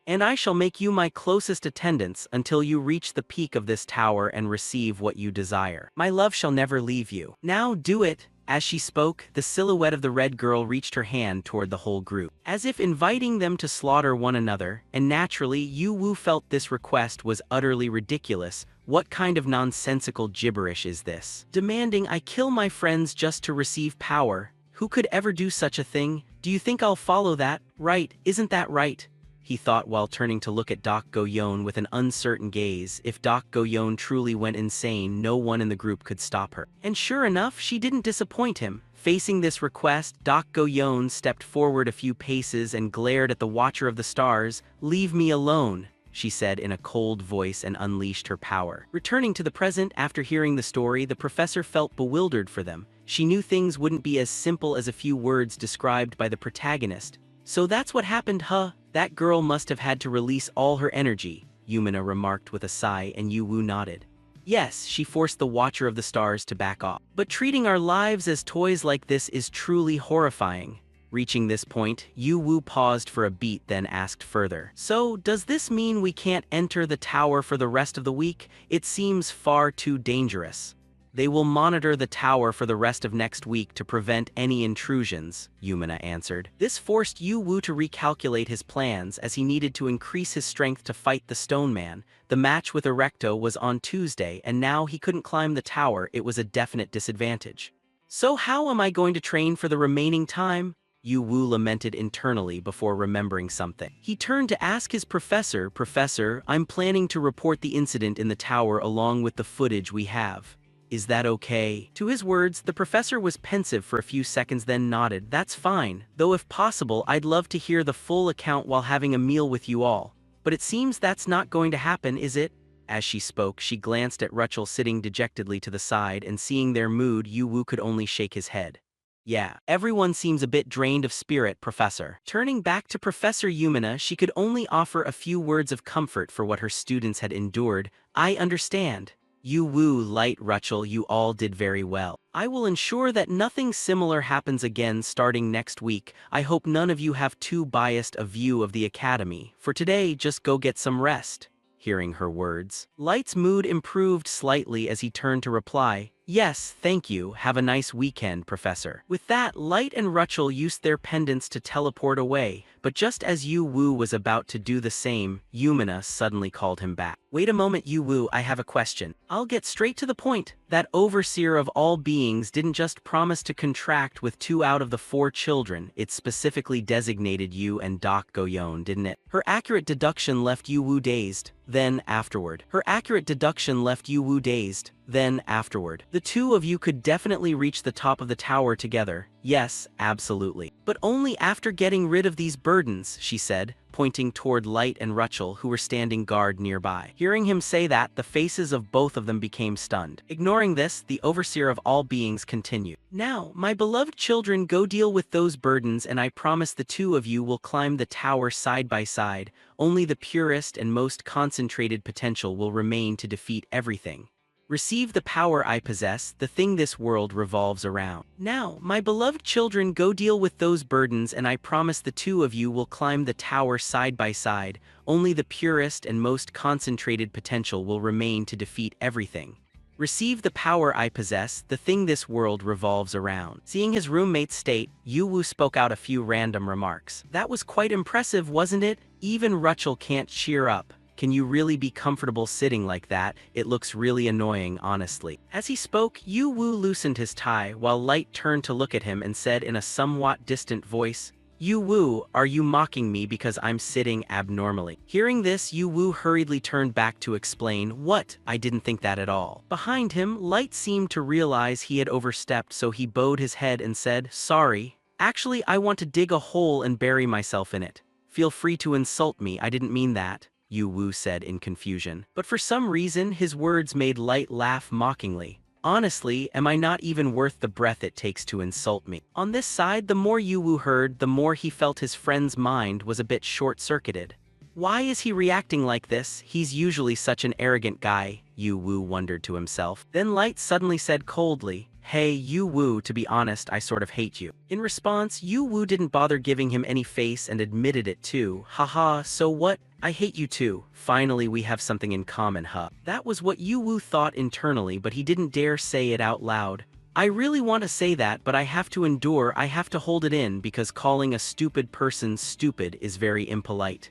And I shall make you my closest attendants until you reach the peak of this tower and receive what you desire. My love shall never leave you. Now do it. As she spoke, the silhouette of the red girl reached her hand toward the whole group, as if inviting them to slaughter one another, and naturally, Yu Wu felt this request was utterly ridiculous. What kind of nonsensical gibberish is this? Demanding I kill my friends just to receive power. Who could ever do such a thing? Do you think I'll follow that? Right, isn't that right? He thought while turning to look at Dak Go-yeon with an uncertain gaze. If Dak Go-yeon truly went insane, no one in the group could stop her. And sure enough, she didn't disappoint him. Facing this request, Dak Go-yeon stepped forward a few paces and glared at the Watcher of the Stars. "Leave me alone," she said in a cold voice and unleashed her power. Returning to the present after hearing the story, the professor felt bewildered for them. She knew things wouldn't be as simple as a few words described by the protagonist. So that's what happened, huh? That girl must have had to release all her energy, Yumina remarked with a sigh, and Yu Wu nodded. Yes, she forced the Watcher of the Stars to back off. But treating our lives as toys like this is truly horrifying. Reaching this point, Yu Wu paused for a beat, then asked further. So, does this mean we can't enter the tower for the rest of the week? It seems far too dangerous. They will monitor the tower for the rest of next week to prevent any intrusions, Yumina answered. This forced Yu Wu to recalculate his plans as he needed to increase his strength to fight the Stone Man. The match with Erecto was on Tuesday, and now he couldn't climb the tower. It was a definite disadvantage. So how am I going to train for the remaining time? Yu Wu lamented internally before remembering something. He turned to ask his professor, "Professor, I'm planning to report the incident in the tower along with the footage we have. Is that okay?" To his words, the professor was pensive for a few seconds, then nodded. "That's fine, though if possible I'd love to hear the full account while having a meal with you all. But it seems that's not going to happen, is it?" As she spoke, she glanced at Rachel sitting dejectedly to the side, and seeing their mood, Yu Wu could only shake his head. "Yeah, everyone seems a bit drained of spirit, Professor." Turning back to Professor Yumina, she could only offer a few words of comfort for what her students had endured. "I understand. Yu Wu, Light, Rachel, you all did very well. I will ensure that nothing similar happens again starting next week. I hope none of you have too biased a view of the academy. For today, just go get some rest." Hearing her words, Light's mood improved slightly as he turned to reply, "Yes, thank you. Have a nice weekend, Professor." With that, Light and Rachel used their pendants to teleport away, but just as Yu Wu was about to do the same, Yumina suddenly called him back. "Wait a moment, Yu Wu, I have a question. I'll get straight to the point. That overseer of all beings didn't just promise to contract with 2 out of the 4 children, it specifically designated you and Dak Go-yeon, didn't it?" Her accurate deduction left Yu Wu dazed. Then afterward. "The 2 of you could definitely reach the top of the tower together." "Yes, absolutely. But only after getting rid of these burdens," she said, pointing toward Light and Rachel, who were standing guard nearby. Hearing him say that, the faces of both of them became stunned. Ignoring this, the overseer of all beings continued. "Now, my beloved children, go deal with those burdens, and I promise the 2 of you will climb the tower side by side. Only the purest and most concentrated potential will remain to defeat everything. Receive the power I possess, the thing this world revolves around. Now, my beloved children, go deal with those burdens, and I promise the 2 of you will climb the tower side by side. Only the purest and most concentrated potential will remain to defeat everything. Receive the power I possess, the thing this world revolves around." Seeing his roommate's state, Yu Wu spoke out a few random remarks. "That was quite impressive, wasn't it? Even Rachel can't cheer up. Can you really be comfortable sitting like that? It looks really annoying, honestly." As he spoke, Yu Wu loosened his tie, while Light turned to look at him and said in a somewhat distant voice, "Yu Wu, are you mocking me because I'm sitting abnormally?" Hearing this, Yu Wu hurriedly turned back to explain, "What? I didn't think that at all." Behind him, Light seemed to realize he had overstepped, so he bowed his head and said, "Sorry. Actually, I want to dig a hole and bury myself in it. Feel free to insult me, I didn't mean that," Yu Wu said in confusion. But for some reason, his words made Light laugh mockingly. "Honestly, am I not even worth the breath it takes to insult me?" On this side, the more Yu Wu heard, the more he felt his friend's mind was a bit short-circuited. Why is he reacting like this? He's usually such an arrogant guy, Yu Wu wondered to himself. Then Light suddenly said coldly, "Hey, Yu Wu, to be honest, I sort of hate you." In response, Yu Wu didn't bother giving him any face and admitted it too. "Haha, so what? I hate you too. Finally we have something in common, huh?" That was what Yu Wu thought internally, but he didn't dare say it out loud. "I really want to say that, but I have to endure, I have to hold it in because calling a stupid person stupid is very impolite."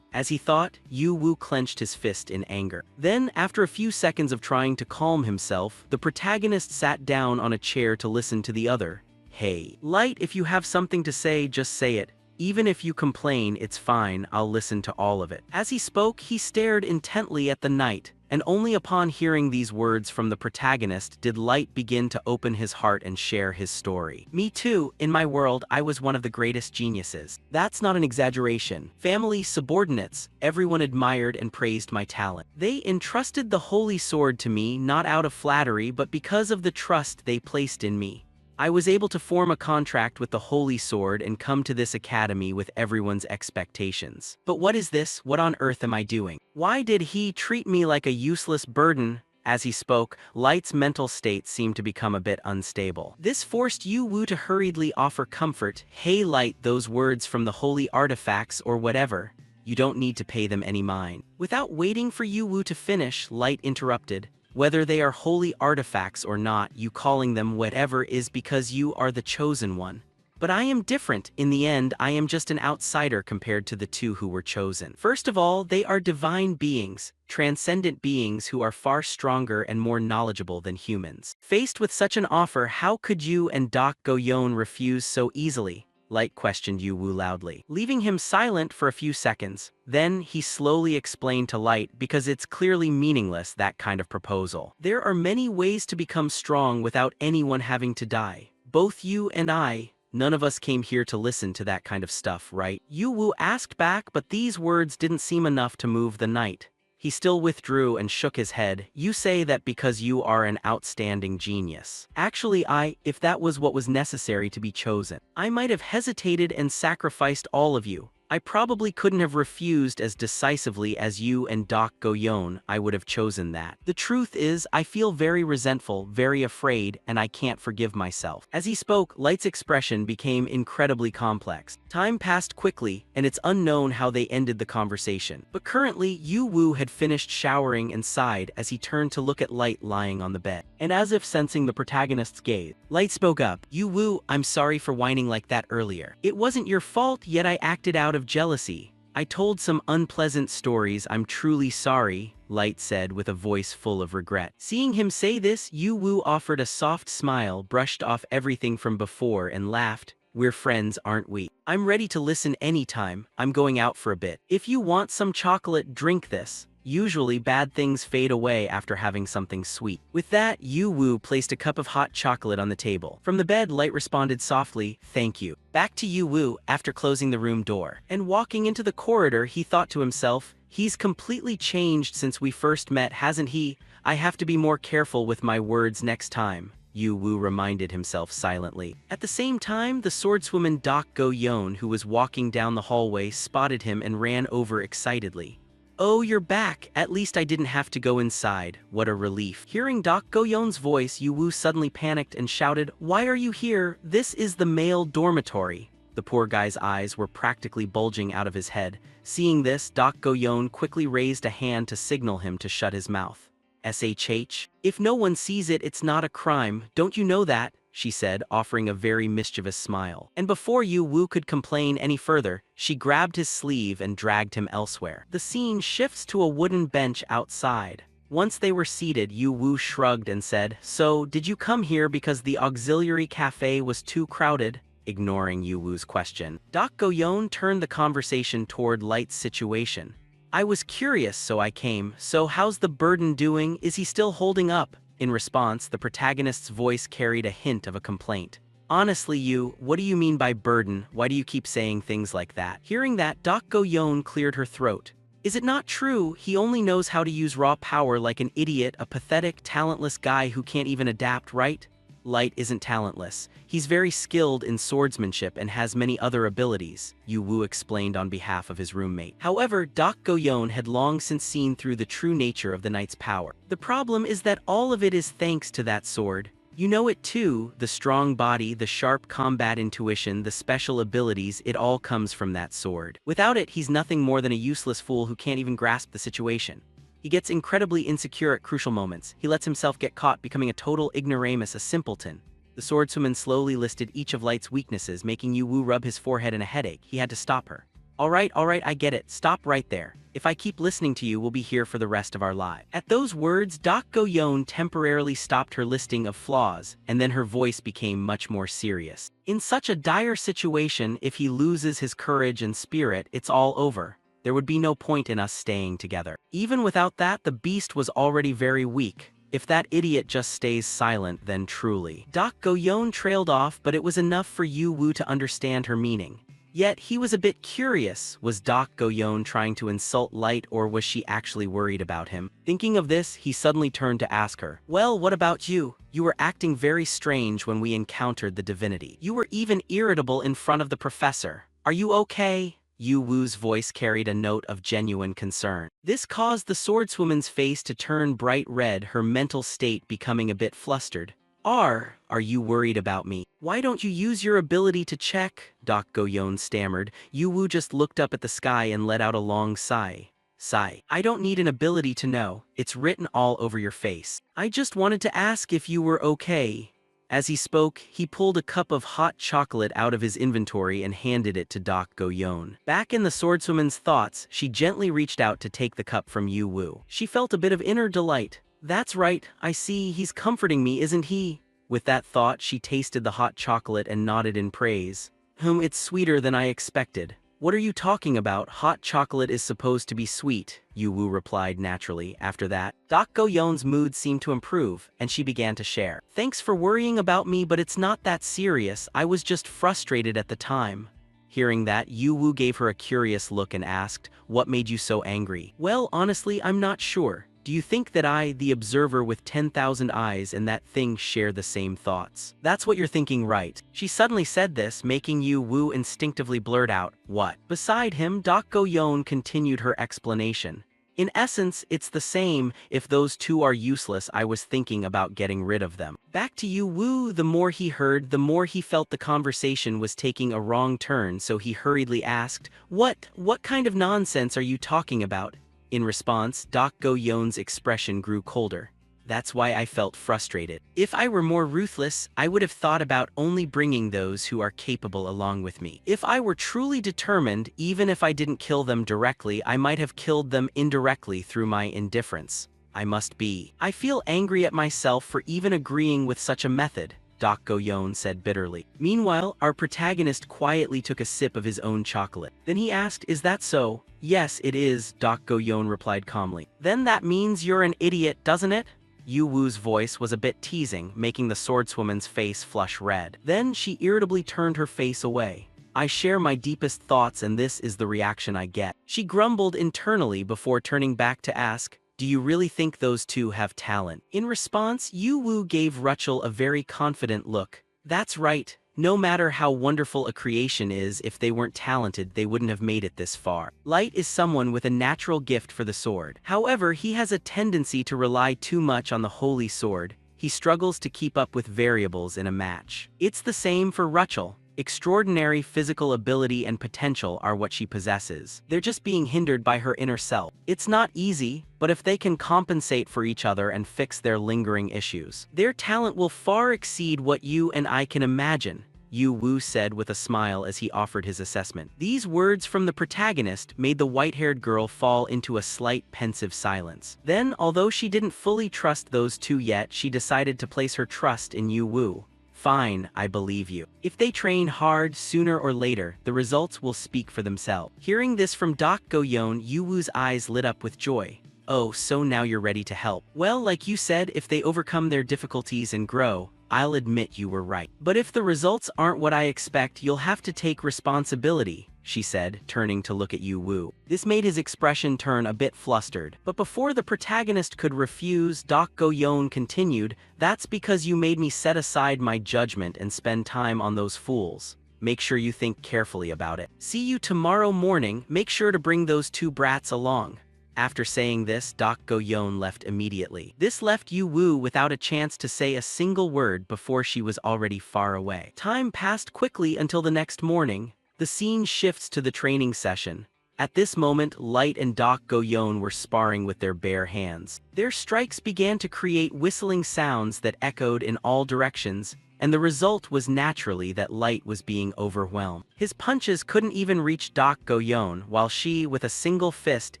As he thought, Yu Wu clenched his fist in anger. Then, after a few seconds of trying to calm himself, the protagonist sat down on a chair to listen to the other. "Hey, Light, if you have something to say, just say it. Even if you complain, it's fine, I'll listen to all of it." As he spoke, he stared intently at the knight, and only upon hearing these words from the protagonist did Light begin to open his heart and share his story. "Me too, in my world I was one of the greatest geniuses. That's not an exaggeration. Family, subordinates, everyone admired and praised my talent. They entrusted the holy sword to me not out of flattery but because of the trust they placed in me. I was able to form a contract with the Holy Sword and come to this academy with everyone's expectations. But what is this? What on earth am I doing? Why did he treat me like a useless burden?" As he spoke, Light's mental state seemed to become a bit unstable. This forced Yu Wu to hurriedly offer comfort. "Hey Light, those words from the holy artifacts or whatever, you don't need to pay them any mind." Without waiting for Yu Wu to finish, Light interrupted. "Whether they are holy artifacts or not, you calling them whatever is because you are the chosen one. But I am different. In the end, I am just an outsider compared to the two who were chosen. First of all, they are divine beings, transcendent beings who are far stronger and more knowledgeable than humans. Faced with such an offer, how could you and Doc Goyon refuse so easily?" Light questioned Yu Wu loudly, leaving him silent for a few seconds. Then he slowly explained to Light, "Because it's clearly meaningless, that kind of proposal. There are many ways to become strong without anyone having to die. Both you and I, none of us came here to listen to that kind of stuff, right?" Yu Wu asked back, but these words didn't seem enough to move the knight. He still withdrew and shook his head. "You say that because you are an outstanding genius. Actually, if that was what was necessary to be chosen, I might have hesitated and sacrificed all of you. I probably couldn't have refused as decisively as you and Doc Goyon. I would have chosen that. The truth is, I feel very resentful, very afraid, and I can't forgive myself." As he spoke, Light's expression became incredibly complex. Time passed quickly, and it's unknown how they ended the conversation. But currently, Yu Wu had finished showering and sighed as he turned to look at Light lying on the bed. And as if sensing the protagonist's gaze, Light spoke up. "Yu Wu, I'm sorry for whining like that earlier. It wasn't your fault, yet I acted out of jealousy. I told some unpleasant stories. I'm truly sorry," Light said with a voice full of regret. Seeing him say this, Yu Wu offered a soft smile, brushed off everything from before and laughed. "We're friends, aren't we? I'm ready to listen anytime. I'm going out for a bit. If you want some chocolate, drink this. Usually bad things fade away after having something sweet." With that, Yu Wu placed a cup of hot chocolate on the table. From the bed, Light responded softly, "Thank you." Back to Yu Wu after closing the room door. And walking into the corridor, he thought to himself, "He's completely changed since we first met, hasn't he? I have to be more careful with my words next time," Yu Wu reminded himself silently. At the same time, the swordswoman Doc Goyon, who was walking down the hallway, spotted him and ran over excitedly. "Oh, you're back. At least I didn't have to go inside. What a relief." Hearing Doc Goyon's voice, Yu Wu suddenly panicked and shouted, "Why are you here? This is the male dormitory." The poor guy's eyes were practically bulging out of his head. Seeing this, Doc Goyon quickly raised a hand to signal him to shut his mouth. "SHH? If no one sees it, it's not a crime. Don't you know that?" she said, offering a very mischievous smile. And before Yu Wu could complain any further, she grabbed his sleeve and dragged him elsewhere. The scene shifts to a wooden bench outside. Once they were seated, Yu Wu shrugged and said, "So, did you come here because the auxiliary cafe was too crowded?" Ignoring Yu Wu's question, Doc Goyon turned the conversation toward Light's situation. "I was curious, so I came. So how's the burden doing? Is he still holding up?" In response, the protagonist's voice carried a hint of a complaint. "Honestly, what do you mean by burden? Why do you keep saying things like that?" Hearing that, Doc Goyon cleared her throat. "Is it not true? He only knows how to use raw power like an idiot, a pathetic, talentless guy who can't even adapt, right?" Light isn't talentless. He's very skilled in swordsmanship and has many other abilities, Yu Wu explained on behalf of his roommate. However, Dak Goyon had long since seen through the true nature of the knight's power. The problem is that all of it is thanks to that sword. You know it too, the strong body, the sharp combat intuition, the special abilities, it all comes from that sword. Without it, he's nothing more than a useless fool who can't even grasp the situation. He gets incredibly insecure at crucial moments. He lets himself get caught, becoming a total ignoramus, a simpleton. The swordswoman slowly listed each of Light's weaknesses, making Yu Wu rub his forehead in a headache. He had to stop her. All right, I get it. Stop right there. If I keep listening to you, we'll be here for the rest of our lives. At those words, Dak Goyon temporarily stopped her listing of flaws, and then her voice became much more serious. In such a dire situation, if he loses his courage and spirit, it's all over. There would be no point in us staying together. Even without that, the beast was already very weak. If that idiot just stays silent, then truly. Dak Goyon trailed off, but it was enough for Yu Wu to understand her meaning. Yet, he was a bit curious. Was Dak Goyon trying to insult Light, or was she actually worried about him? Thinking of this, he suddenly turned to ask her, "Well, what about you? You were acting very strange when we encountered the divinity. You were even irritable in front of the professor. Are you okay?" Yu Wu's voice carried a note of genuine concern. This caused the swordswoman's face to turn bright red, her mental state becoming a bit flustered. Are you worried about me? Why don't you use your ability to check?" Dak Goyon stammered. Yu Wu just looked up at the sky and let out a long sigh. "I don't need an ability to know. It's written all over your face. I just wanted to ask if you were okay." As he spoke, he pulled a cup of hot chocolate out of his inventory and handed it to Dak Goyon. Back in the swordswoman's thoughts, she gently reached out to take the cup from Yu Wu. She felt a bit of inner delight. "That's right, I see, he's comforting me, isn't he?" With that thought, she tasted the hot chocolate and nodded in praise. It's sweeter than I expected." "What are you talking about? Hot chocolate is supposed to be sweet," Yu Wu replied naturally. After that, Dak Goyon's mood seemed to improve, and she began to share. "Thanks for worrying about me, but it's not that serious. I was just frustrated at the time." Hearing that, Yu Wu gave her a curious look and asked, "What made you so angry?" "Well, honestly, I'm not sure. Do you think that I, the observer with 10,000 eyes, and that thing share the same thoughts?" "That's what you're thinking, right?" She suddenly said this, making Yu Wu instinctively blurt out, "What?" Beside him, Dak Goyon continued her explanation. "In essence, it's the same. If those two are useless, I was thinking about getting rid of them." Back to Yu Wu, the more he heard, the more he felt the conversation was taking a wrong turn, so he hurriedly asked, What kind of nonsense are you talking about?" In response, Dak Goyon's expression grew colder. "That's why I felt frustrated. If I were more ruthless, I would have thought about only bringing those who are capable along with me. If I were truly determined, even if I didn't kill them directly, I might have killed them indirectly through my indifference. I feel angry at myself for even agreeing with such a method," Dak Goyon said bitterly. Meanwhile, our protagonist quietly took a sip of his own chocolate. Then he asked, "Is that so?" "Yes, it is," Dak Goyon replied calmly. "Then that means you're an idiot, doesn't it?" Yu Wu's voice was a bit teasing, making the swordswoman's face flush red. Then she irritably turned her face away. "I share my deepest thoughts, and this is the reaction I get." She grumbled internally before turning back to ask, "Do you really think those two have talent?" In response, Yu Wu gave Rachel a very confident look. "That's right. No matter how wonderful a creation is, if they weren't talented, they wouldn't have made it this far. Light is someone with a natural gift for the sword. However, he has a tendency to rely too much on the holy sword. He struggles to keep up with variables in a match. It's the same for Rachel. Extraordinary physical ability and potential are what she possesses. They're just being hindered by her inner self. It's not easy, but if they can compensate for each other and fix their lingering issues, their talent will far exceed what you and I can imagine," Yu Wu said with a smile as he offered his assessment. These words from the protagonist made the white-haired girl fall into a slight pensive silence. Then, although she didn't fully trust those two yet, she decided to place her trust in Yu Wu. "Fine, I believe you. If they train hard, sooner or later, the results will speak for themselves." Hearing this from Dak Goyon, Yu Wu's eyes lit up with joy. "Oh, so now you're ready to help. Well, like you said, if they overcome their difficulties and grow, I'll admit you were right. But if the results aren't what I expect, you'll have to take responsibility, she said, turning to look at Yu Wu. This made his expression turn a bit flustered. But before the protagonist could refuse, Dak Go-yeon continued, "That's because you made me set aside my judgment and spend time on those fools. Make sure you think carefully about it. See you tomorrow morning, make sure to bring those two brats along." After saying this, Dak Go-yeon left immediately. This left Yu Wu without a chance to say a single word before she was already far away. Time passed quickly until the next morning. The scene shifts to the training session. At this moment, Light and Dak Go-yeon were sparring with their bare hands. Their strikes began to create whistling sounds that echoed in all directions, and the result was naturally that Light was being overwhelmed. His punches couldn't even reach Dak Go-yeon, while she, with a single fist,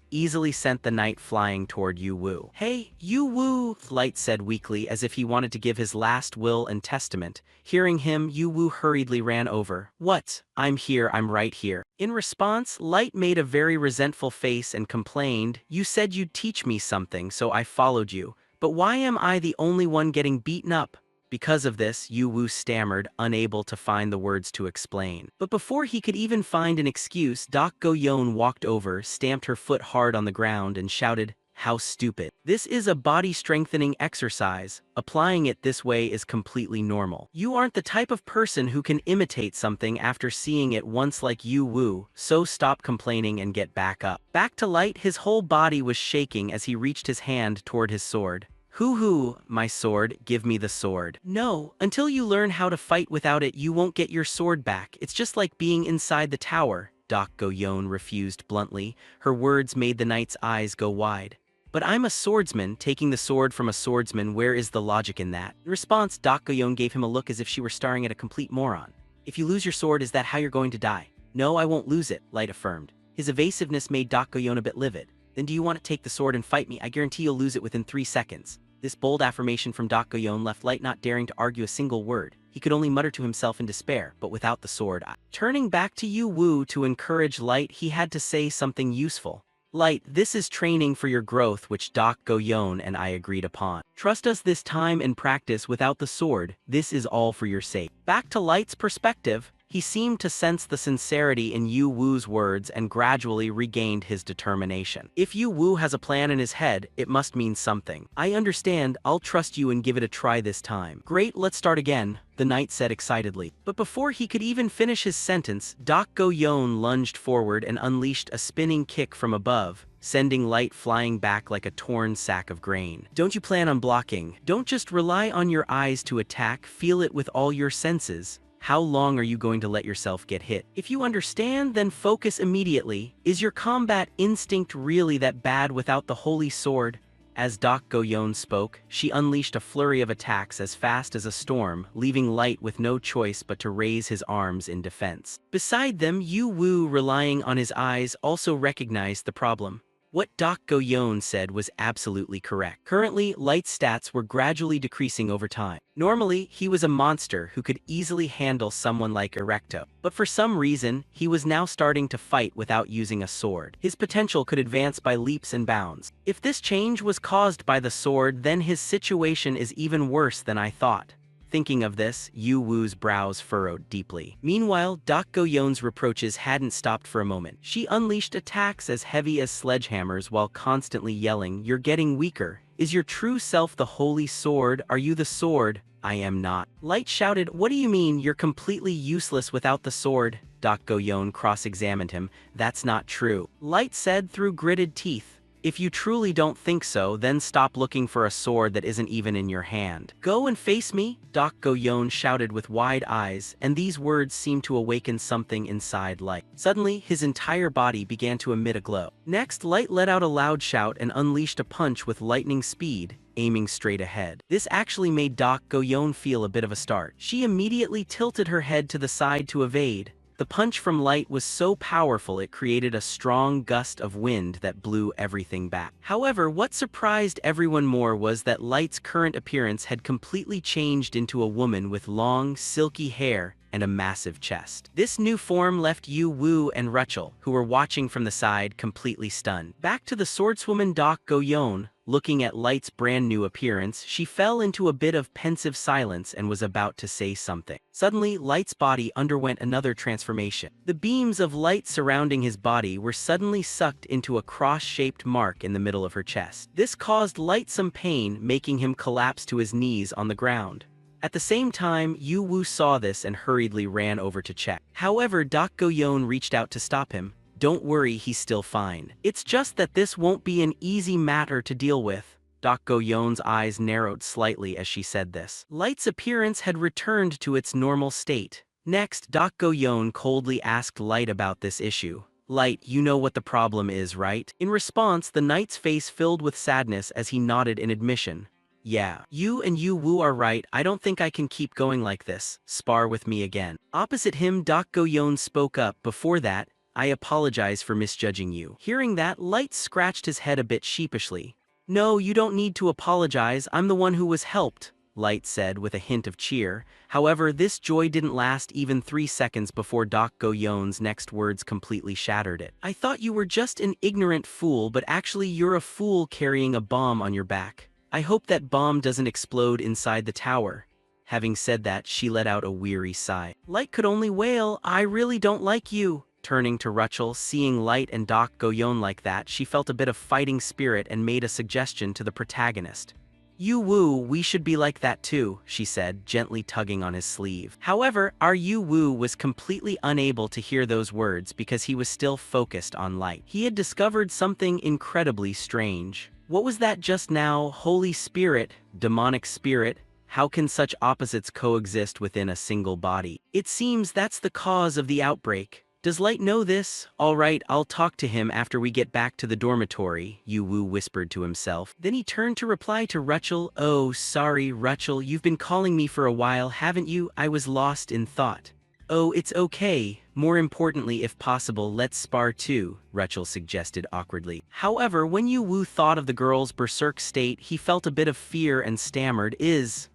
easily sent the knight flying toward Yu Wu. "Hey, Yu Wu," Light said weakly, as if he wanted to give his last will and testament. Hearing him, Yu Wu hurriedly ran over. "What? I'm here, I'm right here." In response, Light made a very resentful face and complained, "You said you'd teach me something, so I followed you. But why am I the only one getting beaten up?" Because of this, Yu Wu stammered, unable to find the words to explain. But before he could even find an excuse, Dak Go-yeon walked over, stamped her foot hard on the ground, and shouted, "How stupid. This is a body-strengthening exercise. Applying it this way is completely normal. You aren't the type of person who can imitate something after seeing it once like Yu Wu, so stop complaining and get back up." Back to Light, his whole body was shaking as he reached his hand toward his sword. "Hoo-hoo, my sword, give me the sword." "No, until you learn how to fight without it you won't get your sword back. It's just like being inside the tower," Dak Go-yeon refused bluntly. Her words made the knight's eyes go wide. "But I'm a swordsman, taking the sword from a swordsman, where is the logic in that?" In response, Dak Go-yeon gave him a look as if she were staring at a complete moron. "If you lose your sword, is that how you're going to die?" "No, I won't lose it," Light affirmed. His evasiveness made Dak Go-yeon a bit livid. "Then do you want to take the sword and fight me? I guarantee you'll lose it within 3 seconds. This bold affirmation from Dak Go-yeon left Light not daring to argue a single word. He could only mutter to himself in despair, "But without the sword I—" Turning back to Yu Wu to encourage Light, he had to say something useful. "Light, this is training for your growth which Dak Go-yeon and I agreed upon. Trust us this time and practice without the sword. This is all for your sake." Back to Light's perspective, he seemed to sense the sincerity in Yu Wu's words and gradually regained his determination. If Yu Wu has a plan in his head, it must mean something. "I understand, I'll trust you and give it a try this time." "Great, let's start again," the knight said excitedly. But before he could even finish his sentence, Dak Go-yeon lunged forward and unleashed a spinning kick from above, sending Light flying back like a torn sack of grain. "Don't you plan on blocking? Don't just rely on your eyes to attack, feel it with all your senses. How long are you going to let yourself get hit? If you understand, then focus immediately. Is your combat instinct really that bad without the holy sword?" As Dak Go-yeon spoke, she unleashed a flurry of attacks as fast as a storm, leaving Light with no choice but to raise his arms in defense. Beside them, Yu Wu, relying on his eyes, also recognized the problem. What Dak Go-yeon said was absolutely correct. Currently, Light's stats were gradually decreasing over time. Normally, he was a monster who could easily handle someone like Erecto. But for some reason, he was now starting to fight without using a sword. His potential could advance by leaps and bounds. If this change was caused by the sword, then his situation is even worse than I thought. Thinking of this, Yu Wu's brows furrowed deeply. Meanwhile, Dak Go-yeon's reproaches hadn't stopped for a moment. She unleashed attacks as heavy as sledgehammers while constantly yelling, "You're getting weaker. Is your true self the holy sword? Are you the sword?" "I am not." Light shouted, "What do you mean, you're completely useless without the sword?" Dak Go-yeon cross-examined him. "That's not true." Light said through gritted teeth, "If you truly don't think so, then stop looking for a sword that isn't even in your hand. Go and face me," Dak Go-yeon shouted with wide eyes, and these words seemed to awaken something inside Light. Suddenly, his entire body began to emit a glow. Next, Light let out a loud shout and unleashed a punch with lightning speed, aiming straight ahead. This actually made Dak Go-yeon feel a bit of a start. She immediately tilted her head to the side to evade. The punch from Light was so powerful it created a strong gust of wind that blew everything back. However, what surprised everyone more was that Light's current appearance had completely changed into a woman with long, silky hair and a massive chest. This new form left Yu Wu and Rachel, who were watching from the side, completely stunned. Back to the swordswoman Dak Go-yeon. Looking at Light's brand new appearance, she fell into a bit of pensive silence and was about to say something. Suddenly, Light's body underwent another transformation. The beams of light surrounding his body were suddenly sucked into a cross-shaped mark in the middle of her chest. This caused Light some pain, making him collapse to his knees on the ground. At the same time, Yu Wu saw this and hurriedly ran over to check. However, Dak Go-yeon reached out to stop him. "Don't worry, he's still fine. It's just that this won't be an easy matter to deal with." Dak Go-yeon's eyes narrowed slightly as she said this. Light's appearance had returned to its normal state. Next, Dak Go-yeon coldly asked Light about this issue. "Light, you know what the problem is, right?" In response, the knight's face filled with sadness as he nodded in admission. "Yeah, you and Yu Wu are right. I don't think I can keep going like this. Spar with me again." Opposite him, Dak Go-yeon spoke up. "Before that, I apologize for misjudging you." Hearing that, Light scratched his head a bit sheepishly. "No, you don't need to apologize. I'm the one who was helped," Light said with a hint of cheer. However, this joy didn't last even 3 seconds before Dak Go-yeon's next words completely shattered it. "I thought you were just an ignorant fool, but actually you're a fool carrying a bomb on your back. I hope that bomb doesn't explode inside the tower." Having said that, she let out a weary sigh. Light could only wail, "I really don't like you." Turning to Rachel, seeing Light and Dak Go-yeon like that, she felt a bit of fighting spirit and made a suggestion to the protagonist. "Yu Wu, we should be like that too," she said, gently tugging on his sleeve. However, our Yu Wu was completely unable to hear those words because he was still focused on Light. He had discovered something incredibly strange. What was that just now? Holy Spirit? Demonic spirit? How can such opposites coexist within a single body? It seems that's the cause of the outbreak. Does Light know this? "All right, I'll talk to him after we get back to the dormitory," Yu Wu whispered to himself. Then he turned to reply to Rachel. "Oh, sorry, Rachel, you've been calling me for a while, haven't you? I was lost in thought." "Oh, it's okay. More importantly, if possible, let's spar too," Rachel suggested awkwardly. However, when Yu Wu thought of the girl's berserk state, he felt a bit of fear and stammered, Is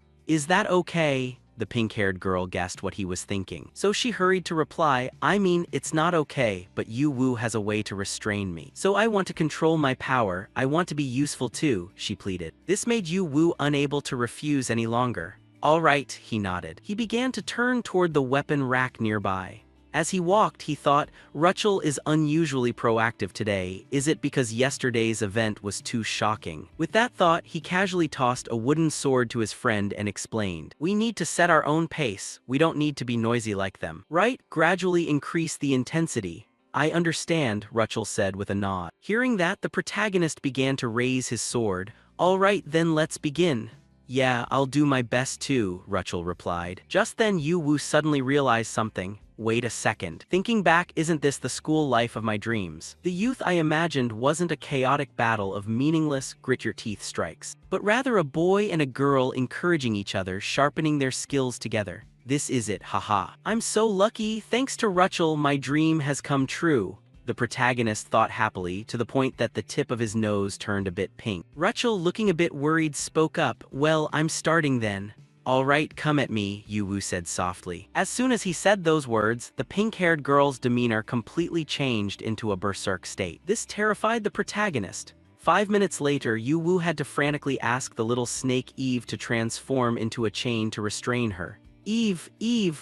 that okay?" The pink-haired girl guessed what he was thinking. So she hurried to reply, "I mean, it's not okay, but Yu Wu has a way to restrain me. So I want to control my power. I want to be useful too," she pleaded. This made Yu Wu unable to refuse any longer. "All right," he nodded. He began to turn toward the weapon rack nearby. As he walked, he thought, Rachel is unusually proactive today. Is it because yesterday's event was too shocking? With that thought, he casually tossed a wooden sword to his friend and explained, "We need to set our own pace. We don't need to be noisy like them. Right? Gradually increase the intensity." "I understand," Rachel said with a nod. Hearing that, the protagonist began to raise his sword. "All right, then let's begin." "Yeah, I'll do my best too," Rachel replied. Just then Yu Wu suddenly realized something. Wait a second. Thinking back, isn't this the school life of my dreams? The youth I imagined wasn't a chaotic battle of meaningless, grit-your-teeth strikes, but rather a boy and a girl encouraging each other, sharpening their skills together. This is it, haha. I'm so lucky, thanks to Rachel, my dream has come true. The protagonist thought happily, to the point that the tip of his nose turned a bit pink. Rachel, looking a bit worried, spoke up, "Well, I'm starting then." "All right, come at me," Yu Wu said softly. As soon as he said those words, the pink-haired girl's demeanor completely changed into a berserk state. This terrified the protagonist. 5 minutes later, Yu Wu had to frantically ask the little snake Eve to transform into a chain to restrain her. Eve,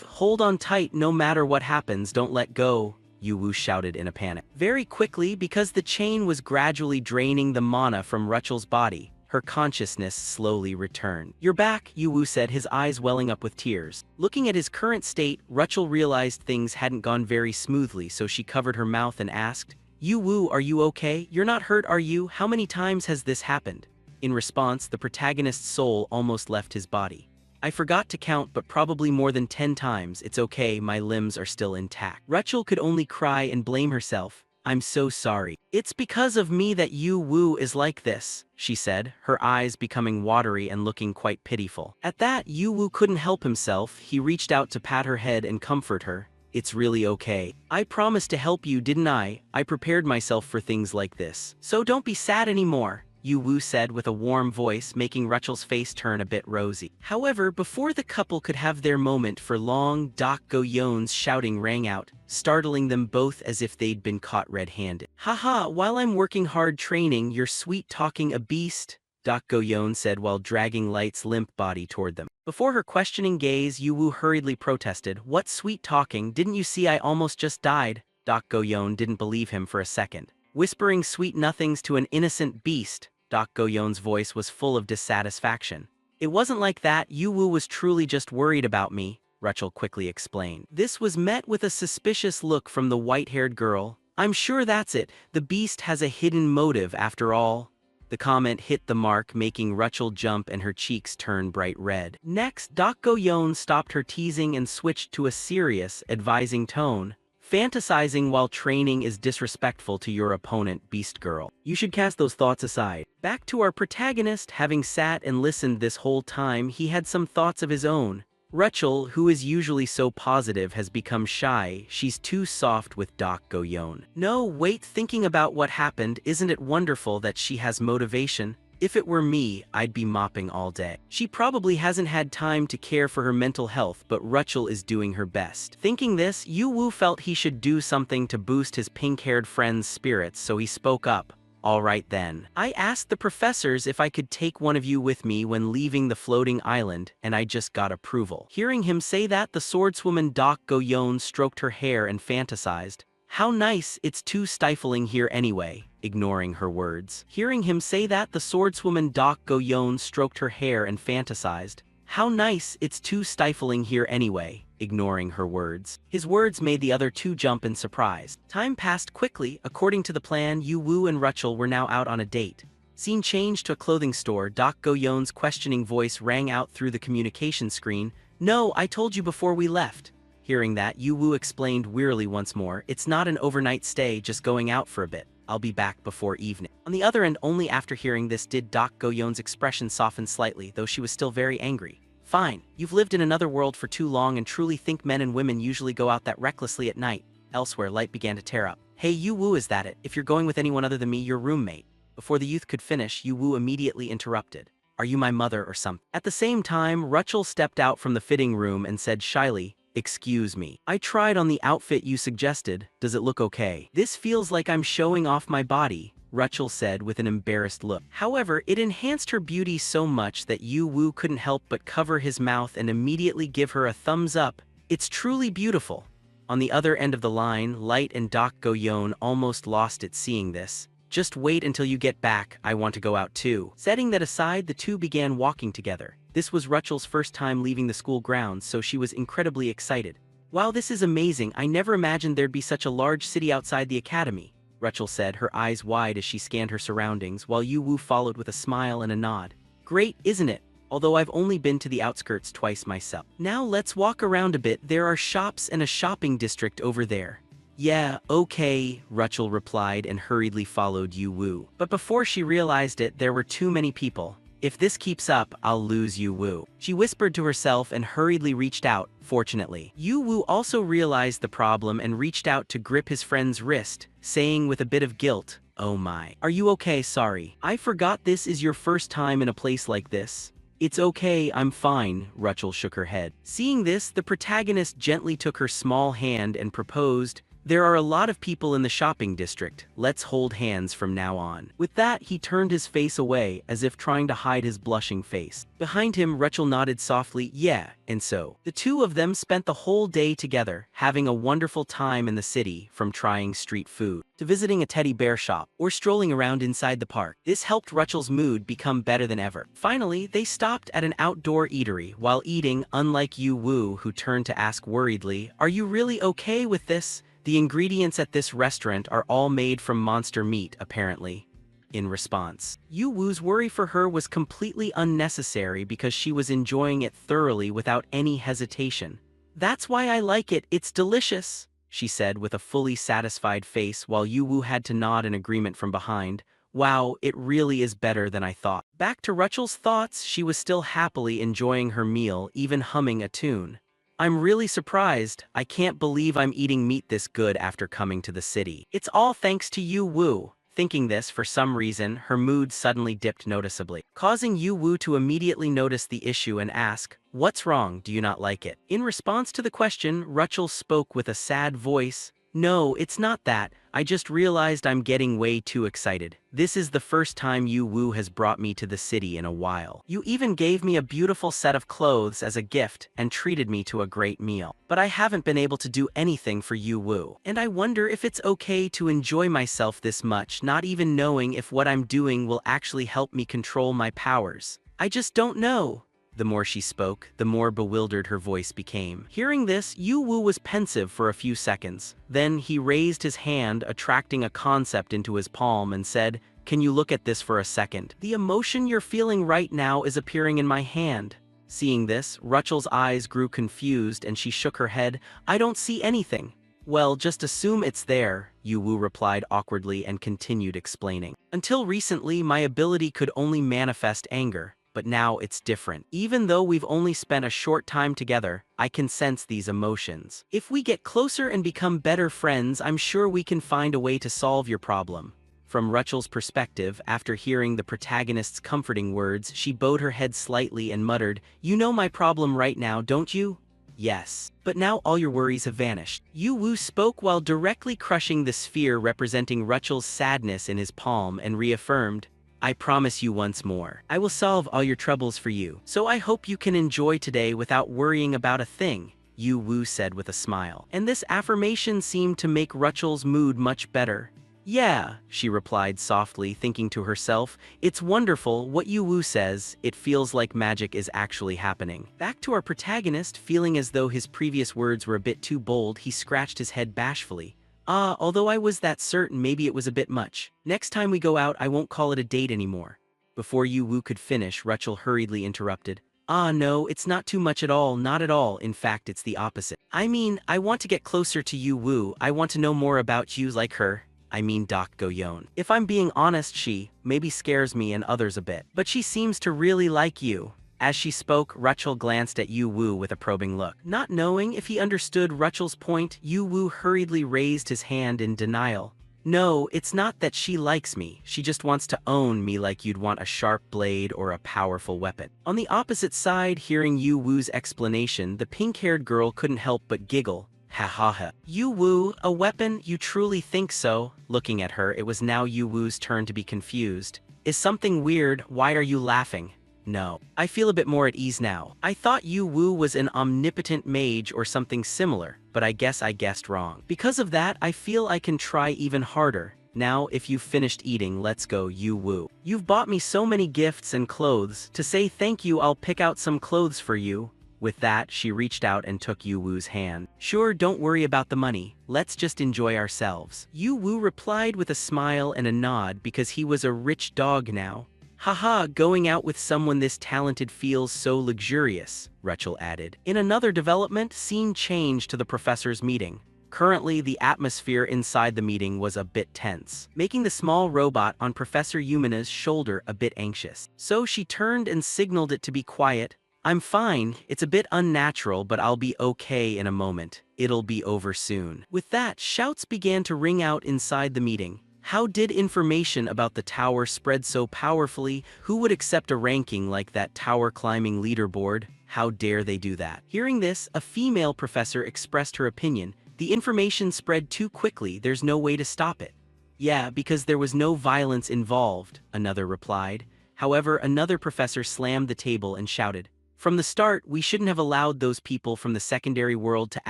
hold on tight, no matter what happens, don't let go," Yu Wu shouted in a panic. Very quickly, because the chain was gradually draining the mana from Rachel's body, her consciousness slowly returned. "You're back," Yu Wu said, his eyes welling up with tears. Looking at his current state, Rachel realized things hadn't gone very smoothly, so she covered her mouth and asked, "Yu Wu, are you okay? You're not hurt, are you? How many times has this happened?" In response, the protagonist's soul almost left his body. "I forgot to count, but probably more than 10 times. It's okay, my limbs are still intact." Rachel could only cry and blame herself. "I'm so sorry. It's because of me that Yu Wu is like this," she said, her eyes becoming watery and looking quite pitiful. At that, Yu Wu couldn't help himself. He reached out to pat her head and comfort her. "It's really okay. I promised to help you, didn't I? I prepared myself for things like this. So don't be sad anymore." Yu Wu said with a warm voice, making Rachel's face turn a bit rosy. However, before the couple could have their moment for long, Dak Go-yeon's shouting rang out, startling them both as if they'd been caught red-handed. Haha, while I'm working hard training, you're sweet-talking a beast, Dak Go-yeon said while dragging Light's limp body toward them. Before her questioning gaze, Yu Wu hurriedly protested, "What sweet-talking, didn't you see I almost just died?" Dak Go-yeon didn't believe him for a second. Whispering sweet nothings to an innocent beast, Dak Go-yeon's voice was full of dissatisfaction. "It wasn't like that, Yu Wu was truly just worried about me," Rachel quickly explained. This was met with a suspicious look from the white-haired girl. "I'm sure that's it, the beast has a hidden motive after all." The comment hit the mark, making Rachel jump and her cheeks turn bright red. Next, Dak Go-yeon stopped her teasing and switched to a serious, advising tone. "Fantasizing while training is disrespectful to your opponent, Beast Girl. You should cast those thoughts aside." Back to our protagonist. Having sat and listened this whole time, he had some thoughts of his own. Rachel, who is usually so positive, has become shy. She's too soft with Dak Go-yeon. No, wait, thinking about what happened, isn't it wonderful that she has motivation? If it were me, I'd be mopping all day. She probably hasn't had time to care for her mental health, but Rachel is doing her best. Thinking this, Yu Wu felt he should do something to boost his pink-haired friend's spirits, so he spoke up. "All right then. I asked the professors if I could take one of you with me when leaving the floating island, and I just got approval." Hearing him say that, the swordswoman Dak Go-yeon stroked her hair and fantasized, "How nice, it's too stifling here anyway," ignoring her words. Hearing him say that, the swordswoman Dak Go-yeon stroked her hair and fantasized, "How nice, it's too stifling here anyway," ignoring her words. His words made the other two jump in surprise. Time passed quickly. According to the plan, Yu Wu and Rachel were now out on a date. Scene changed to a clothing store. Dak Go-yeon's questioning voice rang out through the communication screen. "No, I told you before we left." Hearing that, Yu Wu explained wearily once more, "It's not an overnight stay, just going out for a bit. I'll be back before evening." On the other end, only after hearing this did Dak Go-yeon's expression soften slightly, though she was still very angry. "Fine, you've lived in another world for too long and truly think men and women usually go out that recklessly at night." Elsewhere, Light began to tear up. "Hey, Yu Wu, is that it? If you're going with anyone other than me, your roommate." Before the youth could finish, Yu Wu immediately interrupted. "Are you my mother or something?" At the same time, Rachel stepped out from the fitting room and said shyly, "Excuse me. I tried on the outfit you suggested. Does it look okay?" "This feels like I'm showing off my body," Rachel said with an embarrassed look. However, it enhanced her beauty so much that Yu Wu couldn't help but cover his mouth and immediately give her a thumbs up. "It's truly beautiful." On the other end of the line, Light and Dak Go-yeon almost lost it seeing this. "Just wait until you get back, I want to go out too." Setting that aside, the two began walking together. This was Rachel's first time leaving the school grounds, so she was incredibly excited. "Wow, this is amazing. I never imagined there'd be such a large city outside the academy," Rachel said, her eyes wide as she scanned her surroundings, while Yu Wu followed with a smile and a nod. "Great, isn't it? Although I've only been to the outskirts twice myself." "Now let's walk around a bit. There are shops and a shopping district over there." "Yeah, okay," Rachel replied and hurriedly followed Yu Wu. But before she realized it, there were too many people. "If this keeps up, I'll lose Yu Wu," she whispered to herself and hurriedly reached out. Fortunately, Yu Wu also realized the problem and reached out to grip his friend's wrist, saying with a bit of guilt, "Oh my. Are you okay? Sorry. I forgot this is your first time in a place like this." "It's okay, I'm fine," Rachel shook her head. Seeing this, the protagonist gently took her small hand and proposed, "There are a lot of people in the shopping district. Let's hold hands from now on." With that, he turned his face away, as if trying to hide his blushing face. Behind him, Rachel nodded softly, "Yeah," and so the two of them spent the whole day together, having a wonderful time in the city, from trying street food to visiting a teddy bear shop or strolling around inside the park. This helped Rachel's mood become better than ever. Finally, they stopped at an outdoor eatery while eating, unlike Yu Wu, who turned to ask worriedly, "Are you really okay with this? The ingredients at this restaurant are all made from monster meat, apparently." In response, Yu Wu's worry for her was completely unnecessary because she was enjoying it thoroughly without any hesitation. "That's why I like it, it's delicious," she said with a fully satisfied face while Yu Wu had to nod in agreement from behind. "Wow, it really is better than I thought." Back to Rachel's thoughts, she was still happily enjoying her meal, even humming a tune. "I'm really surprised. I can't believe I'm eating meat this good after coming to the city. It's all thanks to Yu Wu. Thinking this, for some reason, her mood suddenly dipped noticeably, causing Yu Wu to immediately notice the issue and ask, "What's wrong? Do you not like it?" In response to the question, Rachel spoke with a sad voice, "No, it's not that. I just realized I'm getting way too excited. This is the first time Yu Wu has brought me to the city in a while. You even gave me a beautiful set of clothes as a gift and treated me to a great meal. But I haven't been able to do anything for Yu Wu. And I wonder if it's okay to enjoy myself this much, not even knowing if what I'm doing will actually help me control my powers. I just don't know." The more she spoke, the more bewildered her voice became. Hearing this, Yu Wu was pensive for a few seconds. Then he raised his hand, attracting a concept into his palm, and said, "Can you look at this for a second? The emotion you're feeling right now is appearing in my hand." Seeing this, Rachel's eyes grew confused and she shook her head. "I don't see anything." "Well, just assume it's there," Yu Wu replied awkwardly and continued explaining. "Until recently, my ability could only manifest anger. But now it's different. Even though we've only spent a short time together, I can sense these emotions. If we get closer and become better friends, I'm sure we can find a way to solve your problem." From Rachel's perspective, after hearing the protagonist's comforting words, she bowed her head slightly and muttered, "You know my problem right now, don't you?" "Yes. But now all your worries have vanished." Yu Wu spoke while directly crushing the sphere representing Rachel's sadness in his palm and reaffirmed, "I promise you once more, I will solve all your troubles for you. So I hope you can enjoy today without worrying about a thing," Yu Wu said with a smile. And this affirmation seemed to make Rachel's mood much better. "Yeah," she replied softly, thinking to herself, "It's wonderful what Yu Wu says. It feels like magic is actually happening." Back to our protagonist, feeling as though his previous words were a bit too bold, he scratched his head bashfully. Although I was that certain, maybe it was a bit much. Next time we go out, I won't call it a date anymore." Before Yu Wu could finish, Rachel hurriedly interrupted. No, it's not too much at all, not at all. In fact, it's the opposite. I mean, I want to get closer to Yu Wu. I want to know more about you like her. I mean Doc Goyon. If I'm being honest, she maybe scares me and others a bit. But she seems to really like you." As she spoke, Rachel glanced at Yu Wu with a probing look. Not knowing if he understood Rachel's point, Yu Wu hurriedly raised his hand in denial. "No, it's not that she likes me. She just wants to own me like you'd want a sharp blade or a powerful weapon." On the opposite side, hearing Yu Wu's explanation, the pink-haired girl couldn't help but giggle. "Ha ha ha. Yu Wu, a weapon? You truly think so?" Looking at her, it was now Yu Wu's turn to be confused. "Is something weird? Why are you laughing?" "No. I feel a bit more at ease now. I thought Yu Wu was an omnipotent mage or something similar, but I guess I guessed wrong. Because of that, I feel I can try even harder. Now, if you've finished eating, let's go, Yu Wu. You've bought me so many gifts and clothes. To say thank you, I'll pick out some clothes for you." With that, she reached out and took Yu Wu's hand. "Sure, don't worry about the money. Let's just enjoy ourselves." Yu Wu replied with a smile and a nod because he was a rich dog now. "Haha, going out with someone this talented feels so luxurious," Rachel added. In another development, scene changed to the professor's meeting. Currently, the atmosphere inside the meeting was a bit tense, making the small robot on Professor Yumina's shoulder a bit anxious. So she turned and signaled it to be quiet. "I'm fine. It's a bit unnatural, but I'll be okay in a moment. It'll be over soon." With that, shouts began to ring out inside the meeting. How did information about the tower spread so powerfully? Who would accept a ranking like that tower climbing leaderboard? How dare they do that? Hearing this, a female professor expressed her opinion. "The information spread too quickly, there's no way to stop it." "Yeah, because there was no violence involved," another replied. However, another professor slammed the table and shouted, "From the start, we shouldn't have allowed those people from the secondary world to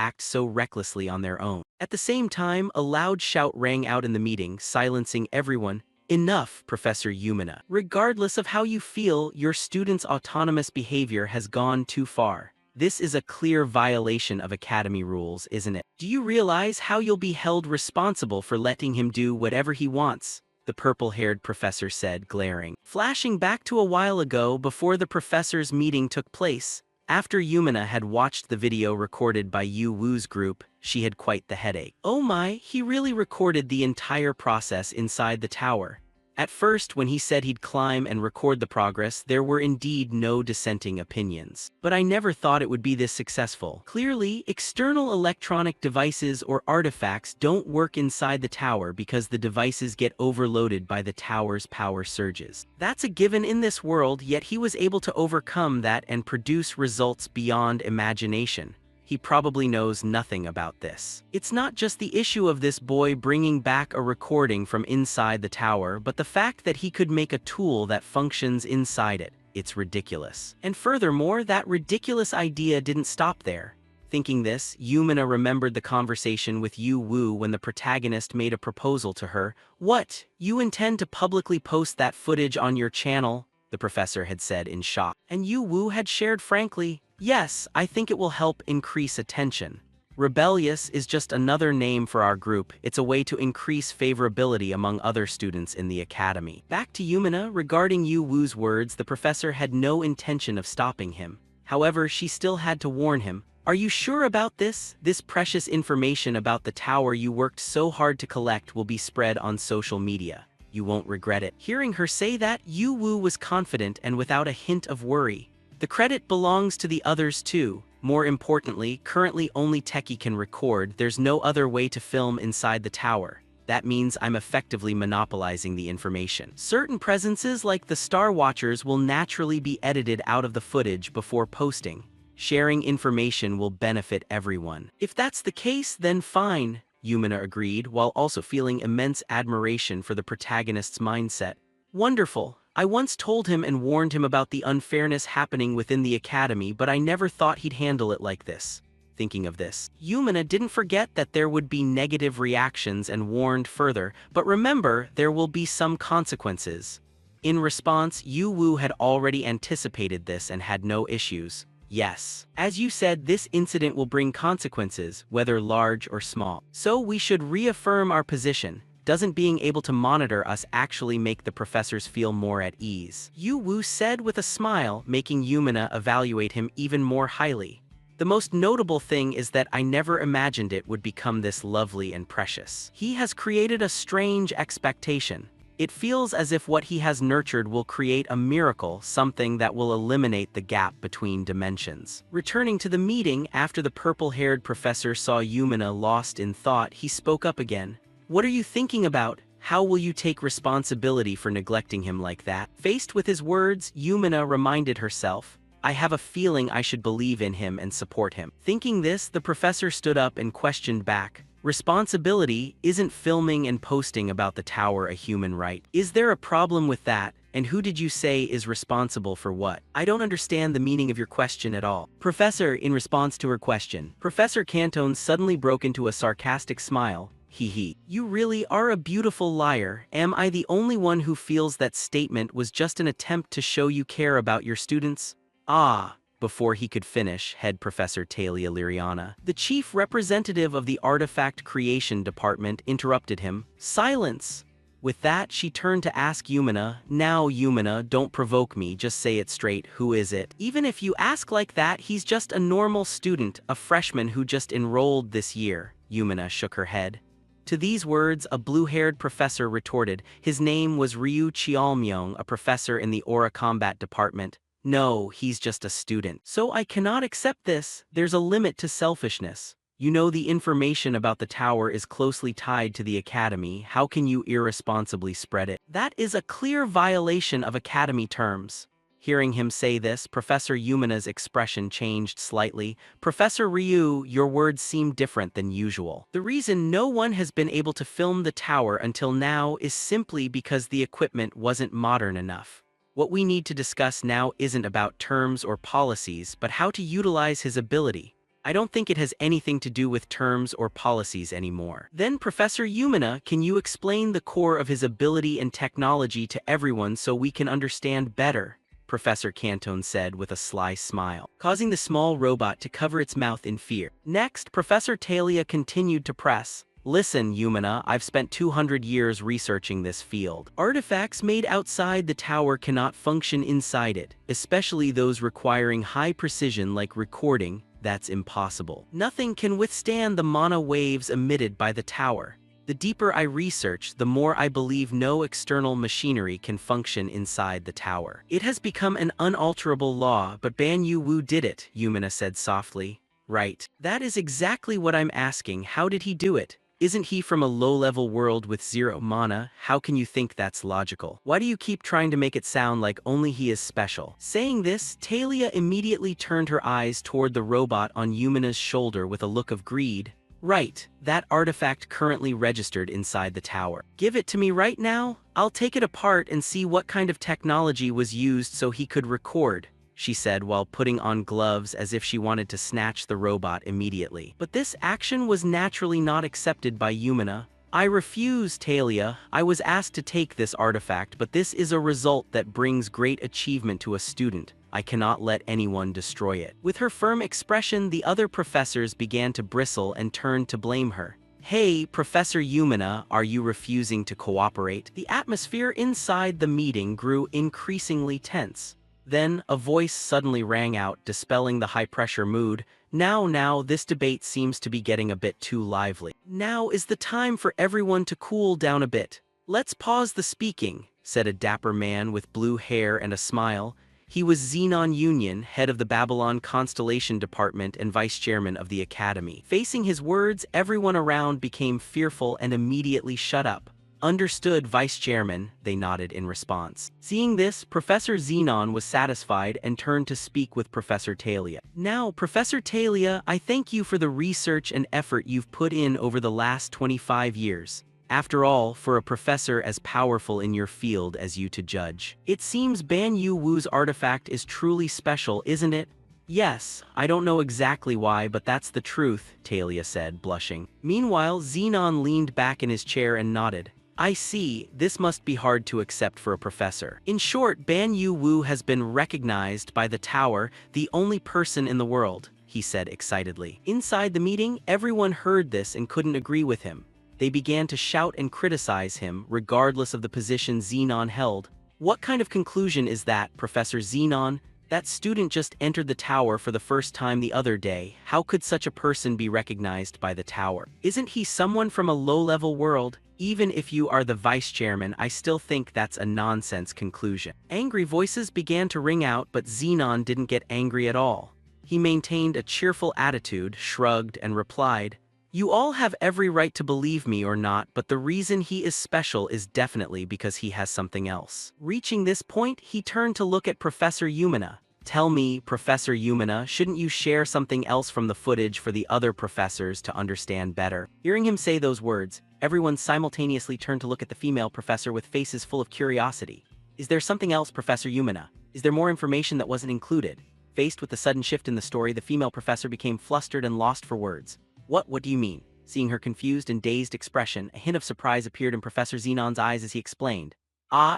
act so recklessly on their own." At the same time, a loud shout rang out in the meeting, silencing everyone. "Enough, Professor Yumina. Regardless of how you feel, your student's autonomous behavior has gone too far. This is a clear violation of academy rules, isn't it? Do you realize how you'll be held responsible for letting him do whatever he wants?" The purple-haired professor said, glaring. Flashing back to a while ago before the professors' meeting took place, after Yumina had watched the video recorded by Yu Wu's group, she had quite the headache. Oh my, he really recorded the entire process inside the tower. At first, when he said he'd climb and record the progress, there were indeed no dissenting opinions. But I never thought it would be this successful. Clearly, external electronic devices or artifacts don't work inside the tower because the devices get overloaded by the tower's power surges. That's a given in this world, yet he was able to overcome that and produce results beyond imagination. He probably knows nothing about this. It's not just the issue of this boy bringing back a recording from inside the tower, but the fact that he could make a tool that functions inside it. It's ridiculous. And furthermore, that ridiculous idea didn't stop there. Thinking this, Yumina remembered the conversation with Yu Wu when the protagonist made a proposal to her. "What? You intend to publicly post that footage on your channel?" the professor had said in shock. And Yu Wu had shared frankly, "Yes, I think it will help increase attention. Rebellious is just another name for our group. It's a way to increase favorability among other students in the academy." Back to Yumina, regarding Yu Wu's words, the professor had no intention of stopping him. However, she still had to warn him. "Are you sure about this? This precious information about the tower you worked so hard to collect will be spread on social media. You won't regret it." Hearing her say that, Yu Wu was confident and without a hint of worry. "The credit belongs to the others too. More importantly, currently only Techie can record. There's no other way to film inside the tower. That means I'm effectively monopolizing the information. Certain presences like the Star Watchers will naturally be edited out of the footage before posting. Sharing information will benefit everyone." "If that's the case, then fine," Yumina agreed, while also feeling immense admiration for the protagonist's mindset. "Wonderful. I once told him and warned him about the unfairness happening within the academy, but I never thought he'd handle it like this." Thinking of this, Yumina didn't forget that there would be negative reactions and warned further, "But remember, there will be some consequences." In response, Yu Wu had already anticipated this and had no issues. "Yes. As you said, this incident will bring consequences, whether large or small. So we should reaffirm our position. Doesn't being able to monitor us actually make the professors feel more at ease?" Yu Wu said with a smile, making Yumina evaluate him even more highly. "The most notable thing is that I never imagined it would become this lovely and precious. He has created a strange expectation. It feels as if what he has nurtured will create a miracle, something that will eliminate the gap between dimensions." Returning to the meeting, after the purple-haired professor saw Yumina lost in thought, he spoke up again. "What are you thinking about? How will you take responsibility for neglecting him like that?" Faced with his words, Yumina reminded herself, "I have a feeling I should believe in him and support him." Thinking this, the professor stood up and questioned back. "Responsibility? Isn't filming and posting about the tower a human right? Is there a problem with that? And who did you say is responsible for what? I don't understand the meaning of your question at all." Professor, in response to her question, Professor Cantone suddenly broke into a sarcastic smile. "Hee. You really are a beautiful liar. Am I the only one who feels that statement was just an attempt to show you care about your students?" "Ah." Before he could finish, Head Professor Talia Liriana, the chief representative of the Artifact Creation Department, interrupted him. "Silence!" With that, she turned to ask Yumina, "Now, Yumina, don't provoke me, just say it straight, who is it?" "Even if you ask like that, he's just a normal student, a freshman who just enrolled this year." Yumina shook her head. To these words, a blue-haired professor retorted. His name was Ryu Chialmyong, a professor in the Aura Combat Department. "No, he's just a student. So I cannot accept this. There's a limit to selfishness. You know the information about the tower is closely tied to the academy. How can you irresponsibly spread it? That is a clear violation of academy terms." Hearing him say this, Professor Yumina's expression changed slightly. "Professor Ryu, your words seem different than usual. The reason no one has been able to film the tower until now is simply because the equipment wasn't modern enough. What we need to discuss now isn't about terms or policies, but how to utilize his ability. I don't think it has anything to do with terms or policies anymore." "Then, Professor Yumina, can you explain the core of his ability and technology to everyone so we can understand better?" Professor Cantone said with a sly smile, causing the small robot to cover its mouth in fear. Next, Professor Talia continued to press. "Listen, Yumina, I've spent 200 years researching this field. Artifacts made outside the tower cannot function inside it, especially those requiring high precision like recording. That's impossible. Nothing can withstand the mana waves emitted by the tower. The deeper I research, the more I believe no external machinery can function inside the tower. It has become an unalterable law, but Ban Yu Wu did it, Yumina said softly. Right. That is exactly what I'm asking. How did he do it? Isn't he from a low-level world with zero mana? How can you think that's logical? Why do you keep trying to make it sound like only he is special? Saying this, Talia immediately turned her eyes toward the robot on Yumina's shoulder with a look of greed. Right, that artifact currently registered inside the tower. Give it to me right now. I'll take it apart and see what kind of technology was used so he could record, she said while putting on gloves as if she wanted to snatch the robot immediately. But this action was naturally not accepted by Yumina. I refuse, Talia. I was asked to take this artifact, but this is a result that brings great achievement to a student. I cannot let anyone destroy it. With her firm expression, the other professors began to bristle and turned to blame her. Hey, Professor Yumina, are you refusing to cooperate? The atmosphere inside the meeting grew increasingly tense. Then, a voice suddenly rang out, dispelling the high-pressure mood. Now, this debate seems to be getting a bit too lively. Now is the time for everyone to cool down a bit. Let's pause the speaking, said a dapper man with blue hair and a smile. He was Xenon Union, head of the Babylon Constellation Department and vice-chairman of the Academy. Facing his words, everyone around became fearful and immediately shut up. Understood, Vice-Chairman, they nodded in response. Seeing this, Professor Xenon was satisfied and turned to speak with Professor Talia. Now, Professor Talia, I thank you for the research and effort you've put in over the last 25 years. After all, for a professor as powerful in your field as you to judge. It seems Ban Yu Wu's artifact is truly special, isn't it? Yes, I don't know exactly why, but that's the truth, Talia said, blushing. Meanwhile, Xenon leaned back in his chair and nodded. I see, this must be hard to accept for a professor. In short, Ban Yu Wu has been recognized by the tower, the only person in the world, he said excitedly. Inside the meeting, everyone heard this and couldn't agree with him. They began to shout and criticize him, regardless of the position Xenon held. What kind of conclusion is that, Professor Xenon? That student just entered the tower for the first time the other day. How could such a person be recognized by the tower? Isn't he someone from a low-level world? Even if you are the vice-chairman, I still think that's a nonsense conclusion. Angry voices began to ring out, but Xenon didn't get angry at all. He maintained a cheerful attitude, shrugged, and replied, You all have every right to believe me or not, but the reason he is special is definitely because he has something else. Reaching this point, he turned to look at Professor Yumina. Tell me, Professor Yumina, shouldn't you share something else from the footage for the other professors to understand better? Hearing him say those words, everyone simultaneously turned to look at the female professor with faces full of curiosity. Is there something else, Professor Yumina? Is there more information that wasn't included? Faced with the sudden shift in the story, the female professor became flustered and lost for words. What do you mean? Seeing her confused and dazed expression, a hint of surprise appeared in Professor Xenon's eyes as he explained.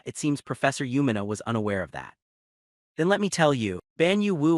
It seems Professor Yumina was unaware of that. Then let me tell you, Ban Yu Wu